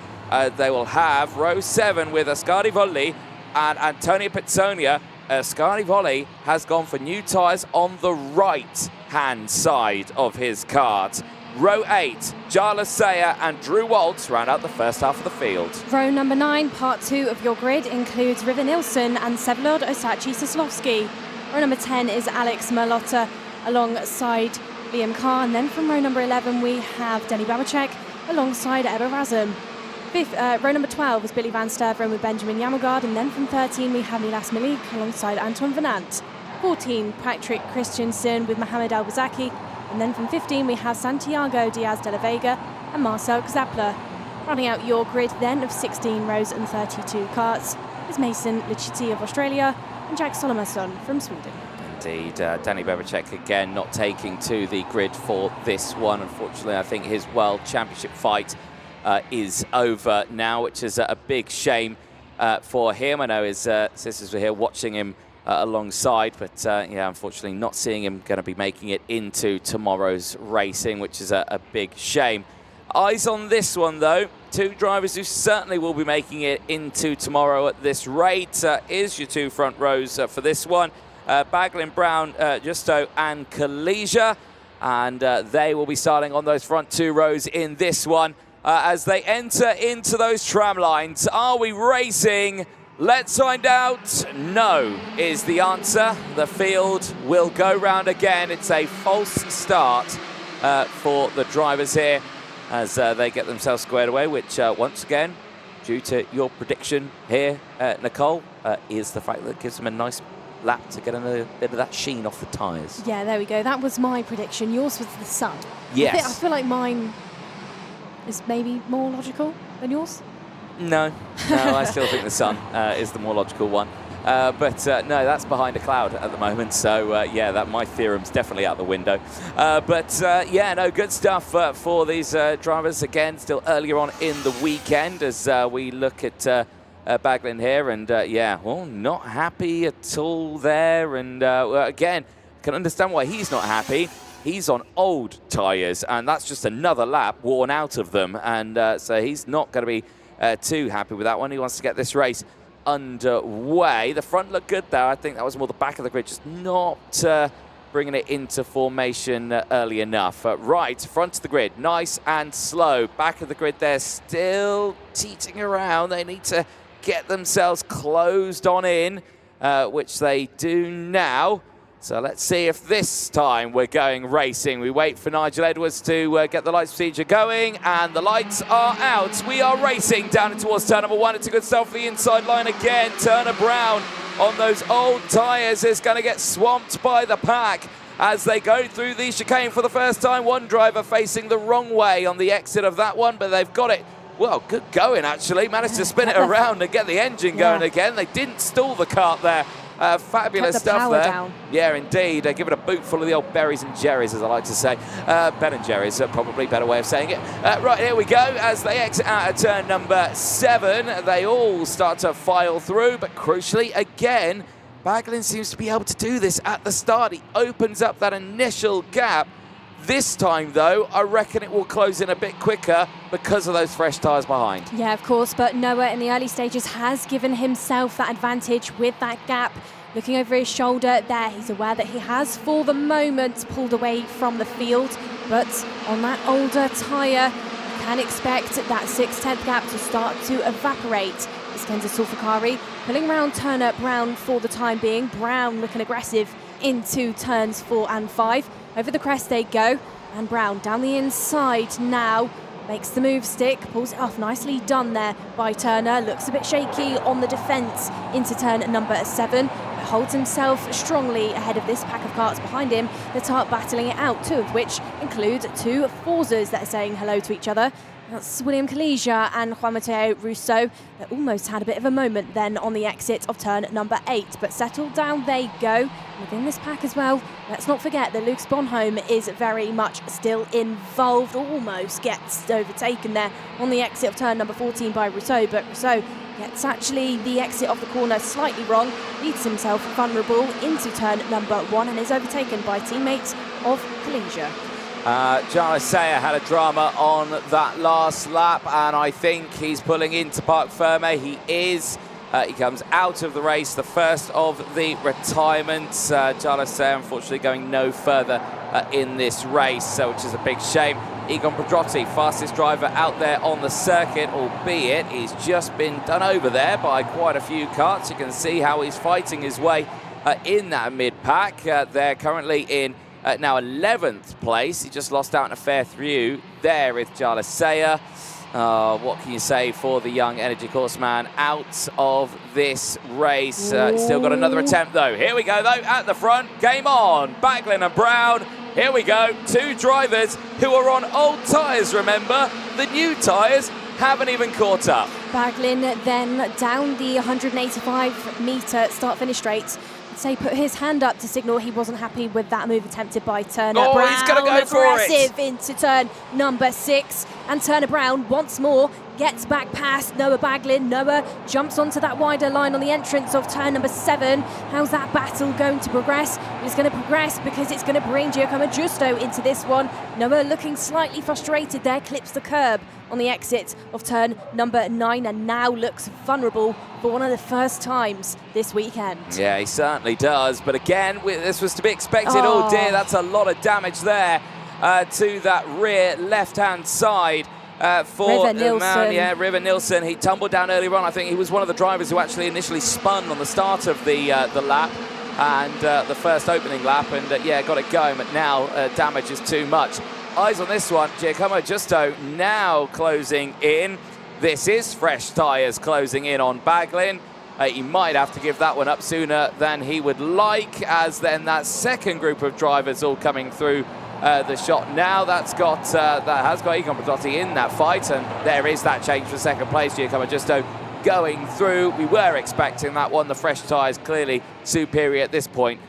They will have row 7 with Ascari Volli and Antonio Pizzonia. Ascari Volli has gone for new tyres on the right-hand side of his kart. Row 8, Jarla Sayer and Drew Waltz round out the first half of the field. Row number 9, part 2 of your grid, includes River Nilsson and Sevlod Osachi Soslovsky. Row number 10 is Alex Merlotta alongside Liam Carr. And then from row number 11, we have Denny Babacek alongside Ebba Razum. Row number 12 is Billy Van Sterveren with Benjamin Yamagard. And then from 13, we have Nilas Malik alongside Anton Venant. 14, Patrick Christiansen with Mohamed Albazaki. And then from 15, we have Santiago Diaz de la Vega and Marcel Gzapler. Running out your grid then of 16 rows and 32 karts is Mason Lichiti of Australia and Jack Solomonson from Sweden. Indeed, Danny Bebacek again not taking to the grid for this one. Unfortunately, I think his World Championship fight is over now, which is a big shame for him. I know his sisters were here watching him alongside, but yeah, unfortunately not seeing him going to be making it into tomorrow's racing, which is a big shame. Eyes on this one though, 2 drivers who certainly will be making it into tomorrow at this rate. Is your 2 front rows for this one, Baglin, Brown, Justo and Kalija, and they will be starting on those front 2 rows in this one as they enter into those tram lines. Are we racing? Let's find out. No is the answer. The field will go round again. It's a false start for the drivers here as they get themselves squared away, which once again, due to your prediction here, Nicole, is the fact that it gives them a nice lap to get a bit of that sheen off the tyres. Yeah, there we go. That was my prediction. Yours was the sun. Yes. I feel like mine is maybe more logical than yours. No, I still think the sun is the more logical one. But no, that's behind a cloud at the moment. So yeah, my theorem's definitely out the window. But yeah, no, good stuff for these drivers. Again, still earlier on in the weekend as we look at Baglin here. And yeah, well, not happy at all there. And again, can understand why he's not happy. He's on old tyres, and that's just another lap worn out of them. And so he's not going to be too happy with that one. He wants to get this race underway. The front looked good there. I think that was more the back of the grid, just not bringing it into formation early enough. Right, front of the grid, nice and slow. Back of the grid, they're still teetering around. They need to get themselves closed on in, which they do now. So let's see if this time we're going racing. We wait for Nigel Edwards to get the lights procedure going, and the lights are out. We are racing down towards turn number 1. It's a good start for the inside line again. Turner Brown on those old tyres is going to get swamped by the pack as they go through the chicane for the first time. One driver facing the wrong way on the exit of that one, but they've got it. Well, good going, actually. Managed to spin it around and get the engine going again. They didn't stall the kart there. Fabulous stuff there. Down. Yeah, indeed. Give it a boot full of the old berries and jerrys, as I like to say. Ben and Jerry's probably a better way of saying it. Right, here we go. As they exit out of turn number 7, they all start to file through, but crucially, again, Baglin seems to be able to do this at the start. He opens up that initial gap. This time, though, I reckon it will close in a bit quicker because of those fresh tyres behind. Yeah, of course, but Noah in the early stages has given himself that advantage with that gap. Looking over his shoulder there, he's aware that he has, for the moment, pulled away from the field. But on that older tyre, you can expect that 6/10 gap to start to evaporate. This Kenza Sulfakari pulling around Turner Brown for the time being. Brown looking aggressive into turns 4 and 5. Over the crest they go, and Brown down the inside now. Makes the move stick, pulls it off. Nicely done there by Turner. Looks a bit shaky on the defence into turn number 7. But holds himself strongly ahead of this pack of karts behind him that are battling it out, 2 of which include 2 Forzas that are saying hello to each other. That's William Kalija and Juan Mateo Russo. They almost had a bit of a moment then on the exit of turn number 8, but settled down they go. Within this pack as well, let's not forget that Luke Sponholm is very much still involved, almost gets overtaken there on the exit of turn number 14 by Rousseau, but Rousseau gets actually the exit of the corner slightly wrong, leads himself vulnerable into turn number 1 and is overtaken by teammates of Kalija. Giannis Sayer had a drama on that last lap, and I think he's pulling into Parc Ferme. He is. He comes out of the race, the first of the retirements. Giannis Sayer, unfortunately, going no further in this race, which is a big shame. Egon Pedrotti, fastest driver out there on the circuit, albeit he's just been done over there by quite a few karts. You can see how he's fighting his way in that mid-pack. They're currently in now 11th place. He just lost out in a fair few there with Giannis Sayer. What can you say for the young energy horseman out of this race? Still got another attempt though. Here we go though, at the front, game on. Baglin and Brown, here we go. 2 drivers who are on old tyres, remember. The new tyres haven't even caught up. Baglin then down the 185 metre start-finish straight. Say put his hand up to signal he wasn't happy with that move attempted by Turner Brown. He's going to go for it. Aggressive into turn number 6, and Turner Brown once more gets back past Noah Baglin. Noah jumps onto that wider line on the entrance of turn number 7. How's that battle going to progress? It's going to progress because it's going to bring Giacomo Giusto into this one. Noah looking slightly frustrated there, clips the curb on the exit of turn number 9 and now looks vulnerable for one of the first times this weekend. Yeah, he certainly does. But again, this was to be expected. Oh dear, that's a lot of damage there to that rear left-hand side. For River Nilsson. River Nilsson. He tumbled down earlier on. I think he was one of the drivers who actually initially spun on the start of the lap and the first opening lap, and got it going. But now damage is too much. Eyes on this one. Giacomo Giusto now closing in. This is fresh tyres closing in on Baglin. He might have to give that one up sooner than he would like, as then that second group of drivers all coming through the shot now. That has got Egon Pedrotti in that fight, and there is that change for second place. Giacomo Giusto going through. We were expecting that one. The fresh tyres clearly superior at this point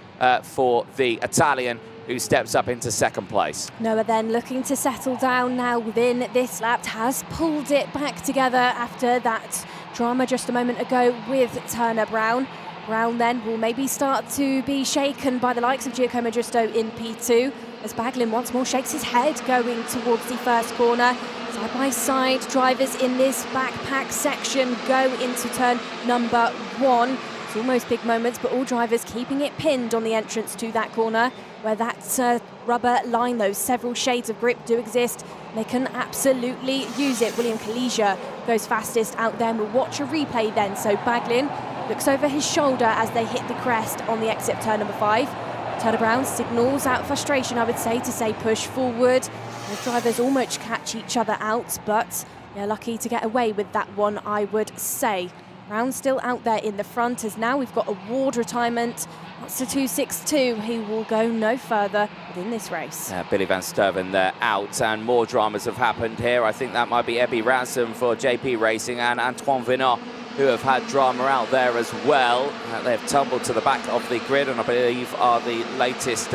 for the Italian, who steps up into second place. Noah then looking to settle down now within this lap, has pulled it back together after that drama just a moment ago with Turner Brown. Brown then will maybe start to be shaken by the likes of Giacomo Giusto in P2 as Baglin once more shakes his head going towards the first corner. Side by side drivers in this backpack section go into turn number 1. It's almost big moments, but all drivers keeping it pinned on the entrance to that corner where that rubber line, those several shades of grip do exist. They can absolutely use it. William Kalija goes fastest out there, and we'll watch a replay then. So Baglin looks over his shoulder as they hit the crest on the exit of turn number 5. Turner Brown signals out frustration, I would say, to say push forward. The drivers almost catch each other out, but they're lucky to get away with that one, I would say. Brown still out there in the front, as now we've got a Ward retirement. That's the 262. He will go no further within this race. Billy Van Sturven there out, and more dramas have happened here. I think that might be Ebby Ransom for JP Racing and Antoine Vinot, who have had drama out there as well. They've tumbled to the back of the grid, and I believe are the latest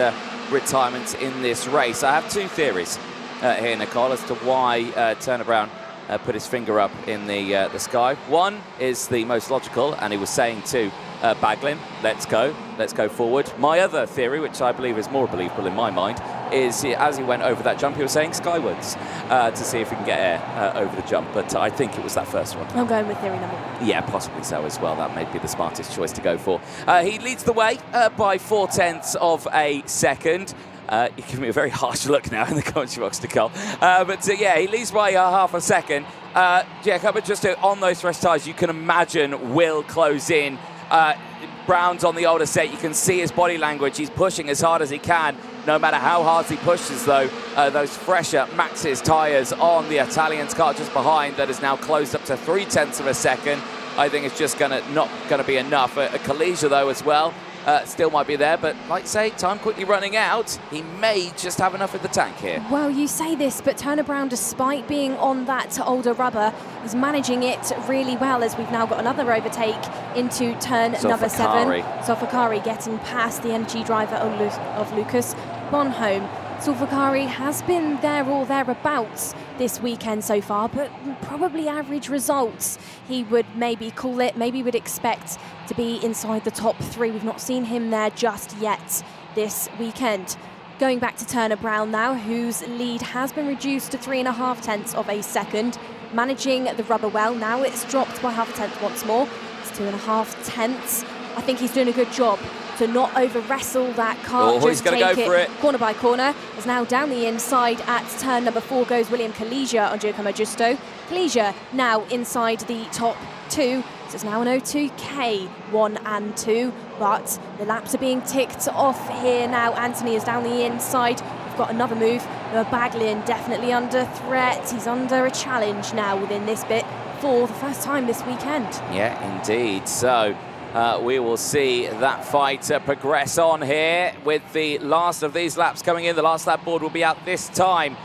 retirements in this race. I have 2 theories here, Nicole, as to why Turner Brown put his finger up in the sky. One is the most logical, and he was saying to Baglin, let's go forward. My other theory, which I believe is more believable in my mind, is as he went over that jump, he was saying skywards to see if he can get air over the jump, but I think it was that first one. I'm going with theory number 1. Yeah, possibly so as well. That may be the smartest choice to go for. He leads the way by 0.4 of a second. You give me a very harsh look now in the commentary box, Nicole. But yeah, he leads by half a second. But just on those fresh tyres, you can imagine will close in. Brown's on the older set. You can see his body language. He's pushing as hard as he can. No matter how hard he pushes, though, those fresher Maxxis tyres on the Italian's car just behind that is now closed up to 0.3 of a second. I think it's just not going to be enough. A Kalijah, though, as well. Still might be there, but like I say, time quickly running out. He may just have enough in the tank here. Well, you say this, but Turner Brown, despite being on that older rubber, is managing it really well, as we've now got another overtake into turn number 7. Solfakari getting past the energy driver of Lucas Bonhomme. Solfakari has been there or thereabouts this weekend so far, but probably average results. He would maybe call it, maybe would expect to be inside the top 3. We've not seen him there just yet this weekend. Going back to Turner Brown now, whose lead has been reduced to 3.5 of a second. Managing the rubber well. Now it's dropped by 0.5 once more. It's 2.5. I think he's doing a good job to not over-wrestle that car. He's going to go for it. Corner by corner. Is now down the inside at turn number 4 goes William Kalijah on Giacomo Giusto. Kalijah now inside the top 2. So it's now an 0.2k, 1 and 2. But the laps are being ticked off here now. Anthony is down the inside. We've got another move. Noah Baglin definitely under threat. He's under a challenge now within this bit for the first time this weekend. Yeah, indeed. So we will see that fight progress on here with the last of these laps coming in. The last lap board will be out this time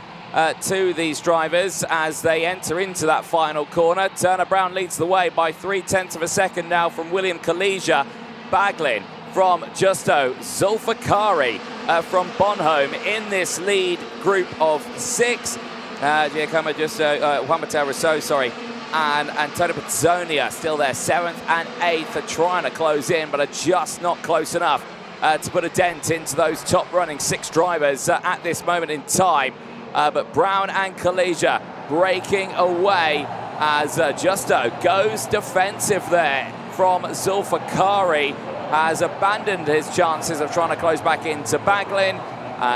to these drivers as they enter into that final corner. Turner Brown leads the way by 0.3 of a second now from William Kalijah. Baglin from Justo, Zulfikari from Bonhomme in this lead group of 6. Giacomo Giusto, Juan Mateo Rousseau, sorry, and Antonio Pizzonia still there, 7th and 8th, are trying to close in, but are just not close enough to put a dent into those top running 6 drivers at this moment in time. But Brown and Kalijah breaking away as Justo goes defensive there from Zulfikari, has abandoned his chances of trying to close back into Baglin.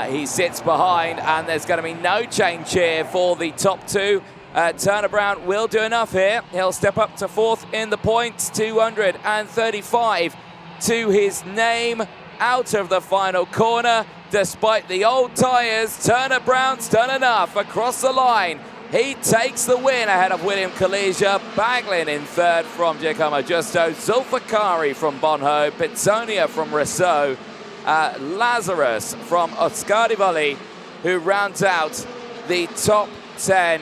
He sits behind, and there's going to be no change here for the top 2. Turner Brown will do enough here. He'll step up to 4th in the points, 235 to his name out of the final corner. Despite the old tyres, Turner Brown's done enough across the line. He takes the win ahead of William Kalijah. Baglin in 3rd from Giacomo Giusto. Zulfikari from Bonhomme. Pizzonia from Rousseau. Lazarus from Oscarivali, who rounds out the top 10.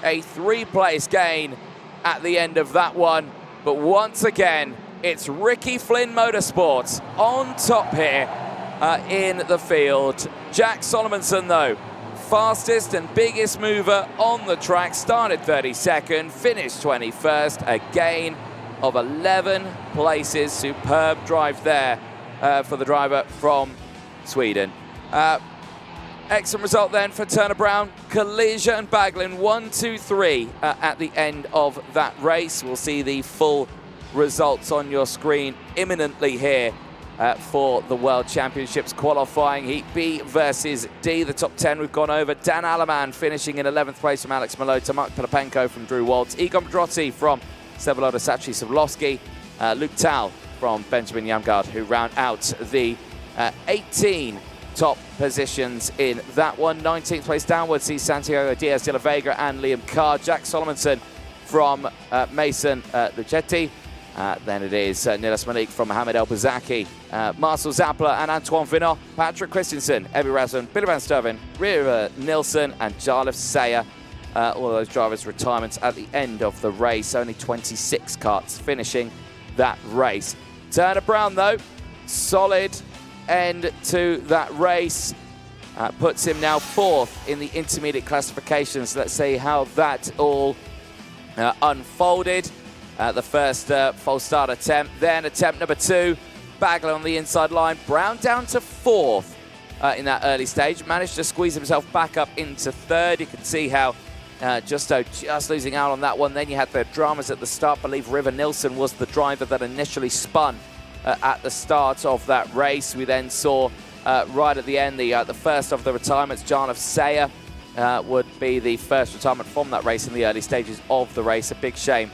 A 3-place gain at the end of that one. But once again, it's Ricky Flynn Motorsports on top here in the field. Jack Solomonson, though, fastest and biggest mover on the track, started 32nd, finished 21st, a gain of 11 places. Superb drive there for the driver from Sweden. Excellent result then for Turner Brown, Kalijah and Baglin, 1, 2, 3 at the end of that race. We'll see the full results on your screen imminently here for the World Championships qualifying. Heat B versus D, the top 10 we've gone over. Dan Alaman finishing in 11th place from Alex Malota, Mark Pelapenko from Drew Waltz, Egon Pedrotti from Sevoloda Sachi Savlovsky, Luke Tal from Benjamin Yamgard, who round out the 18 top positions in that one. 19th place downwards sees Santiago Diaz de la Vega and Liam Carr. Jack Solomonson from Mason Luchetti. Then it is Nilas Malik from Mohamed El Bazaki, Marcel Zappler and Antoine Vinot, Patrick Christensen, Ebby Razvan, Billy Van Sturven, Riva Nilsson and Jarlif Sayer. All of those drivers' retirements at the end of the race. Only 26 karts finishing that race. Turner Brown, though, solid end to that race. Puts him now 4th in the intermediate classifications. Let's see how that all unfolded. The first false start attempt, then attempt number 2. Baglin on the inside line. Brown down to 4th in that early stage. Managed to squeeze himself back up into 3rd. You can see how Justo just losing out on that one. Then you had the dramas at the start. I believe River Nilsson was the driver that initially spun at the start of that race. We then saw right at the end the first of the retirements. Jarnov Sayer would be the first retirement from that race in the early stages of the race. A big shame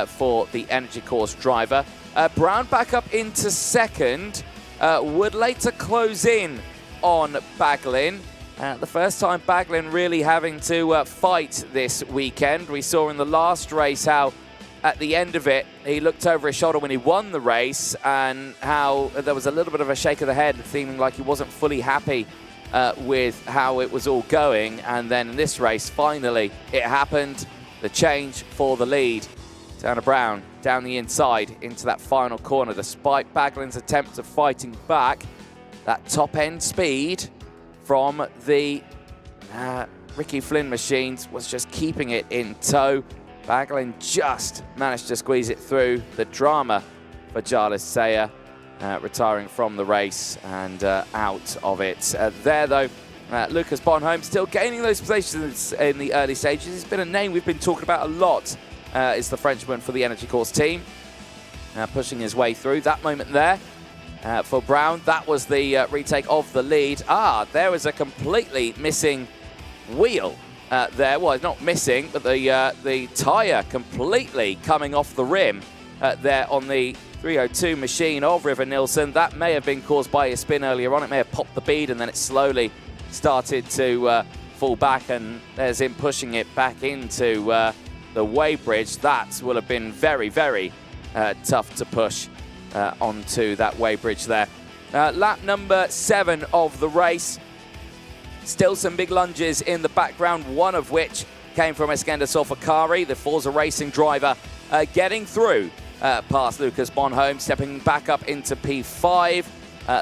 for the Energy Course driver. Brown back up into 2nd, would later close in on Baglin. The first time Baglin really having to fight this weekend. We saw in the last race how at the end of it he looked over his shoulder when he won the race, and how there was a little bit of a shake of the head, seeming like he wasn't fully happy with how it was all going. And then in this race, finally it happened. The change for the lead. Turner Brown down the inside into that final corner. Despite Baglin's attempt of fighting back, that top-end speed from the Ricky Flynn machines was just keeping it in tow. Baglin just managed to squeeze it through. The drama for Jarlis Sayer, retiring from the race and out of it. There, though, Lucas Bonhomme still gaining those positions in the early stages. He's been a name we've been talking about a lot. Is the Frenchman for the Energy Course team, pushing his way through. That moment there for Brown, that was the retake of the lead. There was a completely missing wheel there. Well, it's not missing, but the tyre completely coming off the rim there on the 302 machine of River Nilsson. That may have been caused by his spin earlier on. It may have popped the bead and then it slowly started to fall back, and there's him pushing it back into the weighbridge. That will have been very, very tough to push onto that weighbridge there. Lap number 7 of the race. Still some big lunges in the background, one of which came from Eskender Solfakari, the Forza Racing driver, getting through past Lucas Bonhomme, stepping back up into P5.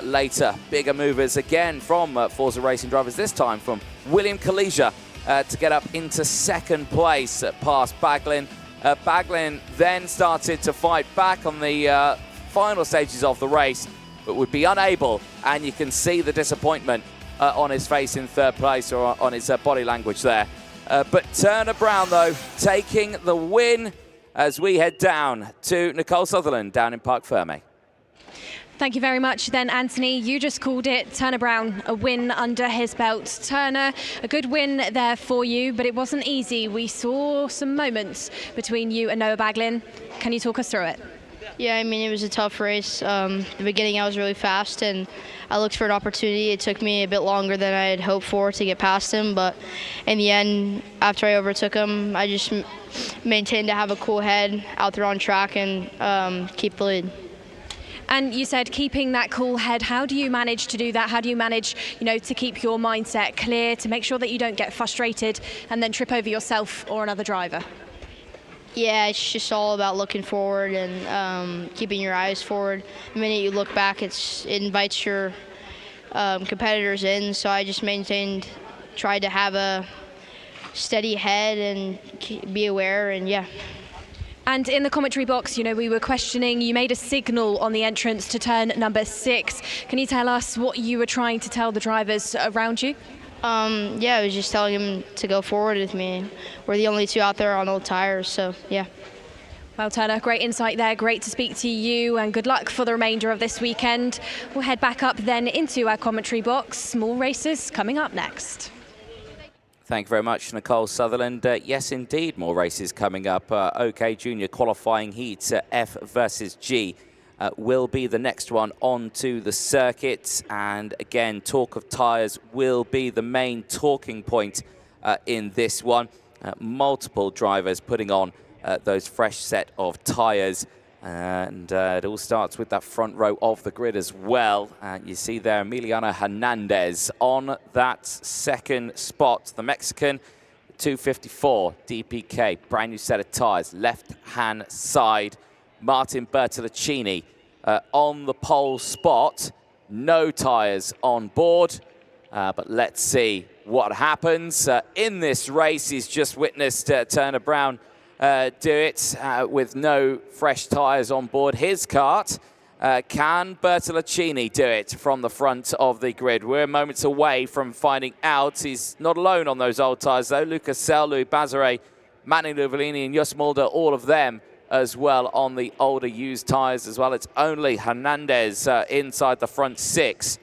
Later, bigger movers again from Forza Racing drivers, this time from William Kalija, to get up into 2nd place past Baglin. Baglin then started to fight back on the final stages of the race, but would be unable, and you can see the disappointment on his face in 3rd place, or on his body language there. But Turner Brown, though, taking the win as we head down to Nicole Sutherland down in Parc Ferme. Thank you very much then, Anthony. You just called it. Turner Brown, a win under his belt. Turner, a good win there for you, but it wasn't easy. We saw some moments between you and Noah Baglin. Can you talk us through it? Yeah, I mean, it was a tough race. The beginning, I was really fast, and I looked for an opportunity. It took me a bit longer than I had hoped for to get past him, but in the end, after I overtook him, I just maintained to have a cool head out there on track and keep the lead. And you said keeping that cool head. How do you manage to do that? How do you manage, to keep your mindset clear, to make sure that you don't get frustrated and then trip over yourself or another driver? Yeah, it's just all about looking forward and keeping your eyes forward. The minute you look back, it invites your competitors in. So I just tried to have a steady head and be aware, and yeah. And in the commentary box, we were questioning, you made a signal on the entrance to turn number 6. Can you tell us what you were trying to tell the drivers around you? Yeah, I was just telling them to go forward with me. We're the only 2 out there on old tires, so yeah. Well, Turner, great insight there. Great to speak to you, and good luck for the remainder of this weekend. We'll head back up then into our commentary box. More races coming up next. Thank you very much, Nicole Sutherland. Yes, indeed, more races coming up. OK Junior qualifying heat, F versus G, will be the next one onto the circuit. And again, talk of tyres will be the main talking point in this one. Multiple drivers putting on those fresh set of tyres. And it all starts with that front row of the grid as well. You see there Emiliano Hernandez on that 2nd spot. The Mexican, 254 DPK, brand new set of tyres, left-hand side. Martin Bertolacini on the pole spot. No tyres on board, but let's see what happens. In this race, he's just witnessed Turner Brown do it with no fresh tyres on board his kart. Can Bertolacini do it from the front of the grid? We're moments away from finding out. He's not alone on those old tyres, though. Lucas Sell, Louis Bazare, Manny Nuvolini and Jus Mulder, all of them as well on the older used tyres as well. It's only Hernandez inside the front six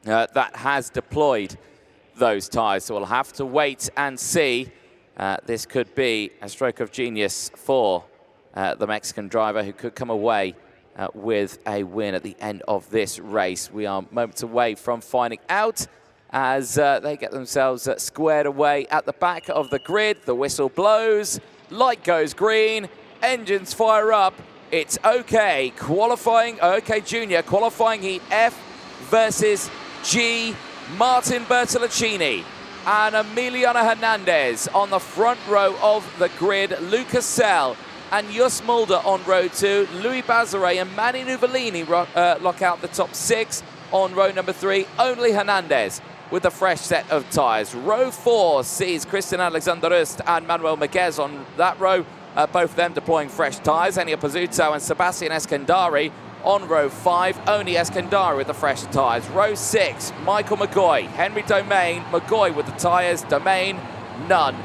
that has deployed those tyres. So we'll have to wait and see. This could be a stroke of genius for the Mexican driver, who could come away with a win at the end of this race. We are moments away from finding out as they get themselves squared away at the back of the grid. The whistle blows, light goes green, engines fire up. It's OK. Qualifying, OK Junior, qualifying heat F versus G. Martin Bertolacini and Emiliano Hernandez on the front row of the grid. Lucas Sell and Jus Mulder on row 2. Louis Bazare and Manny Nuvolini lock out the top 6 on row number 3. Only Hernandez with a fresh set of tyres. Row 4 sees Christian Alexander Rust and Manuel Miguez on that row, both of them deploying fresh tyres. Enia Pizzuto and Sebastian Eskandari on row 5. Only Eskandari with the fresh tyres. Row 6, Michael McGoy, Henry Domain, McGoy with the tyres, Domain, none.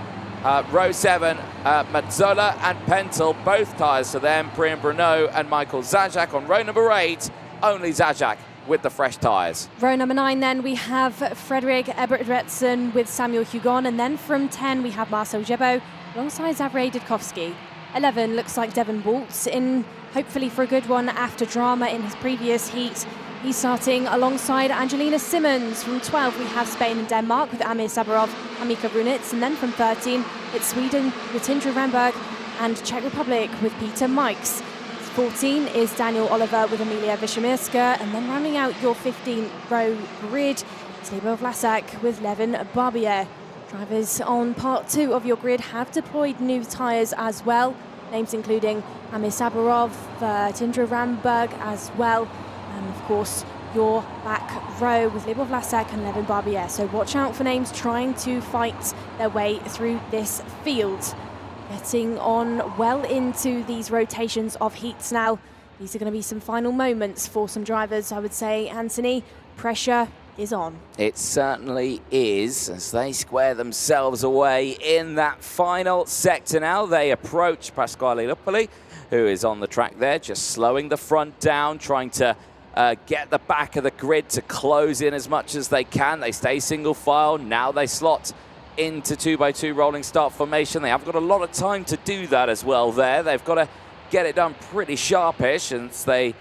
Row 7, Mazzola and Pentel, both tyres to them. Brian Bruneau and Michael Zajac on row number 8. Only Zajac with the fresh tyres. Row number 9 then we have Fredrik Ebertretsen with Samuel Hugon, and then from 10 we have Marcel Jebo alongside Zavray Didkovsky. 11 looks like Devon Waltz in hopefully for a good one after drama in his previous heat. He's starting alongside Angelina Simmons. From 12 we have Spain and Denmark with Amir Sabarov and Mika Brunitz, and then from 13 it's Sweden with Tindra Ramberg and Czech Republic with Peter Mikes. 14 is Daniel Oliver with Emilia Vishamirska, and then rounding out your 15-row grid, Tibo Vlasak with Levin Barbier. Drivers on part 2 of your grid have deployed new tyres as well. Names including Amir Sabarov, Tindra Ramberg as well, and of course your back row with Libor Vlasak and Levin Barbier. So watch out for names trying to fight their way through this field. Getting on well into these rotations of heats now. These are going to be some final moments for some drivers, I would say. Anthony, pressure is on. It certainly is, as they square themselves away in that final sector now. They approach Pasquale Lupoli, who is on the track there, just slowing the front down, trying to get the back of the grid to close in as much as they can. They stay single file. Now they slot into 2x2 rolling start formation. They have got a lot of time to do that as well there. They've got to get it done pretty sharpish, and they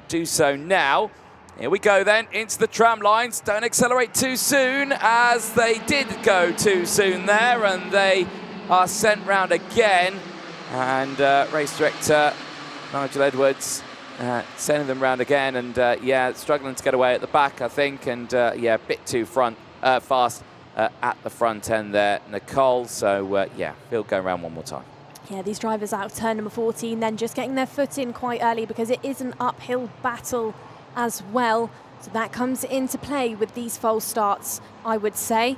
do so now. Here we go then, into the tram lines. Don't accelerate too soon, as they did go too soon there, and they are sent round again. And race director Nigel Edwards sending them round again, and yeah, struggling to get away at the back, I think, and yeah, a bit too fast at the front end there, Nicole. So yeah, field going around one more time. Yeah, these drivers out of turn number 14 then just getting their foot in quite early, because it is an uphill battle as well. So that comes into play with these false starts, I would say.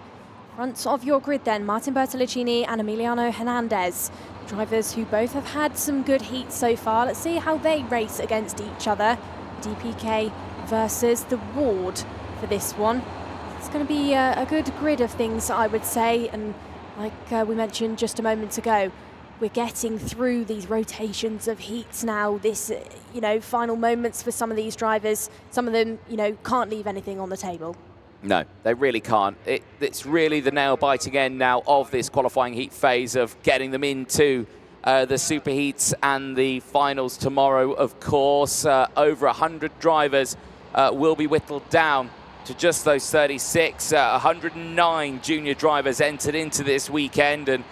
Front of your grid then, Martin Bertolacini and Emiliano Hernandez. Drivers who both have had some good heats so far. Let's see how they race against each other. DPK versus the Ward for this one. It's going to be a good grid of things, I would say. And like we mentioned just a moment ago, we're getting through these rotations of heats now. This, you know, final moments for some of these drivers. Some of them, you know, can't leave anything on the table. No, they really can't. It's really the nail-biting end now of this qualifying heat phase of getting them into the super heats and the finals tomorrow, of course. Over 100 drivers will be whittled down to just those 36. 109 junior drivers entered into this weekend, and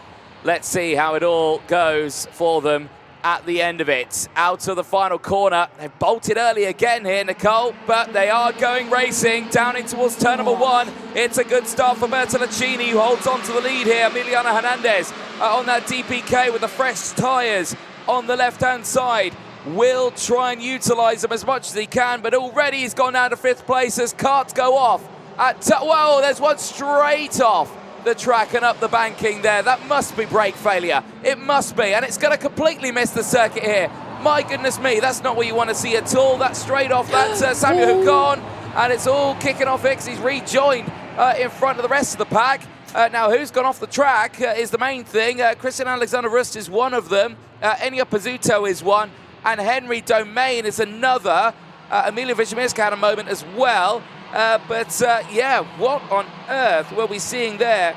let's see how it all goes for them at the end of it. Out of the final corner. They've bolted early again here, Nicole, but they are going racing down in towards turn number 1. It's a good start for Bertolacini, who holds on to the lead here. Emiliano Hernandez on that DPK with the fresh tyres on the left-hand side. Will try and utilise them as much as he can, but already he's gone down to 5th place as carts go off. Whoa, there's one straight off the track and up the banking there. That must be brake failure. It must be, and it's going to completely miss the circuit here. My goodness me, that's not what you want to see at all. That's straight off. That's Samuel Hugon, and it's all kicking off here because he's rejoined in front of the rest of the pack. Now, who's gone off the track is the main thing. Christian Alexander Rust is one of them. Enya Pizzuto is one, and Henry Domain is another. Emilia Wiśniewska had a moment as well. Yeah, what on earth were we seeing there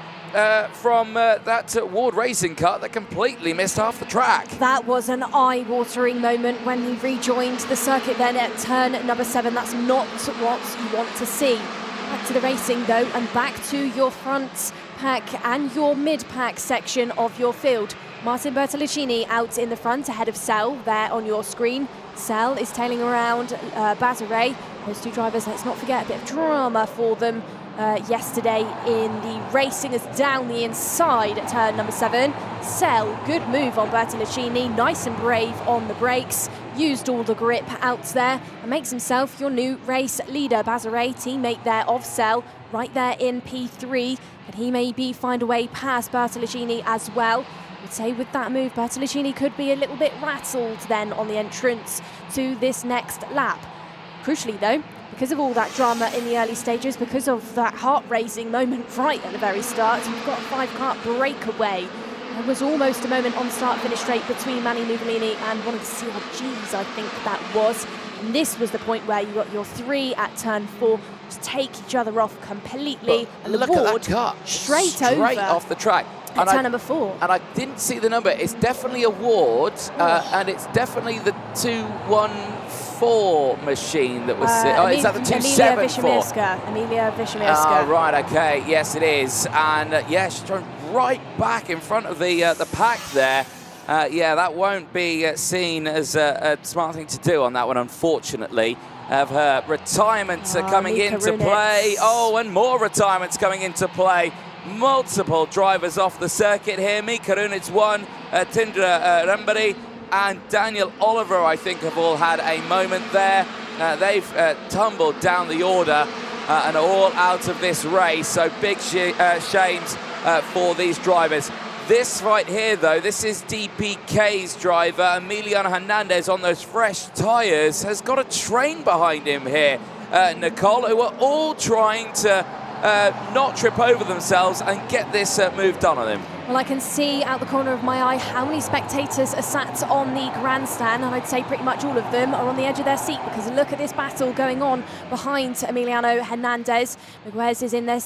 from that Ward Racing car that completely missed half the track? That was an eye-watering moment when he rejoined the circuit then at turn number 7. That's not what you want to see. Back to the racing though, and back to your front pack and your mid-pack section of your field. Martin Bertolicini out in the front ahead of Sell there on your screen. Sell is tailing around Bazare. Those two drivers, let's not forget, a bit of drama for them yesterday in the racing as down the inside at turn number 7. Sell, good move on Bertolicini, nice and brave on the brakes, used all the grip out there and makes himself your new race leader. Bazare, teammate there of Sell, right there in P3, but he maybe find a way past Bertolicini as well. I would say with that move, Bertolicini could be a little bit rattled then on the entrance to this next lap. Crucially though, because of all that drama in the early stages, because of that heart-raising moment right at the very start, we've got a 5-kart breakaway. There was almost a moment on start-finish straight between Mani Nuvolini and one of the CRGs, I think that was. And this was the point where you got your 3 at turn 4 just take each other off completely. But and the look Ward at that car straight over off the track. At turn number 4. And I didn't see the number. It's definitely a Ward, and it's definitely the 214 machine that was... is that the 274? Emilia Wiśniewska. Oh, right, okay. Yes, it is. And, yeah, she's thrown right back in front of the pack there. Yeah, that won't be seen as a smart thing to do on that one, unfortunately. Of her retirement coming into play. Oh, and more retirements coming into play. Multiple drivers off the circuit here. Mika Runitz won, Tindra Remberi and Daniel Oliver, I think, have all had a moment there. They've tumbled down the order and are all out of this race. So big shames for these drivers. This right here, though, this is DPK's driver, Emiliano Hernandez, on those fresh tyres, has got a train behind him here, Nicole, who are all trying to not trip over themselves and get this move done on him. Well, I can see out the corner of my eye how many spectators are sat on the grandstand, and I'd say pretty much all of them are on the edge of their seat because look at this battle going on behind Emiliano Hernandez. Miguez is in there,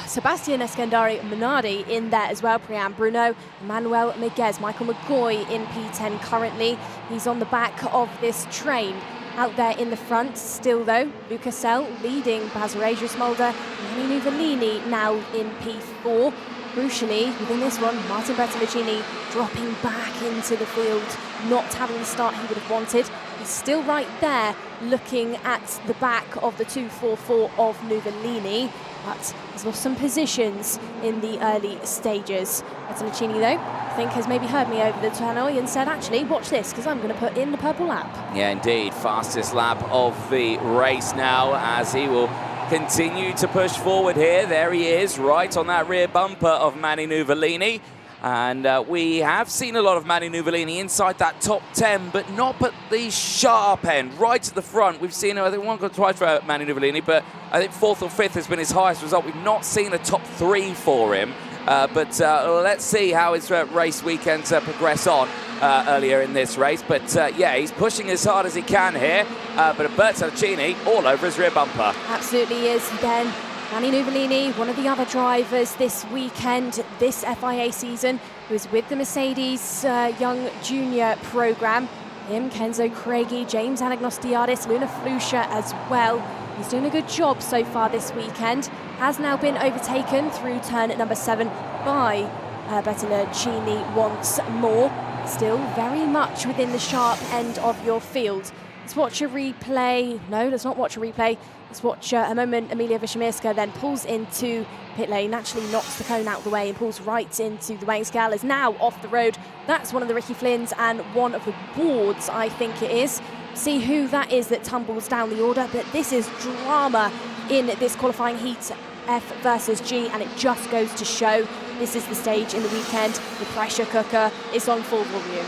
Sebastian Eskandari Minardi in there as well, Priam Bruno, Manuel Miguez, Michael McCoy in P10 currently. He's on the back of this train. Out there in the front, still though, Lucas Sell leading Bazare Smolder, Mani Nuvolini now in P4. Crucially, within this one, Martin Bertolicini dropping back into the field, not having the start he would have wanted. He's still right there, looking at the back of the 244 of Nuvolini, but he's lost some positions in the early stages. Bertolicini, though, I think has maybe heard me over the tunnel and said, actually, watch this, because I'm going to put in the purple lap. Yeah, indeed. Fastest lap of the race now as he will continue to push forward here. There he is, right on that rear bumper of Mani Nuvolini. And we have seen a lot of Mani Nuvolini inside that top 10, but not at the sharp end, right at the front. We've seen, I think, one or twice for Mani Nuvolini, but I think 4th or 5th has been his highest result. We've not seen a top 3 for him. But let's see how his race weekends progress on earlier in this race. But yeah, he's pushing as hard as he can here. But Bertolicini all over his rear bumper. Absolutely is. Then Mani Nuvolini, one of the other drivers this weekend, this FIA season, who's with the Mercedes Young Junior program. Him, Kenzo Craigie, James Anagnostiadis, Luna Flusha as well. He's doing a good job so far this weekend. Has now been overtaken through turn at number 7 by Bertolicini once more. Still very much within the sharp end of your field. Let's watch a replay. No, let's not watch a replay. Let's watch a moment. Emilia Wiśniewska then pulls into pit lane, actually knocks the cone out of the way and pulls right into the wing scale. Is now off the road. That's one of the Ricky Flynns and one of the boards, I think it is. See who that is that tumbles down the order, but this is drama in this qualifying heat, F versus G, and it just goes to show this is the stage in the weekend. The pressure cooker is on full volume.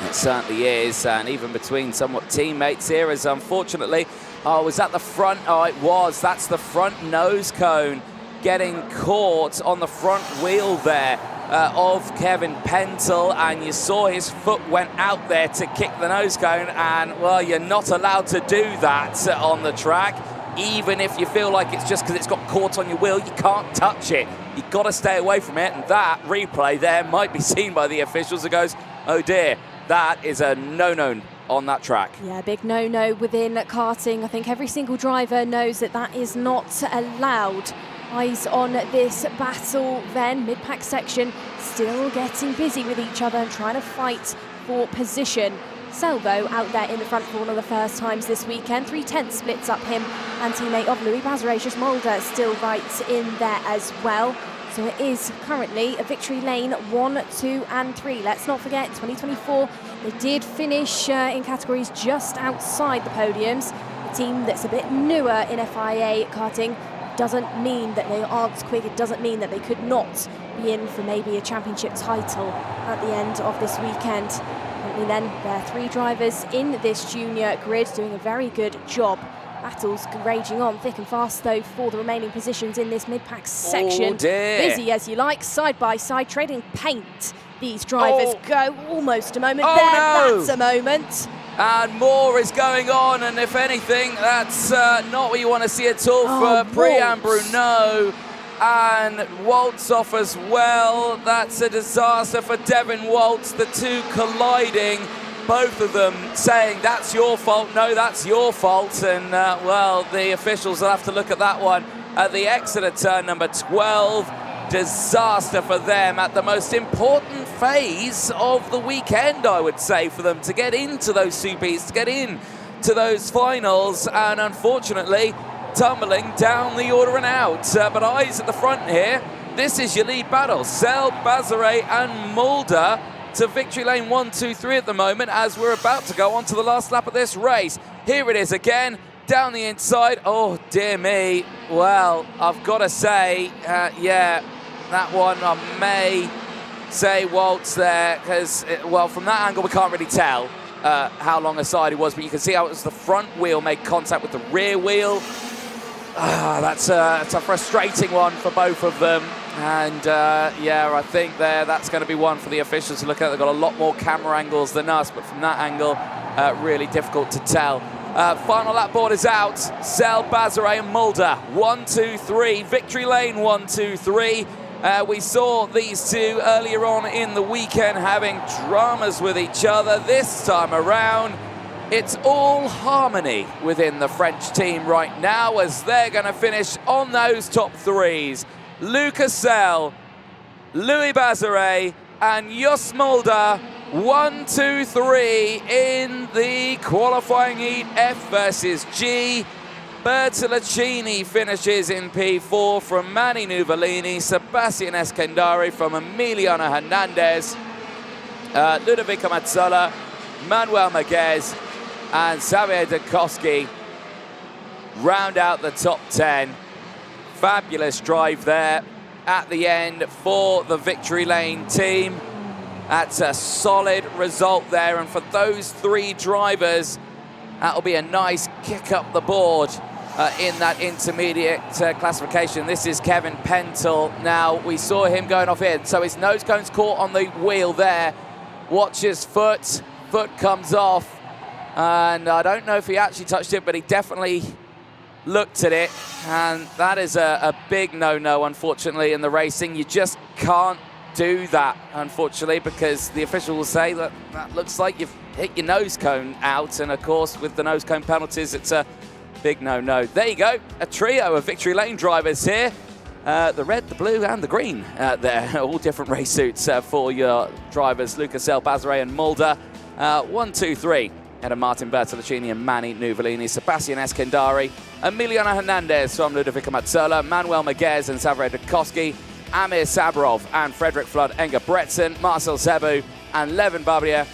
It certainly is, and even between somewhat teammates here, as unfortunately, was that the front? Oh, it was. That's the front nose cone getting caught on the front wheel there of Kevin Pentel, and you saw his foot went out there to kick the nose cone, and, well, you're not allowed to do that on the track. Even if you feel like it's just because it's got caught on your wheel, you can't touch it. You've got to stay away from it, and that replay there might be seen by the officials who goes, oh dear, that is a no-no on that track. Yeah, big no-no within karting. I think every single driver knows that that is not allowed. Eyes on this battle then, mid-pack section, still getting busy with each other and trying to fight for position. Selvo out there in the front for one of the first times this weekend. 3/10 splits up him and teammate of Louis Bazaré, just Mulder, still right in there as well. So it is currently a victory lane 1, 2 and 3. Let's not forget, 2024, they did finish in categories just outside the podiums. A team that's a bit newer in FIA karting doesn't mean that they aren't quick. It doesn't mean that they could not be in for maybe a championship title at the end of this weekend. Currently then, there are 3 drivers in this junior grid doing a very good job. Battles raging on thick and fast though for the remaining positions in this mid-pack section. Oh dear. Busy as you like, side by side, trading paint. These drivers go almost a moment Oh, there. no. That's a moment. And more is going on, and if anything, that's not what you want to see at all for Brian Bruneau. And Waltz off as well. That's a disaster for Devin Waltz. The two colliding, both of them saying, that's your fault, no, that's your fault. And, well, the officials will have to look at that one at the exit of turn number 12. Disaster for them at the most important phase of the weekend, I would say, for them to get into those Supes, to get in to those finals, and unfortunately tumbling down the order and out. But eyes at the front here, this is your lead battle. Sel, Bazaré and Mulder to victory lane 1, 2, 3 at the moment, as we're about to go on to the last lap of this race. Here it is again, down the inside. Oh dear me, well, I've got to say, yeah, that one I may say Waltz there, because, well, from that angle we can't really tell how long aside he was, but you can see how it was the front wheel made contact with the rear wheel. That's a frustrating one for both of them, and yeah, I think that's going to be one for the officials to look at. They've got a lot more camera angles than us, but from that angle, really difficult to tell. Final lap board is out. Sel, Bazaré and Mulder, 1, 2, 3. Victory lane 1, 2, 3. We saw these two earlier on in the weekend having dramas with each other. This time around, it's all harmony within the French team right now, as they're going to finish on those top 3s. Lucas Sel, Louis Bazaré and Jos Mulder, 1, 2, 3 in the qualifying heat, F versus G. Bertolacini finishes in P4 from Manny Nuvolini, Sebastian Eskandari from Emiliano Hernandez, Ludovico Mazzola, Manuel Maguez and Xavier Dukowski round out the top 10. Fabulous drive there at the end for the victory lane team. That's a solid result there, and for those 3 drivers, that'll be a nice kick up the board in that intermediate classification. This is Kevin Pentel. Now, we saw him going off here, so his nose cone's caught on the wheel there. Watch his foot comes off, and I don't know if he actually touched it, but he definitely looked at it, and that is a big no-no, unfortunately, in the racing. You just can't do that, unfortunately, because the official will say that looks like you've hit your nose cone out, and of course, with the nose cone penalties, it's a big no-no. There you go, a trio of victory lane drivers here. The red, the blue, and the green there. All different race suits for your drivers. Lucas Sel, Bazaré, and Mulder. 1, 2, 3. And Martin Bertolacini and Manny Nuvolini. Sebastian Eskandari. Emiliano Hernandez from Ludovico Mazzola. Manuel Maguez and Xavier Dukowski. Amir Sabarov and Frederick Flood Engebretsen. Marcel Zebu and Levin Barbier.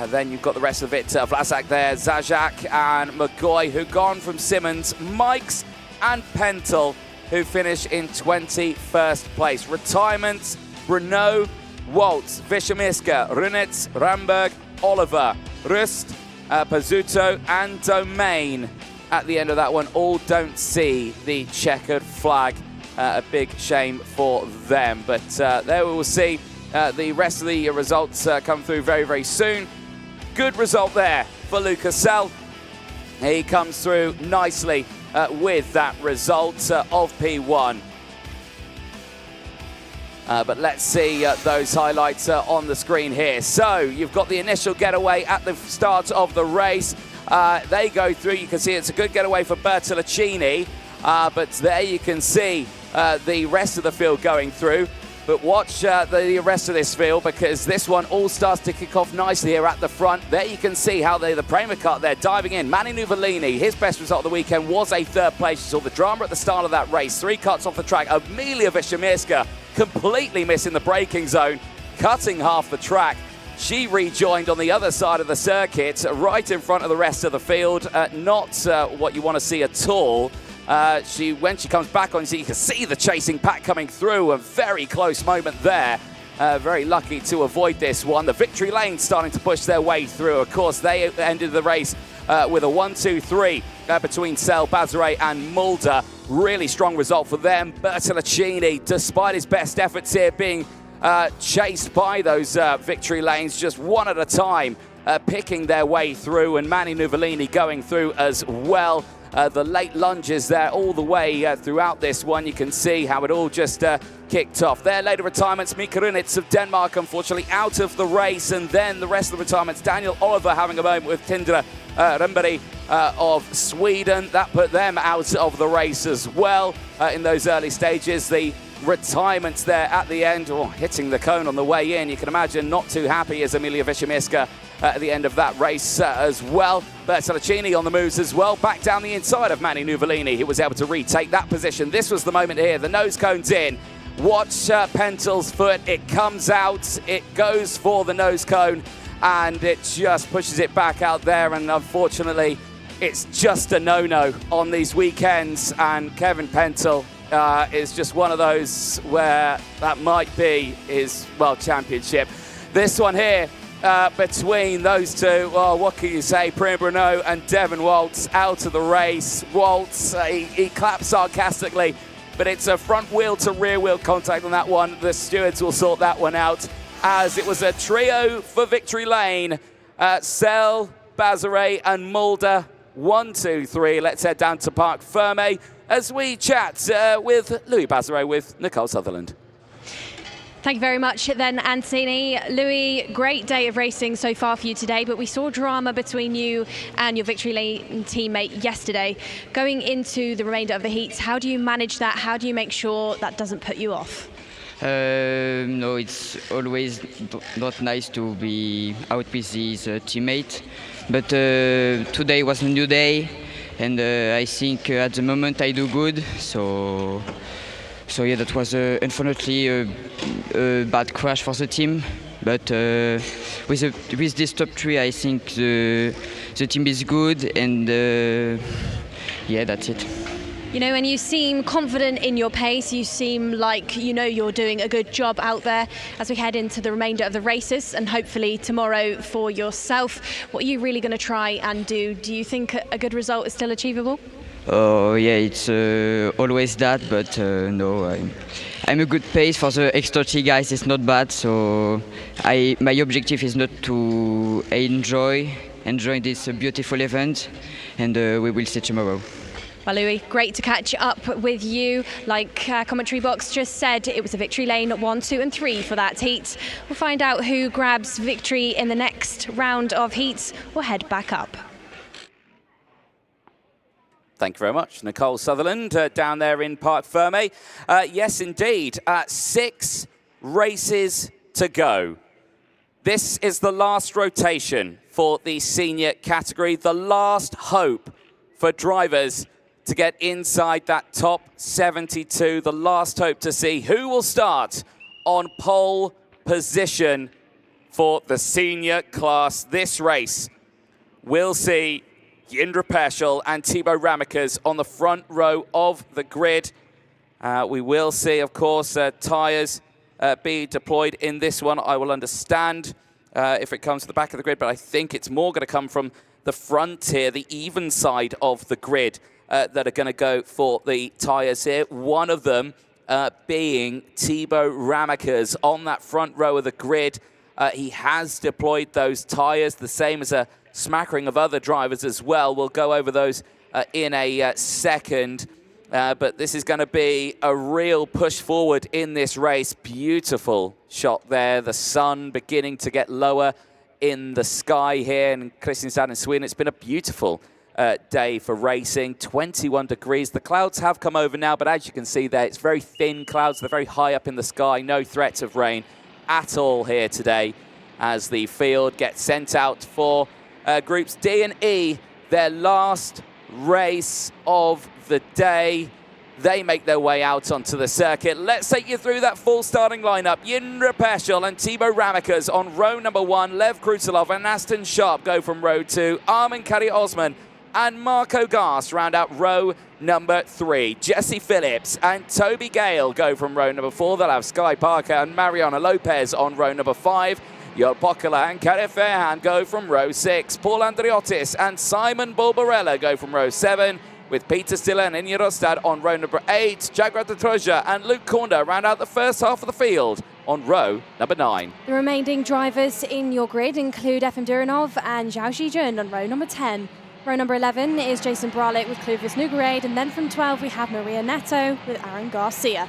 Then you've got the rest of it. Vlasak there, Zajac and McGoy, Hugon from Simmons, Mikes and Pentel, who finish in 21st place. Retirements, Renault, Waltz, Wiszymiska, Runitz, Ramberg, Oliver, Rust, Pazzuto and Domain. At the end of that one, all don't see the checkered flag. A big shame for them. But there we will see the rest of the results come through very, very soon. Good result there for Lukas Sell. He comes through nicely with that result of P1. But let's see those highlights on the screen here. So you've got the initial getaway at the start of the race. They go through. You can see it's a good getaway for Bertolacini. But there you can see the rest of the field going through. But watch the rest of this field, because this one all starts to kick off nicely here at the front. There you can see how the Prema Kart there diving in. Manu Nuvolini, his best result of the weekend was a third place. You saw the drama at the start of that race. 3 cuts off the track. Emilia Wiszymiska completely missing the braking zone, cutting half the track. She rejoined on the other side of the circuit, right in front of the rest of the field. Not what you want to see at all. When she comes back on, you can see the chasing pack coming through. A very close moment there. Very lucky to avoid this one. The victory lane starting to push their way through. Of course, they ended the race with a 1-2-3 between Sell, Bazare and Mulder. Really strong result for them. Bertolacini, despite his best efforts here, being chased by those victory lanes just one at a time, picking their way through, and Manu Nuvolini going through as well. The late lunges there all the way throughout this one. You can see how it all just kicked off. Their later retirements, Mika Runitz of Denmark, unfortunately out of the race. And then the rest of the retirements, Daniel Oliver having a moment with Tindra Remberi of Sweden. That put them out of the race as well in those early stages. The retirements there at the end, hitting the cone on the way in. You can imagine not too happy as Emilia Wiszymiska at the end of that race as well. Bertolacini on the moves as well. Back down the inside of Manu Nuvolini. He was able to retake that position. This was the moment here. The nose cone's in. Watch Pentel's foot. It comes out. It goes for the nose cone, and it just pushes it back out there. And unfortunately, it's just a no-no on these weekends. And Kevin Pentel is just one of those where that might be his World Championship. This one here, between those two, well, what can you say? Prima Bruno and Devon Waltz out of the race. Waltz, he claps sarcastically, but it's a front wheel to rear wheel contact on that one. The stewards will sort that one out, as it was a trio for victory lane. Sell, Bazare and Mulder. 1, 2, 3. Let's head down to Parc Ferme as we chat with Louis Bazare with Nicole Sutherland. Thank you very much then, Anthony. Louis, great day of racing so far for you today, but we saw drama between you and your victory lane teammate yesterday. Going into the remainder of the heats, how do you manage that? How do you make sure that doesn't put you off? No, it's always not nice to be out with his teammate, but today was a new day, and I think at the moment I do good, so yeah, that was unfortunately a bad crash for the team. But with this top 3, I think the team is good, and yeah, that's it. You know, and you seem confident in your pace. You seem like you know you're doing a good job out there as we head into the remainder of the races, and hopefully tomorrow for yourself. What are you really going to try and do? Do you think a good result is still achievable? Oh yeah, it's always that, but no, I'm a good pace for the X30 guys. It's not bad, so my objective is not to enjoy this beautiful event, and we will see tomorrow. Well, Louis, great to catch up with you. Like commentary box just said, it was a victory lane 1, 2 and 3 for that heat. We'll find out who grabs victory in the next round of heats. We'll head back up. Thank you very much, Nicole Sutherland, down there in Parc Ferme. Yes, indeed, 6 races to go. This is the last rotation for the senior category, the last hope for drivers to get inside that top 72, the last hope to see who will start on pole position for the senior class. This race will see Jindra Purcell and Tibo Ramikas on the front row of the grid. We will see, of course, tyres be deployed in this one. I will understand if it comes to the back of the grid, but I think it's more going to come from the front here, the even side of the grid that are going to go for the tyres here. One of them being Tibo Ramikas on that front row of the grid. He has deployed those tyres, the same as a smattering of other drivers as well. We'll go over those in a second. But this is going to be a real push forward in this race. Beautiful shot there. The sun beginning to get lower in the sky here in Kristianstad in Sweden. It's been a beautiful day for racing. 21 degrees. The clouds have come over now, but as you can see there, it's very thin clouds. They're very high up in the sky. No threats of rain at all here today as the field gets sent out for groups D and E, their last race of the day. They make their way out onto the circuit. Let's take you through that full starting lineup. Jindra Purcell and Tibo Ramikas on row number 1. Lev Krutolov and Aston Sharp go from row 2. Armin Kari Osman and Marco Gas round out row number 3. Jesse Phillips and Toby Gale go from row number 4. They'll have Sky Parker and Mariana Lopez on row number 5. Jörg Pokela and Kare Fairhand go from row 6. Paul Andriotis and Simon Bulbarella go from row 7. With Peter Stiller and Inge Rostad on row number 8. Jaguar de Troja and Luke Corner round out the first half of the field on row number 9. The remaining drivers in your grid include Evan Duranov and Zhao Xijun on row number 10. Row number 11 is Jason Bralick with Clovis Nugarade, and then from 12 we have Maria Neto with Aaron Garcia.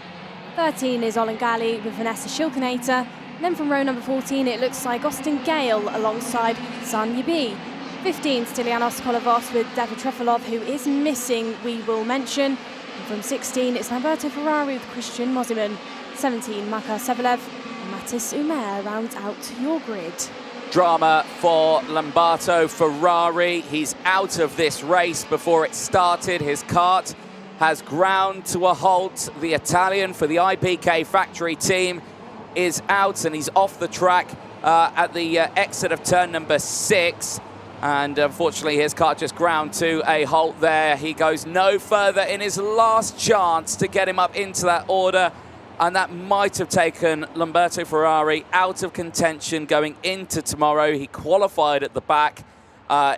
13 is Olin Gali with Vanessa Schilkenator. Then from row number 14 it looks like Austin Gale alongside San Yibi. 15 Stylianos Kolovos with David Trefilov, who is missing, we will mention. And from 16 it's Lamberto Ferrari with Christian Mosiman. 17 Makar Sevelev and Matis Umer rounds out your grid. Drama for Lamberto Ferrari. He's out of this race before it started. His kart has ground to a halt. The Italian for the IPK factory team is out and he's off the track at the exit of turn number 6. And unfortunately his kart just ground to a halt there. He goes no further in his last chance to get him up into that order. And that might have taken Lamberto Ferrari out of contention going into tomorrow. He qualified at the back.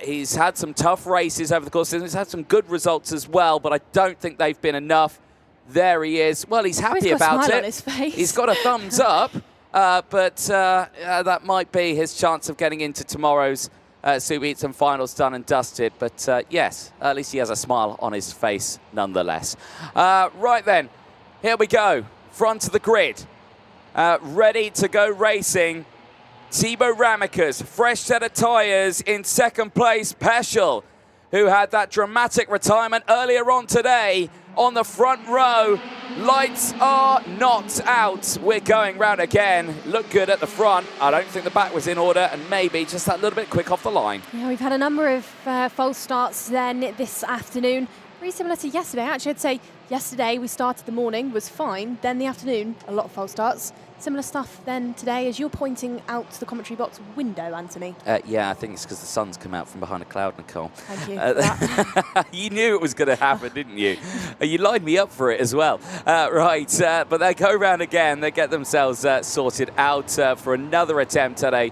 He's had some tough races over the course of the season. He's had some good results as well, but I don't think they've been enough. There he is. Well, he's happy about it. On his face. He's got a thumbs up, but that might be his chance of getting into tomorrow's Super Eats and finals done and dusted. But yes, at least he has a smile on his face nonetheless. Right then, here we go. Front of the grid, ready to go racing. Tibo Ramikas, fresh set of tyres in second place. Purcell, who had that dramatic retirement earlier on today on the front row. Lights are not out. We're going round again. Look good at the front. I don't think the back was in order and maybe just that little bit quick off the line. Yeah, we've had a number of false starts then this afternoon. Very similar to yesterday. Actually, I'd say yesterday we started the morning, was fine. Then the afternoon, a lot of false starts. Similar stuff then today as you're pointing out the commentary box window, Anthony. Yeah, I think it's because the sun's come out from behind a cloud, Nicole. Thank you for that. You knew it was going to happen, didn't you? You lined me up for it as well. Right, but they go round again. They get themselves sorted out for another attempt at a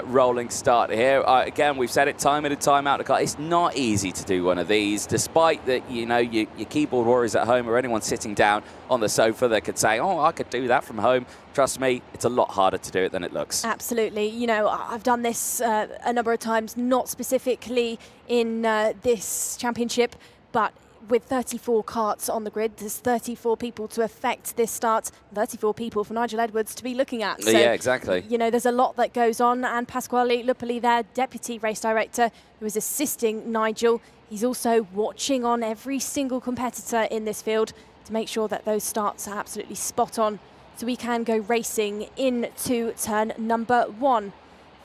rolling start here. Again, we've said it time in and time out. It's not easy to do one of these, despite that, you know, your keyboard warriors at home or anyone sitting down on the sofa that could say, oh, I could do that from home. Trust me, it's a lot harder to do it than it looks. Absolutely. You know, I've done this a number of times, not specifically in this championship, but with 34 karts on the grid, there's 34 people to affect this start, 34 people for Nigel Edwards to be looking at. So, yeah, exactly. You know, there's a lot that goes on, and Pasquale Lupoli, their deputy race director, who is assisting Nigel, he's also watching on every single competitor in this field to make sure that those starts are absolutely spot on, so we can go racing into turn number 1.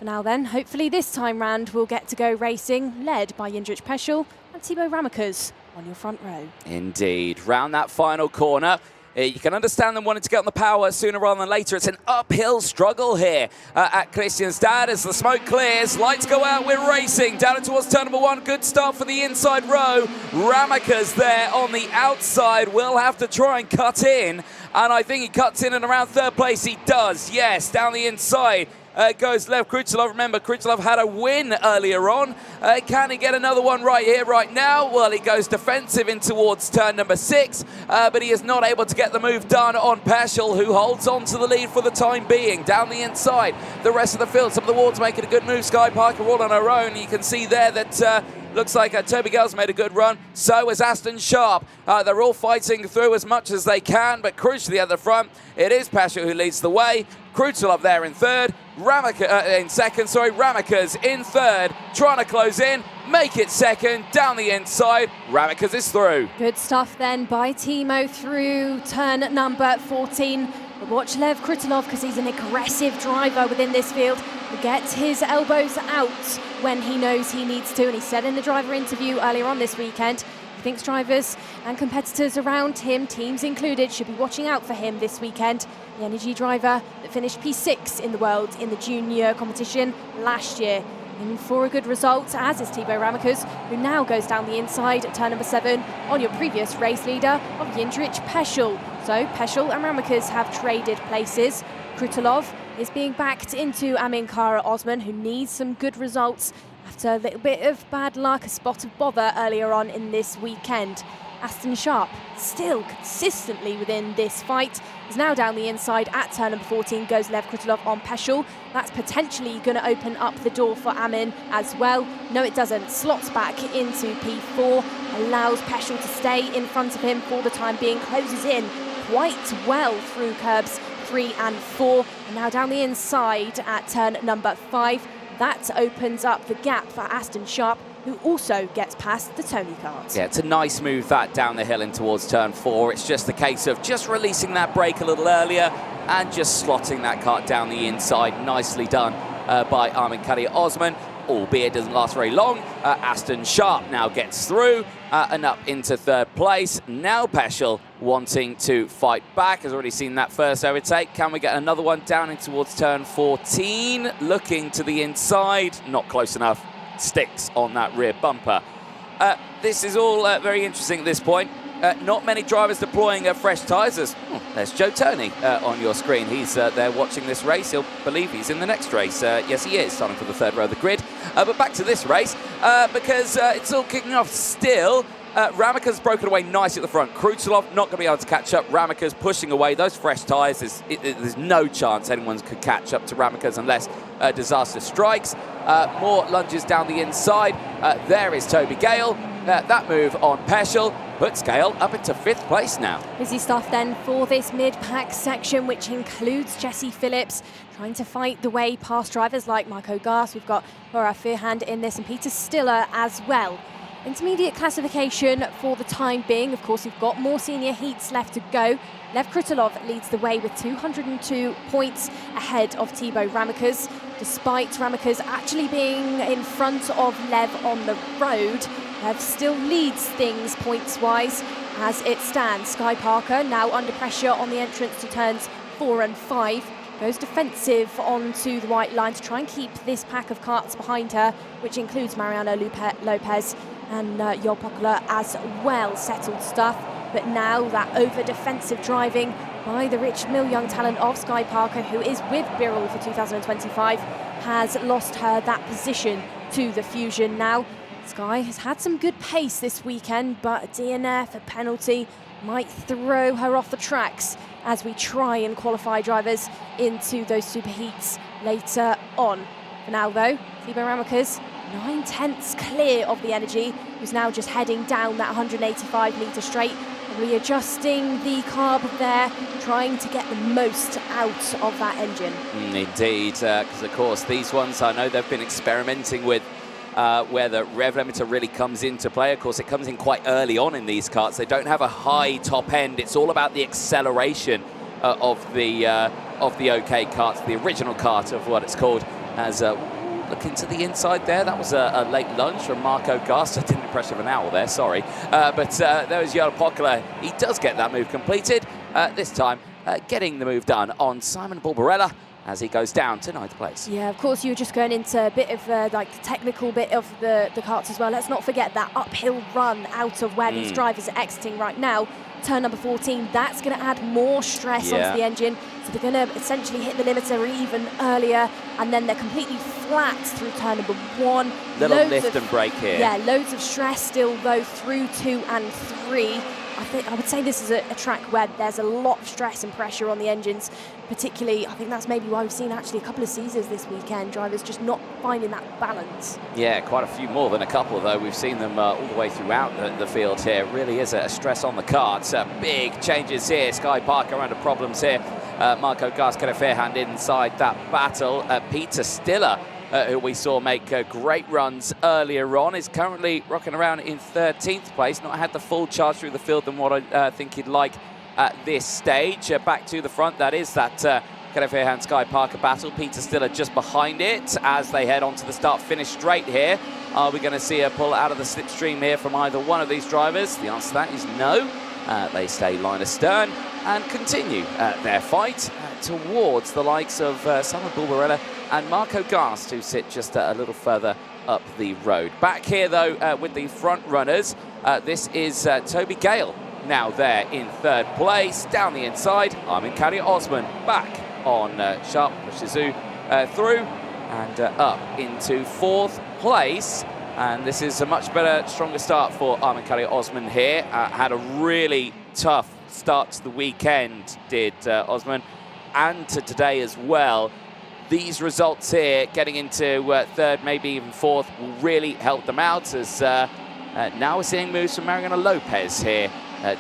For now then, hopefully this time round we'll get to go racing, led by Jindra Purcell and Tibo Ramikas on your front row. Indeed. Round that final corner, You can understand them wanting to get on the power sooner rather than later. It's an uphill struggle here at Kristianstad as the smoke clears. Lights go out, we're racing down towards turn number 1. Good start for the inside row. Ramikas there on the outside will have to try and cut in. And I think he cuts in and around 3rd place. He does, yes, down the inside. Goes Lev Krutolov. Remember, Krutolov had a win earlier on. Can he get another one right here, right now? Well, he goes defensive in towards turn number 6, but he is not able to get the move done on Purcell, who holds on to the lead for the time being. Down the inside, the rest of the field, some of the Wards making a good move. Sky Parker all on her own. You can see there that looks like Toby Gale's made a good run. So is Aston Sharp. They're all fighting through as much as they can, but crucially at the front, it is Purcell who leads the way. Krutolov there in 3rd, in 2nd, Ramikas in 3rd, trying to close in, make it 2nd, down the inside, Ramikas is through. Good stuff then by Timo through turn number 14. But watch Lev Krutolov, because he's an aggressive driver within this field. He gets his elbows out when he knows he needs to, and he said in the driver interview earlier on this weekend, he thinks drivers and competitors around him, teams included, should be watching out for him this weekend. The Energy driver that finished P6 in the world in the junior competition last year. In for a good result, as is Tibo Ramikas, who now goes down the inside at turn number 7 on your previous race leader of Jindřich Purcell. So Purcell and Ramikas have traded places. Krutolov is being backed into Amin Kara Osman, who needs some good results after a little bit of bad luck, a spot of bother earlier on in this weekend. Aston Sharp, still consistently within this fight, is now down the inside at turn number 14, goes Lev Krutolov on Purcell. That's potentially going to open up the door for Amin as well. No, it doesn't. Slots back into P4, allows Purcell to stay in front of him for the time being, closes in quite well through curbs 3 and 4, and now down the inside at turn number 5. That opens up the gap for Aston Sharp, who also gets past the Tony kart. Yeah, it's a nice move that down the hill and towards turn 4. It's just a case of just releasing that brake a little earlier and just slotting that kart down the inside. Nicely done by Amin Kara Osman, albeit it doesn't last very long. Aston Sharp now gets through and up into 3rd place. Now Purcell wanting to fight back. Has already seen that first overtake. Can we get another one down in towards turn 14? Looking to the inside, not close enough. Sticks on that rear bumper. This is all very interesting at this point. Not many drivers deploying fresh tyres. There's Joe Turney on your screen. He's there watching this race. He'll believe he's in the next race. Yes, he is, starting for the 3rd row of the grid. But back to this race, because it's all kicking off still. Ramikas broken away nicely at the front. Krutolov not going to be able to catch up. Ramikas pushing away those fresh tyres. There's no chance anyone could catch up to Ramikas unless disaster strikes. More lunges down the inside. There is Toby Gale. That move on Purcell puts Gale up into 5th place now. Busy stuff then for this mid-pack section, which includes Jesse Phillips trying to fight the way past drivers like Marco Gas. We've got Laura Firhand in this and Peter Stiller as well. Intermediate classification for the time being. Of course, we've got more senior heats left to go. Lev Krutolov leads the way with 202 points ahead of Tibo Ramikas. Despite Ramikas actually being in front of Lev on the road, Lev still leads things points-wise as it stands. Sky Parker now under pressure on the entrance to turns 4 and 5. Goes defensive onto the white line to try and keep this pack of karts behind her, which includes Mariano Lopez and Yopokla as well. Settled stuff, but now that over-defensive driving by the rich mill young talent of Sky Parker, who is with Birrell for 2025, has lost her that position to the Fusion now. Sky has had some good pace this weekend, but a DNF, a penalty, might throw her off the tracks as we try and qualify drivers into those superheats later on. For now though, Tibo Ramikas 9/10 clear of the Energy, who's now just heading down that 185 metre straight, readjusting the carb there, trying to get the most out of that engine. Indeed, because of course these ones, I know they've been experimenting with where the rev limiter really comes into play. Of course, it comes in quite early on in these karts. They don't have a high top end. It's all about the acceleration of the OK karts, the original kart of what it's called. As looking to the inside there, that was a late lunge from Marco Gas. I didn't impress of an owl there, sorry. But there was Jarl Pokla. He does get that move completed. this time getting the move done on Simon Barbarella as he goes down to 9th place. Yeah, of course, you were just going into a bit of like the technical bit of the karts as well. Let's not forget that uphill run out of where these drivers are exiting right now. Turn number 14, that's going to add more stress onto the engine. So they're going to essentially hit the limiter even earlier, and then they're completely flat through turn number 1. Little lift and brake here. Yeah, loads of stress still though through 2 and 3. I would say this is a track where there's a lot of stress and pressure on the engines, particularly. I think that's maybe why we've seen actually a couple of Caesars this weekend, drivers just not finding that balance. Yeah, quite a few more than a couple though. We've seen them all the way throughout the field here. It really is a stress on the karts. Big changes here. Sky Parker under problems here. Marco Gas got a fair hand inside that battle. Peter Stiller, who we saw make great runs earlier on, is currently rocking around in 13th place. Not had the full charge through the field than what I think he'd like at this stage. Back to the front, that is that Fairhand Sky Parker battle. Peter Stiller just behind it as they head on to the start-finish straight here. Are we going to see a pull out of the slipstream here from either one of these drivers? The answer to that is no. They stay line astern and continue their fight towards the likes of Simon Barbarella and Marco Gast, who sit just a little further up the road. Back here, though, with the front runners, this is Toby Gale, now there in 3rd place. Down the inside, Armin Kari Osman back on sharp pushes through and up into 4th place. And this is a much better, stronger start for Armin Kari Osman here. Had a really tough start to the weekend, did Osman, and to today as well. These results here, getting into 3rd, maybe even 4th, will really help them out, as now we're seeing moves from Mariano Lopez here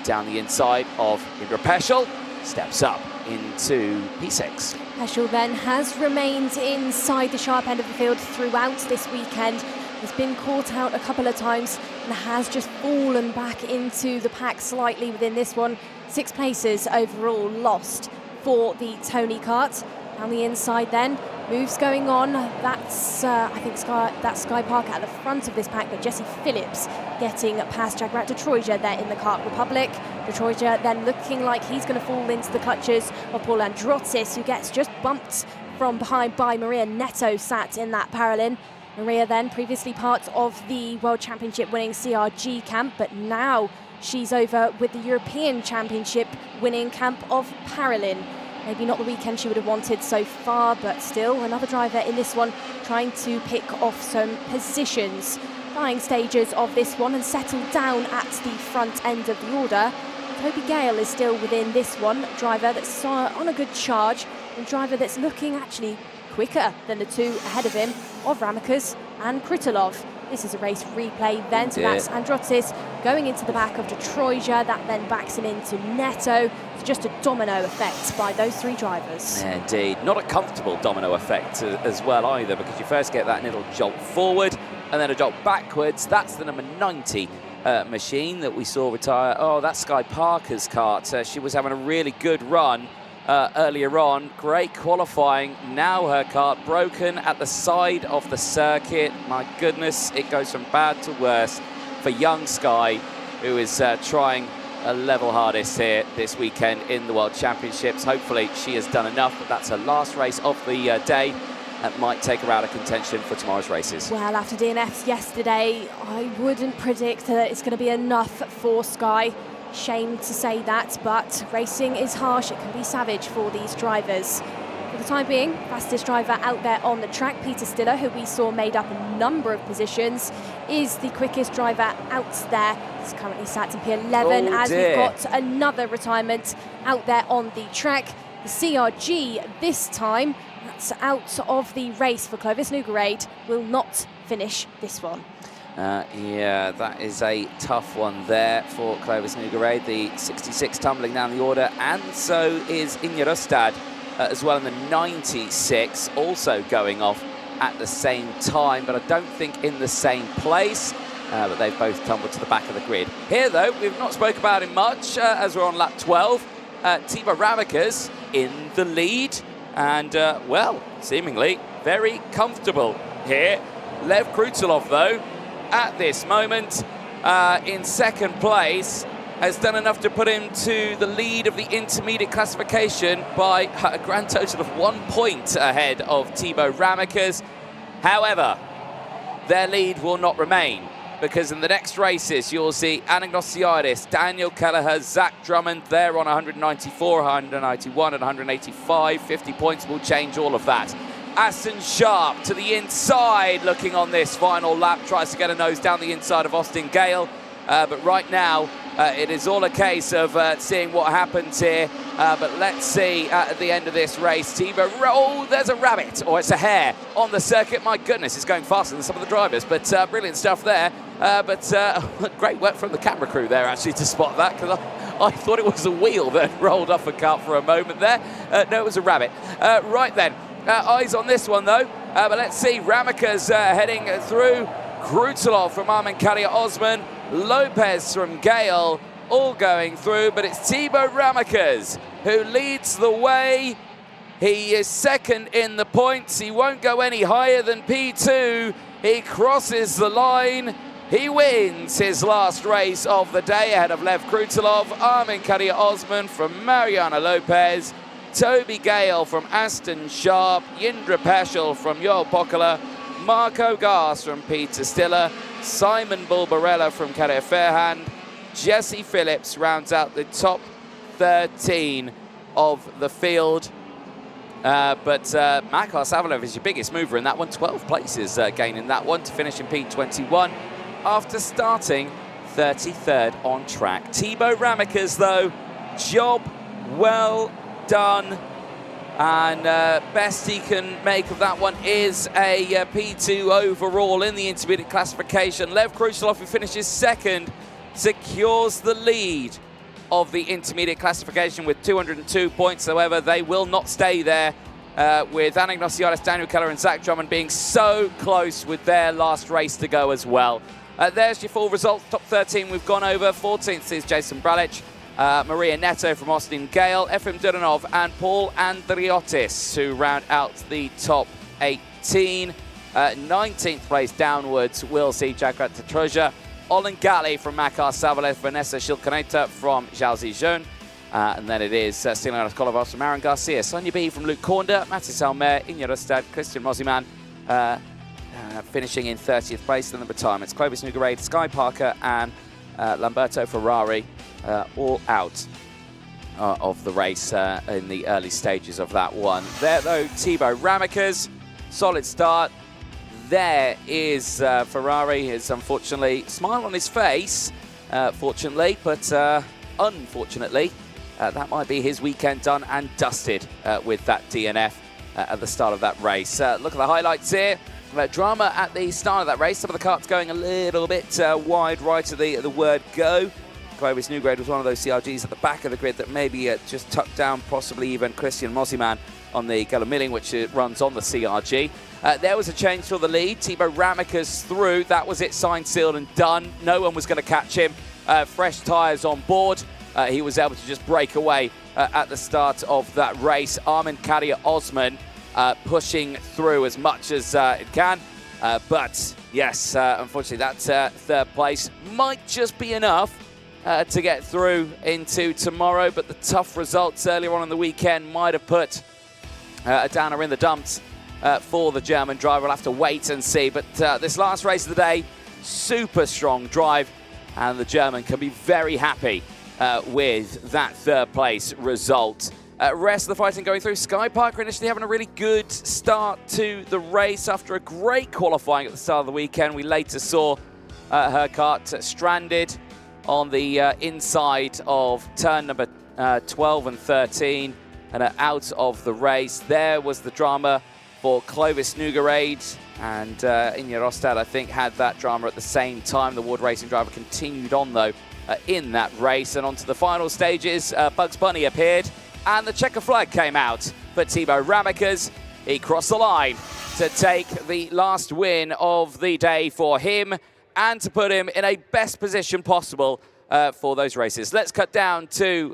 down the inside of Indra Peschel. Steps up into P6. Peschel then has remained inside the sharp end of the field throughout this weekend. He's been caught out a couple of times and has just fallen back into the pack slightly within this one. 6 places overall lost for the Tony kart. Down the inside then, moves going on. That's, I think, Sky Parker at the front of this pack, but Jesse Phillips getting past Jaguar Detroiter there in the Kart Republic. Detroiter then looking like he's going to fall into the clutches of Paul Androtis, who gets just bumped from behind by Maria Neto, sat in that parallel. Maria then previously part of the World Championship winning CRG camp, but now she's over with the European Championship winning camp of Paralin. Maybe not the weekend she would have wanted so far, but still another driver in this one trying to pick off some positions. Dying stages of this one and settle down at the front end of the order. Toby Gale is still within this one, driver that's on a good charge, and driver that's looking actually quicker than the 2 ahead of him of Ramikas and Krutolov. This is a race replay then, so that's Androtis going into the back of Detroiter. That then backs him into Neto. It's just a domino effect by those 3 drivers. Indeed. Not a comfortable domino effect as well either, because you first get that little jolt forward and then a jolt backwards. That's the number 90 machine that we saw retire. Oh, that's Sky Parker's kart. She was having a really good run earlier on. Great qualifying. Now her kart broken at the side of the circuit. My goodness, it goes from bad to worse for young Sky, who is trying a level hardest here this weekend in the World Championships. Hopefully she has done enough, but that's her last race of the day. That might take her out of contention for tomorrow's races. Well, after DNFs yesterday, I wouldn't predict that it's going to be enough for Sky. Shame to say that, but racing is harsh. It can be savage for these drivers. For the time being, fastest driver out there on the track, Peter Stiller, who we saw made up a number of positions, is the quickest driver out there. He's currently sat in P11 as we've got another retirement out there on the track. The CRG this time, that's out of the race for Clovis Nougarade, will not finish this one. Yeah, that is a tough one there for Clovis Nougarade. The 66 tumbling down the order, and so is Ingerustad as well in the 96, also going off at the same time, but I don't think in the same place. But they've both tumbled to the back of the grid. Here, though, we've not spoke about him much as we're on lap 12. Tibo Ramikas in the lead, and, well, seemingly very comfortable here. Lev Krutolov, though, at this moment in 2nd place. has done enough to put him to the lead of the intermediate classification by a grand total of 1 point ahead of Tibo Ramikas. However, their lead will not remain, because in the next races you'll see Anagnostiadis, Daniel Keller, Zach Drummond, they're on 194, 191 and 185. 50 points will change all of that. Aston Sharp to the inside, looking on this final lap, tries to get a nose down the inside of Austin Gale. But right now, it is all a case of seeing what happens here. But let's see at the end of this race. Tibo, oh, there's a rabbit, or it's a hare on the circuit. My goodness, it's going faster than some of the drivers, but brilliant stuff there. Great work from the camera crew there, actually, to spot that, because I thought it was a wheel that rolled off a cart for a moment there. No, it was a rabbit. Right then, eyes on this one, though. But let's see, Ramikas heading through. Krutolov from Armenkaria Osman, Lopez from Gale, all going through, but it's Tibo Ramikas who leads the way. He is second in the points. He won't go any higher than P2. He crosses the line. He wins his last race of the day ahead of Lev Krutolov, Armenkaria Osman from Mariana Lopez, Toby Gale from Aston Sharp, Jindra Peschel from Joel Pokala, Marco Gas from Peter Stiller, Simon Bulbarella from Kadir Fairhand, Jesse Phillips rounds out the top 13 of the field. But Makar Savalov is your biggest mover in that one, 12 places gaining that one to finish in P21 after starting 33rd on track. Tibo Ramikas, though, job well done. And best he can make of that one is a P2 overall in the intermediate classification. Lev Krutolov, who finishes second, secures the lead of the intermediate classification with 202 points. However, they will not stay there, with Anagnostiadis, Daniel Keller and Zach Drummond being so close with their last race to go as well. There's your full results. Top 13 we've gone over. 14th is Jason Bralic. Maria Neto from Austin Gale, Efrem Duranov and Paul Andriotis, who round out the top 18. 19th place downwards, we'll see Jagrat Tatroja, Olin Gali from Makar Savalev, Vanessa Shilkaneta from Xiaozi Zhun, and then it is Stilianos Kolovos from Aaron Garcia, Sonia B from Luke Kornda, Matis Almer, Injarostad, Christian Mosiman, finishing in 30th place. Then the retirements, Clovis Nugarade, Sky Parker and Lamberto Ferrari, all out of the race in the early stages of that one. There, though, Tibo Ramikas, solid start. There is Ferrari. His unfortunately smile on his face, fortunately, but unfortunately, that might be his weekend done and dusted with that DNF at the start of that race. Look at the highlights here. Drama at the start of that race. Some of the karts going a little bit wide right of the word go. Clovis Newgrade was one of those CRGs at the back of the grid that maybe just tucked down, possibly even Christian Mosiman on the Galamilling, which runs on the CRG. There was a change for the lead. Tibo Ramikas through. That was it, signed, sealed and done. No one was going to catch him. Fresh tyres on board. He was able to just break away at the start of that race. Armenkaria Osman pushing through as much as it can. But yes, unfortunately, that third place might just be enough to get through into tomorrow. But the tough results earlier on in the weekend might have put a downer in the dumps for the German driver. We'll have to wait and see. But this last race of the day, super strong drive. And the German can be very happy with that third place result. Rest of the fighting going through. Sky Parker initially having a really good start to the race after a great qualifying at the start of the weekend. We later saw her kart stranded on the inside of turn number 12 and 13 and out of the race. There was the drama for Clovis Nugarade, and Injarostad, I think, had that drama at the same time. The Ward Racing driver continued on, though, in that race. And onto the final stages, Bugs Bunny appeared, and the checker flag came out for Tibo Ramikas. He crossed the line to take the last win of the day for him and to put him in a best position possible for those races. Let's cut down to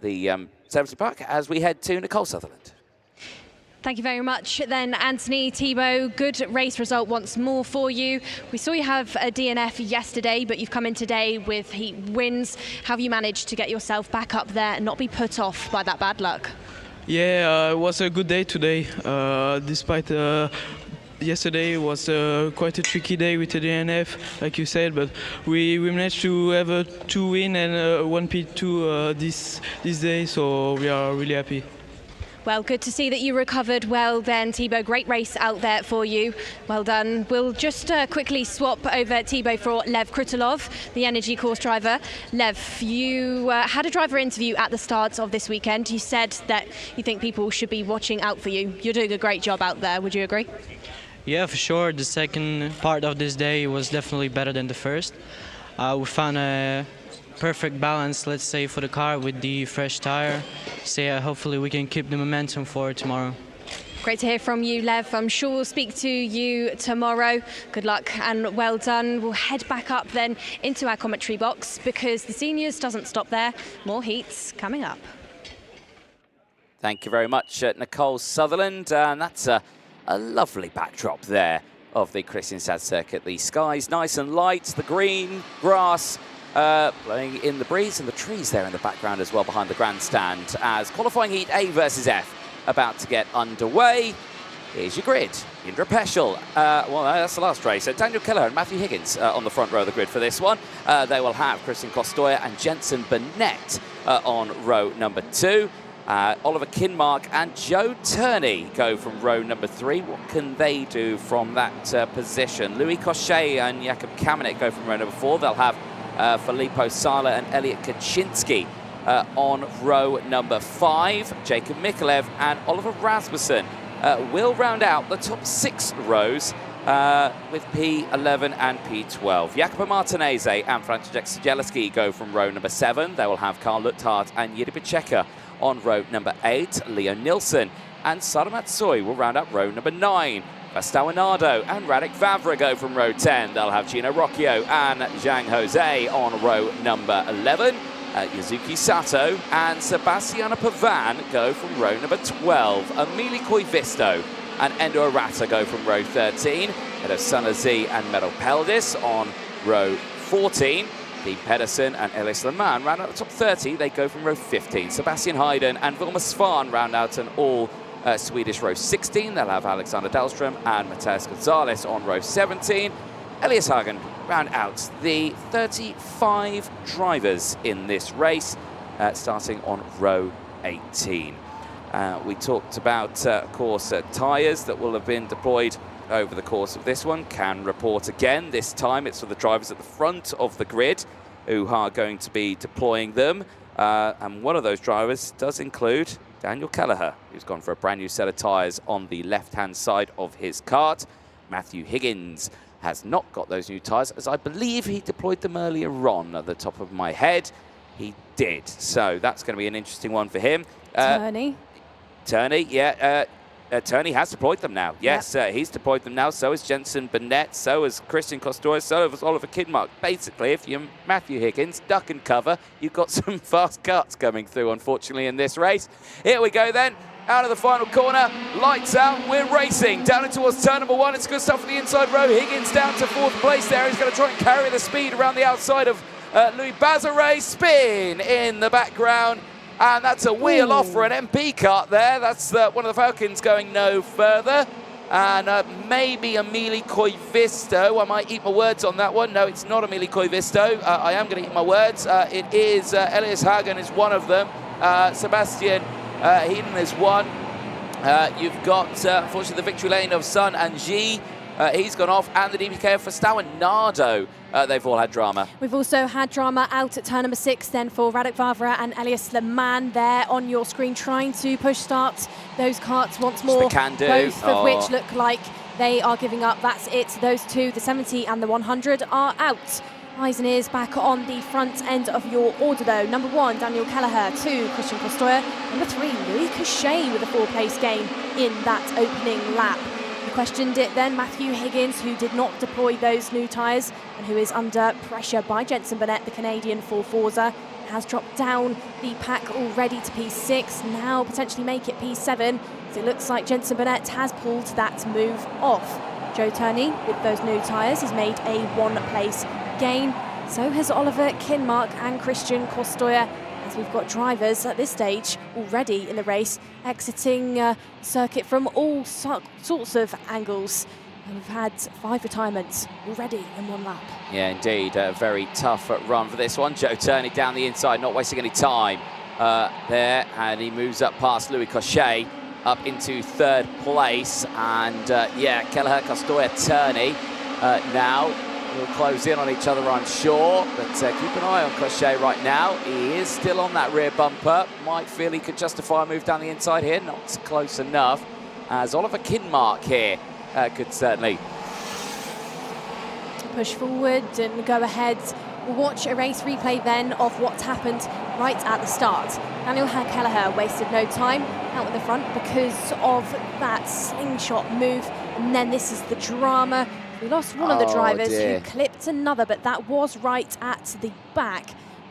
the Sevenston Park as we head to Nicole Sutherland. Thank you very much. Then Anthony, Tibo, good race result once more for you. We saw you have a DNF yesterday, but you've come in today with heat wins. How have you managed to get yourself back up there and not be put off by that bad luck? Yeah, it was a good day today. Despite yesterday was quite a tricky day with the DNF, like you said, but we managed to have a 2 win and 1 P2 this day, so we are really happy. Well, good to see that you recovered well then, Tibo. Great race out there for you. Well done. We'll just quickly swap over, Tibo, for Lev Krutolov, the energy course driver. Lev, you had a driver interview at the start of this weekend. You said that you think people should be watching out for you. You're doing a great job out there. Would you agree? Yeah, for sure. The second part of this day was definitely better than the first. We found a perfect balance, let's say, for the car with the fresh tire. So yeah, hopefully we can keep the momentum for tomorrow. Great to hear from you, Lev. I'm sure we'll speak to you tomorrow. Good luck and well done. We'll head back up then into our commentary box because the seniors doesn't stop there. More heats coming up. Thank you very much, Nicole Sutherland. And that's a lovely backdrop there of the Kristianstad circuit. The skies nice and light, the green grass blowing in the breeze, and the trees there in the background as well behind the grandstand as qualifying heat A versus F about to get underway. Here's your grid. Indra Peschel, well, that's the last race. So Daniel Keller and Matthew Higgins on the front row of the grid for this one. They will have Christian Kostoya and Jensen Burnett on row number 2. Oliver Kinmark and Joe Turney go from row number 3. What can they do from that position? Louis Cochet and Jakub Kamenik go from row number 4. They'll have Filippo Sala and Elliot Kaczynski on row number 5. Jacob Mikulev and Oliver Rasmussen will round out the top 6 rows with P11 and P12. Jacopo Martinez and Franciszek Siedzielski go from row number 7. They will have Karl Luthart and Jiri Pacheka on row number 8. Leo Nilsson and Sara Matsui will round up row number 9. Bastawanado and Radek Vavra go from row 10. They'll have Gino Rocchio and Zhang Jose on row number 11. Yuzuki Sato and Sebastiana Pavan go from row number 12. Emili Koivisto and Endo Arata go from row 13. Head of Sana Z and Metal Peldis on row 14. Dean Pedersen and Elias Leman round out the top 30. They go from row 15. Sebastian Hayden and Vilma Svan round out an all Swedish row 16. They'll have Alexander Dahlström and Mateus Gonzalez on row 17. Elias Hagen round out the 35 drivers in this race, starting on row 18. We talked about, of course, tyres that will have been deployed over the course of this one. Can report again. This time it's for the drivers at the front of the grid who are going to be deploying them. And one of those drivers does include Daniel Keller, who's gone for a brand new set of tyres on the left-hand side of his kart. Matthew Higgins has not got those new tyres, as I believe he deployed them earlier on at the top of my head. He did. So that's going to be an interesting one for him. Turney, yeah. Turney has deployed them now. Yes, yep. He's deployed them now. So has Jensen Burnett. So has Christian Kostoya. So has Oliver Kinmark. Basically, if you're Matthew Higgins, duck and cover. You've got some fast cuts coming through, unfortunately, in this race. Here we go then. Out of the final corner. Lights out. We're racing. Down towards turn number 1. It's good stuff for the inside row. Higgins down to 4th place there. He's going to try and carry the speed around the outside of Louis Bazare. Spin in the background. And that's a wheel off for an MP kart there. That's one of the Falcons going no further. And maybe Emili Koivisto. I might eat my words on that one. No, it's not Emili Koivisto. I am going to eat my words. It is Elias Hagen is one of them. Sebastian Heaton is one. You've got, unfortunately, the victory lane of Sun and Ji. He's gone off. And the DPK of Fastawanado. They've all had drama. We've also had drama out at turn number 6 then for Radek Vavra and Elias Leman there on your screen, trying to push start those karts once more. Both of which look like they are giving up. That's it. Those two, the 70 and the 100, are out. Eyes and ears back on the front end of your order though. Number 1, Daniel Kelleher. 2, Christian Kostoya. Number 3, Louis Cochet with a 4-place gain in that opening lap. You questioned it then, Matthew Higgins, who did not deploy those new tyres and who is under pressure by Jensen Burnett, the Canadian for Forza, has dropped down the pack already to P6, now potentially make it P7. So it looks like Jensen Burnett has pulled that move off. Joe Turney, with those new tyres, has made a 1-place gain. So has Oliver Kinmark and Christian Kostoja, as we've got drivers at this stage already in the race exiting circuit from all sorts of angles. And we've had 5 retirements already in 1 lap. Yeah, indeed. A very tough run for this one. Joe Turney down the inside, not wasting any time there. And he moves up past Louis Cochet up into 3rd place. And yeah, Kelleher, Kostoja, Turney now will close in on each other, I'm sure. But keep an eye on Cochet right now. He is still on that rear bumper. Might feel he could justify a move down the inside here. Not close enough. As Oliver Kinmark here could certainly push forward and go ahead. We'll watch a race replay then of what's happened right at the start. Daniel Kelleher wasted no time out in the front because of that slingshot move. And then this is the drama. We lost one of the drivers who clipped another, but that was right at the back.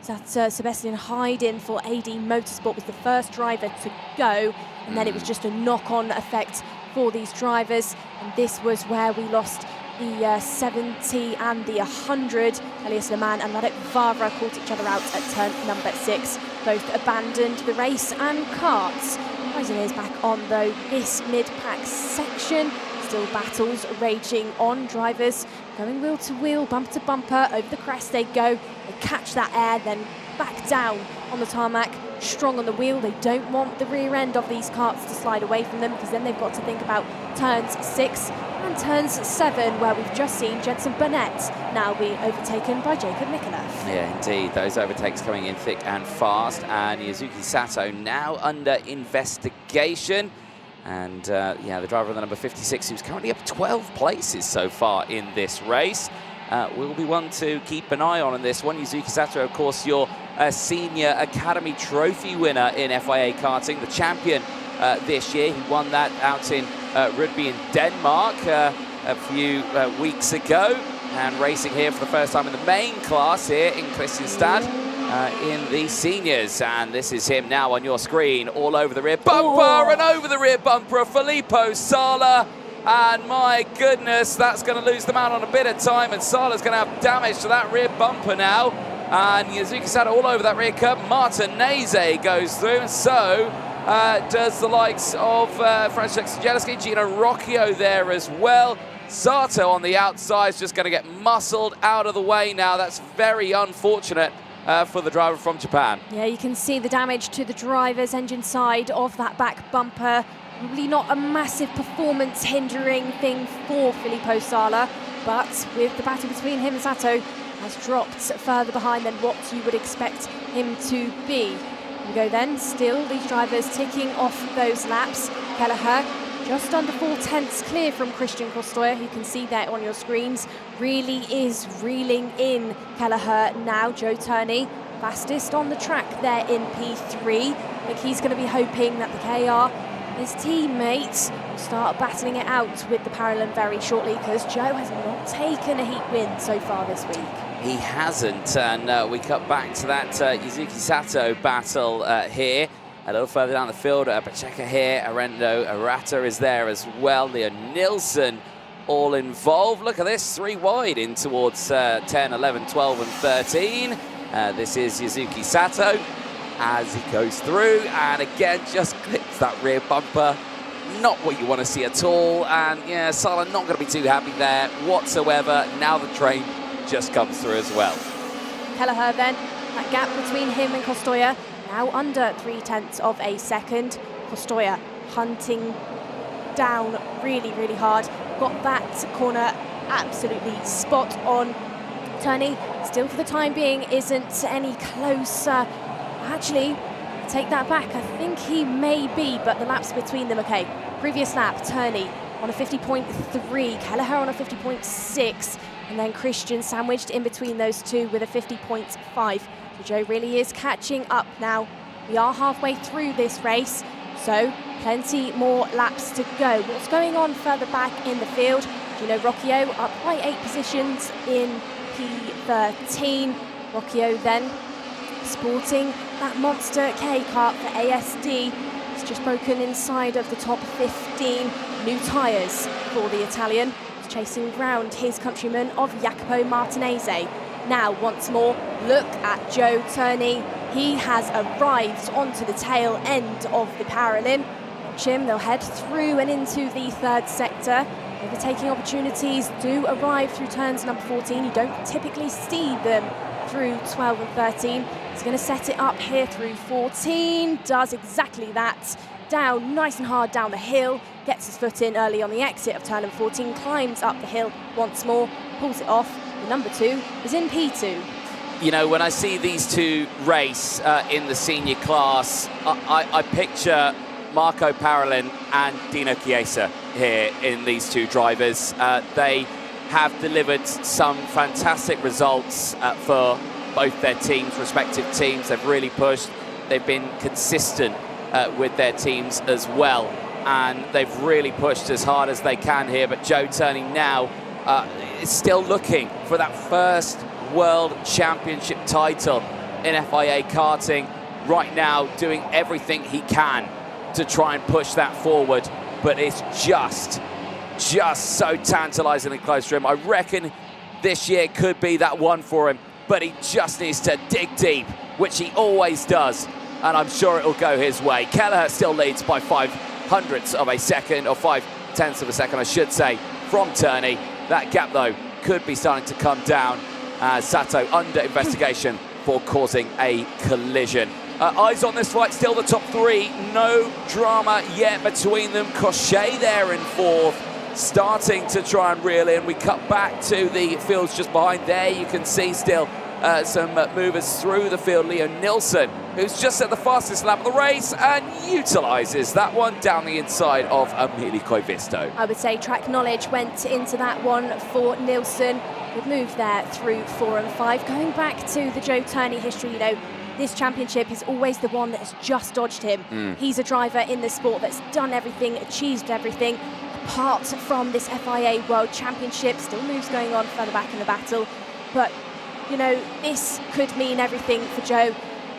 That Sebastian Heiden for AD Motorsport was the first driver to go, and then it was just a knock-on effect for these drivers. And this was where we lost the 70 and the 100. Elias Leman and Radek Vavra caught each other out at turn number 6. Both abandoned the race and karts. Rising is back on though this mid-pack section. Still battles raging on. Drivers going wheel to wheel, bumper to bumper. Over the crest they go. They catch that air, then back down on the tarmac. Strong on the wheel. They don't want the rear end of these karts to slide away from them, because then they've got to think about turns 6 and turns 7, where we've just seen Jensen Burnett now be overtaken by Jacob Mikolev. Yeah, indeed. Those overtakes coming in thick and fast. And Yuzuki Sato now under investigation. And yeah, the driver on the number 56, who's currently up 12 places so far in this race, will be one to keep an eye on in this one. Yuzuki Sato, of course, your Senior Academy Trophy winner in FIA Karting, the champion this year. He won that out in Rugby in Denmark a few weeks ago, and racing here for the first time in the main class here in Kristianstad in the seniors. And this is him now on your screen, all over the rear bumper and over the rear bumper of Filippo Sala. And my goodness, that's going to lose them out on a bit of time, and Sala's going to have damage to that rear bumper now. And Yuzuki Sato all over that rear curb. Martinez goes through, and so does the likes of Francesco Zielinski, Gino Rocchio there as well. Sato on the outside is just going to get muscled out of the way now. That's very unfortunate for the driver from Japan. Yeah, you can see the damage to the driver's engine side of that back bumper. Probably not a massive performance hindering thing for Filippo Sala, but with the battle between him and Sato, has dropped further behind than what you would expect him to be. Here we go then, still these drivers ticking off those laps. Kelleher just under 4/10 clear from Christian Kostoja, who you can see there on your screens. Really is reeling in Kelleher now. Joe Turney, fastest on the track there in P3. I think he's going to be hoping that the KR, his teammates, will start battling it out with the parallel very shortly, because Joe has not taken a heat win so far this week. He hasn't, and we cut back to that Yuzuki Sato battle here. A little further down the field, Pacheco here, Arendo Arata is there as well. Leo Nilsson all involved. Look at this, 3 wide in towards 10, 11, 12 and 13. This is Yuzuki Sato as he goes through, and again just clips that rear bumper. Not what you want to see at all, and yeah, Sala not going to be too happy there whatsoever. Now the train just comes through as well. Kelleher then, that gap between him and Kostoja, now under 0.3 of a second. Kostoja hunting down really, really hard. Got that corner absolutely spot on. Turney, still for the time being, isn't any closer. Actually, take that back. I think he may be, but the laps between them, okay. Previous lap, Turney on a 50.3, Kelleher on a 50.6, and then Christian sandwiched in between those two with a 50.5. So Joe really is catching up now. We are halfway through this race, so plenty more laps to go. What's going on further back in the field? Gino Rocchio up by 8 positions in P13. Rocchio then sporting that monster K-Kart for ASD. It's just broken inside of the top 15. New tyres for the Italian. He's chasing round his countryman of Jacopo Martinez. Now, once more, look at Joe Turney. He has arrived onto the tail end of the Paralympic. Watch him, they'll head through and into the third sector. Overtaking opportunities do arrive through turns number 14. You don't typically see them through 12 and 13. He's going to set it up here through 14. Does exactly that. Down, nice and hard down the hill. Gets his foot in early on the exit of turn number 14. Climbs up the hill once more. Pulls it off. The number 2 is in P2. You know, when I see these two race in the senior class, I picture Marco Parolin and Dino Chiesa here in these two drivers. They have delivered some fantastic results for both their teams, respective teams. They've really pushed. They've been consistent with their teams as well. And they've really pushed as hard as they can here. But Joe Turney now is still looking for that first World Championship title in FIA karting. Right now, doing everything he can to try and push that forward. But it's just so tantalisingly close for him. I reckon this year could be that one for him, but he just needs to dig deep, which he always does, and I'm sure it'll go his way. Keller still leads by 0.05 of a second, or 0.5 of a second, I should say, from Turney. That gap, though, could be starting to come down. Sato under investigation for causing a collision. Eyes on this fight, still the top 3. No drama yet between them. Cochet there in 4th, starting to try and reel in. We cut back to the fields just behind there. You can see still some movers through the field. Leo Nilsson, who's just at the fastest lap of the race and utilises that one down the inside of Amelie Koivisto. I would say track knowledge went into that one for Nilsson. Good move there through 4 and 5. Going back to the Joe Turney history, you know, this championship is always the one that has just dodged him. He's a driver in the sport that's done everything, achieved everything. Apart from this FIA World Championship, still moves going on further back in the battle. But, you know, this could mean everything for Joe.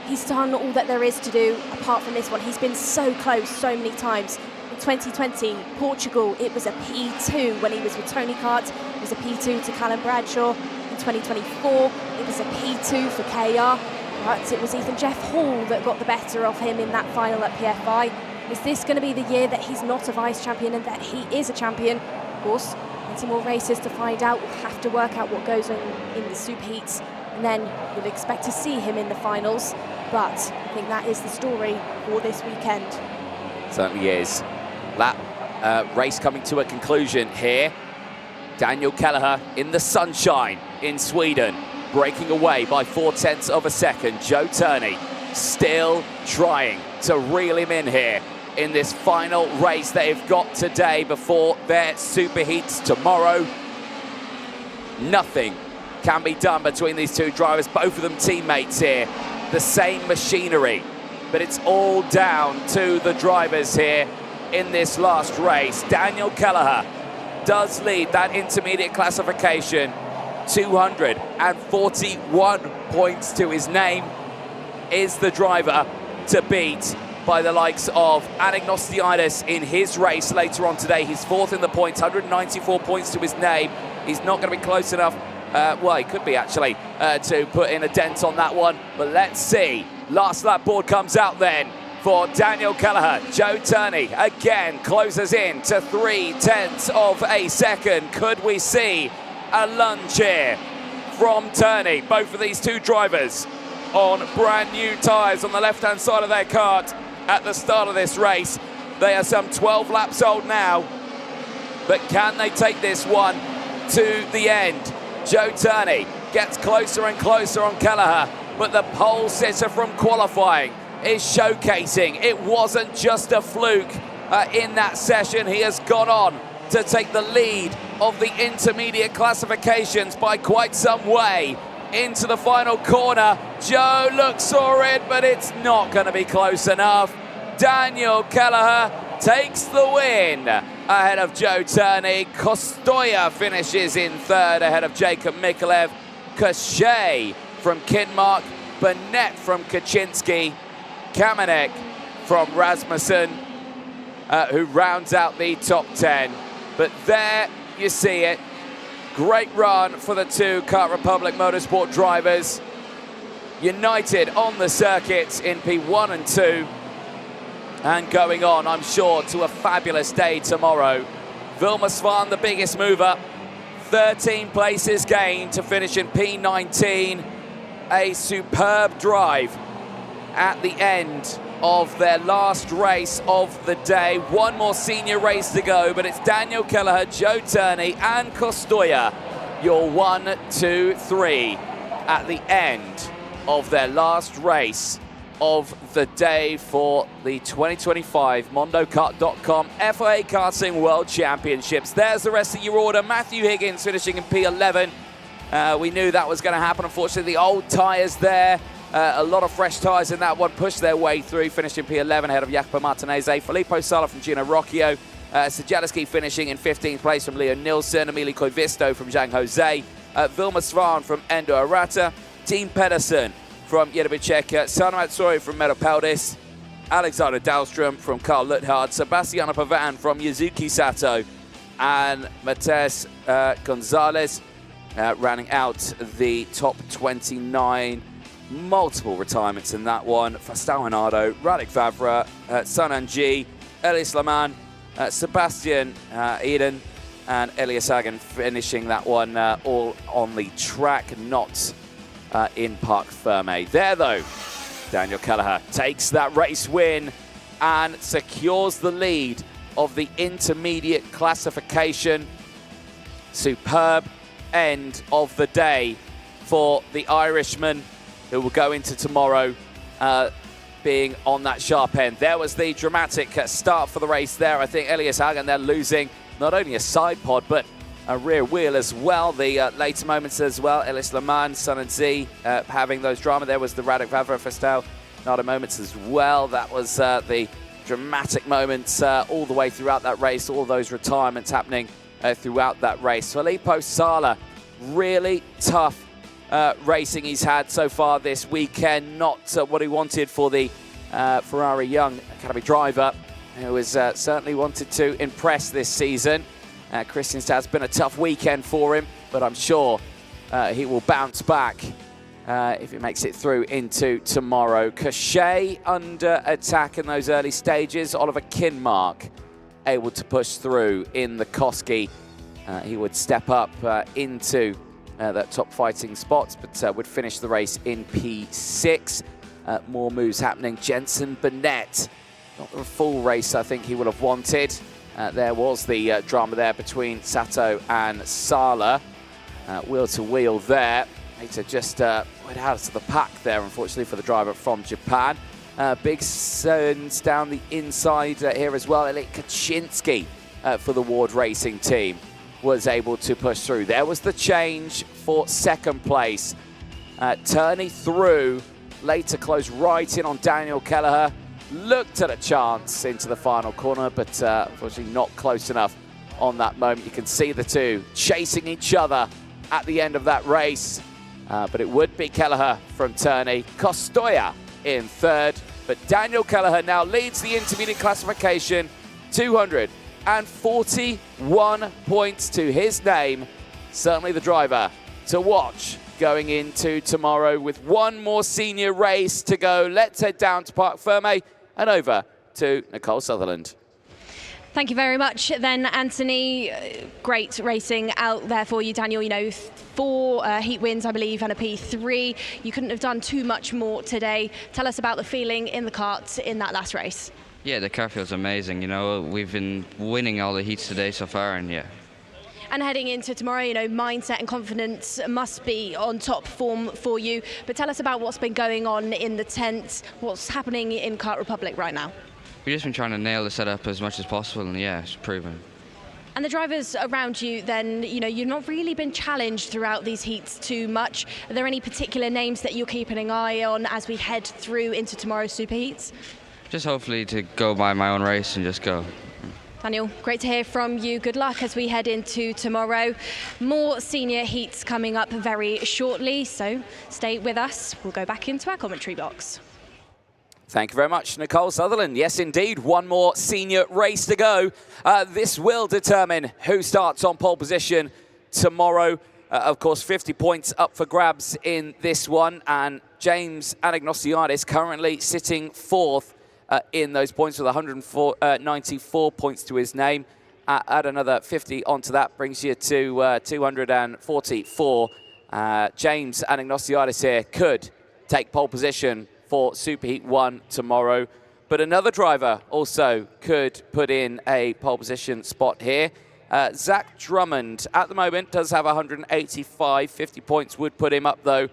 He's done all that there is to do apart from this one. He's been so close so many times. In 2020, Portugal, it was a P2 when he was with Tony Kart. It was a P2 to Callum Bradshaw. In 2024, it was a P2 for KR. But it was Ethan Jeff Hall that got the better of him in that final at PFI. Is this going to be the year that he's not a vice champion and that he is a champion? Of course, plenty more races to find out. We'll have to work out what goes on in the super heats, and then you'll expect to see him in the finals. But I think that is the story for this weekend. Certainly is. Race coming to a conclusion here. Daniel Keller in the sunshine in Sweden, breaking away by 0.4 of a second. Joe Turney still trying to reel him in here in this final race they've got today before their superheats tomorrow. Nothing can be done between these two drivers, both of them teammates here, the same machinery, but it's all down to the drivers here in this last race. Daniel Keller does lead that intermediate classification, 241 points to his name, is the driver to beat by the likes of Anagnostiadis in his race later on today. He's 4th in the points, 194 points to his name. He's not going to be close enough, well, he could be actually, to put in a dent on that one, but let's see. Last lap board comes out then for Daniel Keller. Joe Turney again closes in to 0.3 of a second. Could we see a lunge here from Turney? Both of these two drivers on brand new tyres on the left-hand side of their kart at the start of this race. They are some 12 laps old now, but can they take this one to the end? Joe Turney gets closer and closer on Keller, but the pole sitter from qualifying is showcasing it wasn't just a fluke in that session. He has gone on to take the lead of the intermediate classifications by quite some way into the final corner. Joe looks for it, but it's not going to be close enough. Daniel Keller takes the win ahead of Joe Turney. Kostoya finishes in 3rd ahead of Jacob Mikulev. Cochet from Kinmark Burnett from Kaczynski, Kamenek from Rasmussen, who rounds out the top 10. But there you see it. Great run for the two Kart Republic Motorsport drivers. United on the circuits in P1 and 2. And going on, I'm sure, to a fabulous day tomorrow. Vilma Svan, the biggest mover. 13 places gained to finish in P19. A superb drive at the end of their last race of the day. One more senior race to go, but it's Daniel Keller, Joe Turney and Kostoya, your 1, 2, 3 at the end of their last race of the day for the 2025 MondoKart.com FIA Karting World Championships. There's the rest of your order. Matthew Higgins finishing in P11. We knew that was going to happen. Unfortunately, the old tyres there, a lot of fresh tyres in that one, pushed their way through, finished in P11 ahead of Jacopo Martinez. Filippo Sala from Gino Rocchio. Sajaliski finishing in 15th place from Leo Nilsson. Emilio Koivisto from Zhang Jose. Vilma Svan from Endo Arata. Dean Pedersen from Jedovicek. Sana Matsuri from Metapaldis. Alexander Dahlstrom from Carl Luthard. Sebastiano Pavan from Yuzuki Sato. And Mateus Gonzalez rounding out the top 29. Multiple retirements in that one. Fastao Hinardo, Radek Vavra, Sanan G, Elias Laman, Sebastian Eden, and Elias Hagen finishing that one all on the track, not in Parc Ferme. There, though, Daniel Keller takes that race win and secures the lead of the intermediate classification. Superb end of the day for the Irishman, who will go into tomorrow being on that sharp end. There was the dramatic start for the race there. I think Elias Hagen, they're losing not only a side pod, but a rear wheel as well. The later moments as well. Elias Laman, Sun and Z having those drama. There was the Radek Vavra Fastao Nada moments as well. That was the dramatic moments all the way throughout that race. All those retirements happening throughout that race. Filippo Sala, really tough racing he's had so far this weekend. Not what he wanted for the Ferrari Young Academy driver, who has certainly wanted to impress this season. Kristianstad's been a tough weekend for him, but I'm sure he will bounce back if he makes it through into tomorrow. Cachet under attack in those early stages. Oliver Kinmark able to push through in the Koski. He would step up into that top fighting spots, but would finish the race in P6. More moves happening. Jensen Burnett, not the full race I think he would have wanted. There was the drama there between Sato and Sala. Wheel to wheel there. Later just went out of the pack there, unfortunately, for the driver from Japan. Big sons down the inside here as well. Elik Kaczynski for the Ward Racing team was able to push through. There was the change for second place. Turney through, later closed right in on Daniel Keller. Looked at a chance into the final corner, but unfortunately not close enough on that moment. You can see the two chasing each other at the end of that race. But it would be Kelleher from Turney. Kostoya in third, but Daniel Kelleher now leads the intermediate classification. 241 points to his name. Certainly the driver to watch going into tomorrow with one more senior race to go. Let's head down to Parc Ferme and over to Nicole Sutherland. Thank you very much then, Anthony. Great racing out there for you, Daniel. You know, 4 heat wins, I believe, and a P3. You couldn't have done too much more today. Tell us about the feeling in the kart in that last race. Yeah, the car feels amazing. You know, we've been winning all the heats today so far, and yeah. And heading into tomorrow, you know, mindset and confidence must be on top form for you. But tell us about what's been going on in the tent, what's happening in Kart Republic right now. We've just been trying to nail the setup as much as possible, and yeah, it's proven. And the drivers around you then, you know, you've not really been challenged throughout these heats too much. Are there any particular names that you're keeping an eye on as we head through into tomorrow's super heats? Just hopefully to go by my own race and just go. Daniel, great to hear from you. Good luck as we head into tomorrow. More senior heats coming up very shortly, so stay with us. We'll go back into our commentary box. Thank you very much, Nicole Sutherland. Yes, indeed, one more senior race to go. This will determine who starts on pole position tomorrow. Of course, 50 points up for grabs in this one, and James Anagnostiadis currently sitting fourth in those points with 194 points to his name. Add another 50 onto that, brings you to 244. James Anagnostiadis here could take pole position for Superheat 1 tomorrow. But another driver also could put in a pole position spot here. Zach Drummond, at the moment, does have 185. 50 points would put him up, though,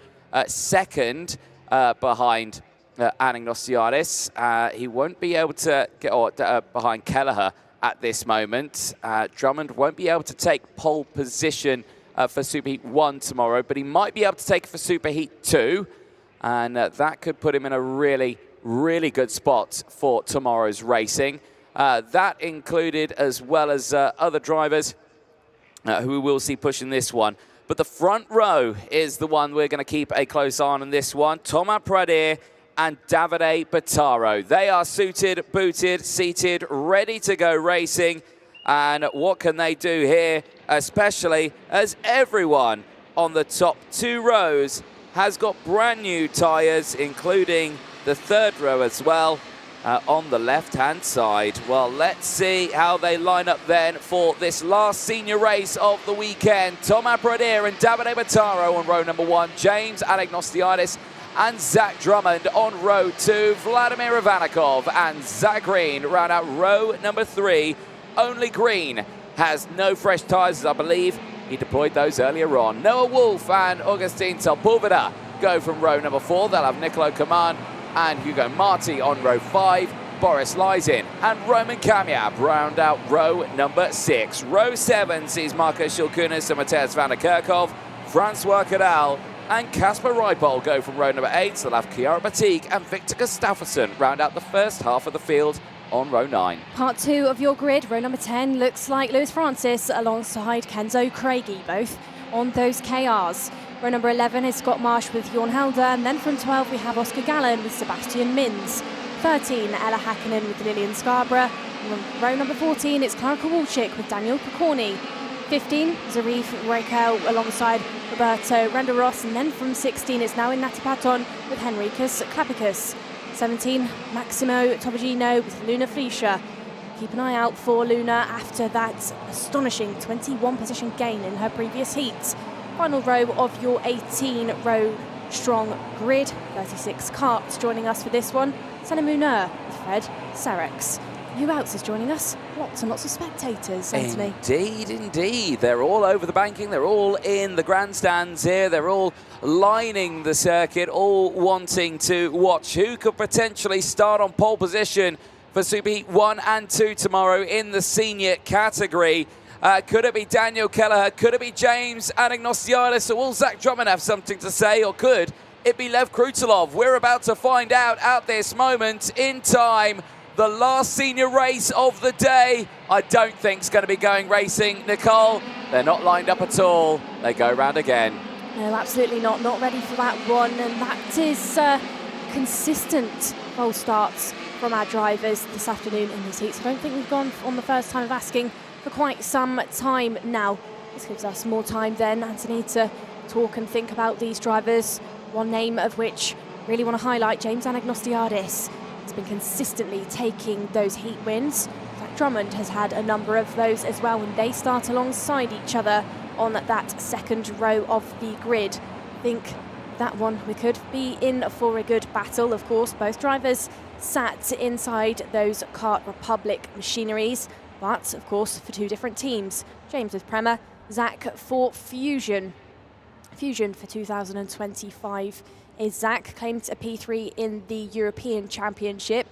second behind Anagnostiadis. He won't be able to get behind Kelleher at this moment. Drummond won't be able to take pole position for Superheat 1 tomorrow, but he might be able to take it for Superheat 2. And that could put him in a really, really good spot for tomorrow's racing. That included, as well as other drivers who we will see pushing this one. But the front row is the one we're going to keep a close eye on this one. Tom Pradier and Davide Battaro. They are suited, booted, seated, ready to go racing. And what can they do here, especially as everyone on the top two rows has got brand new tyres, including the third row as well, on the left-hand side. Well, let's see how they line up then for this last senior race of the weekend. Tom Pradier and Davide Battaro on row number 1, James Anagnostiadis and Zach Drummond on row 2, Vladimir Ivanikov and Zach Green round out row number 3. Only Green has no fresh tyres, I believe. He deployed those earlier on. Noah Wolf and Augustin Sepulveda go from row number 4. They'll have Nicolo Kaman and Hugo Marti on row 5. Boris Lysin and Roman Kamyab round out row number 6. Row 7 sees Marcos Shilkunis and Mateusz van der Kerkhoff, Francois Cadal and Kasper Reipol go from row number 8. So they'll have Chiara Batik and Victor Gustafsson round out the first half of the field on row 9. Part 2 of your grid, row number 10, looks like Lewis Francis alongside Kenzo Craigie, both on those KRs. Row number 11 is Scott Marsh with Jorn Helder, and then from 12 we have Oscar Gallen with Sebastian Mins. 13, Ella Hakkinen with Lillian Scarborough. And row number 14, it's Clara Kowalczyk with Daniel Picorni. 15, Zarif Raquel alongside Roberto Renderos, and then from 16 it's now in Natipaton with Henrikas Klapicus. 17, Maximo Tobagino with Luna Fleischer. Keep an eye out for Luna after that astonishing 21 position gain in her previous heat. Final row of your 18-row strong grid, 36 karts joining us for this one. Senna Munir with Fred Sarex. Who else is joining us? Lots and lots of spectators, Anthony. Indeed, indeed. They're all over the banking. They're all in the grandstands here. They're all lining the circuit, all wanting to watch who could potentially start on pole position for Superheat 1 and 2 tomorrow in the senior category. Could it be Daniel Keller? Could it be James Anagnostiadis? Or will Zach Drummond have something to say? Or could it be Lev Krutolov? We're about to find out at this moment in time. The last senior race of the day, I don't think is going to be going racing. Nicole, they're not lined up at all. They go round again. No, absolutely not. Not ready for that one. And that is consistent false starts from our drivers this afternoon in these heats. I don't think we've gone on the first time of asking for quite some time now. This gives us more time then, Anthony, to talk and think about these drivers. One name of which I really want to highlight, James Anagnostiadis. Has been consistently taking those heat wins. Zach Drummond has had a number of those as well when they start alongside each other on that second row of the grid. I think that one we could be in for a good battle. Of course, both drivers sat inside those Kart Republic machineries, but of course for two different teams. James with Prema, Zach for Fusion. Fusion for 2025 is Zach, claimed a P3 in the European Championship.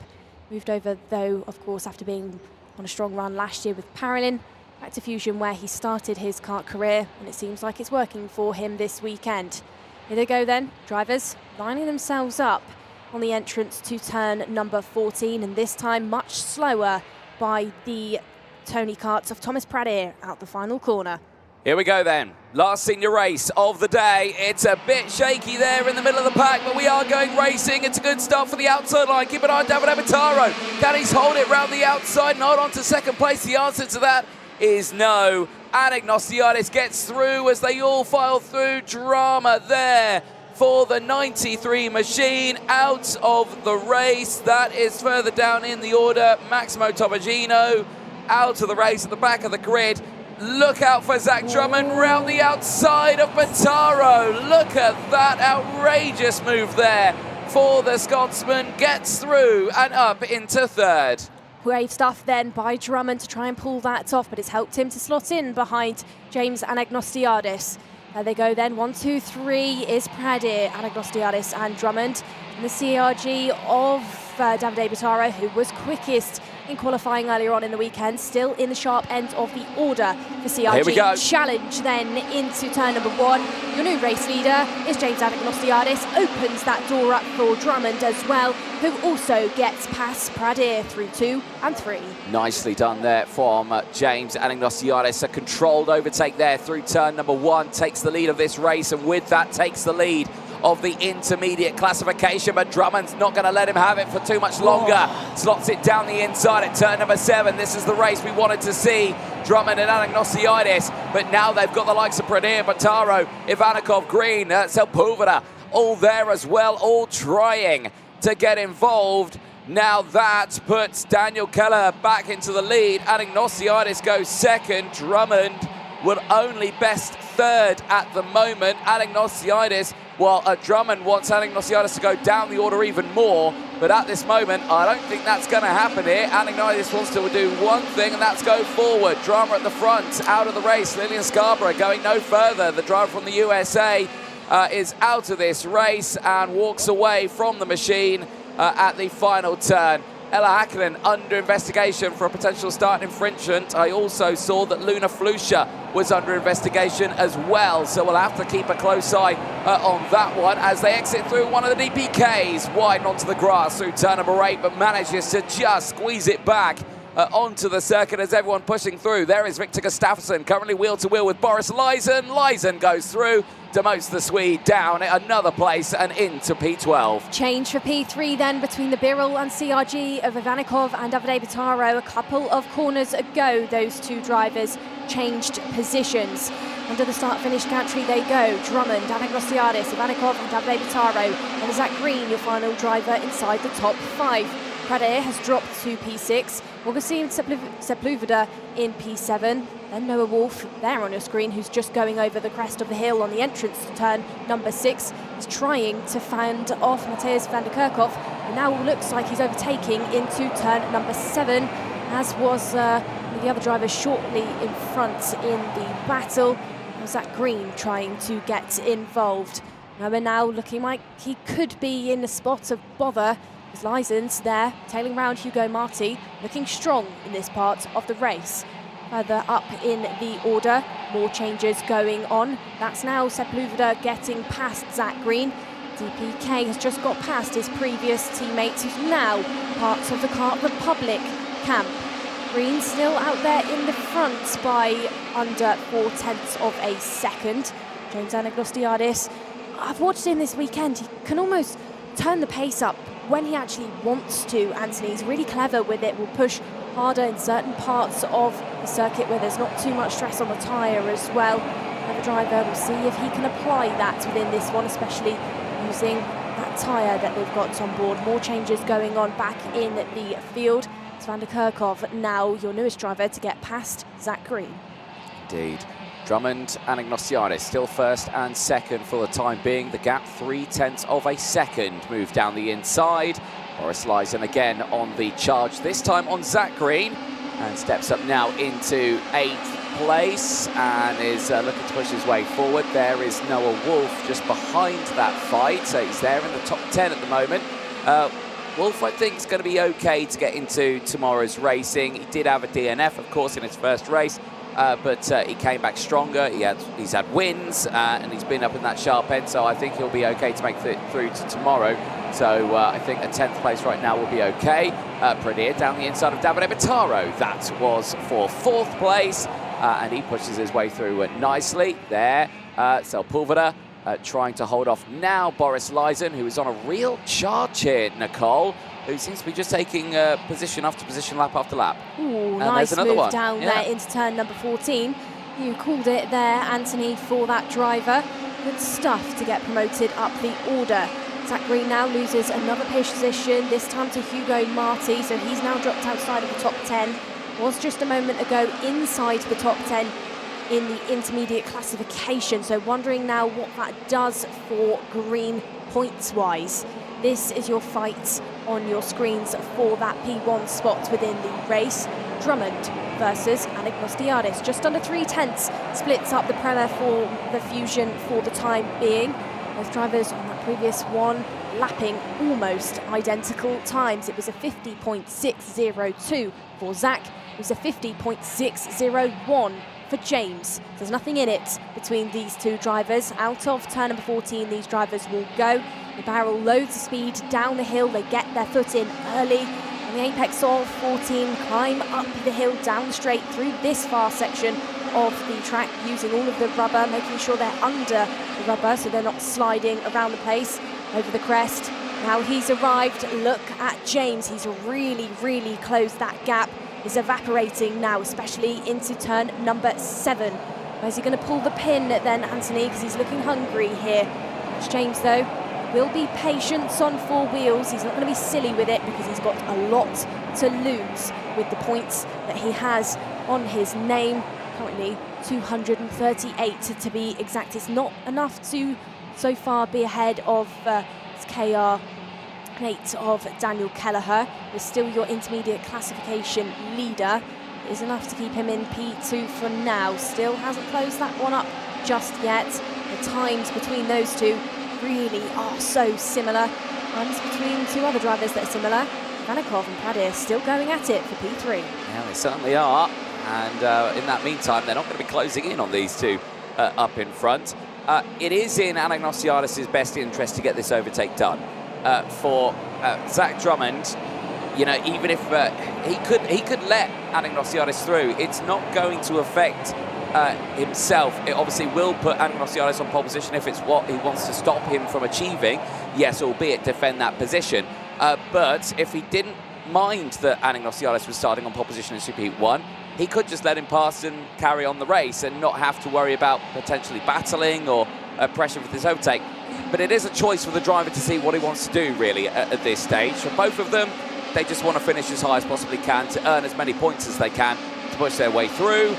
Moved over though, of course, after being on a strong run last year with Parolin, back to Fusion where he started his kart career, and it seems like it's working for him this weekend. Here they go then, drivers lining themselves up on the entrance to turn number 14, and this time much slower by the Tony Karts of Thomas Pradier out the final corner. Here we go then. Last senior race of the day. It's a bit shaky there in the middle of the pack, but we are going racing. It's a good start for the outside line. Keep an eye on David Abataro. Can he hold it round the outside and hold on to second place? The answer to that is no. Anagnostiadis gets through as they all file through. Drama there for the 93 machine out of the race. That is further down in the order. Maximo Tomagino out of the race at the back of the grid. Look out for Zach Drummond round the outside of Bataro. Look at that outrageous move there for the Scotsman. Gets through and up into third. Brave stuff then by Drummond to try and pull that off, but it's helped him to slot in behind James Anagnostiadis. There they go then, 1, 2, 3 is Pradier, Anagnostiadis and Drummond. And the CRG of Davide Bataro, who was quickest in qualifying earlier on in the weekend, still in the sharp end of the order for CRG. Here we go. Challenge then into turn number 1. Your new race leader is James Anagnostiadis, opens that door up for Drummond as well, who also gets past Pradier through 2 and 3. Nicely done there from James Anagnostiadis. A controlled overtake there through turn number 1. Takes the lead of this race, and with that takes the lead of the intermediate classification, but Drummond's not going to let him have it for too much longer. Slots it down the inside at turn number 7. This is the race we wanted to see, Drummond and Anagnostiadis, but now they've got the likes of Pradier, Bataro, Ivanikov, Green, Sepúlveda, all there as well, all trying to get involved. Now that puts Daniel Keller back into the lead. Anagnostiadis goes second. Drummond will only best third at the moment. Anagnostiadis, while Drummond wants Anagnostiadis to go down the order even more, but at this moment, I don't think that's going to happen here. Anagnostiadis wants to do one thing, and that's go forward. Drama at the front, out of the race. Lillian Scarborough going no further. The driver from the USA is out of this race and walks away from the machine at the final turn. Ella Häkkinen under investigation for a potential start infringement. I also saw that Luna Flusha was under investigation as well, so we'll have to keep a close eye on that one as they exit through one of the DPKs, wide onto the grass through turn number 8, but manages to just squeeze it back onto the circuit as everyone pushing through. There is Victor Gustafsson, currently wheel-to-wheel with Boris Lysen. Lysen goes through, demotes the Swede down another place and into P12. Change for P3 then between the Birol and CRG of Ivanikov and Davide Bataro. A couple of corners ago, those two drivers changed positions. Under the start-finish gantry they go. Drummond, Anagnostiadis, Ivanikov and Davide Bataro. And Zach Green, your final driver inside the top 5. Pradier has dropped to P6. Augustin Sepúlveda in P7. Then Noah Wolf there on your screen, who's just going over the crest of the hill on the entrance to turn number 6. Is trying to fend off Mateusz van der Kerkhoff. And now looks like he's overtaking into turn number 7, as was the other driver shortly in front in the battle. Zach Green trying to get involved. Noah now looking like he could be in a spot of bother. His Lysen's there, tailing round Hugo Marti, looking strong in this part of the race. Further up in the order, more changes going on. That's now Sepúlveda getting past Zach Green. DPK has just got past his previous teammate, who's now part of the Kart Republic camp. Green still out there in the front by under 0.4 of a second. James Anagnostiadis, I've watched him this weekend. He can almost turn the pace up when he actually wants to, Anthony. He's really clever with it, will push harder in certain parts of the circuit where there's not too much stress on the tyre as well. And the driver will see if he can apply that within this one, especially using that tyre that they've got on board. More changes going on back in the field. It's Van der Kerkhoff now your newest driver to get past Zach Green. Indeed. Drummond and Anagnostiadis still first and second for the time being. The gap 0.3 of a second. Move down the inside. Boris Lysen again on the charge, this time on Zach Green, and steps up now into 8th place and is looking to push his way forward. There is Noah Wolf just behind that fight, so he's there in the top 10 at the moment. Wolf, I think, is going to be okay to get into tomorrow's racing. He did have a DNF, of course, in his first race. but he came back stronger. He's had wins, and he's been up in that sharp end, so I think he'll be okay to make through to tomorrow. So I think a 10th place right now will be okay. Pradier down the inside of Davide Battaro. That was for 4th place, and he pushes his way through nicely there. Sepulveda trying to hold off now Boris Lysen, who is on a real charge here, Nicole, who seems to be just taking position after position, lap after lap. Ooh, and nice another move one down there into turn number 14. You called it there, Anthony, for that driver. Good stuff to get promoted up the order. Zach Green now loses another position, this time to Hugo Marti, so he's now dropped outside of the top 10. Was just a moment ago inside the top 10 in the intermediate classification, so wondering now what that does for Green points-wise. This is your fight on your screens for that P1 spot within the race. Drummond versus Anagnostiadis. Just under 3/10 splits up the Prema for the Fusion for the time being. Both drivers on that previous one lapping almost identical times. It was a 50.602 for Zach. It was a 50.601 for James. There's nothing in it between these two drivers. Out of turn number 14, these drivers will go. The barrel loads of speed down the hill. They get their foot in early. On the apex of 14, climb up the hill, down straight through this far section of the track, using all of the rubber, making sure they're under the rubber so they're not sliding around the place over the crest. Now he's arrived. Look at James. He's really, really closed that gap. Is evaporating now, especially into turn number 7. Where's he going to pull the pin then, Anthony? Because he's looking hungry here. James, though, will be patient on 4 wheels. He's not going to be silly with it because he's got a lot to lose with the points that he has on his name. Currently 238 to be exact. It's not enough to so far be ahead of KR plate of Daniel Keller. Is still your intermediate classification leader. It is enough to keep him in P2 for now. Still hasn't closed that one up just yet. The times between those two really are so similar. Times between 2 other drivers that are similar. Vanikov and Pradier still going at it for P3. Yeah, they certainly are. And in that meantime, they're not going to be closing in on these two up in front. It is in Anagnostiadis' best interest to get this overtake done. For Zach Drummond, you know, even if he could let Anagnostiadis through, it's not going to affect himself. It obviously will put Anagnostiadis on pole position if it's what he wants to stop him from achieving. Yes, albeit defend that position. But if he didn't mind that Anagnostiadis was starting on pole position in Super Heat 1, he could just let him pass and carry on the race and not have to worry about potentially battling or pressure for this overtake. But it is a choice for the driver to see what he wants to do, really, at this stage. For both of them, they just want to finish as high as possibly can to earn as many points as they can to push their way through.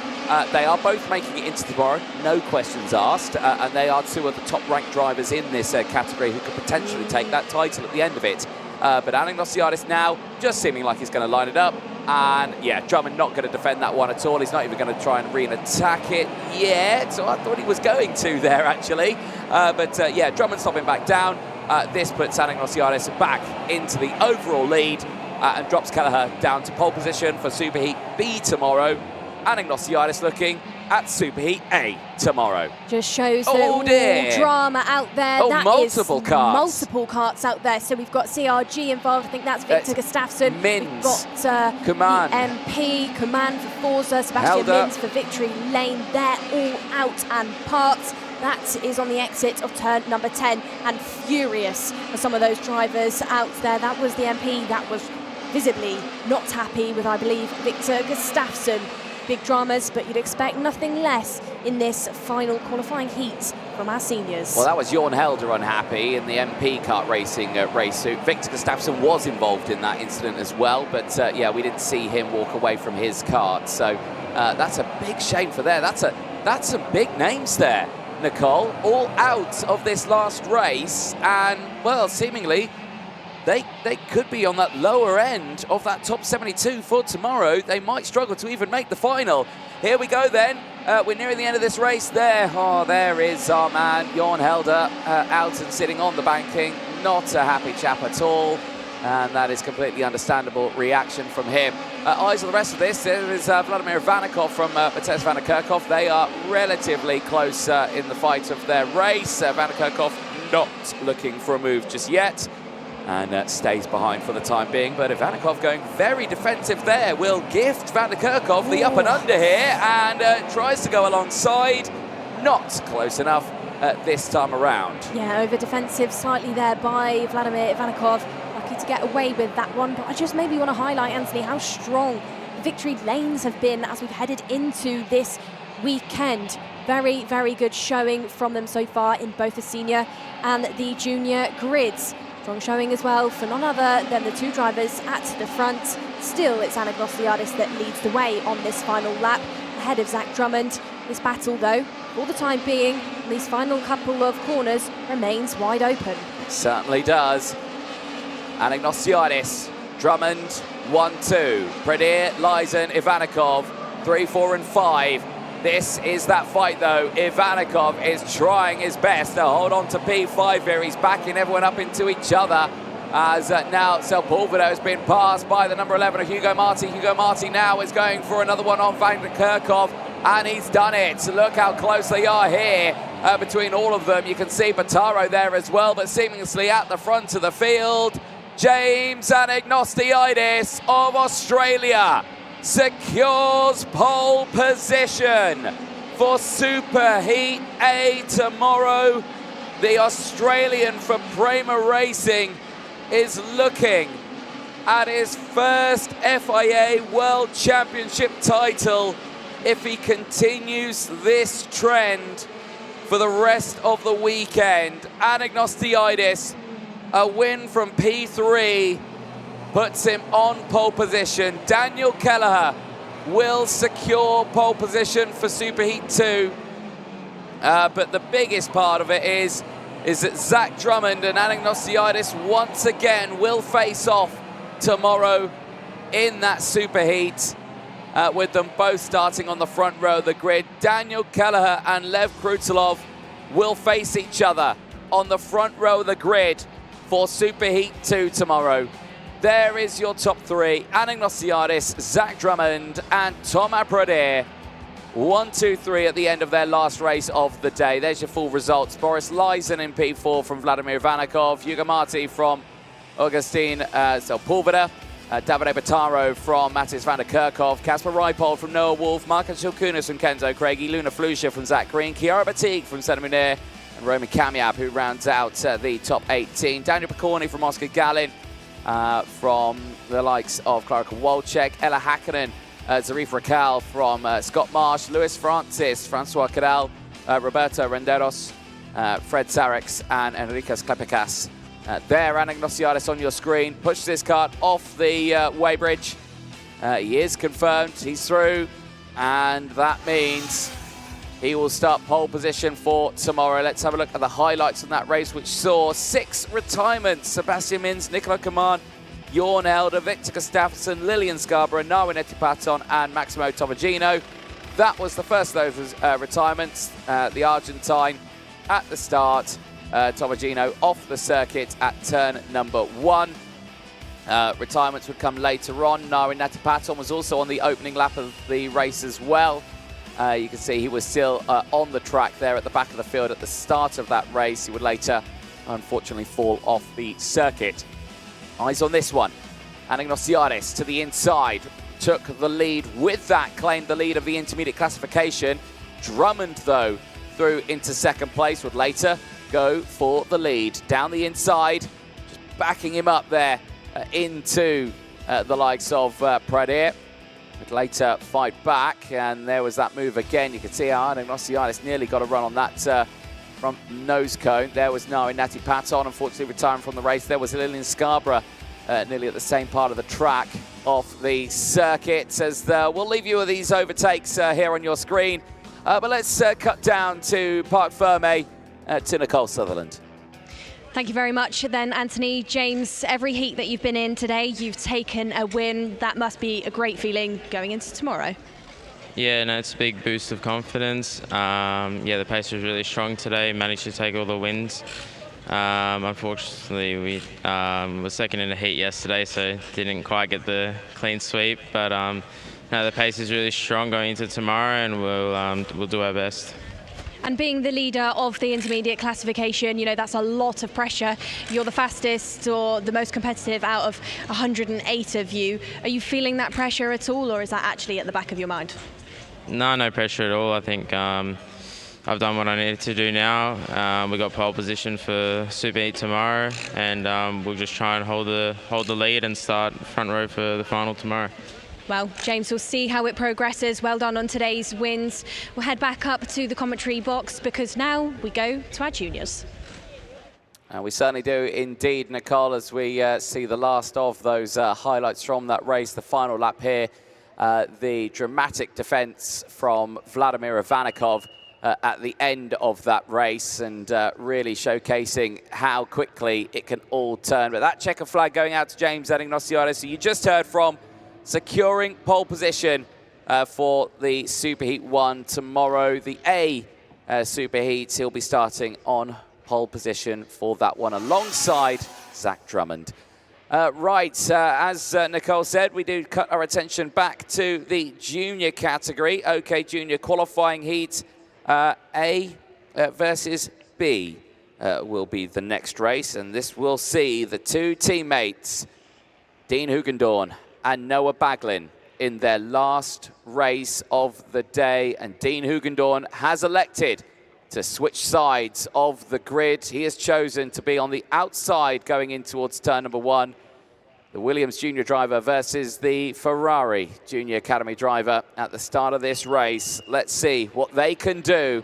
They are both making it into tomorrow, no questions asked, and they are 2 of the top-ranked drivers in this category who could potentially take that title at the end of it. But Anagnostiadis now just seeming like he's going to line it up. And yeah, Drummond not going to defend that one at all. He's not even going to try and re-attack it yet. So I thought he was going to there, actually. But yeah, Drummond stopping back down. This puts Anagnostiadis back into the overall lead and drops Kelleher down to pole position for Super Heat B tomorrow. Anagnostiadis looking at Super Heat A tomorrow. Just shows all drama out there. Oh, that multiple is carts. Multiple carts out there. So we've got CRG involved. I think that's Victor Gustafsson. Mins. We've got Kuman. MP, Kuman for Forza, Sebastian Mins for Victory Lane. They're all out and parked. That is on the exit of turn number 10. And furious for some of those drivers out there. That was the MP that was visibly not happy with, I believe, Victor Gustafsson. Big dramas, but you'd expect nothing less in this final qualifying heat from our seniors. Well, that was Jorn Helder unhappy in the MP kart racing race suit. Victor Gustafsson was involved in that incident as well, but yeah, we didn't see him walk away from his kart. So that's a big shame for there. That's some big names there, Nicole, all out of this last race, and well, seemingly they could be on that lower end of that top 72 for tomorrow. They might struggle to even make the final. Here we go then. We're nearing the end of this race there. Oh, there is our man, Jorn Helder, out and sitting on the banking. Not a happy chap at all. And that is completely understandable reaction from him. Eyes on the rest of this. There is Vladimir Ivanikov from Matej Van der Kerkhoff. They are relatively close in the fight of their race. Van der Kerkhoff not looking for a move just yet, and stays behind for the time being. But Ivanikov going very defensive there, will gift Van der Kerkhoff the up and under here, and tries to go alongside. Not close enough this time around. Yeah, over defensive slightly there by Vladimir Ivanikov. Lucky to get away with that one, but I just maybe want to highlight, Anthony, how strong the victory lanes have been as we've headed into this weekend. Very, very good showing from them so far in both the senior and the junior grids. Strong showing as well for none other than the two drivers at the front. Still, it's Anagnostiadis that leads the way on this final lap, ahead of Zach Drummond. This battle, though, for the time being, these final couple of corners remains wide open. Certainly does. Anagnostiadis, Drummond, 1-2. Pradier, Lysen, Ivanikov, 3, 4 and 5. This is that fight, though. Ivanikov is trying his best to hold on to P5 here. He's backing everyone up into each other as now Sepulveda has been passed by the number 11 of Hugo Marti. Hugo Marti now is going for another one on Van der Kerkhoff, and he's done it. Look how close they are here between all of them. You can see Bataro there as well, but seemingly at the front of the field. James Anagnostiadis of Australia secures pole position for Superheat A tomorrow. The Australian from Prema Racing is looking at his first FIA World Championship title if he continues this trend for the rest of the weekend. Anagnostiadis, a win from P3 puts him on pole position. Daniel Keller will secure pole position for Superheat 2. But the biggest part of it is that Zach Drummond and Anagnostiadis once again will face off tomorrow in that Superheat, with them both starting on the front row of the grid. Daniel Keller and Lev Krutolov will face each other on the front row of the grid for Superheat 2 tomorrow. There is your top three: Anagnostiadis, Zach Drummond, and Tom Pradier. 1, 2, 3 at the end of their last race of the day. There's your full results. Boris Lysen in P4 from Vladimir Ivanikov, Hugo Marti from Augustin Sepulveda, Davide Bataro from Matej Van der Kerkhoff, Kasper Reipold from Noah Wolf, Marcus Schilkunas from Kenzo Craigie, Luna Flusha from Zach Green, Chiara Batig from Senna Munir, and Roman Kamiab, who rounds out the top 18. Daniel Picorni from Oscar Gallin, from the likes of Clark Walczek, Ella Hakkinen, Zarif Racal from Scott Marsh, Luis Francis, Francois Cadal, Roberto Renderos, Fred Sareks, and Enriquez Klepekas. There, Anagnostiadis on your screen, pushes his kart off the weighbridge. He is confirmed, he's through, and that means he will start pole position for tomorrow. Let's have a look at the highlights from that race, which saw 6 retirements: Sebastian Mins, Nicola Kaman, Jorn Elder, Victor Gustafsson, Lillian Scarborough, Narwin Etipaton, and Maximo Tomagino. That was the first of those retirements. The Argentine at the start, Tomagino off the circuit at turn number 1. Retirements would come later on. Narwin Etipaton was also on the opening lap of the race as well. You can see he was still on the track there at the back of the field at the start of that race. He would later, unfortunately, fall off the circuit. Eyes on this one. Anagnostiadis to the inside, took the lead with that, claimed the lead of the intermediate classification. Drummond, though, through into second place, would later go for the lead. Down the inside, just backing him up there into the likes of Pradier. Would later fight back, and there was that move again. You can see how Anagnostiadis nearly got a run on that front nose cone. There was Narwin Etipaton, unfortunately retiring from the race. There was Lillian Scarborough nearly at the same part of the track off the circuit. As we'll leave you with these overtakes here on your screen. But let's cut down to Parc Ferme to Nicole Sutherland. Thank you very much then, Anthony. James, every heat that you've been in today, you've taken a win. That must be a great feeling going into tomorrow. Yeah, no, it's a big boost of confidence. Yeah, the pace was really strong today, managed to take all the wins. Unfortunately, we were second in the heat yesterday, so didn't quite get the clean sweep. But no, the pace is really strong going into tomorrow, and we'll do our best. And being the leader of the intermediate classification, you know, that's a lot of pressure. You're the fastest or the most competitive out of 108 of you. Are you feeling that pressure at all, or is that actually at the back of your mind? No pressure at all. I think I've done what I needed to do now. We got pole position for Super Heat tomorrow, and we'll just try and hold the lead and start front row for the final tomorrow. Well, James, we'll see how it progresses. Well done on today's wins. We'll head back up to the commentary box because now we go to our juniors. We certainly do indeed, Nicole, as we see the last of those highlights from that race, the final lap here. The dramatic defence from Vladimir Ivanikov at the end of that race, and really showcasing how quickly it can all turn. But that checker flag going out to James Anagnostiadis, who you just heard from, securing pole position for the Superheat 1 tomorrow. The A Superheat, he'll be starting on pole position for that one alongside Zach Drummond. As Nicole said, we do cut our attention back to the junior category. OK Junior qualifying heat. A versus B will be the next race, and this will see the two teammates, Dean Hugon and Noah Baglin, in their last race of the day. And Dean Hugon has elected to switch sides of the grid. He has chosen to be on the outside going in towards turn number 1. The Williams junior driver versus the Ferrari junior academy driver at the start of this race. Let's see what they can do.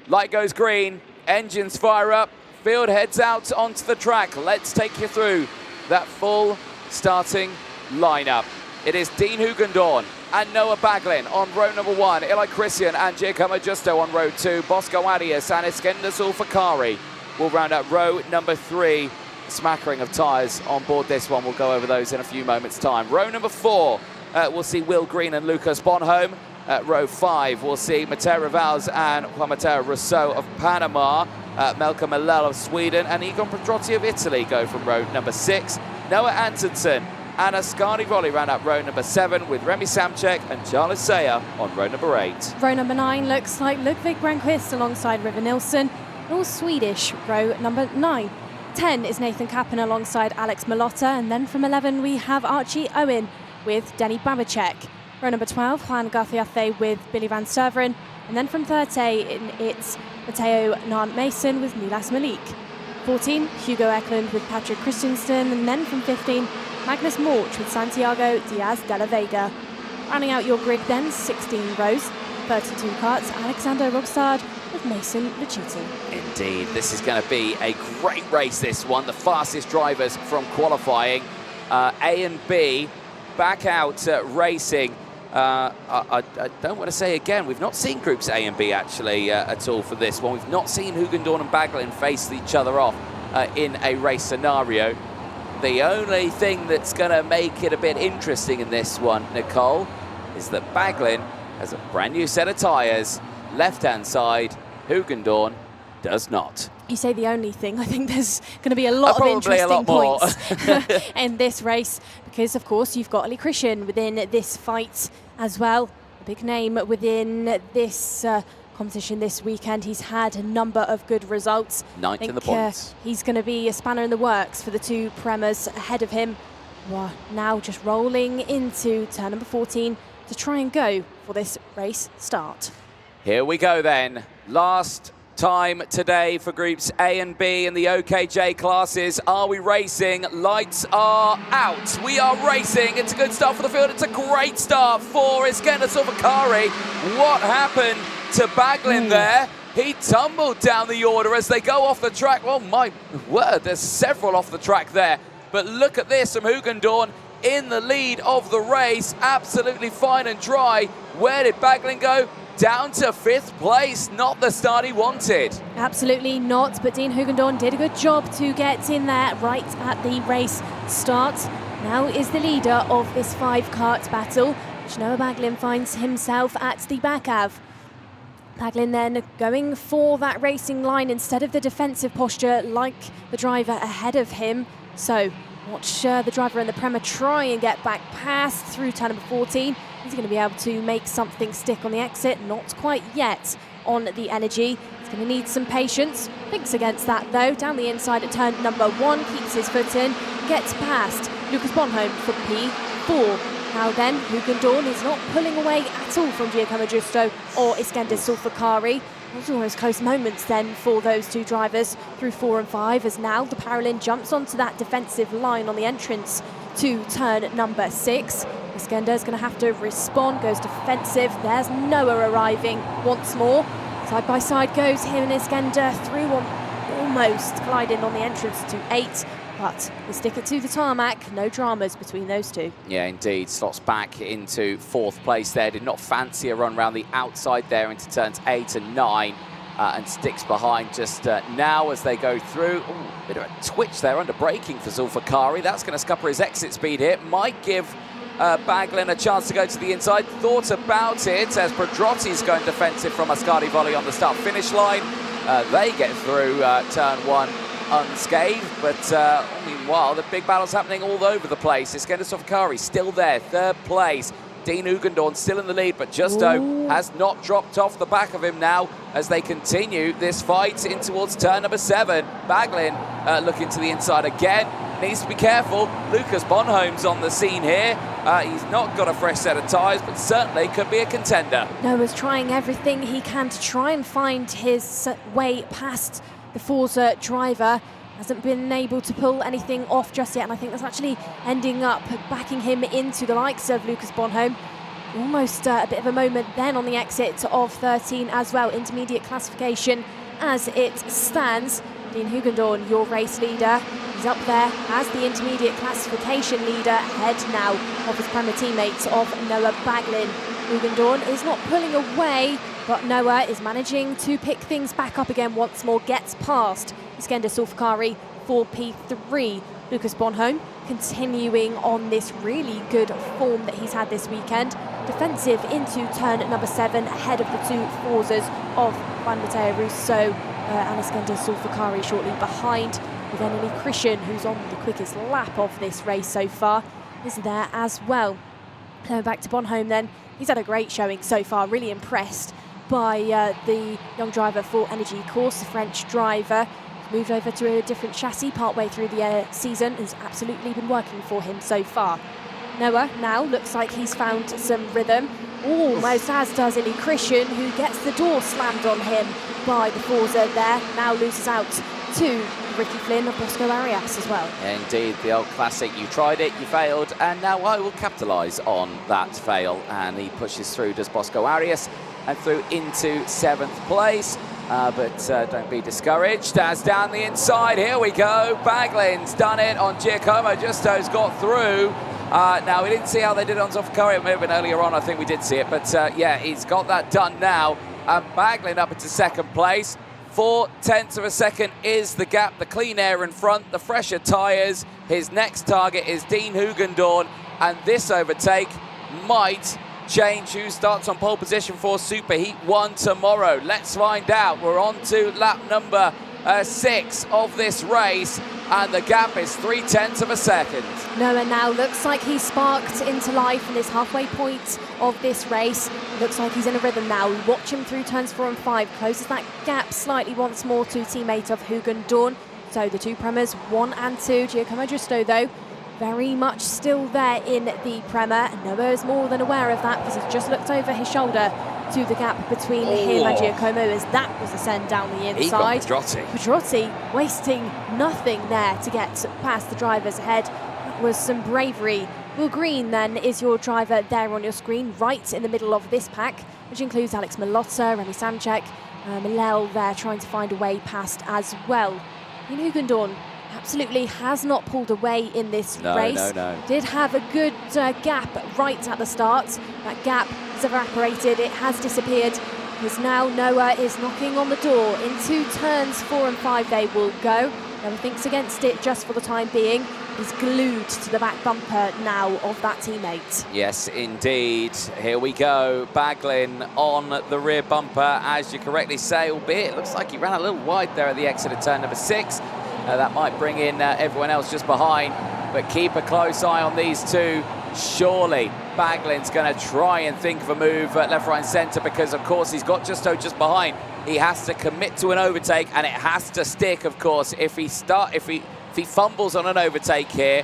Light goes green, engines fire up, field heads out onto the track. Let's take you through that full starting lineup. It is Dean Hugon and Noah Baglin on row number 1. Eli Christian and Giacomo Giusto on row 2. Bosco Arias and Iskender Zulfikari will round out row number 3. Smattering of tyres on board this one. We'll go over those in a few moments' time. Row number 4, we'll see Will Green and Lucas Bonholm. Row 5, we'll see Mateo Rivals and Juan Mateo Rousseau of Panama. Melka Millell of Sweden and Egon Pedrotti of Italy go from row number 6. Noah Antonsen and Ascari Rolli round out row number 7 with Remy Samchek and Charles Sayer on row number 8. Row number 9 looks like Ludwig Branquist alongside River Nilsson, all Swedish, row number 9. 10 is Nathan Kappen alongside Alex Malotta, and then from 11 we have Archie Owen with Denny Babacek. Row number 12, Juan Garciafe with Billy Van Severen, and then from 13 it's Matteo Nant Mason with Milas Malik. 14, Hugo Eklund with Patrick Christensen, and then from 15, Magnus Morch with Santiago Diaz de la Vega. Rounding out your grid then, 16 rows, 32 karts, Alexander Rogstad with Mason Lucitti. Indeed, this is going to be a great race, this one. The fastest drivers from qualifying. A and B back out racing. I don't want to say again, we've not seen groups A and B actually at all for this one. We've not seen Hugon and Baglin face each other off in a race scenario. The only thing that's going to make it a bit interesting in this one, Nicole, is that Baglin has a brand new set of tyres, left-hand side. Hugon does not. You say the only thing. I think there's going to be a lot of interesting points in this race because, of course, you've got Eli Christian within this fight as well. A big name within this competition this weekend. He's had a number of good results. 9th in the points. He's going to be a spanner in the works for the two Premers ahead of him. Well, now just rolling into turn number 14 to try and go for this race start. Here we go then. Last time today for groups A and B in the OKJ classes. Are we racing? Lights are out. We are racing. It's a good start for the field. It's a great start for Iskender Zulfikari. What happened to Baglin there? He tumbled down the order as they go off the track. Oh my word, there's several off the track there. But look at this from Hugon in the lead of the race. Absolutely fine and dry. Where did Baglin go? Down to 5th place, not the start he wanted. Absolutely not, but Dean Hugon did a good job to get in there right at the race start. Now is the leader of this 5-kart battle, which Noah Baglin finds himself at the back of. Baglin then going for that racing line instead of the defensive posture like the driver ahead of him. So watch the driver in the Prema try and get back past through turn number 14. He's going to be able to make something stick on the exit. Not quite yet on the Energy. He's going to need some patience. Thinks against that though. Down the inside at turn number 1. Keeps his foot in. Gets past Lucas Bonholm for P4. Now then, Hugon is not pulling away at all from Giacomo Giusto or Iskender Sulfakari. There's almost close moments then for those two drivers through 4 and 5, as now the Paralin jumps onto that defensive line on the entrance to turn number 6. Iskender's going to have to respond, goes defensive. There's Noah arriving once more. Side by side goes him and Iskender through on, almost colliding on the entrance to 8. But the sticker to the tarmac, no dramas between those two. Yeah, indeed. Slots back into 4th place there. Did not fancy a run around the outside there into turns 8 and 9. And sticks behind just now as they go through. Ooh, bit of a twitch there under braking for Zulfikari. That's going to scupper his exit speed here. Might give Baglin a chance to go to the inside. Thought about it as Prodrotti's going defensive from a Ascari volley on the start-finish line. They get through turn 1 unscathed, but meanwhile the big battle's happening all over the place. Iskender Sulfakari still there, 3rd place. Dean Hugon still in the lead, but Justo has not dropped off the back of him now as they continue this fight in towards turn number 7. Baglin looking to the inside again. Needs to be careful. Lucas Bonholm's on the scene here. He's not got a fresh set of tyres, but certainly could be a contender. Noah's trying everything he can to try and find his way past the Forza driver. Hasn't been able to pull anything off just yet, and I think that's actually ending up backing him into the likes of Lucas Bonholm. Almost a bit of a moment then on the exit of 13 as well. Intermediate classification as it stands. Dean Hugon, your race leader, is up there as the intermediate classification leader, ahead now of his Prema teammates of Noah Baglin. Hugon is not pulling away, but Noah is managing to pick things back up again once more, gets past Iskender Sulfakari for P3. Lucas Bonholm continuing on this really good form that he's had this weekend. Defensive into turn number 7, ahead of the two Forzas of Juan Mateo Russo and Iskender Sulfakari shortly behind, with then Eli Christian, who's on the quickest lap of this race so far, is there as well. Back to Bonholm then. He's had a great showing so far, really impressed by the young driver for Energy Course, the French driver. Moved over to a different chassis partway through the season, has absolutely been working for him so far. Noah now looks like he's found some rhythm, almost as does Eli Christian, who gets the door slammed on him by the Forza there, now loses out to Ricky Flynn of Bosco Arias as well. Indeed, the old classic, you tried it, you failed, and now I will capitalise on that fail. And he pushes through, does Bosco Arias, and through into 7th place. But don't be discouraged, as down the inside, here we go. Baglin's done it on Giacomo Giusto's got through. Now, we didn't see how they did it on Sulfakari. It may have been earlier on, I think we did see it. But yeah, he's got that done now. And Baglin up into 2nd place. 0.4 of a second is the gap. The clean air in front, the fresher tyres. His next target is Dean Hugon, and this overtake might change who starts on pole position for Superheat 1 tomorrow. Let's find out. We're on to lap number 6 of this race, and the gap is 0.3 of a second. Noah now looks like he's sparked into life in this halfway point of this race. Looks like he's in a rhythm now. We watch him through turns 4 and 5, closes that gap slightly once more to teammate of Hugon. So the two Premas, 1 and 2. Giacomo Giusto, though, very much still there in the Prema. Noah is more than aware of that because he's just looked over his shoulder to the gap between him and Giacomo, as that was a send down the inside. Prodrotti wasting nothing there to get past the drivers ahead. That was some bravery. Will Green then is your driver there on your screen, right in the middle of this pack, which includes Alex Malotta, Remy Samchek, Milel there trying to find a way past as well. Dean Hugon absolutely has not pulled away in this race. Did have a good gap right at the start. That gap has evaporated, it has disappeared, because now Noah is knocking on the door. Into turns 4 and 5 they will go. Never thinks against it just for the time being. He's glued to the back bumper now of that teammate. Yes, indeed. Here we go. Baglin on the rear bumper, as you correctly say, albeit it looks like he ran a little wide there at the exit of turn number 6. That might bring in everyone else just behind, but keep a close eye on these two. Surely Baglin's going to try and think of a move at left, right and centre, because of course he's got Justo just behind. He has to commit to an overtake, and it has to stick, of course. If he fumbles on an overtake here,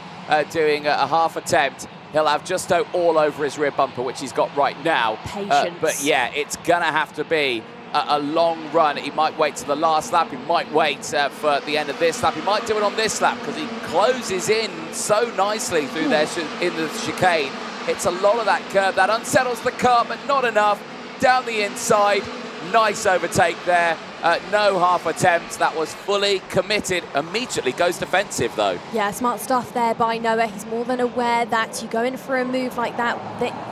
doing a half attempt, he'll have Justo all over his rear bumper, which he's got right now. Patience. But yeah, it's going to have to be a long run. He might wait to the last lap. He might wait for the end of this lap. He might do it on this lap because he closes in so nicely through there in the chicane. It's a lot of that curve. That unsettles the car, but not enough. Down the inside. Nice overtake there. No half attempt. That was fully committed. Immediately goes defensive, though. Yeah, smart stuff there by Noah. He's more than aware that you go in for a move like that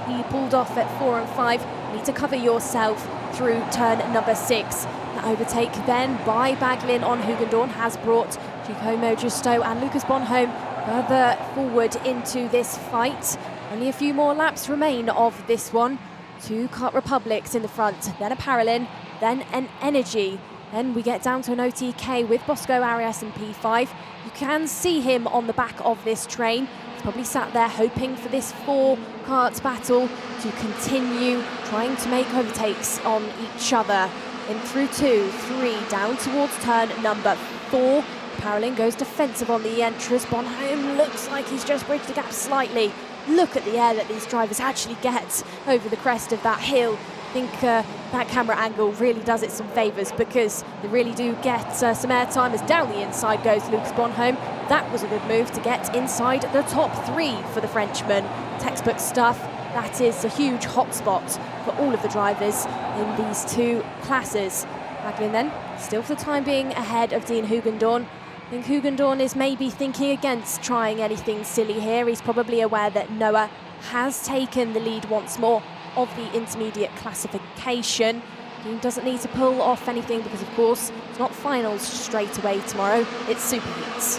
he pulled off at 4 and 5. You need to cover yourself through turn number 6. That overtake then by Baglin on Hugon has brought Giacomo Justo and Lucas Bonhomme further forward into this fight. Only a few more laps remain of this one. 2 Kart Republics in the front, then a Paralin, then an Energy. Then we get down to an OTK with Bosco Arias and P5. You can see him on the back of this train. He's probably sat there hoping for this 4 kart battle to continue, trying to make overtakes on each other. In through 2, 3, down towards turn number 4. Paralin goes defensive on the entrance. Bonhomme looks like he's just bridged the gap slightly. Look at the air that these drivers actually get over the crest of that hill. I think that camera angle really does it some favours, because they really do get some air time as down the inside goes Lucas Bonhomme. That was a good move to get inside the top 3 for the Frenchman. Textbook stuff. That is a huge hotspot for all of the drivers in these 2 classes. Baglin then, still for the time being ahead of Dean Hugon. I think Hugon is maybe thinking against trying anything silly here. He's probably aware that Noah has taken the lead once more of the intermediate classification. He doesn't need to pull off anything because, of course, it's not finals straight away tomorrow. It's super heats.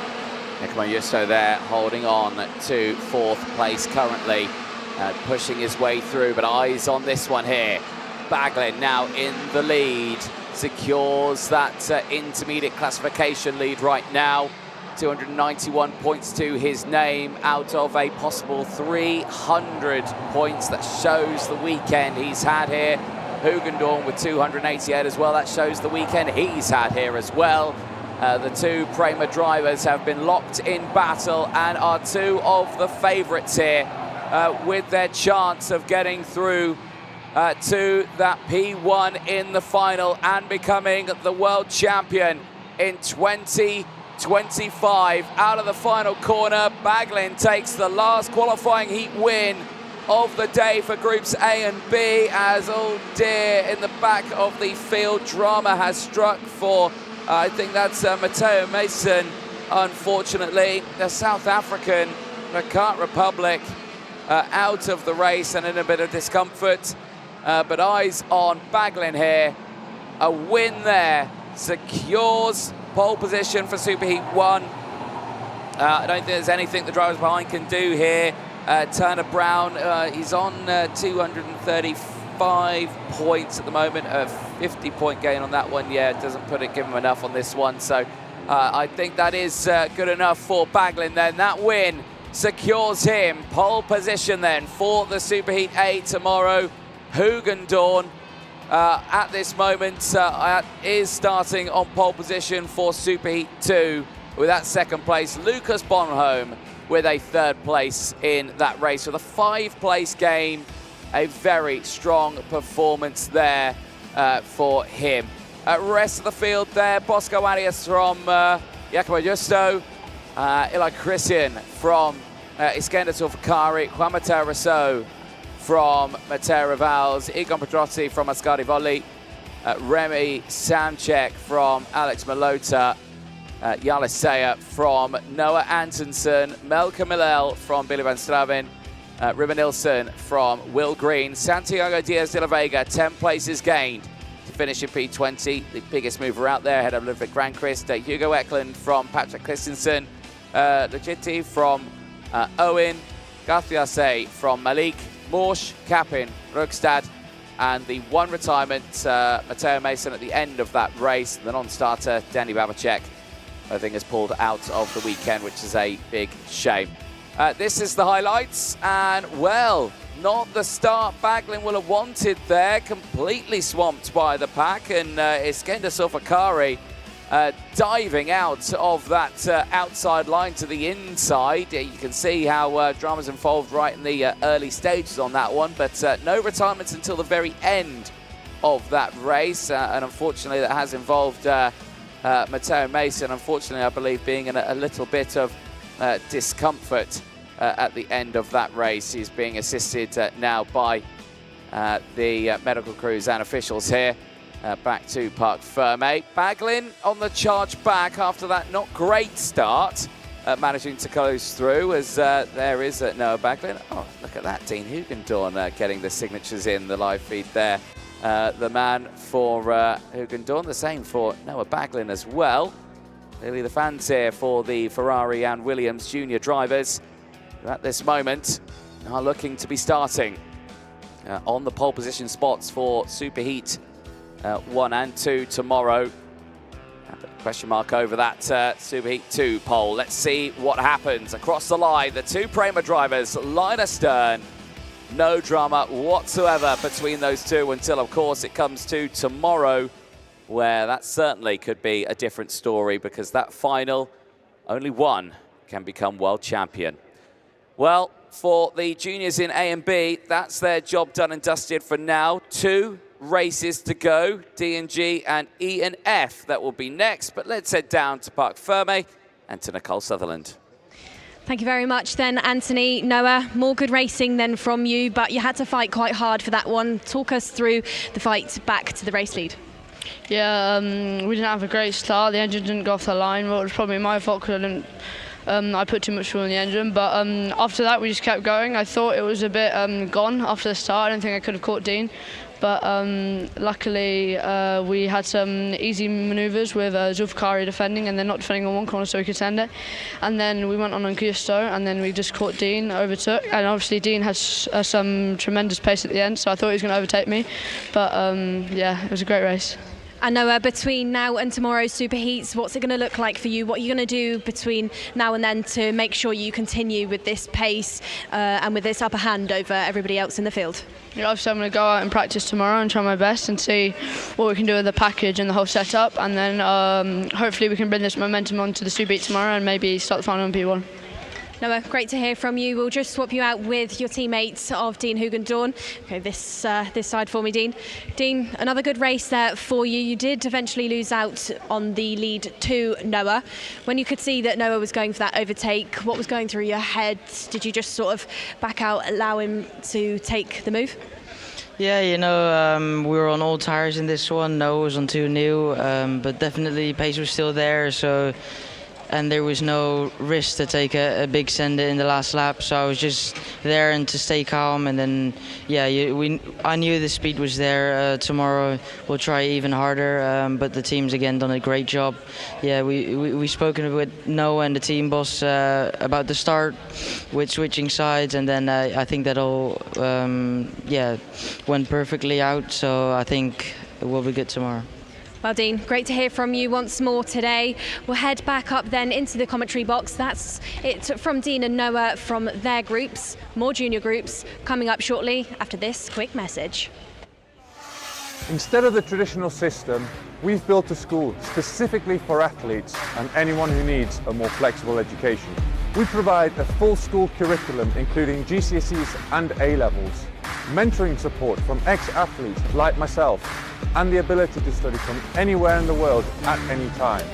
Giacomo Justo there holding on to 4th place currently, pushing his way through, but eyes on this one here. Baglin now in the lead. Secures that intermediate classification lead right now. 291 points to his name out of a possible 300 points. That shows the weekend he's had here. Hugon with 288 as well. That shows the weekend he's had here as well. The 2 Prema drivers have been locked in battle and are 2 of the favourites here with their chance of getting through to that P1 in the final and becoming the world champion in 2025. Out of the final corner, Baglin takes the last qualifying heat win of the day for groups A and B, as, oh dear, in the back of the field, drama has struck for, I think that's Matteo Mason, unfortunately. The South African, the Kart Republic, out of the race and in a bit of discomfort. But eyes on Baglin here. A win there secures pole position for Superheat 1. I don't think there's anything the drivers behind can do here. Turner Brown, he's on 235 points at the moment. A 50-point gain on that one. Yeah, it doesn't give him enough on this one. So I think that is good enough for Baglin then. That win secures him pole position then for the Superheat A tomorrow. Hugon at this moment is starting on pole position for Superheat 2 with that 2nd place. Lucas Bonhomme with a 3rd place in that race with a 5-place gain. A very strong performance there for him. Rest of the field there, Bosco Arias from Giacomo Justo, Eli Christian from Iskender Fakari, Juan Mateo Rousseau from Mateo Rivals, Egon Pedrotti from Ascari Volley, Remy Samchek from Alex Malota, Yalisea from Noah Antonsen, Melker Millel from Billy Van Straven, Ruben Nilsson from Will Green, Santiago Diaz de la Vega, 10 places gained. finish in P20, the biggest mover out there, ahead of Ludwig Granqvist, Hugo Eklund from Patrick Christensen, Legiti from Owen, Garthiase from Malik, Morsch, Kapin, Rugstad, and the one retirement, Matteo Mason at the end of that race. The non-starter, Danny Babacek, I think has pulled out of the weekend, which is a big shame. This is the highlights, and well, not the start Baglin will have wanted there. Completely swamped by the pack, and Iskender Sofakari diving out of that outside line to the inside. You can see how drama's involved right in the early stages on that one, but no retirements until the very end of that race, and unfortunately that has involved Matteo Mason, unfortunately I believe being in a little bit of discomfort at the end of that race. He's being assisted now by the medical crews and officials here. Back to Parc Ferme. Baglin on the charge back after that not great start, managing to close through as there is Noah Baglin. Oh, look at that, Dean Hugon getting the signatures in the live feed there. The man for Hugon, the same for Noah Baglin as well. Clearly the fans here for the Ferrari and Williams junior drivers at this moment are looking to be starting on the pole position spots for Superheat 1 and 2 tomorrow. Question mark over that Superheat 2 pole. Let's see what happens across the line. The two Prema drivers line astern. No drama whatsoever between those two until, of course, it comes to tomorrow, where that certainly could be a different story, because that final, only one can become world champion. Well, for the juniors in A and B, that's their job done and dusted for now. 2 races to go, D and G and E and F. That will be next, but let's head down to Parc Ferme and to Nicole Sutherland. Thank you very much then, Anthony. Noah, more good racing than from you, but you had to fight quite hard for that one. Talk us through the fight back to the race lead. Yeah, we didn't have a great start. The engine didn't go off the line. Well, it was probably my fault because I put too much fuel in the engine, but after that we just kept going. I thought it was a bit gone after the start. I don't think I could have caught Dean, but luckily we had some easy manoeuvres with Zulfikari defending, and then not defending on one corner so we could send it. And then we went on Gusto, and then we just caught Dean, overtook, and obviously Dean has some tremendous pace at the end, so I thought he was going to overtake me, but yeah, it was a great race. And Noah, between now and tomorrow's Superheats, what's it going to look like for you? What are you going to do between now and then to make sure you continue with this pace and with this upper hand over everybody else in the field? Yeah, obviously I'm going to go out and practice tomorrow and try my best and see what we can do with the package and the whole setup, and then hopefully we can bring this momentum onto the Superheat tomorrow and maybe start the final in P1. Noah, great to hear from you. We'll just swap you out with your teammates of Dean Hugon. Okay, this side for me, Dean. Dean, another good race there for you. You did eventually lose out on the lead to Noah. When you could see that Noah was going for that overtake, what was going through your head? Did you just sort of back out, allow him to take the move? Yeah, you know, we were on old tires in this one. Noah was on 2 new, but definitely pace was still there. So. And there was no risk to take a big sender in the last lap, so I was just there and to stay calm. And then, yeah, I knew the speed was there. Tomorrow we'll try even harder, but the team's again done a great job. Yeah, we spoken with Noah and the team boss about the start with switching sides, and then I think that all went perfectly out. So I think it will be good tomorrow. Well, Dean, great to hear from you once more today. We'll head back up then into the commentary box. That's it from Dean and Noah from their groups. More junior groups coming up shortly after this quick message. Instead of the traditional system, we've built a school specifically for athletes and anyone who needs a more flexible education. We provide a full school curriculum including GCSEs and A-levels, mentoring support from ex-athletes like myself, and the ability to study from anywhere in the world at any time.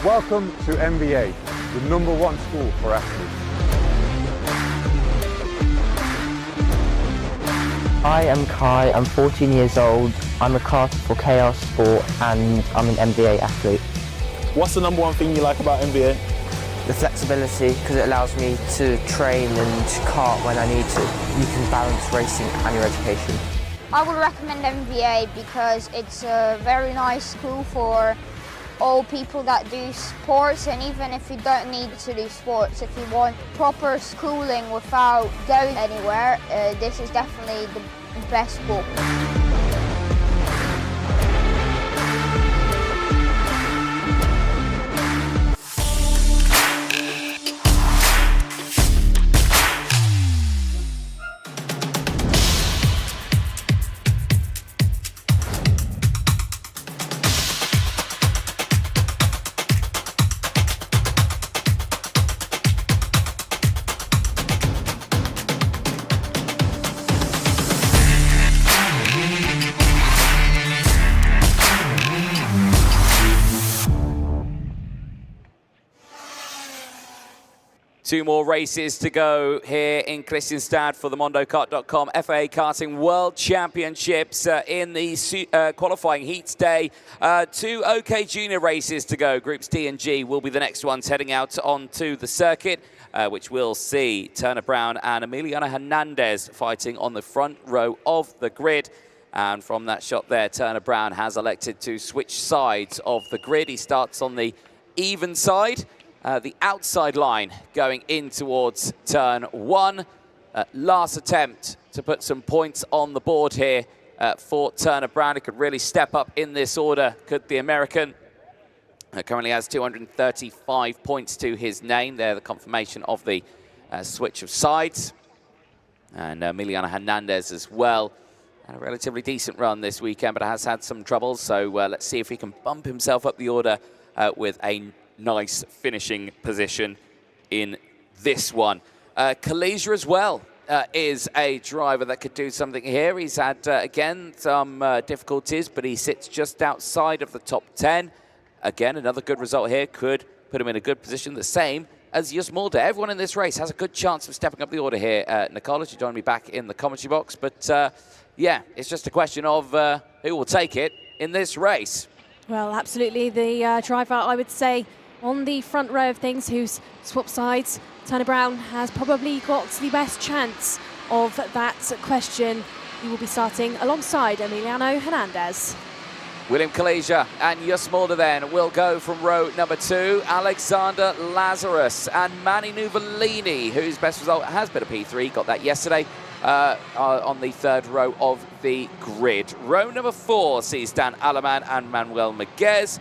Welcome to MBA, the #1 school for athletes. Hi, I'm Kai, I'm 14 years old, I'm a karter for Chaos Sport, and I'm an MBA athlete. What's the #1 thing you like about MBA? The flexibility, because it allows me to train and kart when I need to. You can balance racing and your education. I would recommend MVA because it's a very nice school for all people that do sports, and even if you don't need to do sports, if you want proper schooling without going anywhere, this is definitely the best school. Two more races to go here in Kristianstad for the MondoKart.com FIA Karting World Championships in the qualifying heats day. Two OK Junior races to go. Groups D and G will be the next ones heading out onto the circuit, which will see Turner Brown and Emiliano Hernandez fighting on the front row of the grid. And from that shot there, Turner Brown has elected to switch sides of the grid. He starts on the even side. The outside line going in towards turn 1. Last attempt to put some points on the board here for Turner Brown. He could really step up in this order, could the American. Currently has 235 points to his name. There, the confirmation of the switch of sides. And Emiliano Hernandez as well. Had a relatively decent run this weekend, but has had some troubles. So let's see if he can bump himself up the order with a nice finishing position in this one. Kalesia as well is a driver that could do something here. He's had, again, some difficulties, but he sits just outside of the top 10. Again, another good result here could put him in a good position, the same as Jus Mulder. Everyone in this race has a good chance of stepping up the order here. Nicola, you join me back in the commentary box, but yeah, it's just a question of who will take it in this race. Well, absolutely. The driver, I would say, on the front row of things, who's swapped sides, Turner Brown has probably got the best chance of that question. He will be starting alongside Emiliano Hernandez. William Kalesia and Jus Mulder then will go from row number 2. Alexander Lazarus and Manny Nuvolini, whose best result has been a P3, got that yesterday, on the third row of the grid. Row number 4 sees Dan Aleman and Manuel Miguez.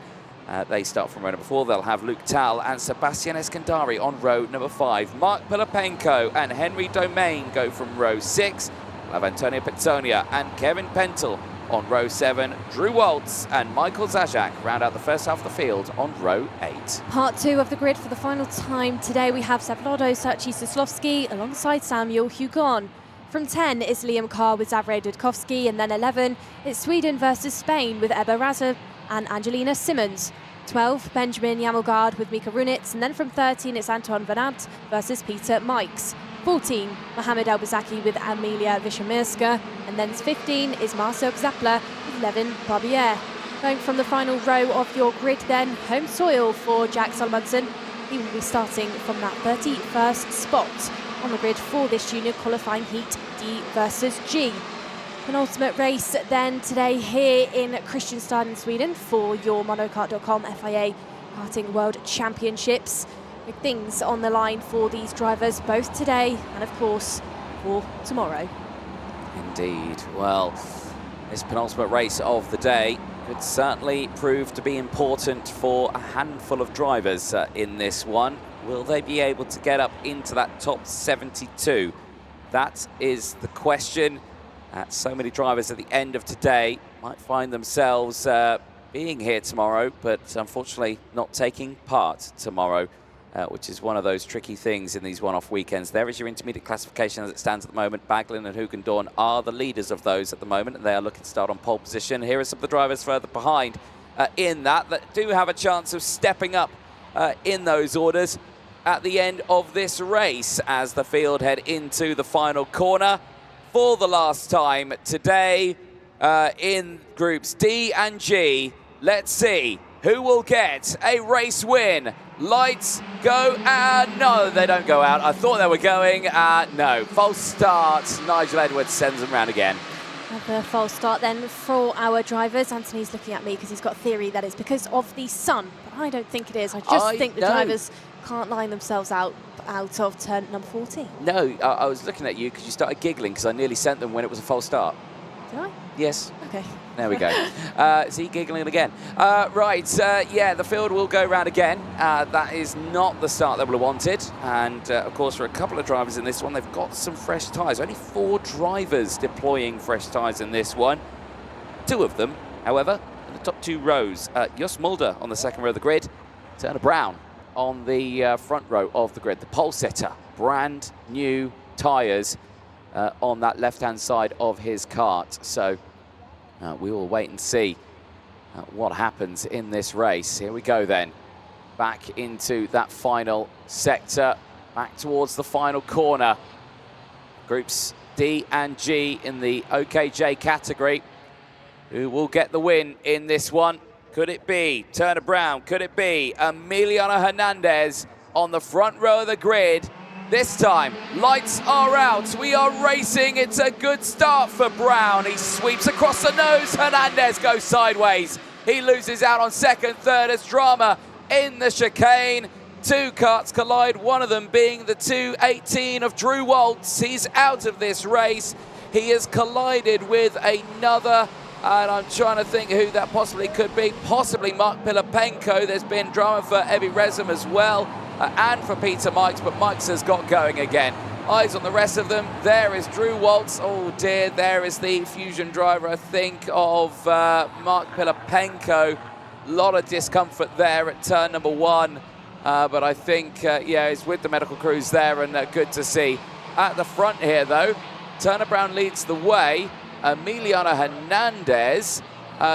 They start from row number 4. They'll have Luke Tal and Sebastian Eskandari on row number 5. Mark Pilapenko and Henry Domain go from row 6. We'll have Antonio Petsonia and Kevin Pentel on row 7. Drew Waltz and Michael Zajac round out the first half of the field on row 8. Part 2 of the grid for the final time today. We have Savlado Sachi-Soslovsky alongside Samuel Hugon. From 10 is Liam Carr with Zavre Dudkovsky, and then 11 it's Sweden versus Spain with Ebba Raza and Angelina Simmons. 12, Benjamin Yamelgard with Mika Runitz, and then from 13 it's Anton Vanant versus Peter Mikes. 14, Mohamed Albazaki with Amelia Vishamirska, and then 15 is Marcel Zappler with Levin Barbier. Going from the final row of your grid then, home soil for Jack Solomonson. He will be starting from that 31st spot on the grid for this junior qualifying heat D versus G. Penultimate race then today here in Kristianstad in Sweden for your MondoKart.com FIA Karting World Championships. Big things on the line for these drivers, both today and of course for tomorrow. Indeed. Well, this penultimate race of the day could certainly prove to be important for a handful of drivers in this one. Will they be able to get up into that top 72? That is the question. So many drivers at the end of today might find themselves being here tomorrow, but unfortunately not taking part tomorrow, which is one of those tricky things in these one-off weekends. There is your intermediate classification as it stands at the moment. Baglin and Hugendorn are the leaders of those at the moment, and they are looking to start on pole position. Here are some of the drivers further behind in that do have a chance of stepping up in those orders at the end of this race as the field head into the final corner. For the last time today in groups D and G. Let's see who will get a race win. Lights go, no, they don't go out. I thought they were going, no. False start, Nigel Edwards sends them round again. Another false start then for our drivers. Anthony's looking at me because he's got a theory that it's because of the sun, but I don't think it is. I just think the drivers can't line themselves out of turn number 14. No, I was looking at you because you started giggling because I nearly sent them when it was a false start. Did I? Yes. Okay. There we go. See, giggling again. Yeah, the field will go round again. That is not the start that we wanted. And, of course, for a couple of drivers in this one, they've got some fresh tyres. Only 4 drivers deploying fresh tyres in this one. 2 of them, however, in the top 2 rows. Jos Mulder on the second row of the grid. Turner Brown on the front row of the grid. The pole setter, brand new tyres on that left-hand side of his kart. So we will wait and see what happens in this race. Here we go then. Back into that final sector, back towards the final corner. Groups D and G in the OKJ category. Who will get the win in this one? Could it be Turner Brown? Could it be Emiliano Hernandez on the front row of the grid? This time, lights are out. We are racing. It's a good start for Brown. He sweeps across the nose. Hernandez goes sideways. He loses out on second, third as drama in the chicane. 2 karts collide, one of them being the 218 of Drew Waltz. He's out of this race. He has collided with another, and I'm trying to think who that possibly could be. Possibly Mark Pilapenko. There's been drama for Evi Rezum as well. And for Peter Mikes, but Mikes has got going again. Eyes on the rest of them. There is Drew Waltz. Oh dear, there is the Fusion driver, I think, of Mark Pilapenko. A lot of discomfort there at turn number 1. But I think, yeah, he's with the medical crews there, and good to see. At the front here, though, Turner Brown leads the way. Emiliano Hernandez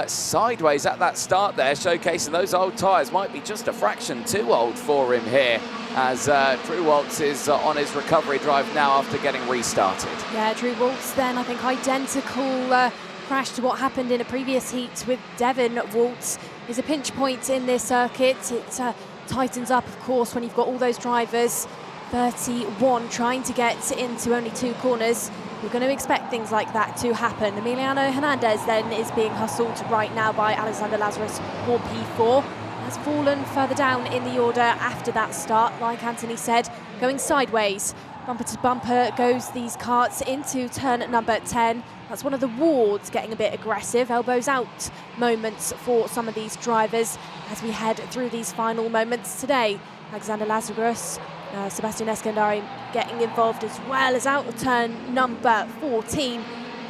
sideways at that start there, showcasing those old tyres. Might be just a fraction too old for him here, as Drew Waltz is on his recovery drive now after getting restarted. Yeah, Drew Waltz then, I think, identical crash to what happened in a previous heat with Devon Waltz. Is a pinch point in this circuit. It tightens up, of course, when you've got all those drivers, 31, trying to get into only 2 corners. We're going to expect things like that to happen. Emiliano Hernandez then is being hustled right now by Alexander Lazarus for P4. Has fallen further down in the order after that start, like Anthony said, going sideways. Bumper to bumper goes these karts into turn number 10. That's one of the wards getting a bit aggressive. Elbows out moments for some of these drivers as we head through these final moments today. Alexander Lazarus, Sebastian Eskandari getting involved as well as out of turn number 14.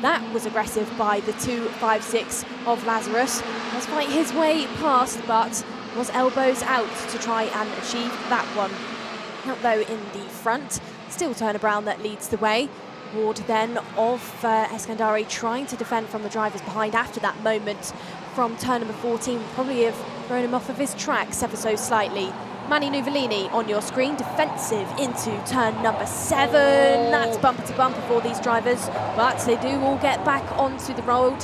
That was aggressive by the 256 of Lazarus. Let's fight his way past, but was elbows out to try and achieve that one. Out though in the front, still Turner Brown that leads the way. Ward then of Eskandari trying to defend from the drivers behind after that moment from turn number 14. Probably have thrown him off of his tracks ever so slightly. Manny Nuvolini on your screen, defensive into turn number 7. That's bumper to bumper for these drivers, but they do all get back onto the road.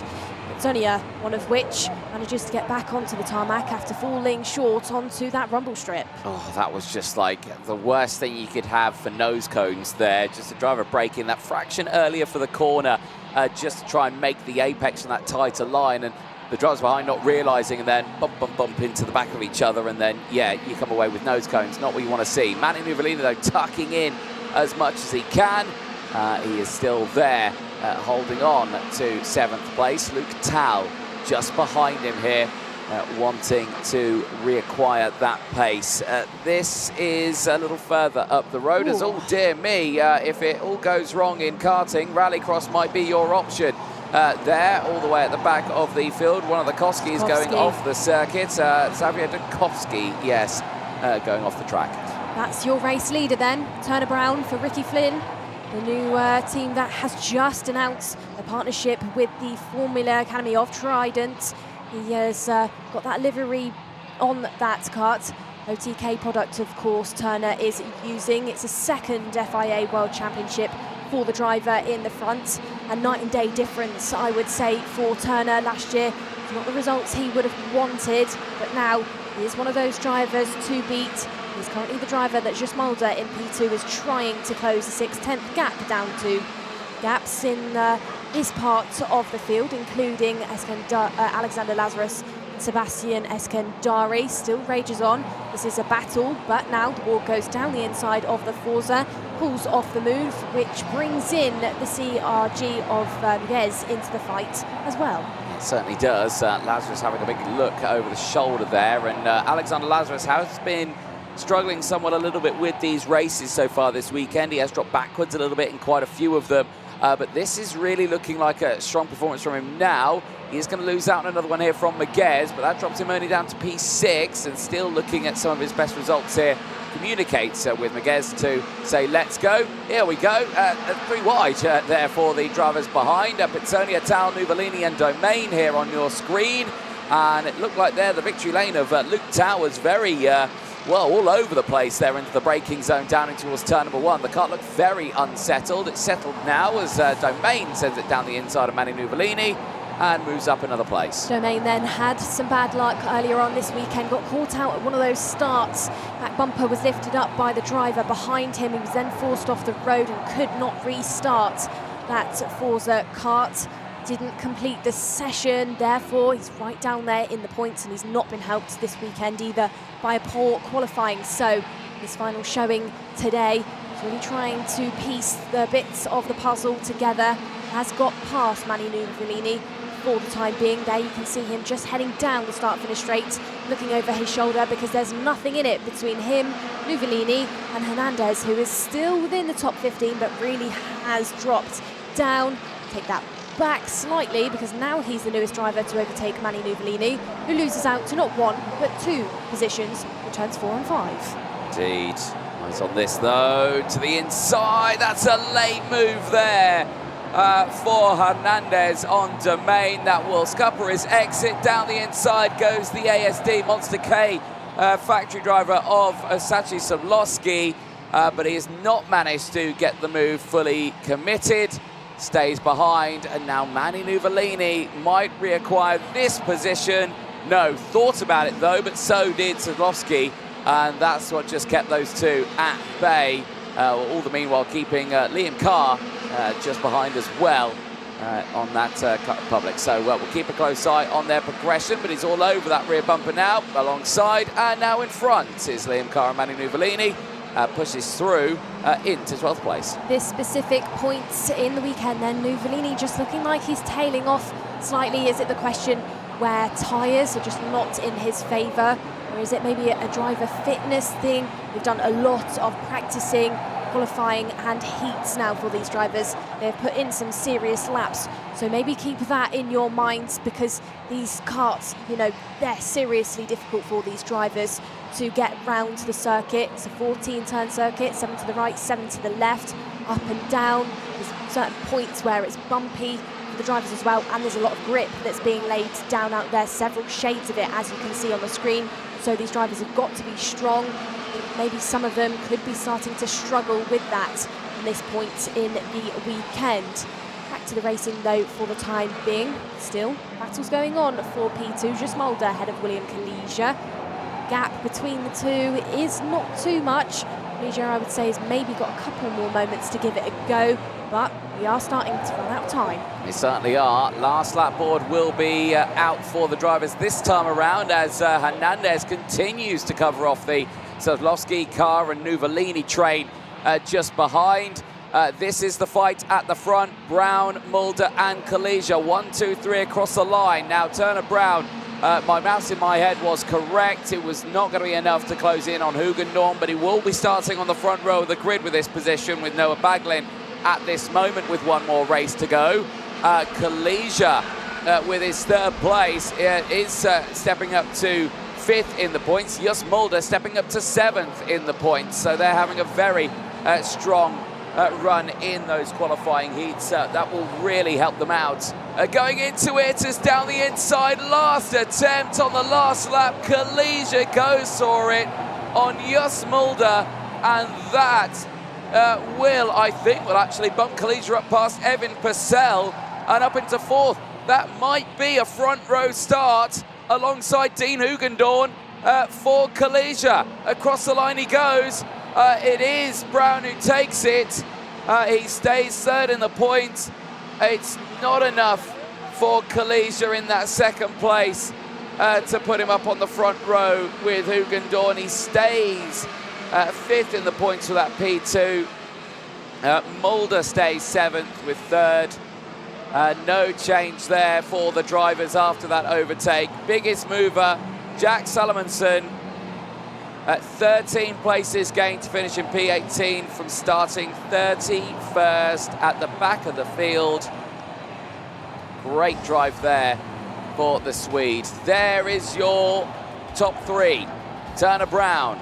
Sonia, one of which manages to get back onto the tarmac after falling short onto that rumble strip. Oh, that was just like the worst thing you could have for nose cones there. Just a driver breaking that fraction earlier for the corner, just to try and make the apex on that tighter line. And the drivers behind not realising, and then bump into the back of each other, and then, yeah, you come away with nose cones. Not what you want to see. Manny Nuvolini, though, tucking in as much as he can. He is still there, holding on to 7th place. Luke Tal just behind him here, wanting to reacquire that pace. This is a little further up the road. As, oh dear me, if it all goes wrong in karting, rallycross might be your option. There, all the way at the back of the field, one of the Koskis going off the circuit. Xavier Dukowski, yes, going off the track. That's your race leader then, Turner Brown for Ricky Flynn. The new team that has just announced a partnership with the Formula Academy of Trident. He has got that livery on that kart. OTK product, of course, Turner is using. It's a 2nd FIA World Championship for the driver in the front. A night and day difference, I would say, for Turner last year. Not the results he would have wanted, but now he is one of those drivers to beat. He's currently the driver that Jos Mulder in P2 is trying to close the 6/10 gap down to. Gaps in this part of the field, including Alexander Lazarus and Sebastian Eskandari. Still rages on. This is a battle, but now the ball goes down the inside of the Forza, pulls off the move, which brings in the CRG of Miguez into the fight as well. It certainly does. Lazarus having a big look over the shoulder there, and Alexander Lazarus has been struggling somewhat a little bit with these races so far this weekend. He has dropped backwards a little bit in quite a few of them. But this is really looking like a strong performance from him now. He is going to lose out on another one here from Miguez, but that drops him only down to P6, and still looking at some of his best results here. Communicates with Miguez to say, let's go. Here we go. 3 wide there for the drivers behind. Pizzoni, Tal, Nuvolini and Domain here on your screen. And it looked like there the victory lane of Luke Towers very... well, all over the place there into the braking zone down in towards turn number 1. The car looked very unsettled. It's settled now as Domain sends it down the inside of Manu Nuvolini and moves up another place. Domain then had some bad luck earlier on this weekend, got caught out at one of those starts. That bumper was lifted up by the driver behind him. He was then forced off the road and could not restart that Forza kart. Didn't complete the session, therefore he's right down there in the points, and he's not been helped this weekend either by a poor qualifying. So his final showing today, he's really trying to piece the bits of the puzzle together. Has got past Manu Nuvolini for the time being. There you can see him just heading down the start-finish straight, looking over his shoulder, because there's nothing in it between him, Nuvolini and Hernandez, who is still within the top 15 but really has dropped down. Take that back slightly, because now he's the newest driver to overtake Manu Nuvolini, who loses out to not 1 but 2 positions, returns 4 and 5. Indeed. Eyes on this though, to the inside. That's a late move there for Hernandez on Domain. That will scupper his exit. Down the inside goes the ASD Monster K factory driver of Sachi Sobolewski, but he has not managed to get the move fully committed. Stays behind, and now Manu Nuvolini might reacquire this position. No, thought about it though, but so did Sobolewski, and that's what just kept those two at bay. All the meanwhile keeping Liam Carr just behind as well on that Cup Republic. So we'll keep a close eye on their progression, but he's all over that rear bumper now, alongside, and now in front is Liam Carr and Manu Nuvolini. Pushes through into 12th place. This specific point in the weekend then, Nuvolini just looking like he's tailing off slightly. Is it the question where tyres are just not in his favour, or is it maybe a driver fitness thing? We've done a lot of practicing, qualifying and heats now for these drivers. They've put in some serious laps, so maybe keep that in your minds, because these karts, you know, they're seriously difficult for these drivers to get round the circuit. It's a 14-turn circuit, 7 to the right, 7 to the left, up and down. There's certain points where it's bumpy for the drivers as well, and there's a lot of grip that's being laid down out there, several shades of it, as you can see on the screen. So these drivers have got to be strong. Maybe some of them could be starting to struggle with that at this point in the weekend. Back to the racing though for the time being. Still, battles going on for P2. Just Mulder ahead of William Kalesia. Gap between the two is not too much. Kalesia, I would say, has maybe got a couple more moments to give it a go, but we are starting to run out of time. We certainly are. Last lap board will be out for the drivers this time around, as Hernandez continues to cover off the Sobolewski, Carr and Nuvolini train just behind. This is the fight at the front. Brown, Mulder and Kalesia. 1, 2, 3 across the line. Now Turner Brown. My mouse in my head was correct. It was not going to be enough to close in on Hugon Norm, but he will be starting on the front row of the grid with this position, with Noah Baglin at this moment with one more race to go. Kalesia with his 3rd place is stepping up to 5th in the points. Just Mulder stepping up to 7th in the points. So they're having a very strong run in those qualifying heats. That will really help them out. Going into it is down the inside. Last attempt on the last lap. Kalesia goes for it on Just Mulder, and that will actually bump Kalesia up past Evan Purcell and up into 4th. That might be a front row start alongside Dean Hugon for Kalesia. Across the line he goes. It is Brown who takes it. He stays 3rd in the points. It's not enough for Kalisha in that second place to put him up on the front row with Hugon. He stays 5th in the points for that P2. Mulder stays 7th with 3rd. No change there for the drivers after that overtake. Biggest mover, Jack Salomonson, at 13 places gained to finish in P18 from starting 31st at the back of the field. Great drive there for the Swede. There is your top 3. Turner Brown,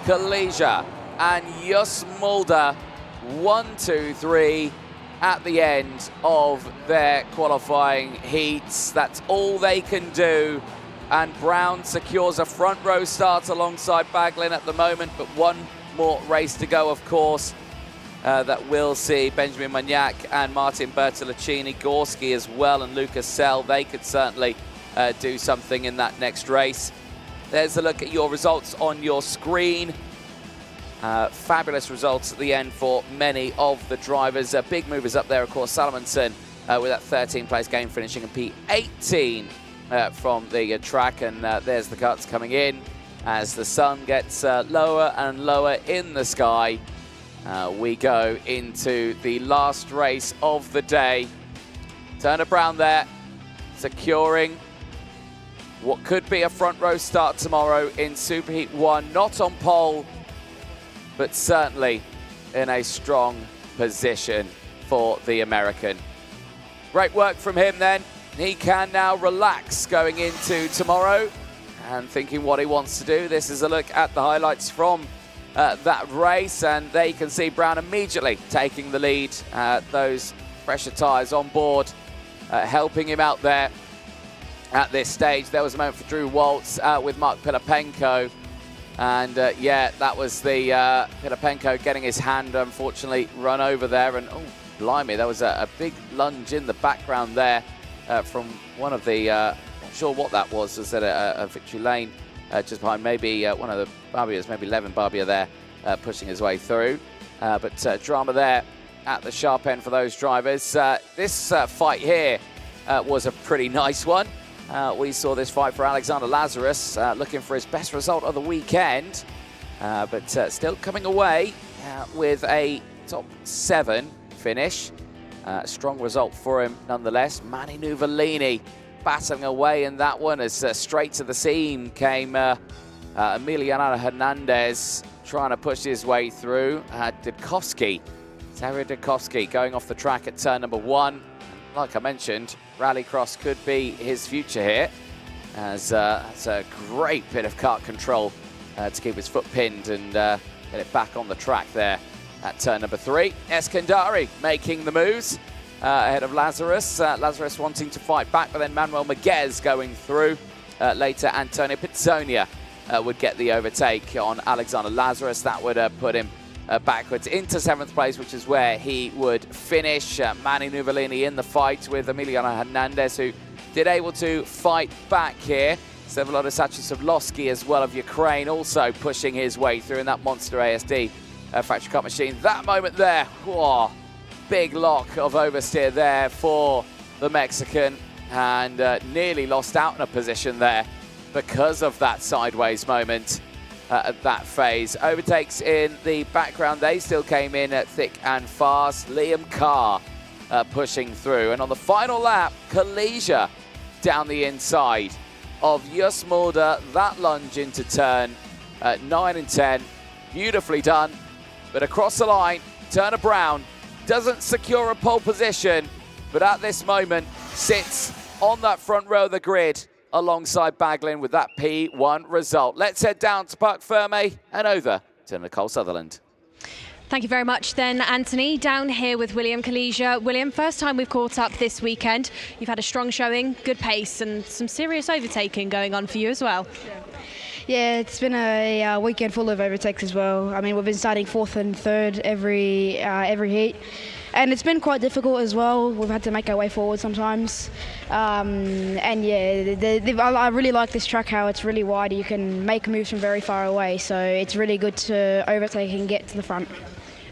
Kalisha and Jus Mulder. 1, 2, 3 at the end of their qualifying heats. That's all they can do. And Brown secures a front row start alongside Baglin at the moment, but one more race to go, of course. That will see Benjamin Magnac and Martin Bertolacini, Gorski as well, and Lucas Sell. They could certainly do something in that next race. There's a look at your results on your screen. Fabulous results at the end for many of the drivers. Big movers up there, of course, Salomonson with that 13th place gain, finishing in P18 from the track. And there's the cuts coming in as the sun gets lower and lower in the sky. We go into the last race of the day. Turner Brown there, securing what could be a front row start tomorrow in Superheat 1. Not on pole, but certainly in a strong position for the American. Great work from him then. He can now relax going into tomorrow and thinking what he wants to do. This is a look at the highlights from that race, and there you can see Brown immediately taking the lead. Those pressure tyres on board helping him out there at this stage. There was a moment for Drew Waltz with Mark Pilapenko. And yeah, that was the Pilapenko getting his hand unfortunately run over there. And oh, blimey, there was a big lunge in the background there from one of the, not sure what that was at a victory lane just behind maybe one of the Barbiers, maybe Levin Barbier there pushing his way through. But drama there at the sharp end for those drivers. This fight here was a pretty nice one. We saw this fight for Alexander Lazarus, looking for his best result of the weekend, but still coming away with a top 7 finish. Strong result for him nonetheless. Manny Nuvolini battling away in that one as straight to the seam came Emiliano Hernandez trying to push his way through. Dudkowski, Terry Dudkowski going off the track at turn number 1. Like I mentioned, Rallycross could be his future here, as it's a great bit of kart control to keep his foot pinned and get it back on the track there at turn number 3. Eskandari making the moves ahead of Lazarus. Lazarus wanting to fight back, but then Manuel Maguez going through. Later, Antonio Pizzonia would get the overtake on Alexander Lazarus. That would put him backwards into 7th place, which is where he would finish. Manny Nuvolini in the fight with Emiliano Hernandez, who did able to fight back here. Vladimir Savlovsky as well of Ukraine also pushing his way through in that monster ASD factory car machine. That moment there, whoa, big lock of oversteer there for the Mexican, and nearly lost out in a position there because of that sideways moment. At that phase. Overtakes in the background, they still came in thick and fast. Liam Carr pushing through. And on the final lap, Kalisha down the inside of Jus Mulder. That lunge into turn 9 and 10. Beautifully done. But across the line, Turner Brown doesn't secure a pole position, but at this moment sits on that front row of the grid alongside Baglin with that P1 result. Let's head down to Parc Ferme and over to Nicole Sutherland. Thank you very much then, Anthony. Down here with William Kalisha. William, first time we've caught up this weekend. You've had a strong showing, good pace, and some serious overtaking going on for you as well. Yeah, it's been a weekend full of overtakes as well. I mean, we've been starting 4th and 3rd every heat. And it's been quite difficult as well. We've had to make our way forward sometimes. And yeah, I really like this track, how it's really wide. You can make moves from very far away. So it's really good to overtake and get to the front.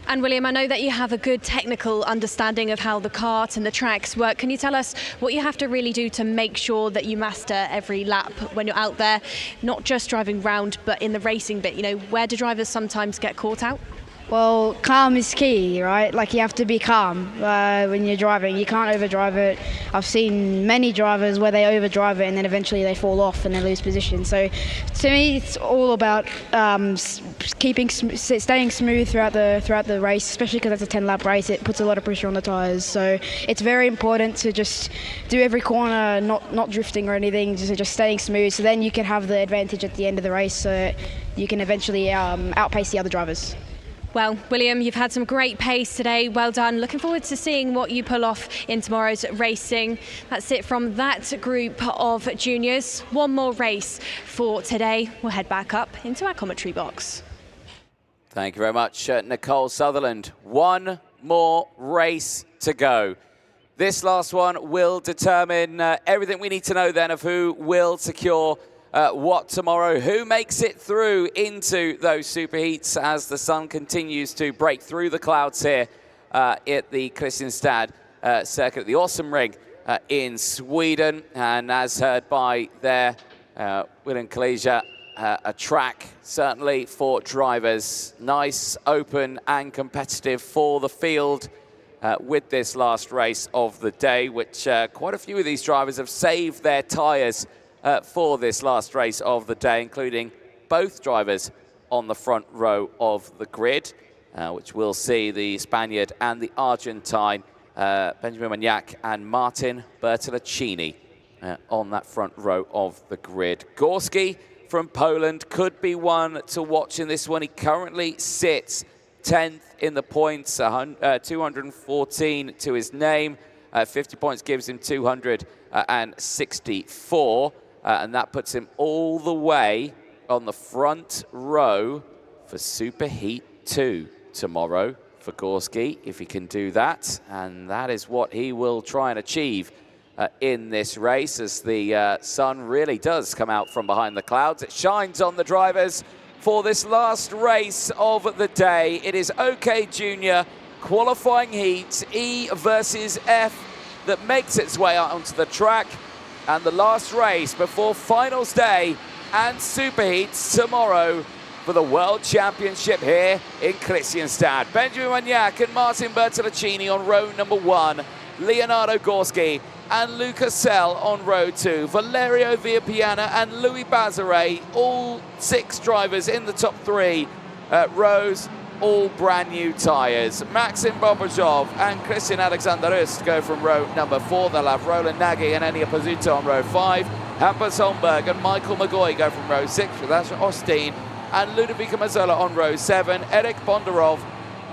And William, I know that you have a good technical understanding of how the kart and the tracks work. Can you tell us what you have to really do to make sure that you master every lap when you're out there, not just driving round, but in the racing bit? You know, where do drivers sometimes get caught out? Well, calm is key, right? Like, you have to be calm when you're driving. You can't overdrive it. I've seen many drivers where they overdrive it and then eventually they fall off and they lose position. So to me, it's all about staying smooth throughout the race, especially because it's a 10-lap race. It puts a lot of pressure on the tyres. So it's very important to just do every corner, not drifting or anything, just staying smooth. So then you can have the advantage at the end of the race. So you can eventually outpace the other drivers. Well, William, you've had some great pace today. Well done. Looking forward to seeing what you pull off in tomorrow's racing. That's it from that group of juniors. One more race for today. We'll head back up into our commentary box. Thank you very much, Nicole Sutherland. One more race to go. This last one will determine everything we need to know then of who will secure what tomorrow, who makes it through into those superheats as the sun continues to break through the clouds here at the Kristianstad circuit at the Åsum Ring in Sweden. And as heard by there, William Kalija, a track certainly for drivers. Nice, open and competitive for the field with this last race of the day, which quite a few of these drivers have saved their tyres for this last race of the day, including both drivers on the front row of the grid, which we'll see the Spaniard and the Argentine, Benjamin Maniac and Martin Bertolacini on that front row of the grid. Gorski from Poland could be one to watch in this one. He currently sits 10th in the points, 214 to his name. 50 points gives him 264. And that puts him all the way on the front row for Superheat 2 tomorrow for Gorski, if he can do that. And that is what he will try and achieve in this race, as the sun really does come out from behind the clouds. It shines on the drivers for this last race of the day. It is OK Junior qualifying heat, E versus F, that makes its way out onto the track. And the last race before finals day and superheats tomorrow for the World Championship here in Kristianstad. Benjamin Maniac and Martin Bertolacini on row number 1. Leonardo Gorski and Lucas Sell on row 2. Valerio Villapiana and Louis Bazare, all 6 drivers in the top 3 rows, all brand new tyres. Maxim Bobajov and Christian Alexander Rust go from row number 4. They'll have Roland Nagy and Enia Pazzuto on row 5. Hampus Holmberg and Michael McGoy go from row 6 with Asher Osteen and Ludovico Mazzola on row 7. Eric Bondarov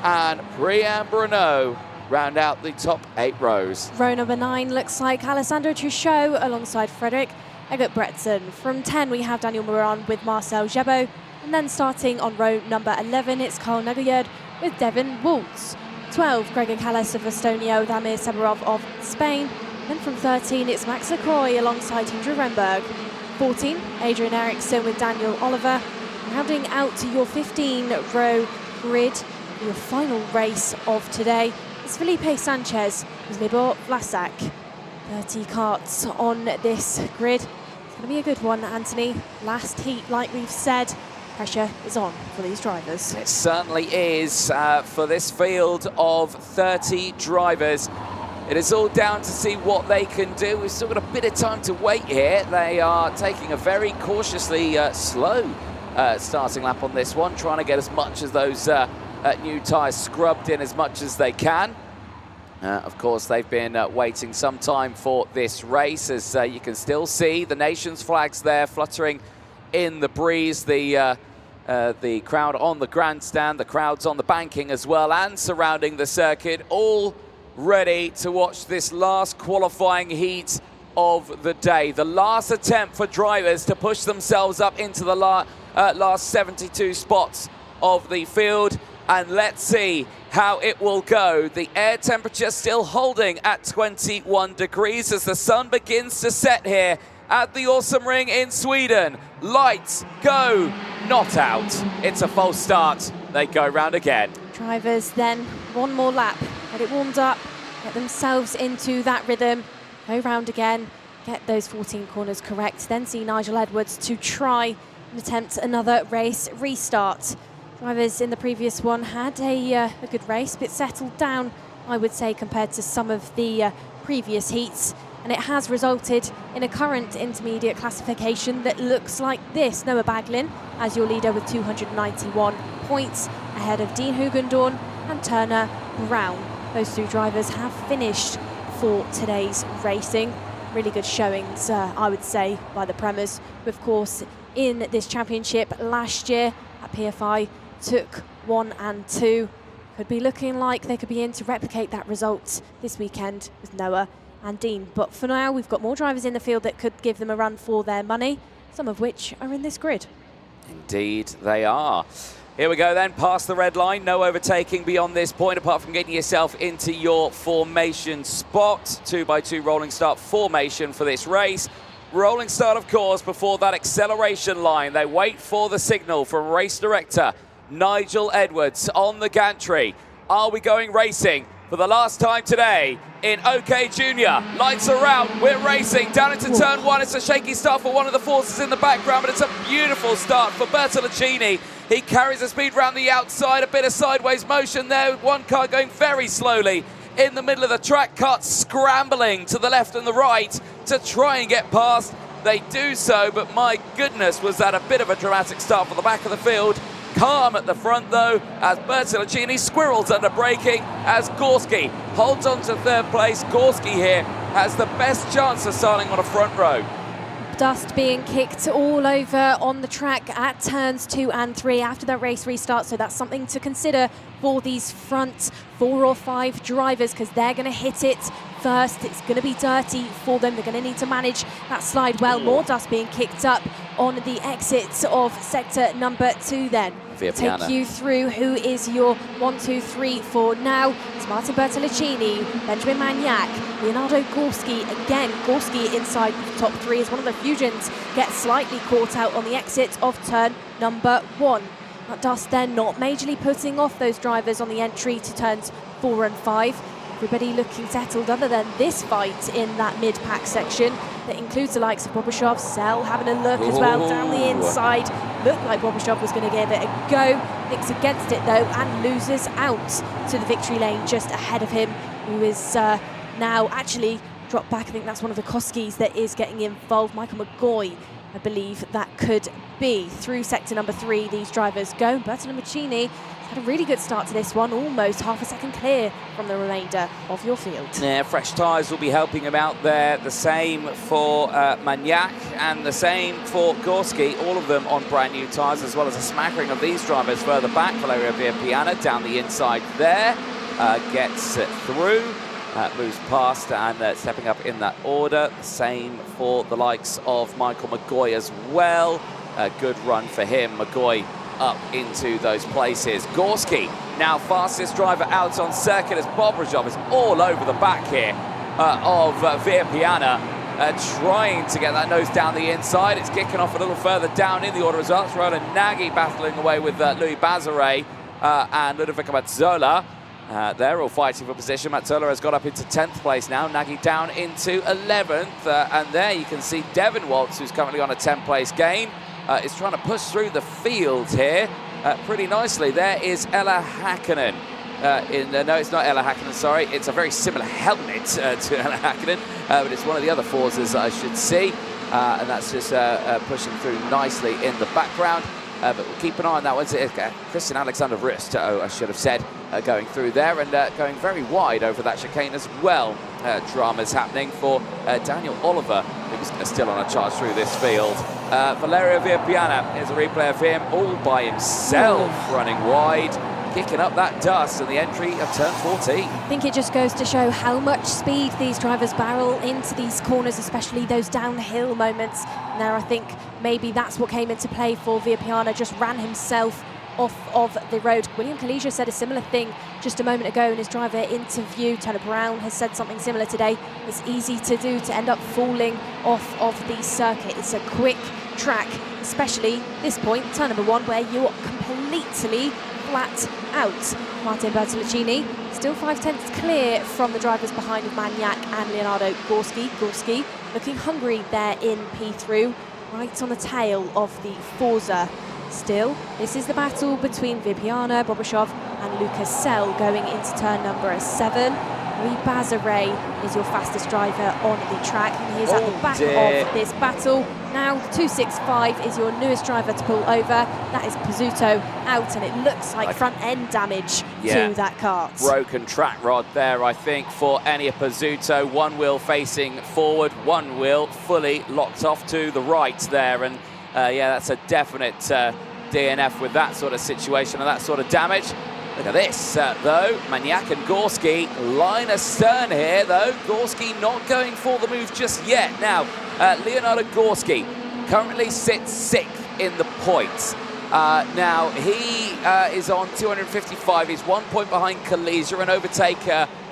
and Priyan Bruno round out the top 8 rows. Row number 9 looks like Alessandro Truchot alongside Frederick Egert-Bretson. From 10 we have Daniel Moran with Marcel Jebo. And then starting on row number 11, it's Carl Nagayerd with Devin Waltz. 12, Gregor Kallas of Estonia with Amir Seberov of Spain. Then from 13, it's Max Lacroix alongside Indra Remberg. 14, Adrian Eriksson with Daniel Oliver. Rounding out to your 15-row grid, your final race of today, is Felipe Sanchez with Libor Vlasak. 30 karts on this grid. It's going to be a good one, Anthony. Last heat, like we've said. Pressure is on for these drivers. It certainly is for this field of 30 drivers. It is all down to see what they can do. We've still got a bit of time to wait here. They are taking a very cautiously slow starting lap on this one, trying to get as much of those new tyres scrubbed in as much as they can. Of course, they've been waiting some time for this race, as you can still see the nation's flags there fluttering in the breeze. The crowd on the grandstand, the crowds on the banking as well, and surrounding the circuit, all ready to watch this last qualifying heat of the day. The last attempt for drivers to push themselves up into the last 72 spots of the field. And let's see how it will go. The air temperature still holding at 21 degrees as the sun begins to set here at the Åsum Ring in Sweden. Lights go, not out. It's a false start. They go round again. Drivers then one more lap, get it warmed up, get themselves into that rhythm, go round again, get those 14 corners correct, then see Nigel Edwards to try and attempt another race restart. Drivers in the previous one had a good race, but settled down, I would say, compared to some of the previous heats. And it has resulted in a current intermediate classification that looks like this. Noah Baglin as your leader with 291 points, ahead of Dean Hugon and Turner Brown. Those two drivers have finished for today's racing. Really good showings, I would say, by the Premiers. Of course, in this championship last year at PFI, took 1 and 2. Could be looking like they could be in to replicate that result this weekend with Noah and Dean. But for now, we've got more drivers in the field that could give them a run for their money, some of which are in this grid. Indeed, they are. Here we go then, past the red line. No overtaking beyond this point, apart from getting yourself into your formation spot. 2x2 rolling start formation for this race. Rolling start, of course, before that acceleration line. They wait for the signal from race director Nigel Edwards on the gantry. Are we going racing for the last time today in OK Junior? Lights are out, we're racing down into turn 1. It's a shaky start for one of the forces in the background, but it's a beautiful start for Bertoluccini. He carries the speed round the outside, a bit of sideways motion there. One car going very slowly in the middle of the track, carts scrambling to the left and the right to try and get past. They do so, but my goodness, was that a bit of a dramatic start for the back of the field. Calm at the front though, as Bertoluccini squirrels under braking, as Gorski holds on to third place. Gorski here has the best chance of starting on a front row. Dust being kicked all over on the track at turns 2 and 3 after that race restart, so that's something to consider for these front 4 or 5 drivers, because they're going to hit it first. It's going to be dirty for them. They're going to need to manage that slide well. More dust being kicked up on the exits of sector number 2 then. Take you through who is your 1, 2, 3 for now. It's Martin Bertoluccini, Benjamin Magnac, Leonardo Gorski. Again, Gorski inside the top 3 as one of the Fusions gets slightly caught out on the exit of turn number 1. That dust then not majorly putting off those drivers on the entry to turns 4 and 5. Everybody looking settled other than this fight in that mid-pack section that includes the likes of Bobrishov. Sell having a look as well down the inside. Looked like Bobrishov was going to give it a go. Nicks against it though and loses out to the victory lane just ahead of him, who is now actually dropped back. I think that's one of the Koskis that is getting involved. Michael McGoy, I believe that could be. Through sector number 3, these drivers go. Bertoluccini had a really good start to this one, almost half a second clear from the remainder of your field. Yeah, fresh tyres will be helping him out there. The same for Magnac and the same for Gorski, all of them on brand new tyres, as well as a smattering of these drivers further back. Valerio Villapiana down the inside there, gets through. Moves past and stepping up in that order. The same for the likes of Michael McGoy as well. A good run for him. McGoy up into those places. Gorski, now fastest driver out on circuit, as Bobrishov is all over the back here of Villapiana, trying to get that nose down the inside. It's kicking off a little further down in the order as well. It's Roland Nagy battling away with Louis Bazare and Ludovico Mazzola. They're all fighting for position. Mazzola has got up into 10th place now. Nagy down into 11th. And there you can see Devon Waltz, who's currently on a 10th place gain, is trying to push through the field here pretty nicely. There is Ella Hakkinen. No, it's not Ella Hakkinen, sorry. It's a very similar helmet to Ella Hakkinen, but it's one of the other Forzas I should see. And that's just pushing through nicely in the background. But we'll keep an eye on that one. Christian Alexander Rust, I should have said, going through there and going very wide over that chicane as well. Dramas happening for Daniel Oliver, who's still on a charge through this field. Valerio Villapiana, here's a replay of him all by himself, running wide, kicking up that dust in the entry of turn 14. I think it just goes to show how much speed these drivers barrel into these corners, especially those downhill moments. Now I think maybe that's what came into play for Villapiana, just ran himself off of the road. William Kalisha said a similar thing just a moment ago in his driver interview. Turner Brown has said something similar today. It's easy to do to end up falling off of the circuit. It's a quick track, especially this point, turn number 1, where you're completely flat out. Martin Bertolacini still 5/10 clear from the drivers behind of Magnac and Leonardo Gorski. Gorski looking hungry there in P3, right on the tail of the Forza. Still, this is the battle between Vibiana Bobrishov and Lucas Sell going into turn number 7. Louis Bazare is your fastest driver on the track, and he is at the back of this battle. Now, 265 is your newest driver to pull over. That is Pizzuto out, and it looks like front-end damage to that kart. Broken track rod there, I think, for Enia Pizzuto. One wheel facing forward, one wheel fully locked off to the right there. And yeah, that's a definite DNF with that sort of situation and that sort of damage. Look at this, though. Magnac and Gorski line astern here, though. Gorski not going for the move just yet. Now, Leonardo Gorski currently sits 6th in the points. Now, he is on 255. He's 1 point behind Kaliza. An overtake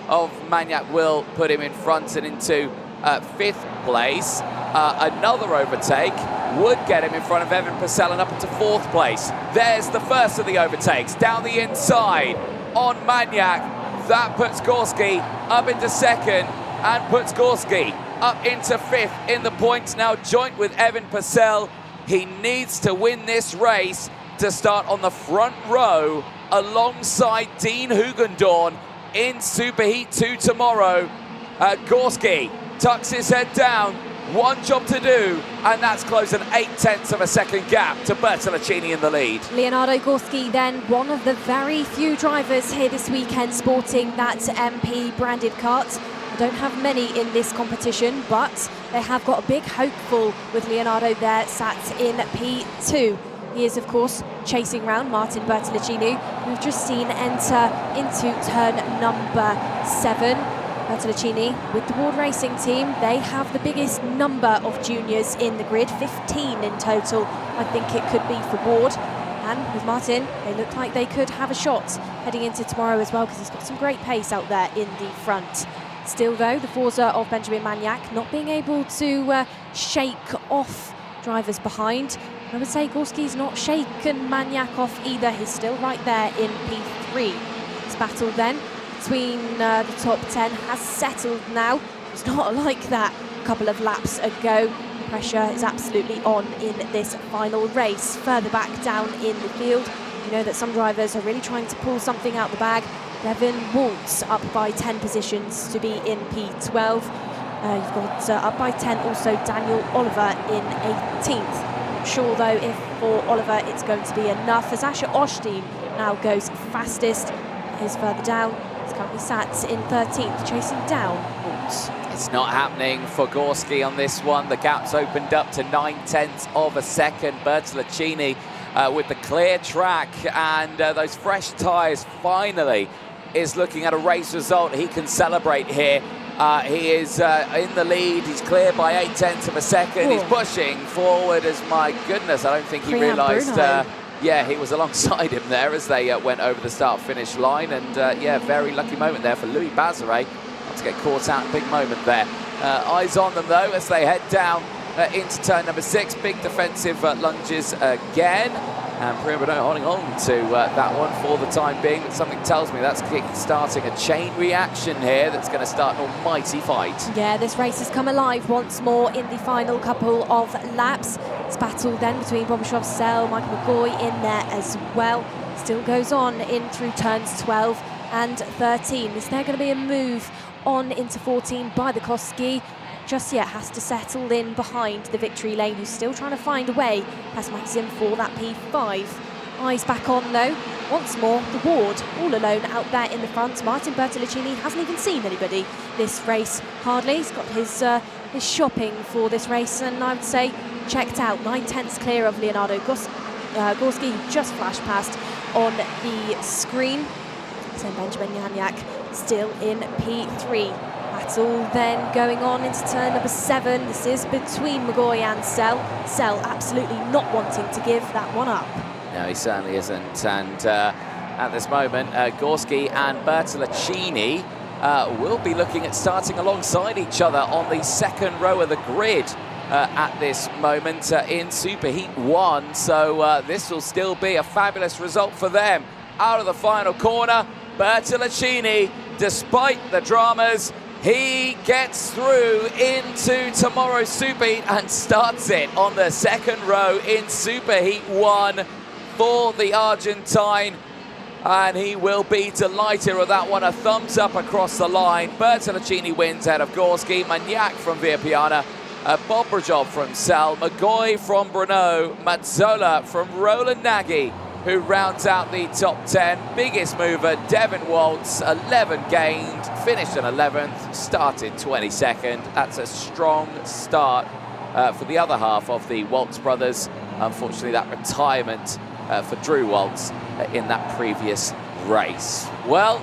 of Magnac will put him in front and into 5th place. Another overtake would get him in front of Evan Purcell and up into 4th place. There's the first of the overtakes down the inside on Magnac. That puts Gorski up into 2nd and puts Gorski up into 5th in the points, now joint with Evan Purcell. He needs to win this race to start on the front row alongside Dean Hugon in Superheat 2 tomorrow. Gorski tucks his head down. One job to do, and that's close an 8/10 of a second gap to Bertolacini in the lead. Leonardo Gorski then one of the very few drivers here this weekend sporting that MP branded kart. I don't have many in this competition, but they have got a big hopeful with Leonardo there sat in P2. He is, of course, chasing round Martin Bertolacini, we've just seen enter into turn number 7. Bertolacini with the Ward Racing team, they have the biggest number of juniors in the grid, 15 in total. I think it could be for Ward. And with Martin, they look like they could have a shot heading into tomorrow as well, because he's got some great pace out there in the front. Still though, the Forza of Benjamin Magnac not being able to shake off drivers behind. I would say Gorski's not shaken Magnac off either. He's still right there in P3. This battle then between the top 10 has settled now. It's not like that a couple of laps ago. Pressure is absolutely on in this final race. Further back down in the field, you know that some drivers are really trying to pull something out the bag. Devin Waltz up by 10 positions to be in P12. You've got up by 10 also Daniel Oliver in 18th. Not sure though if for Oliver it's going to be enough, as Asher Osteen now goes fastest. He's further down. He's currently sat in 13th, chasing down Waltz. It's not happening for Gorski on this one. The gap's opened up to 9/10 of a second. Bertolacini with the clear track and those fresh tyres finally is looking at a race result he can celebrate here. He is in the lead. He's clear by 8/10 of a second. He's pushing forward as, my goodness, I don't think he realised. Yeah, he was alongside him there as they went over the start-finish line. And yeah, very lucky moment there for Louis Bazare. Not to get caught out, big moment there. Eyes on them though as they head down into turn number 6. Big defensive lunges again. And Primo holding on to that one for the time being. But something tells me that's starting a chain reaction here that's going to start an almighty fight. Yeah, this race has come alive once more in the final couple of laps. This battle then between Bobrishov, Sell, Michael McCoy in there as well. Still goes on in through turns 12 and 13. Is there going to be a move on into 14 by the Koski? Just yet has to settle in behind the victory lane, who's still trying to find a way past Maxim for that P5. Eyes back on though, once more the Ward all alone out there in the front. Martin Bertolacini hasn't even seen anybody this race, hardly. He's got his shopping for this race, and I would say checked out. 9/10 clear of Leonardo Gorski, who just flashed past on the screen. So Benjamin Magnac still in P3. Battle then going on into turn number 7. This is between McGoy and Sell. Sell absolutely not wanting to give that one up. No, he certainly isn't. And at this moment, Gorski and Bertolacini will be looking at starting alongside each other on the second row of the grid at this moment in Superheat 1. So this will still be a fabulous result for them. Out of the final corner, Bertolacini, despite the dramas, he gets through into tomorrow's Superheat and starts it on the second row in Superheat 1 for the Argentine. And he will be delighted with that one. A thumbs up across the line. Bertolacini wins ahead of Gorski, Magnac from Viapiana, Bobrajov from Sal, McGoy from Brno, Mazzola from Roland Nagy, who rounds out the top 10. Biggest mover, Devin Waltz, 11 gained, finished in 11th, started 22nd. That's a strong start for the other half of the Waltz brothers. Unfortunately, that retirement for Drew Waltz in that previous race. Well,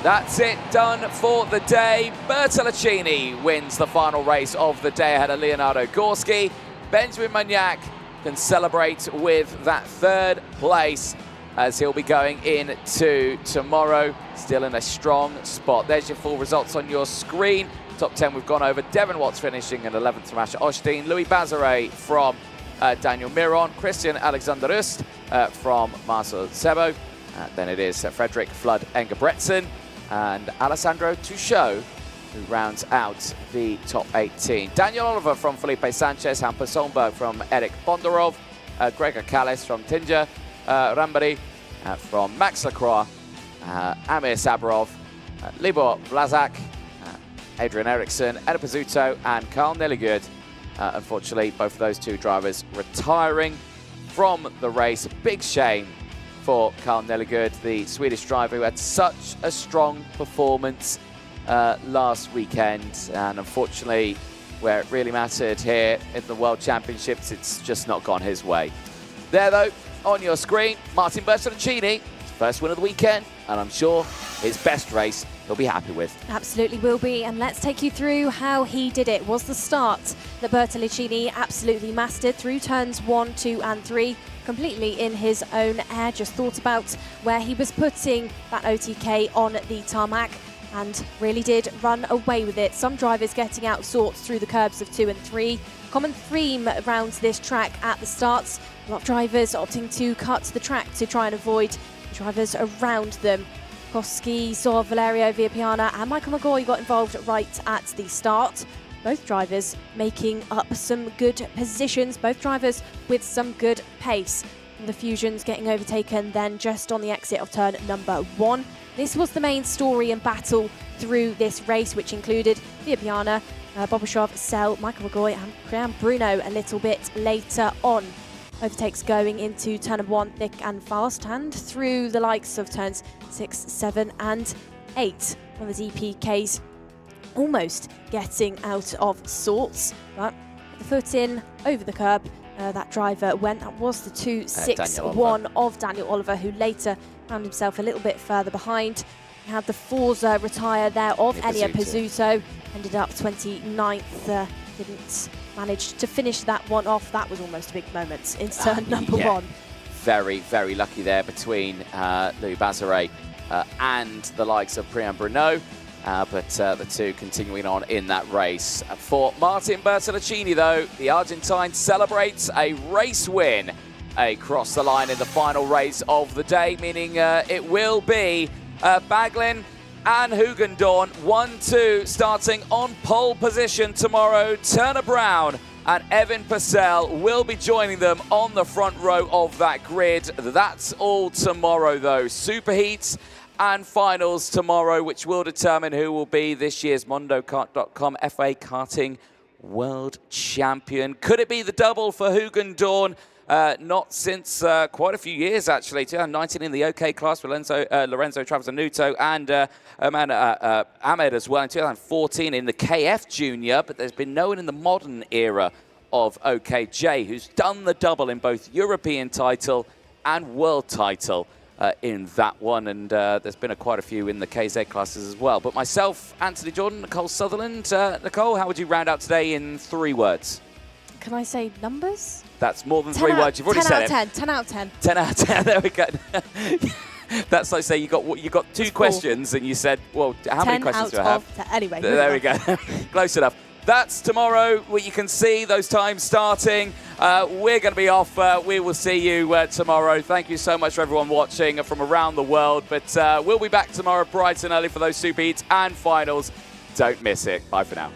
that's it, done for the day. Bertolacini wins the final race of the day ahead of Leonardo Gorski. Benjamin Magnac can celebrate with that third place as he'll be going into tomorrow, still in a strong spot. There's your full results on your screen. Top 10 we've gone over. Devin Watts finishing in 11th from Asher Osteen, Louis Bazare from Daniel Miron, Christian Alexander Rust from Marcel Sebo. Then it is Frederick Flood Engebretsen and Alessandro Tuchot, who rounds out the top 18. Daniel Oliver from Felipe Sanchez, Hampus Solberg from Eric Bondarov, Gregor Kallis from Tinja, Rambari from Max Lacroix, Amir Sabarov, Libor Vlasak, Adrian Eriksson, Eda Pizzuto and Carl Nelligud. Unfortunately, both of those two drivers retiring from the race. A big shame for Carl Nelligud, the Swedish driver who had such a strong performance last weekend, and unfortunately where it really mattered here in the World Championships, it's just not gone his way. There though, on your screen, Martin Bertolacini, first win of the weekend, and I'm sure his best race he'll be happy with. Absolutely will be, and let's take you through how he did it. Was the start that Bertolacini absolutely mastered through turns 1, 2 and 3, completely in his own air, just thought about where he was putting that OTK on the tarmac and really did run away with it. Some drivers getting out sorts through the curbs of 2 and 3. Common theme around this track at the starts, a lot of drivers opting to cut the track to try and avoid drivers around them. Koski, saw Valerio Viapiana and Michael McGoy got involved right at the start. Both drivers making up some good positions, both drivers with some good pace. The Fusions getting overtaken then just on the exit of turn number 1. This was the main story and battle through this race, which included Viapiana, Bobrashov, Sell, Michael McGoy and Priam Bruno a little bit later on. Overtakes going into turn number 1 thick and fast, and through the likes of turns 6, 7 and 8. One of the DPKs almost getting out of sorts, but the foot in over the curb, that driver went. That was the 2.61 of Daniel Oliver, who later found himself a little bit further behind. He had the Forza retire there of Elia Pizzuto, ended up 29th, didn't manage to finish that one off. That was almost a big moment in turn number 1. Very, very lucky there between Louis Bazare and the likes of Priam Bruno, but the two continuing on in that race. For Martin Bertolacini, though, the Argentine celebrates a race win across the line in the final race of the day, meaning it will be Baglin and Hugon 1-2 starting on pole position tomorrow. Turner Brown and Evan Purcell will be joining them on the front row of that grid. That's all tomorrow though. Superheats and finals tomorrow, which will determine who will be this year's MondoKart.com FIA Karting World Champion. Could it be the double for Hugon Dawn? Not since quite a few years, actually. 2019 in the OK class for Lorenzo Travasanuto and Ahmed as well in 2014 in the KF Junior, but there's been no one in the modern era of OKJ who's done the double in both European title and world title in that one, and there's been quite a few in the KZ classes as well. But myself, Anthony Jordan, Nicole Sutherland. Nicole, how would you round out today in 3 words? Can I say numbers? That's more than 3 words. You've already said it. 10 out of 10. 10 out of 10. There we go. That's like say you got 2 questions and you said, well, how many questions do I have? Anyway. There we go. Close enough. That's tomorrow, where you can see those times starting. We're going to be off. We will see you tomorrow. Thank you so much for everyone watching from around the world. But we'll be back tomorrow bright and early for those Super Heats and finals. Don't miss it. Bye for now.